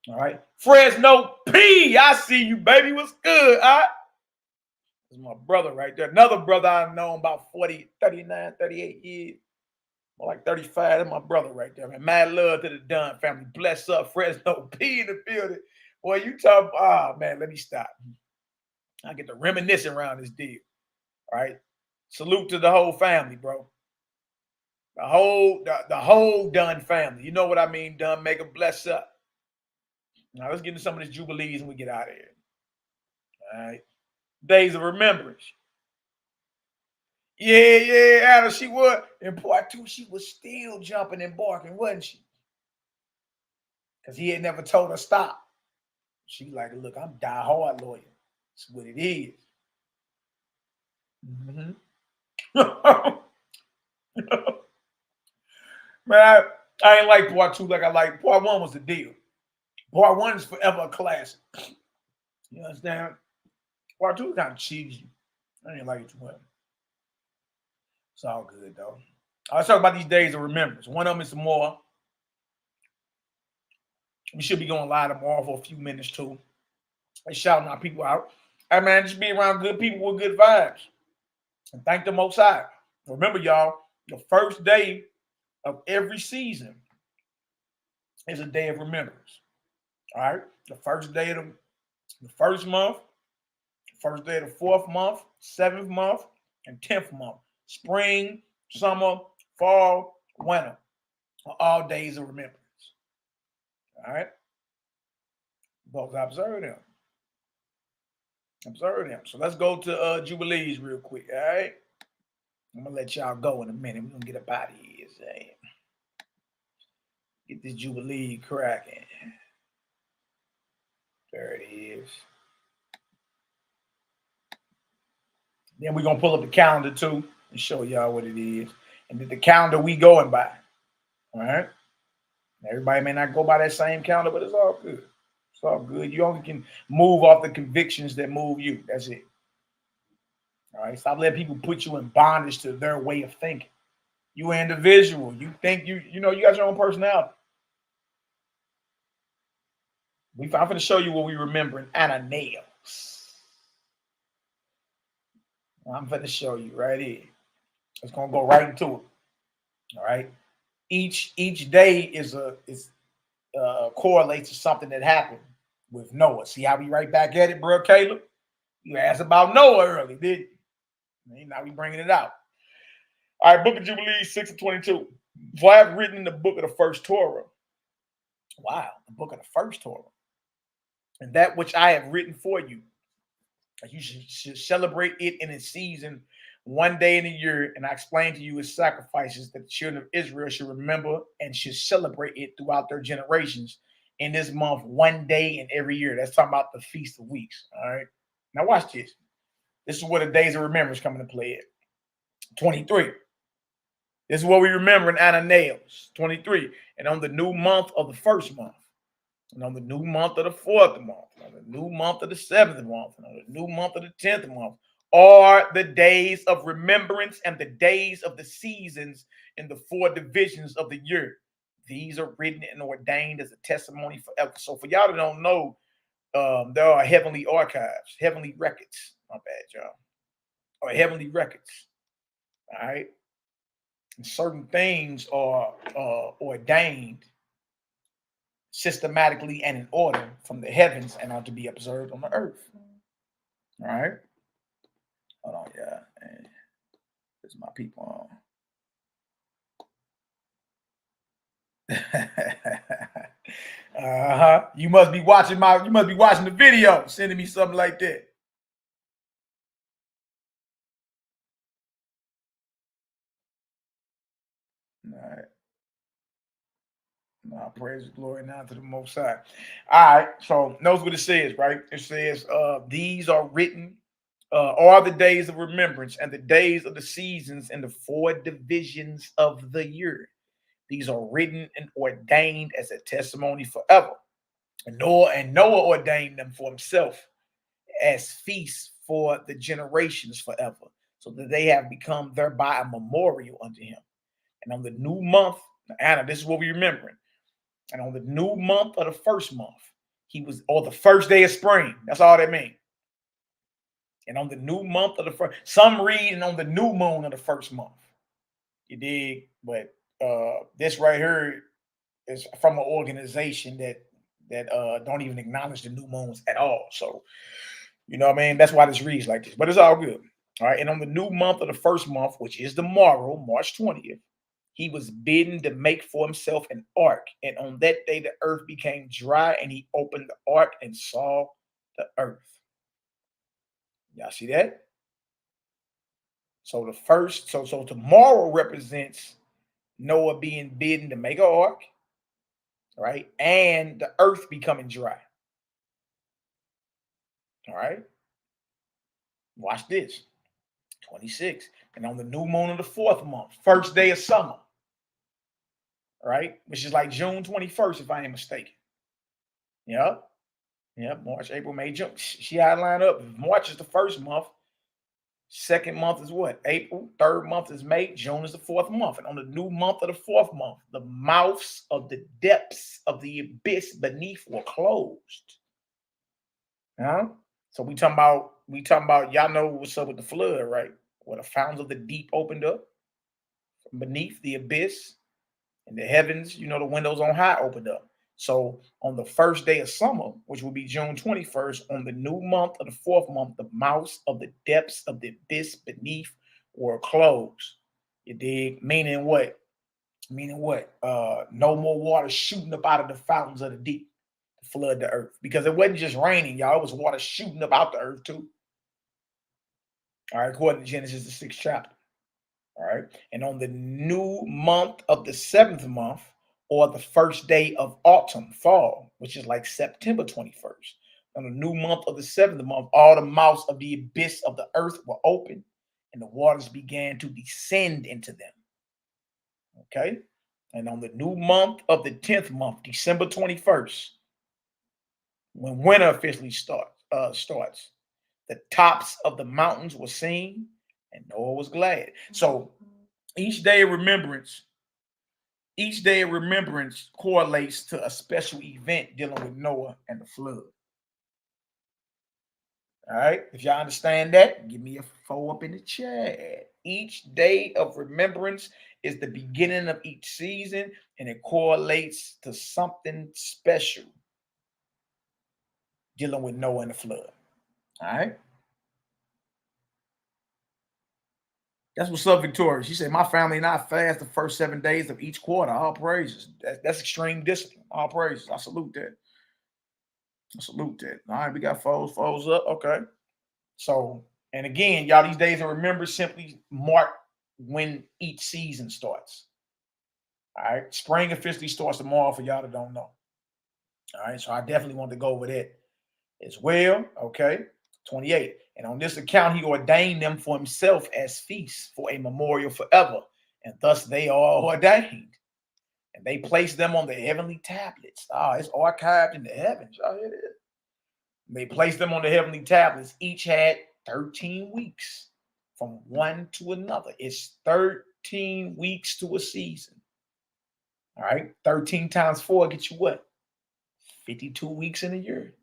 All right. Fresno P. I see you, baby. What's good? All right. This is my brother right there. Another brother I've known about 40, 39, 38 years. More like 35. That's my brother right there, man. Mad love to the Dunn family. Bless up, Fresno P in the building. Boy, you talk, man, let me stop. I get to reminiscing around this deal. All right. Salute to the whole family, bro. The whole Dunn family. You know what I mean, Dunn. Make a bless up. Now let's get into some of these jubilees and we get out of here. All right. Days of Remembrance. Yeah, Anna, she was. In part two, she was still jumping and barking, wasn't she? Because he had never told her stop. She like, look, I'm die-hard loyal. That's what it is. Man, I ain't like part two like I like. Part one was the deal. Part one is forever a classic. You understand? Part two is kind of cheesy. I didn't like it too much. It's all good, though. Let's talk about these days of remembrance. One of them is some more. We should be going live tomorrow for a few minutes, too. And shouting our people out. Hey, man, just be around good people with good vibes. And thank the Most High. Remember, y'all, the first day of every season is a day of remembrance. All right? The first day of the first month, the first day of the fourth month, 7th month, and 10th month. Spring, summer, fall, winter are all days of remembrance. All right? Because I observe them. Observe them. So let's go to Jubilees real quick, all right? I'm going to let y'all go in a minute. We're going to get up out of here. Get this Jubilee cracking. There it is. Then we're going to pull up the calendar too and show y'all what it is. And the calendar we going by. All right? Everybody may not go by that same calendar, but it's all good. It's all good. You only can move off the convictions that move you. That's it. All right? Stop letting people put you in bondage to their way of thinking. You an individual. You think you got your own personality. I'm going to show you what we remember in Ananias. I'm going to show you right here. It's going to go right into it. All right. Each day is correlates to something that happened with Noah. See how we right back at it, bro, Caleb? You asked about Noah early, didn't you? Now we bringing it out. All right, Book of Jubilees 6:22. For I have written in the book of the first Torah. Wow, the book of the first Torah. And that which I have written for you. You should celebrate it in its season, one day in a year. And I explained to you its sacrifices that the children of Israel should remember and should celebrate it throughout their generations in this month, one day in every year. That's talking about the Feast of Weeks. All right. Now watch this. This is where the days of remembrance come into play at. 23. This is what we remember in Ananias. 23. And on the new month of the first month, and on the new month of the fourth month, on the new month of the seventh month, and on the new month of the 10th month, are the days of remembrance and the days of the seasons in the 4 divisions of the year. These are written and ordained as a testimony forever. So for y'all that don't know, there are heavenly archives, heavenly records. My bad, y'all. Or heavenly records. All right. And certain things are ordained systematically and in order from the heavens and are to be observed on the earth. All right. Hold on, yeah. This is my people on. You must be watching the video, sending me something like that. All right. Now, praise and glory now to the Most High. All right, so notice what it says, right? It says, these are written, are the days of remembrance and the days of the seasons in the 4 divisions of the year. These are written and ordained as a testimony forever. And Noah ordained them for himself as feasts for the generations forever, so that they have become thereby a memorial unto him. And on the new month, Anna, this is what we're remembering. And on the new month of the first month, or the first day of spring. That's all that means. And on the new month of the first, some read, and on the new moon of the first month. You dig? But this right here is from an organization that don't even acknowledge the new moons at all. So, you know what I mean? That's why this reads like this. But it's all good. All right. And on the new month of the first month, which is tomorrow, March 20th, he was bidden to make for himself an ark. And on that day, the earth became dry, and he opened the ark and saw the earth. Y'all see that? So so tomorrow represents Noah being bidden to make an ark, right? And the earth becoming dry. All right. Watch this. 26. And on the new moon of the 4th month, first day of summer, right? Which is like June 21st, if I ain't mistaken. Yep. March, April, May, June. See how it line up. March is the first month. Second month is what? April. Third month is May. June is the 4th month. And on the new month of the 4th month, the mouths of the depths of the abyss beneath were closed. So we talking about, y'all know what's up with the flood, right? Where the fountains of the deep opened up from beneath the abyss, and the heavens, the windows on high opened up. So on the first day of summer, which will be June 21st, on the new month of the 4th month, the mouths of the depths of the abyss beneath were closed. You dig? Meaning what? No more water shooting up out of the fountains of the deep. The flood the earth, because it wasn't just raining, y'all. It was water shooting up out the earth too. All right, according to Genesis, the 6th chapter. All right, and on the new month of the 7th month, or the first day of autumn, fall, which is like September 21st, on the new month of the 7th month, all the mouths of the abyss of the earth were open, and the waters began to descend into them. Okay, and on the new month of the 10th month, December 21st, when winter officially starts, the tops of the mountains were seen, and Noah was glad. So each day of remembrance correlates to a special event dealing with Noah and the flood. All right, if y'all understand that, give me a 4 up in the chat. Each day of remembrance is the beginning of each season, and it correlates to something special dealing with Noah and the flood. All right. That's what's up, Victoria. She said, my family and I fast the first 7 days of each quarter. All praises. That's extreme discipline. All praises. I salute that. All right, we got foes up. Okay. So, and again, y'all, these days of remembrance simply mark when each season starts. All right. Spring officially starts tomorrow for y'all that don't know. All right. So I definitely want to go over that as well. Okay. 28. And on this account, he ordained them for himself as feasts for a memorial forever. And thus they are ordained. And they placed them on the heavenly tablets. It's archived in the heavens. It is. They placed them on the heavenly tablets. Each had 13 weeks from one to another. It's 13 weeks to a season. All right. 13 times 4 gets you what? 52 weeks in a year.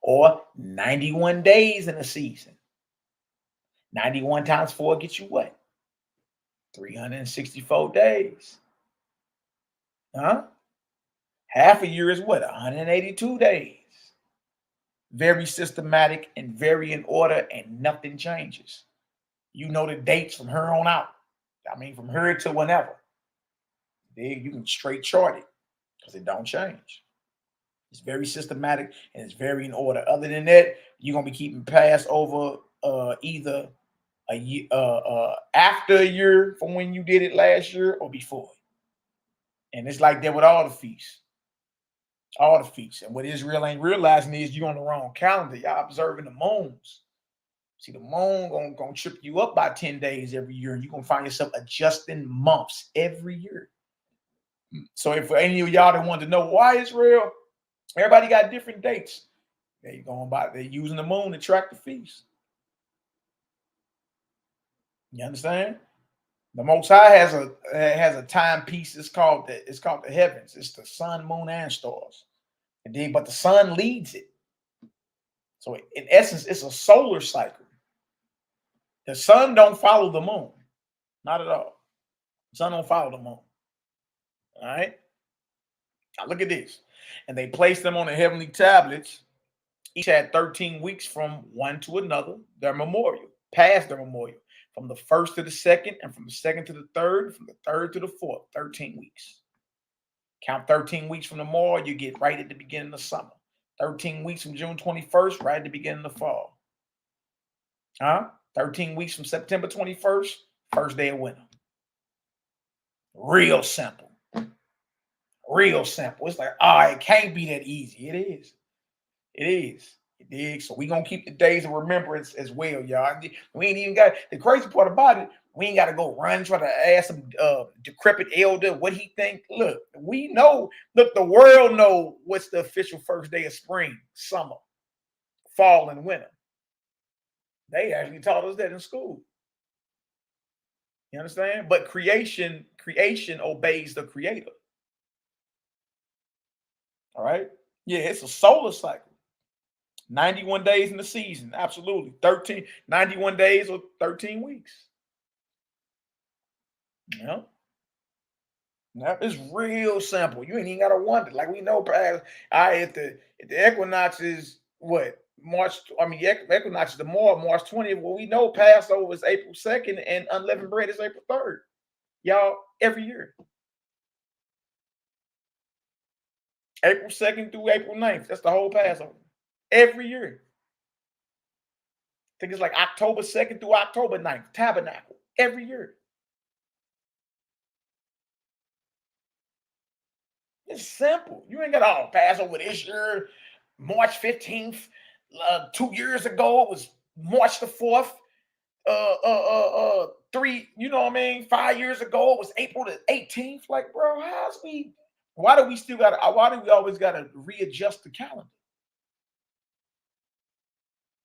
Or 91 days in a season. 91 times 4 gets you what? 364 days. Half a year is what? 182 days. Very systematic and very in order, and nothing changes. You know the dates from here on out. I mean, from here to whenever. You can straight chart it because it don't change. It's very systematic and it's very in order. Other than that, you're gonna be keeping Passover either a year after a year from when you did it last year or before. And it's like that with all the feasts. All the feasts. And what Israel ain't realizing is you're on the wrong calendar. Y'all observing the moons. See, the moon gonna trip you up by 10 days every year, and you're gonna find yourself adjusting months every year. So if for any of y'all that want to know why Israel, everybody got different dates. They're using the moon to track the feast. You understand? The Most High has a timepiece. It's called the heavens. It's the sun, moon, and stars. But the sun leads it. So in essence, it's a solar cycle. The sun don't follow the moon, not at all. The sun don't follow the moon. All right. Now look at this. And they placed them on the heavenly tablets. Each had 13 weeks from one to another, their memorial, past their memorial, from the first to the second, and from the second to the third, from the third to the fourth, 13 weeks. Count 13 weeks from tomorrow, you get right at the beginning of summer. 13 weeks from June 21st, right at the beginning of fall. 13 weeks from September 21st, first day of winter. Real simple. Real simple. It's like, it can't be that easy. It is. It is. It is. So we're going to keep the days of remembrance as well, y'all. We ain't even got, the crazy part about it, we ain't got to go run, try to ask some decrepit elder what he think. Look, we know, the world know what's the official first day of spring, summer, fall, and winter. They actually taught us that in school. You understand? But creation obeys the creator. All right? Yeah, it's a solar cycle. 91 days in the season. Absolutely. 91 days or 13 weeks. Yeah. Now, it's real simple. You ain't even got to wonder. Like we know, if the equinox is what? Equinox is tomorrow, March 20th. Well, we know Passover is April 2nd and unleavened bread is April 3rd. Y'all, every year. April 2nd through April 9th. That's the whole Passover. Every year. I think it's like October 2nd through October 9th. Tabernacle. Every year. It's simple. You ain't got all Passover this year, March 15th. 2 years ago, it was March the 4th. 3, you know what I mean? 5 years ago, it was April the 18th. Like, bro, why do we always gotta readjust the calendar?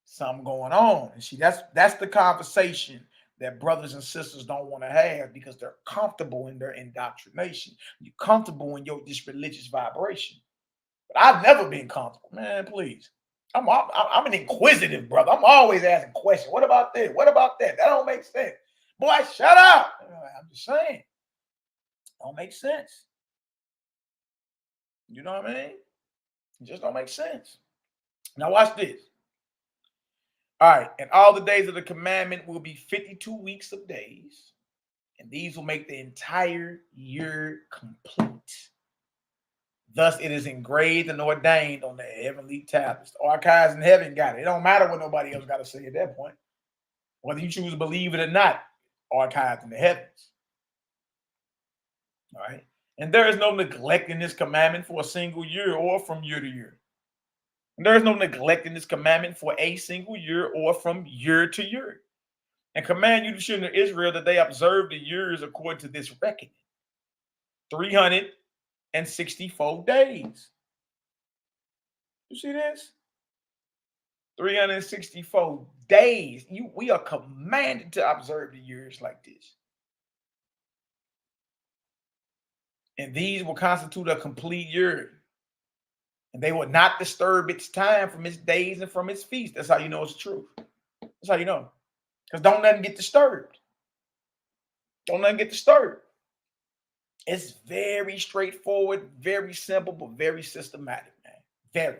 Something going on. And see, that's the conversation that brothers and sisters don't want to have because they're comfortable in their indoctrination. You're comfortable in this religious vibration. But I've never been comfortable, man. Please. I'm an inquisitive brother. I'm always asking questions. What about this? What about that? That don't make sense. Boy, shut up. I'm just saying. Don't make sense. You know what I mean? It just don't make sense. Now watch this. All right. And all the days of the commandment will be 52 weeks of days. And these will make the entire year complete. Thus, it is engraved and ordained on the heavenly tablets. The archives in heaven got it. It don't matter what nobody else got to say at that point. Whether you choose to believe it or not, archived in the heavens. All right. And there is no neglecting this commandment for a single year or from year to year. And there is no neglecting this commandment for a single year or from year to year. And command you, the children of Israel, that they observe the years according to this reckoning. 364 days. You see this? 364 days. We are commanded to observe the years like this. And these will constitute a complete year. And they will not disturb its time from its days and from its feasts. That's how you know it's true. That's how you know. Because don't nothing get disturbed. Don't nothing get disturbed. It's very straightforward, very simple, but very systematic, man. Very.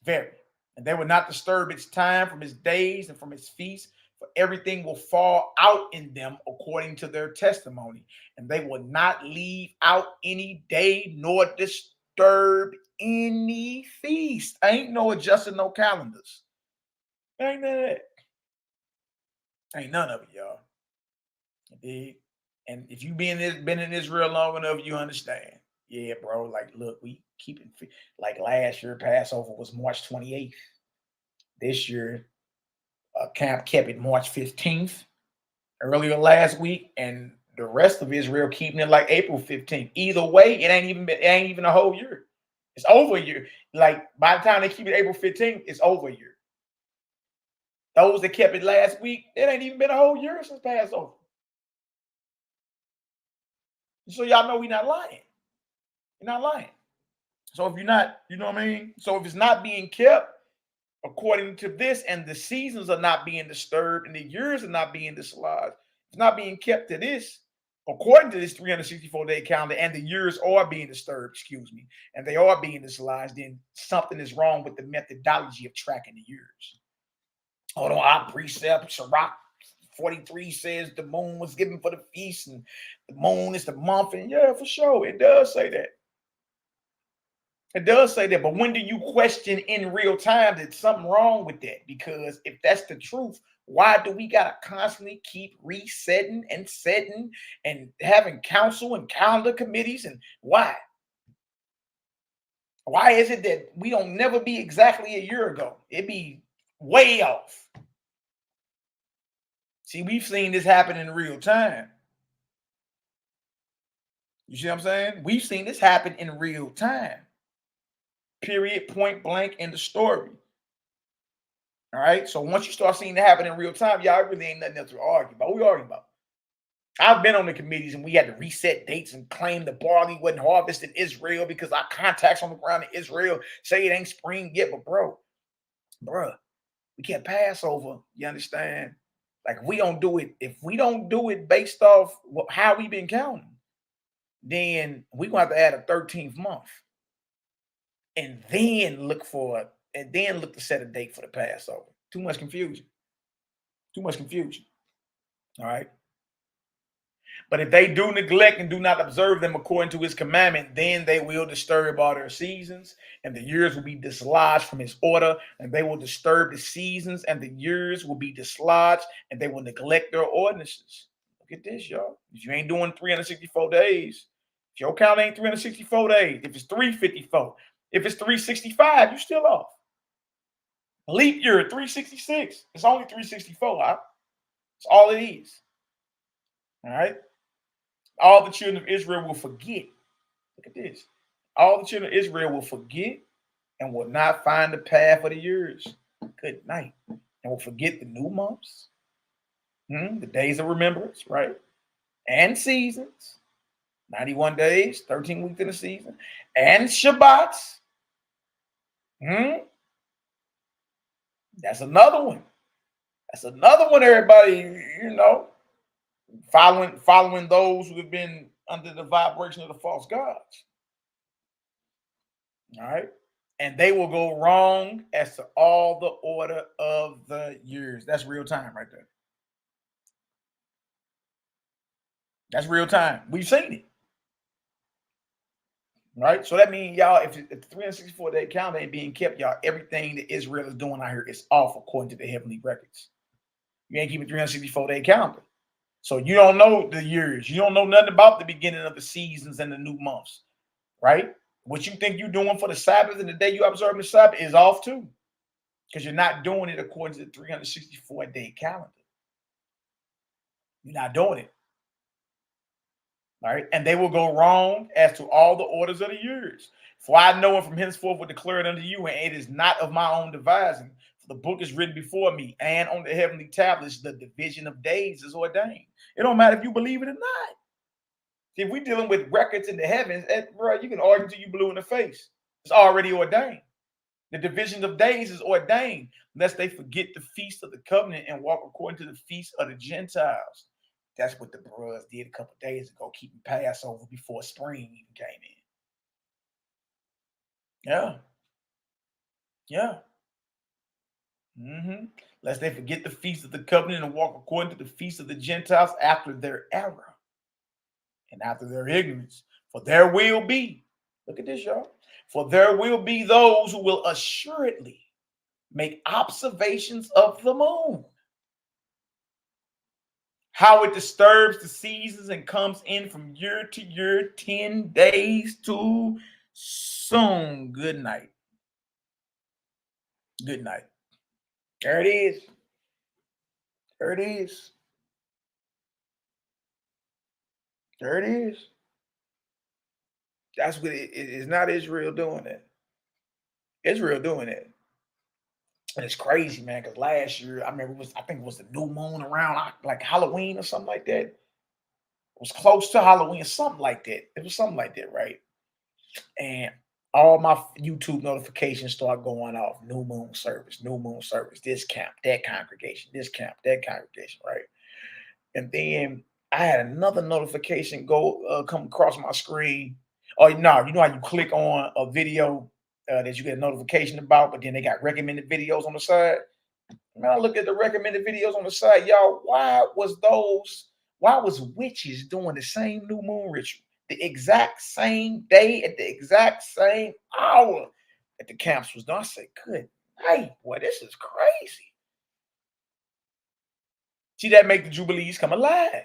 Very. And they will not disturb its time from its days and from its feasts, for everything will fall out in them according to their testimony. And they will not leave out any day nor disturb any feast. Ain't no adjusting no calendars. Ain't none of that. Ain't none of it, y'all. Indeed. And if you been in Israel long enough, you understand. Yeah, bro. Like, look, we keeping like last year, Passover was March 28th. This year, camp kept it March 15th. Earlier last week, and the rest of Israel keeping it like April 15th. Either way, it ain't even a whole year. It's over a year. Like by the time they keep it April 15th, it's over a year. Those that kept it last week, it ain't even been a whole year since Passover. So y'all know we're not lying. We're not lying. So if you're not, you know what I mean? So if it's not being kept according to this, and the seasons are not being disturbed, and the years are not being dislodged, it's not being kept to this, according to this 364-day calendar, and the years are being disturbed, and they are being dislodged, then something is wrong with the methodology of tracking the years. Hold on, our precept, Sirach 43 says the moon was given for the feast, and the moon is the month, and yeah, for sure, it does say that. It does say that, but when do you question in real time that something wrong with that? Because if that's the truth, why do we gotta constantly keep resetting and setting and having council and calendar committees? And why? Why is it that we don't never be exactly a year ago? It be way off. See, we've seen this happen in real time. You see what I'm saying? We've seen this happen in real time. Period, point blank in the story. All right. So once you start seeing it happen in real time, y'all really ain't nothing else to argue about. What we arguing about? I've been on the committees and we had to reset dates and claim the barley wasn't harvested in Israel because our contacts on the ground in Israel say it ain't spring yet. But bro, we can't pass over. You understand? Like if we don't do it based off how we been counting, then we're gonna have to add a 13th month. And then look to set a date for the Passover. Too much confusion. All right. But if they do neglect and do not observe them according to his commandment, then they will disturb all their seasons, and the years will be dislodged from his order, and they will disturb the seasons, and the years will be dislodged, and they will neglect their ordinances. Look at this, y'all. If you ain't doing 364 days, if your count ain't 364 days, if it's 354, if it's 365, you still off. Leap year, 366. It's only 364. Huh? That's all it is. All right. All the children of Israel will forget. Look at this. All the children of Israel will forget and will not find the path of the years. Good night. And will forget the new months, the days of remembrance, right? And seasons. 91 days, 13 weeks in the season. And Shabbats. That's another one. That's another one, everybody, following those who have been under the vibration of the false gods. All right. And they will go wrong as to all the order of the years. That's real time right there. That's real time. We've seen it. Right? So that means, y'all, if the 364-day count ain't being kept, y'all, everything that Israel is doing out here is off according to the heavenly records. You ain't keeping 364-day calendar. So you don't know the years. You don't know nothing about the beginning of the seasons and the new months, right? What you think you're doing for the Sabbath and the day you observe the Sabbath is off too, because you're not doing it according to the 364-day calendar. You're not doing it. All right. And they will go wrong as to all the orders of the years. For I know and from henceforth will declare it unto you, and it is not of my own devising. For the book is written before me, and on the heavenly tablets the division of days is ordained. It don't matter if you believe it or not. If we're dealing with records in the heavens, bro, you can argue till you blue in the face. It's already ordained. The division of days is ordained, lest they forget the feast of the covenant and walk according to the feast of the Gentiles. That's what the brothers did a couple days ago, keeping Passover before spring even came in. Yeah. Yeah. Lest they forget the feast of the covenant and walk according to the feast of the Gentiles after their error and after their ignorance. For there will be, look at this, y'all. For there will be those who will assuredly make observations of the moon, how it disturbs the seasons and comes in from year to year, 10 days too soon. Good night. Good night. There it is. There it is. There it is. That's what it is. Not Israel doing it. Israel doing it. And it's crazy, man, because last year, I remember I think it was the new moon around like Halloween or something like that. It was close to Halloween, something like that. It was something like that, right? And all my YouTube notifications start going off. New moon service, this camp, that congregation, right? And then I had another notification come across my screen. Oh, no, you know how you click on a video that you get a notification about, but then they got recommended videos on the side. Man, I look at the recommended videos on the side, y'all. Why was witches doing the same new moon ritual, the exact same day at the exact same hour that the camps was done? I said, good night, boy, this is crazy. See, that make the Jubilees come alive.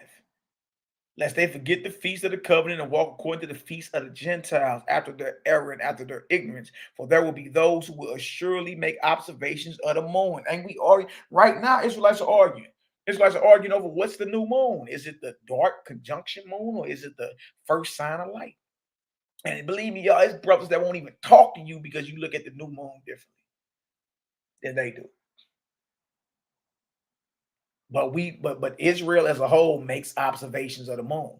Lest they forget the feast of the covenant and walk according to the feast of the Gentiles after their error and after their ignorance. For there will be those who will assuredly make observations of the moon. And we argue right now, Israelites are arguing. Israelites are arguing over what's the new moon. Is it the dark conjunction moon or is it the first sign of light? And believe me, y'all, it's brothers that won't even talk to you because you look at the new moon differently than they do. But Israel as a whole makes observations of the moon,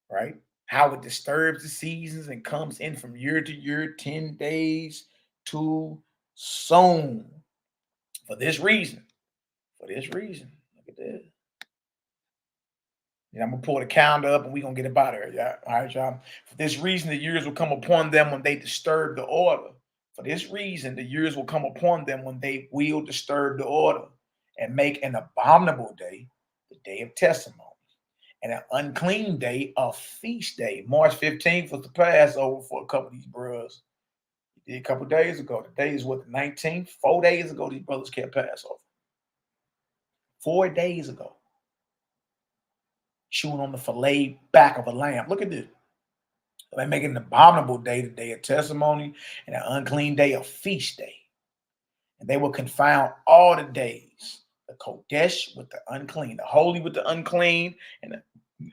right? How it disturbs the seasons and comes in from year to year, 10 days too soon. For this reason, look at this. And I'm gonna pull the calendar up and we're gonna get up out of here. Yeah. All right, y'all. For this reason, the years will come upon them when they disturb the order. For this reason, the years will come upon them when they will disturb the order and make an abominable day the day of testimony, and an unclean day, a feast day. March 15th was the Passover for a couple of these brothers. He did a couple days ago. Today is what, the 19th? 4 days ago, these brothers kept Passover. 4 days ago. Chewing on the fillet back of a lamb. Look at this. They make it an abominable day, the day of testimony, and an unclean day, a feast day. And they will confound all the days, the Kodesh with the unclean, the holy with the unclean, and the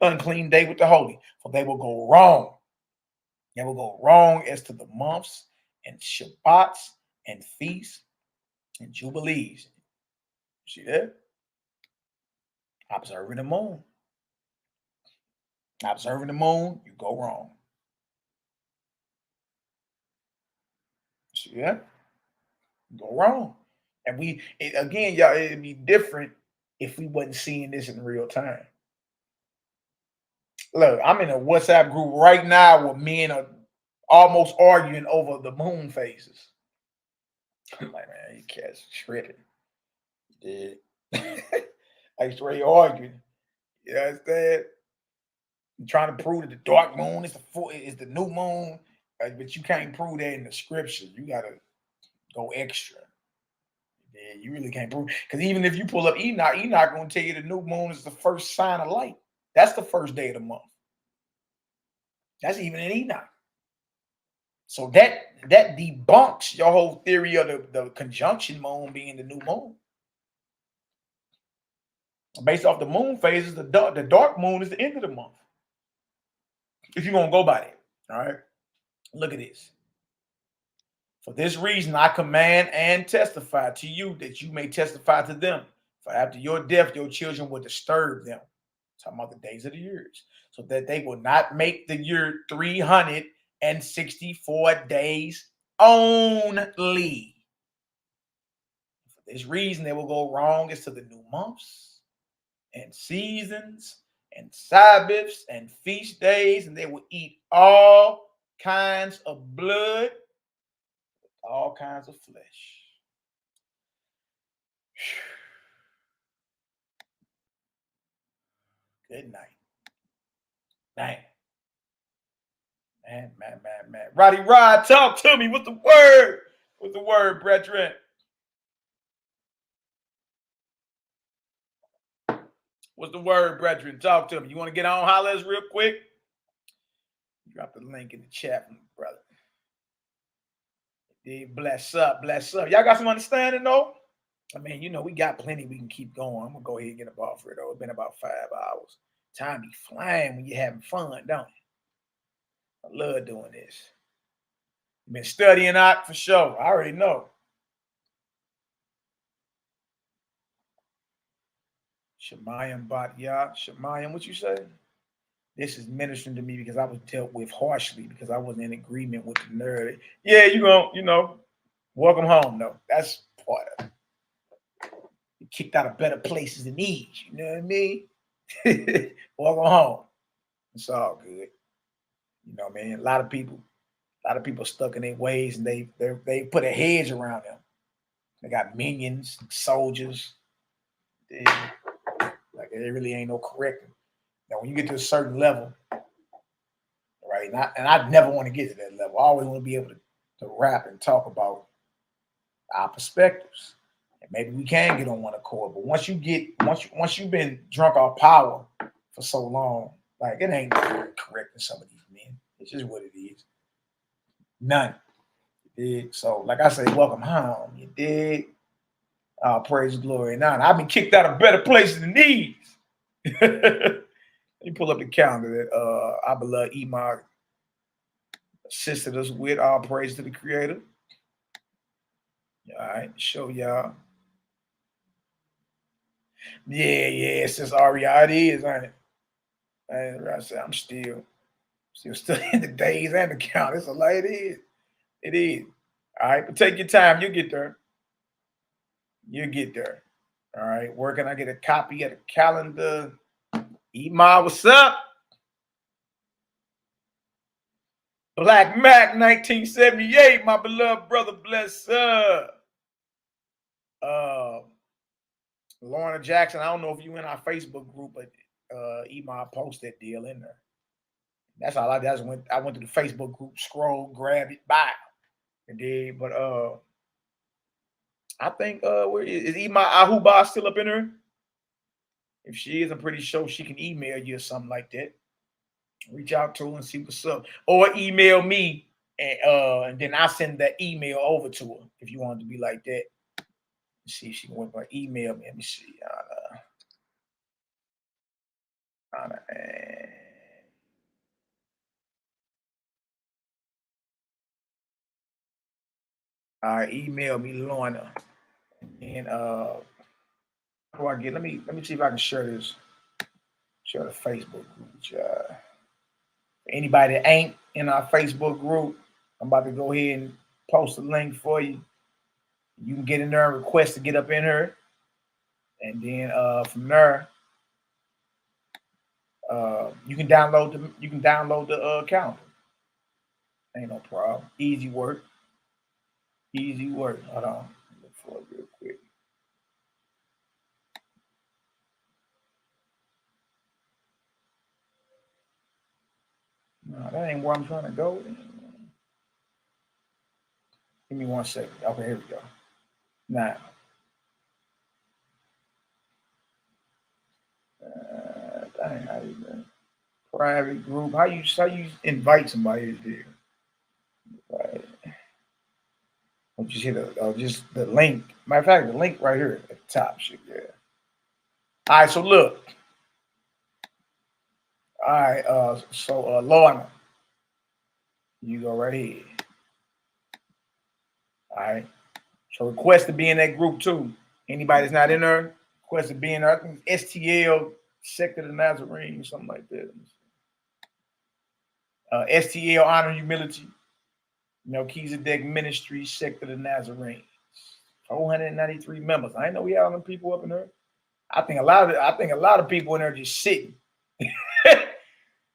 unclean day with the holy. For they will go wrong. They will go wrong as to the months and Shabbats and feasts and jubilees. See that? Observing the moon. Observing the moon, you go wrong. See that? Go wrong. And again, y'all, it'd be different if we wasn't seeing this in real time. Look, I'm in a WhatsApp group right now where men are almost arguing over the moon phases. I'm like, man, you cats shredded. Yeah. Like straight arguing. You understand? I'm trying to prove that the dark moon is the new moon, but you can't prove that in the scripture. You gotta go extra. Yeah, you really can't prove, because even if you pull up Enoch gonna tell you the new moon is the first sign of light. That's the first day of the month. That's even in Enoch. So that debunks your whole theory of the conjunction moon being the new moon. Based off the moon phases, the dark moon is the end of the month. If you're gonna go by that, all right. Look at this. For this reason, I command and testify to you that you may testify to them. For after your death, your children will disturb them. Talking about the days of the years, so that they will not make the year 364 days only. For this reason, they will go wrong as to the new months and seasons and Sabbaths and feast days, and they will eat all kinds of blood, all kinds of flesh. Good night. Man. Roddy Rod, talk to me with the word. With the word, brethren. What's the word, brethren? Talk to me. You want to get on hollers real quick? Drop the link in the chat, brother. Bless up, bless up. Y'all got some understanding, though? I mean, you know, we got plenty we can keep going. I'm going to go ahead and get up off it, though. It's been about 5 hours. Time be flying when you're having fun, don't it? I love doing this. You've been studying out for sure. I already know. Shemayim Bat Yah. Shemayim, what you say? This is ministering to me because I was dealt with harshly because I wasn't in agreement with the nerd. Yeah, you know, welcome home, though. That's part of it. You kicked out of better places than these. You know what I mean? Welcome home. It's all good. You know, man. A lot of people stuck in their ways, and they put a hedge around them. They got minions, soldiers. Like there really ain't no correcting. Now, when you get to a certain level, right? And I never want to get to that level. I always want to be able to rap and talk about our perspectives. And maybe we can get on one accord. But once you've been drunk off power for so long, like it ain't correcting some of these men. It's just what it is. None. You dig? So, like I say, welcome home. You dig? Praise glory. Now, I've been kicked out of better places than these. Let me pull up the calendar that our beloved Emma assisted us with. All praise to the Creator. All right, show y'all. Yeah, it's just already how it is, ain't it? I say I'm still in the days and the count. It's a light. It is. All right, but take your time. You'll get there. All right, where can I get a copy of the calendar? Ema, what's up? Black Mac 1978, my beloved brother, bless up. Lorna Jackson, I don't know if you in our Facebook group, but email post that deal in there. That's all I did. I went to the Facebook group, scroll, grab it, buy, and then. But I think where is Ema Ahuba still up in her? If she is, I'm pretty sure she can email you or something like that. Reach out to her and see what's up, or email me, and then I send that email over to her if you want it to be like that. Let's see if she can work by email me. Let me see. Email me Lorna, and how do I get? Let me see if I can share this. Share the Facebook group. Anybody that ain't in our Facebook group, I'm about to go ahead and post a link for you. You can get in there and request to get up in her, and then from there, you can download the calendar. Ain't no problem. Easy work. Easy work. Hold on. Look for it real quick. No, that ain't where I'm trying to go. Give me 1 second. Okay, here we go. Now, dang, how you doing? Private group. How you invite somebody to do? Right. Don't you see just the link? Matter of fact, the link right here at the top. Shit, yeah. All right, so look. All right, so Lorna, you go right here. All right. So request to be in that group too. Anybody that's not in there, request to be in there. I think STL, SECT of the Nazarene, something like that. STL, Honor, Humility, MELCHIZEDEK Ministries, SECT of the Nazarenes. 493 members. I know we have all them people up in there. I think a lot of people in there just sitting,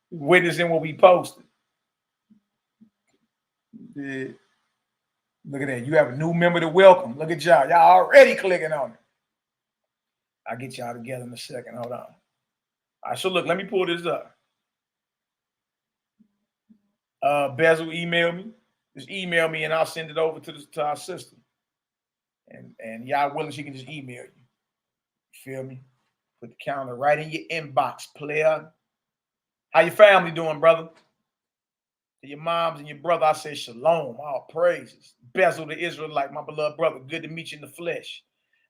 witnessing what we posted. Yeah. Look at that. You have a new member to welcome. Look at y'all. Y'all already clicking on it. I'll get y'all together in a second. Hold on. All right, so look, let me pull this up. Bezel, email me. Just email me and I'll send it over to our system. And y'all willing, she can just email you. Feel me? Put the calendar right in your inbox, player. How your family doing, brother? To your moms and your brother, I say shalom, all praises. Bezel the Israelite, my beloved brother. Good to meet you in the flesh.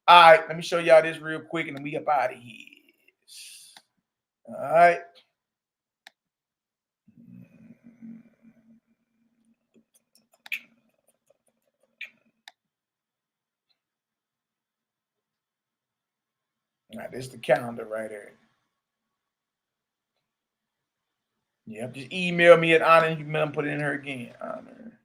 All right, let me show y'all this real quick and then we up out of here. All right. All right, this is the calendar right here. Yep, just email me at HonorandHumilitySTL. Put it in her again. Honor.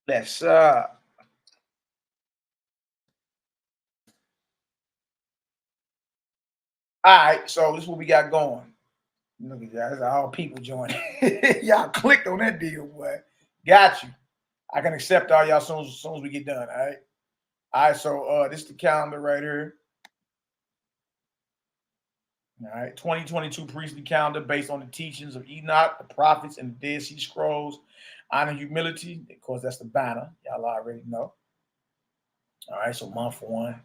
Let's all right, so this is what we got going. Look at that. That's all people joining. Y'all clicked on that deal, boy. Got you. I can accept all y'all as soon as we get done. All right. All right, so this is the calendar right here. All right, 2022 priestly calendar based on the teachings of Enoch, the prophets, and the Dead Sea Scrolls. Honor, humility. Of course, that's the banner. Y'all already know. All right, so month 1.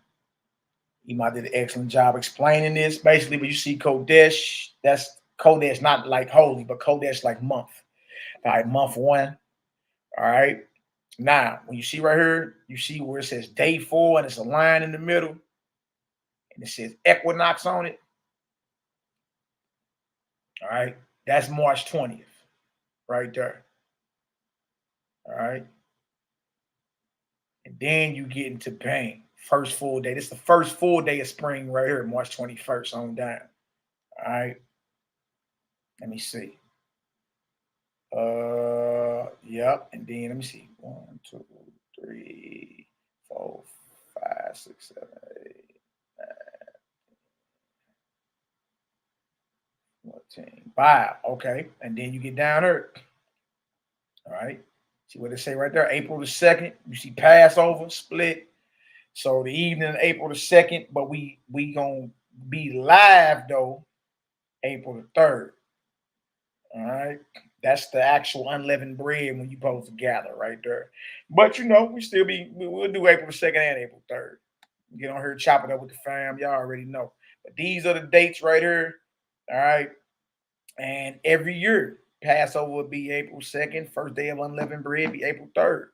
Ema did an excellent job explaining this. Basically, but you see Kodesh, that's Kodesh, not like holy, but Kodesh like month. All right, month 1. All right. Now, when you see right here, you see where it says day 4 and it's a line in the middle. And it says equinox on it. All right. That's March 20th. Right there. All right. And then you get into pain. First full day. This is the first full day of spring right here, March 21st on down. All right. Let me see. Yep. And then let me see. 1, 2, 3, 4, 5, 6, 7, 8, 9, 14. 5. Okay. And then you get down here. All right. See what they say right there? April the 2nd. You see Passover split. So the evening of April the 2nd, but we gonna be live though April the 3rd. All right. That's the actual unleavened bread when you supposed to gather right there. But we'll do April the 2nd and April 3rd. Get on here, chop it up with the fam. Y'all already know. But these are the dates right here. All right. And every year, Passover will be April 2nd. First day of unleavened bread be April 3rd.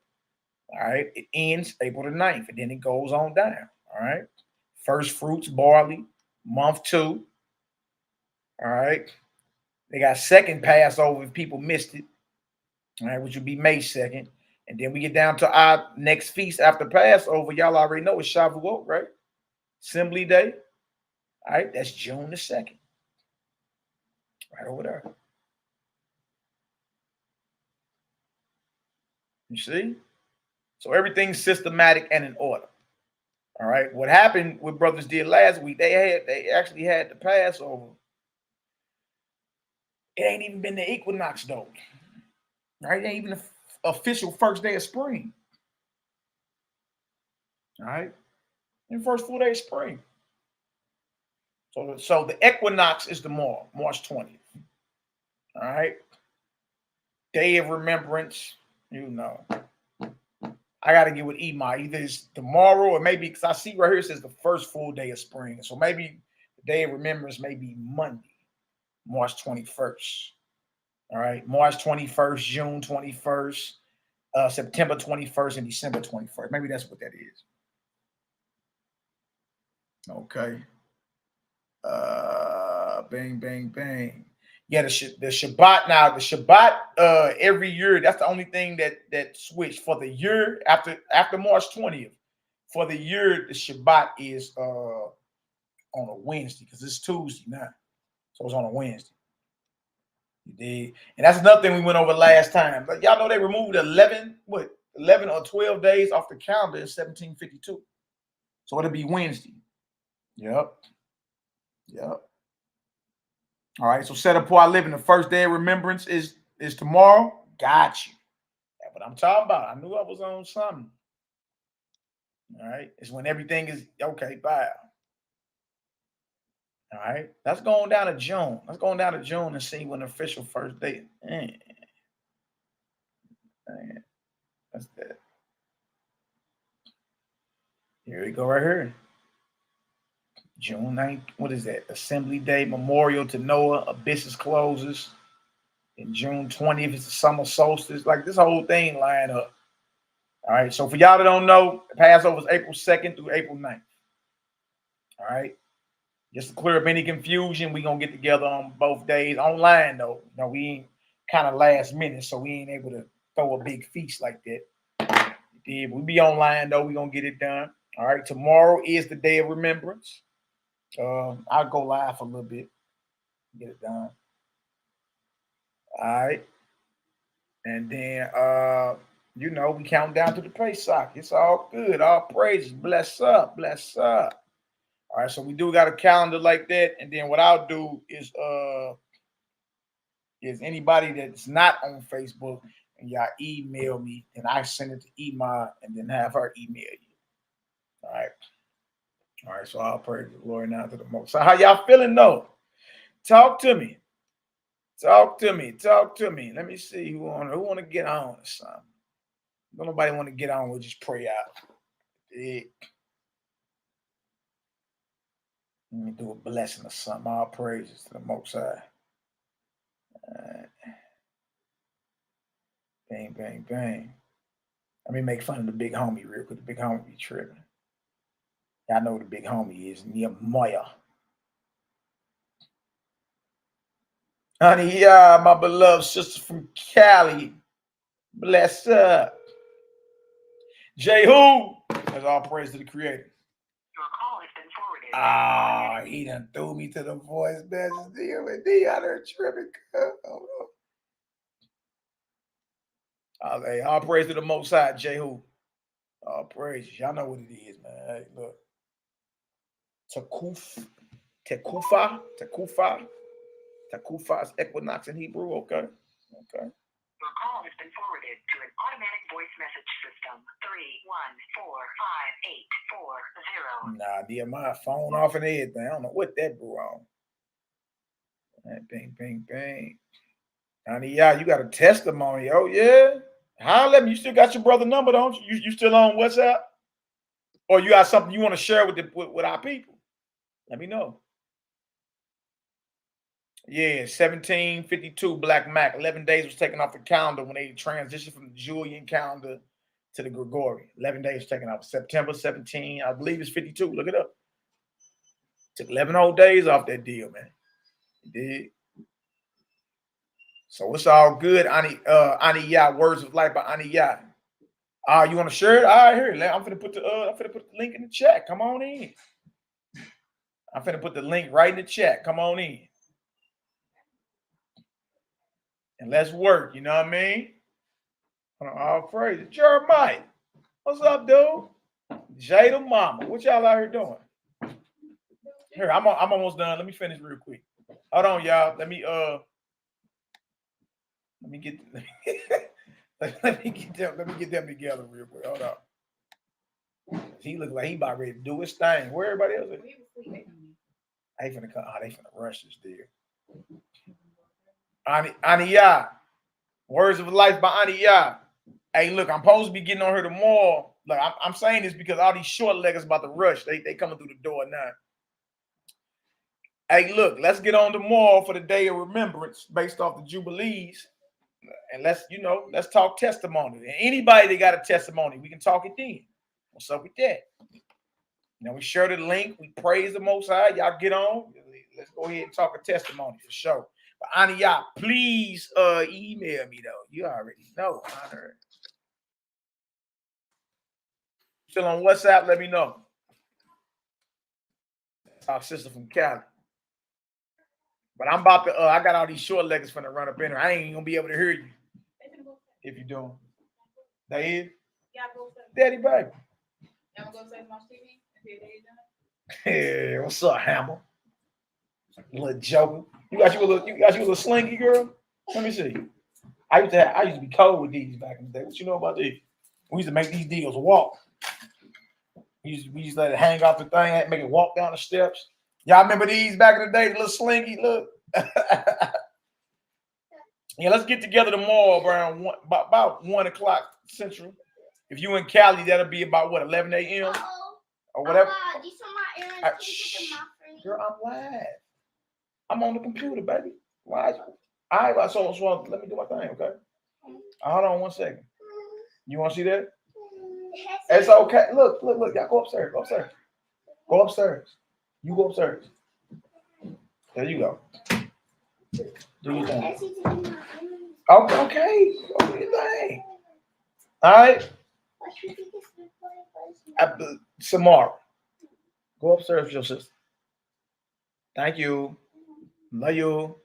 All right. It ends April the 9th. And then it goes on down. All right. First fruits, barley, month 2. All right. They got second Passover if people missed it. All right, which would be May 2nd. And then we get down to our next feast after Passover. Y'all already know it's Shavuot, right? Assembly Day. All right, that's June the 2nd. Right over there. You see? So everything's systematic and in order. All right. What happened, what brothers did last week, they actually had the Passover. It ain't even been the equinox though. Right? It ain't even the official first day of spring. All right. In the first full day of spring. So the equinox is tomorrow, March 20th. All right. Day of Remembrance, I got to get with Ema. Either it's tomorrow or maybe, because I see right here it says the first full day of spring. So maybe the Day of Remembrance may be Monday, March 21st. All right. March 21st, June 21st, September 21st, and December 21st. Maybe that's what that is. Okay. Bang, bang, bang. Yeah, the Shabbat now. The Shabbat every year. That's the only thing that switched for the year after March 20th. For the year, the Shabbat is on a Wednesday because it's Tuesday now, so it's on a Wednesday. You did, and that's another thing we went over last time. But y'all know they removed 11 or 12 days off the calendar in 1752, so it'll be Wednesday. Yep. All right, so set apart living. The first day of remembrance is tomorrow. Got you. That's what I'm talking about. I knew I was on something. All right, it's when everything is okay. Bye. All right, let's go on down to June. Let's go on down to June and see when the official first day. That's that. Here we go right here. June 9th. What is that? Assembly Day, Memorial to Noah, Abyss closes. And June 20th is the summer solstice. Like this whole thing line up. All right. So for y'all that don't know, Passover is April 2nd through April 9th. All right. Just to clear up any confusion, we're going to get together on both days online, though. No, we ain't kind of last minute, so we ain't able to throw a big feast like that. We'll be online, though. We're going to get it done. All right. Tomorrow is the Day of Remembrance. I'll go live for a little bit. Get it done. All right. And then, we count down to the Pesach. It's all good. All praises. Bless up. Bless up. All right, so we do got a calendar like that, and then what I'll do is anybody that's not on Facebook and y'all email me, and I send it to Ema, and then have her email you. All right. So I'll pray the Lord now to the Most. So how y'all feeling though? Talk to me. Let me see who want to get on or something. Don't nobody want to get on. We'll just pray out. Let me do a blessing or something. All praises to the Most High. Bang, bang, bang. Let me make fun of the big homie real quick. The big homie be tripping. Y'all know who the big homie is. Nehemiah. Honey, my beloved sister from Cali. Bless up. Jehu. That's all praise to the Creator. Your call has been forwarded. He done threw me to the voice message. D out there tripping. Hey, all praise to the Most High, Jehu. All praise. Y'all know what it is, man. Hey, look. Tekufa is equinox in Hebrew. Okay. Your call has been forwarded to an automatic voice message system. 3145844. Nah, dear, my phone off and everything. I don't know what that blew on. Bing, bing, bing. Honey, yeah, you got a testimony. Oh, yeah. Holla at me. You still got your brother number, don't you? You still on WhatsApp? Or you got something you want to share with our people? Let me know. Yeah, 1752 Black Mac. 11 days was taken off the calendar when they transitioned from the Julian calendar to the Gregorian. 11 days taken off. September 17, I believe it's 52. Look it up. Took 11 whole days off that deal, man. It did. So it's all good. Ani Yah, Words of Life by Ani Yah. You want to share it? All right, here. I'm finna put the link in the chat. Come on in. I'm finna put the link right in the chat. Come on in. And let's work. You know what I mean? All praise. Jeremiah. What's up, dude? Jada Mama. What y'all out here doing? Here, I'm almost done. Let me finish real quick. Hold on, y'all. Let me get let me get them together real quick. Hold on. He look like he about ready to do his thing. Where everybody else at? They finna rush this deal. Ani Yah. Words of Life by Ani Yah. Hey, look, I'm supposed to be getting on her tomorrow. Like I'm saying this because all these short leggers about to rush. They coming through the door now. Hey, look, let's get on tomorrow for the day of remembrance based off the Jubilees. And let's talk testimony. And anybody that got a testimony, we can talk it then. What's up with that? We share the link. We praise the Most High. Y'all get on. Let's go ahead and talk a testimony for sure. But Ani Yah, please email me though. You already know. Honor. Still on WhatsApp, let me know. Our sister from Cali. But I'm about to, I got all these short leggers finna run up in her. I ain't gonna be able to hear you. If you doing. They is? Daddy, baby. Y'all go say watch TV? Hey, what's up, Hammer? Little joker. You got you a little slinky girl? Let me see. I used to be cold with these back in the day. What you know about these? We used to make these deals walk. We used to let it hang off the thing, make it walk down the steps. Y'all remember these back in the day, the little slinky look? Yeah, let's get together tomorrow around about 1 o'clock Central. If you in Cali, that'll be about what, 11 a.m. or whatever. Girl, I'm live. I'm on the computer, baby. Why? All right, so let me do my thing, okay? Hold on 1 second. You want to see that? It's okay. Look. Y'all go upstairs. Go upstairs. You go upstairs. There you go. Do your thing. Okay. Go do your thing. All right. Samara. Go upstairs with your sister. Thank you. Love you.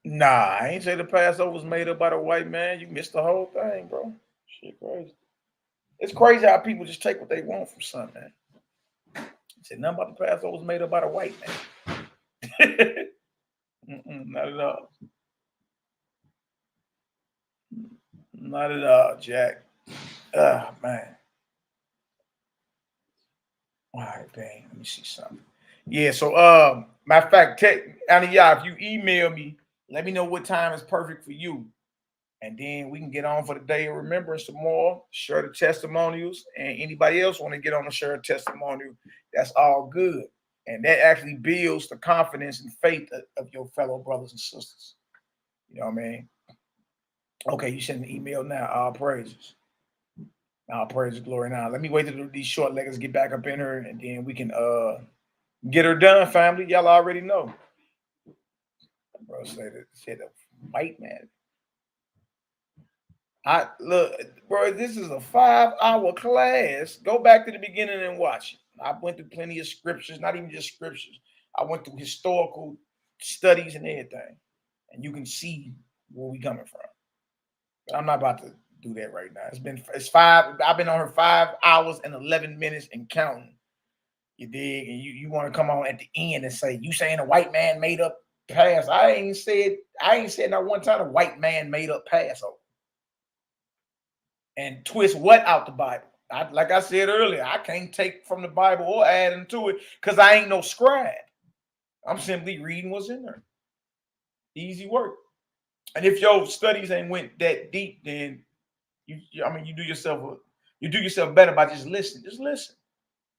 Nah, I ain't say the Passover was made up by the white man. You missed the whole thing, bro. Shit crazy. It's crazy how people just take what they want from something, man. Said nothing about the Passover was made up by the white man. Not at all. Not at all, Jack. Man. All right, bang. Let me see something. Yeah, so matter of fact, Ani Yah, if you email me, let me know what time is perfect for you. And then we can get on for the day of remembrance tomorrow, share the testimonials, and anybody else want to get on and share a testimonial, that's all good. And that actually builds the confidence and faith of your fellow brothers and sisters. You know what I mean? Okay, you send an email now. All praises. All praises, glory now. Let me wait till these short leggers get back up in her, and then we can get her done, family. Y'all already know. Bro, said a white man. Look, bro, this is a 5-hour class. Go back to the beginning and watch it. I went through plenty of scriptures, not even just scriptures. I went through historical studies and everything. And you can see where we coming from. But I'm not about to do that right now. I've been on her 5 hours and 11 minutes and counting. You dig? And you want to come on at the end and say, you saying a white man made up Pass. I ain't said not one time a white man made up Passover. And twist what out the Bible? Like I said earlier, I can't take from the Bible or add into it because I ain't no scribe. I'm simply reading what's in there. Easy work. And if your studies ain't went that deep, then you do yourself better by just listening. Just listen.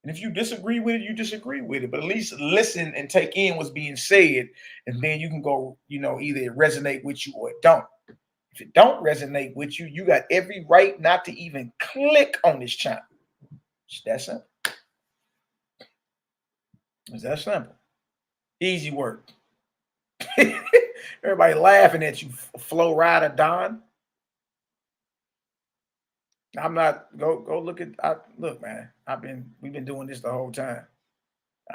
And if you disagree with it, you disagree with it. But at least listen and take in what's being said, and then you can go, either it resonate with you or it don't. If it don't resonate with you, you got every right not to even click on this channel. It's that simple. It's that simple. Easy work. Everybody laughing at you, Flo Rida Don. I'm not go look at look, man. We've been doing this the whole time.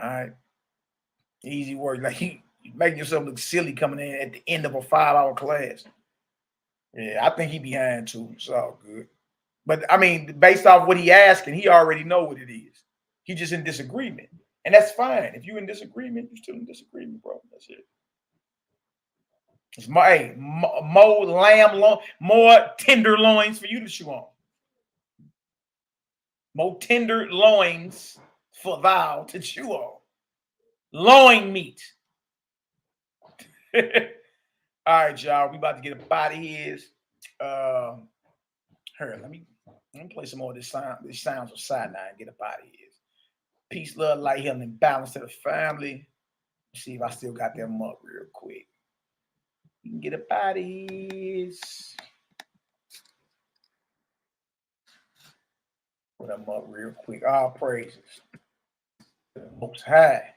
All right. Easy work. Like you making yourself look silly coming in at the end of a 5-hour class. Yeah, I think he behind too. It's all good. But I mean, based off what he asking, he already know what it is. He just in disagreement. And that's fine. If you're in disagreement, you're still in disagreement, bro. That's it. It's more tender loins for you to chew on. More tender loins for thou to chew on. Loin meat. All right, y'all. We about to get up out of here. Let me play some more of these sounds of Sinai and get up out of here. Peace, love, light, healing, and balance to the family. Let's see if I still got them up real quick. You can get up out of here. Put them up real quick. All praises. Most high.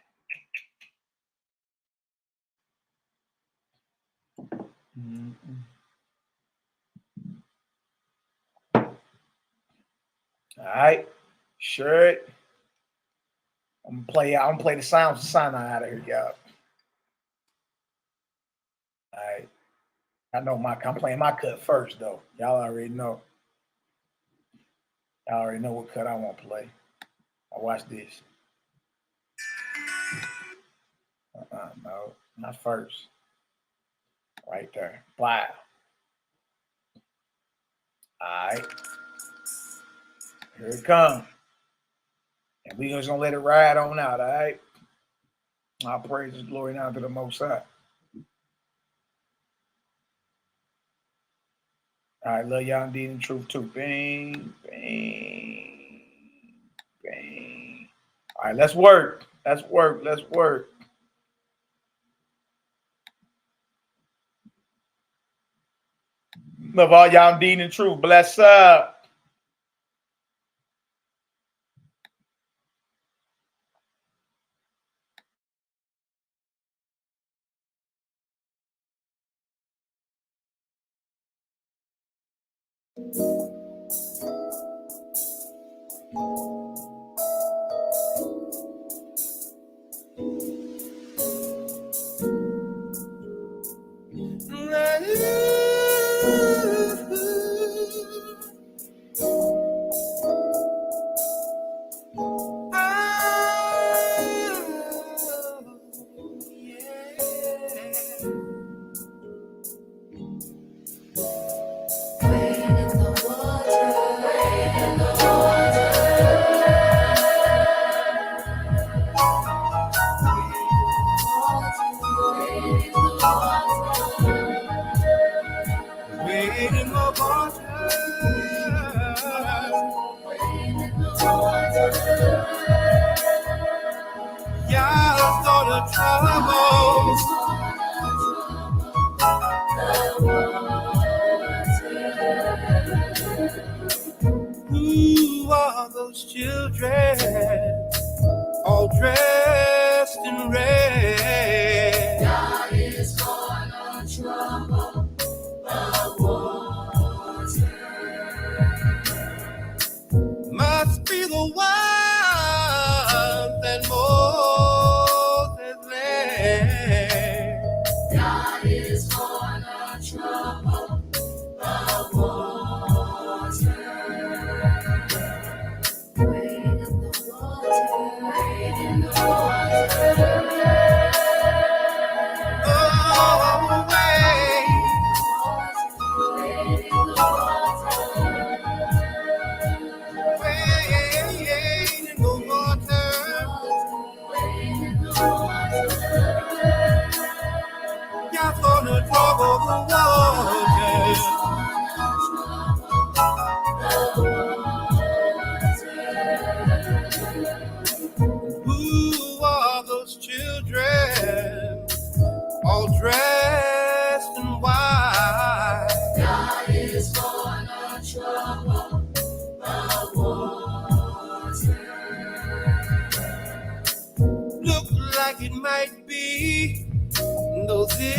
All right. Shirt. I'm gonna play the sounds of Sinai out of here, y'all. All right. I know I'm playing my cut first, though. Y'all already know. Y'all already know what cut I want to play. Now watch this. No, not first. Right there. Wow. All right. Here it comes. And we just gonna let it ride on out, all right? Our praise and glory now to the Most High. All right, love y'all indeed in truth too. Bang, bang, bang. All right, let's work. Let's work. Let's work. Love all y'all indeed in truth. Bless up. Who are those children all dressed in red? God is gonna trouble the water. Must be the one that Moses led. God is gonna trouble the water. Wade in the water, wade in the water. Oh, gonna trouble the waters. Who are those children all dressed in white? God is gonna trouble the waters. Look like it might be those Israelites,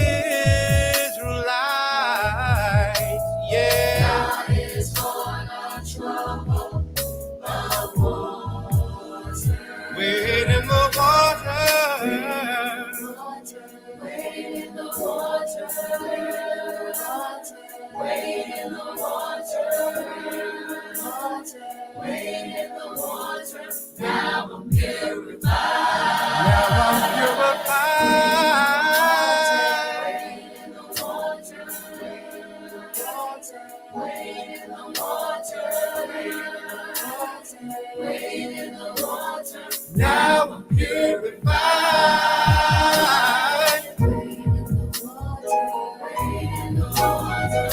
yeah. God is gonna trouble the waters. Wade in the water. Wade in the water. Wade in the water. Wade in the water. Now I'm purified. Now I'm purified. Wade in the water. Wade in the water. Wade in the water. Now I'm purified. Wade in the water.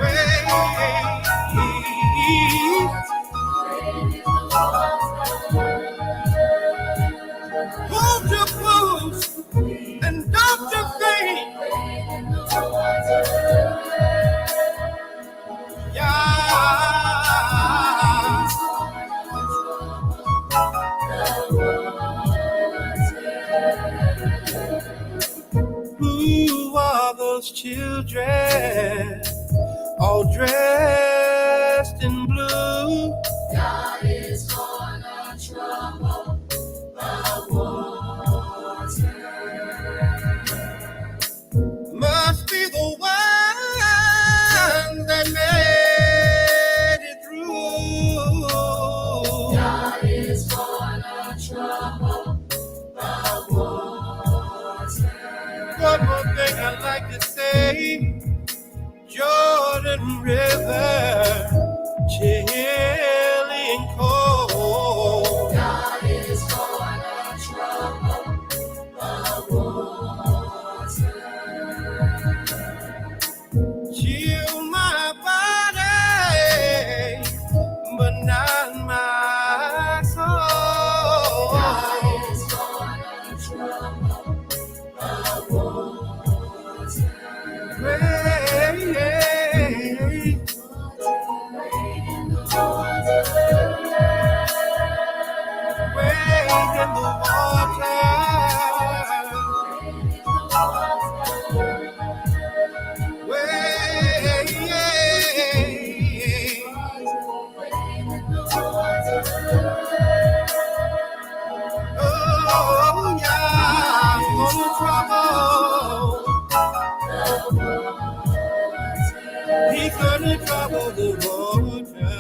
Wade in the water. Hold your boots and don't you faint. Yeah. Who are those children all dressed in blue? God is gonna trouble the water. Must be the one that made it through. God is gonna trouble the water. One more thing I'd like to say, Jordan River, chilly and cold. God is gonna trouble the water. Chill my body, but not my soul. God is gonna trouble the water. Wait, Wade in the water. wait in the water. Oh, yeah, I'm gonna trouble. He's gonna trouble the water.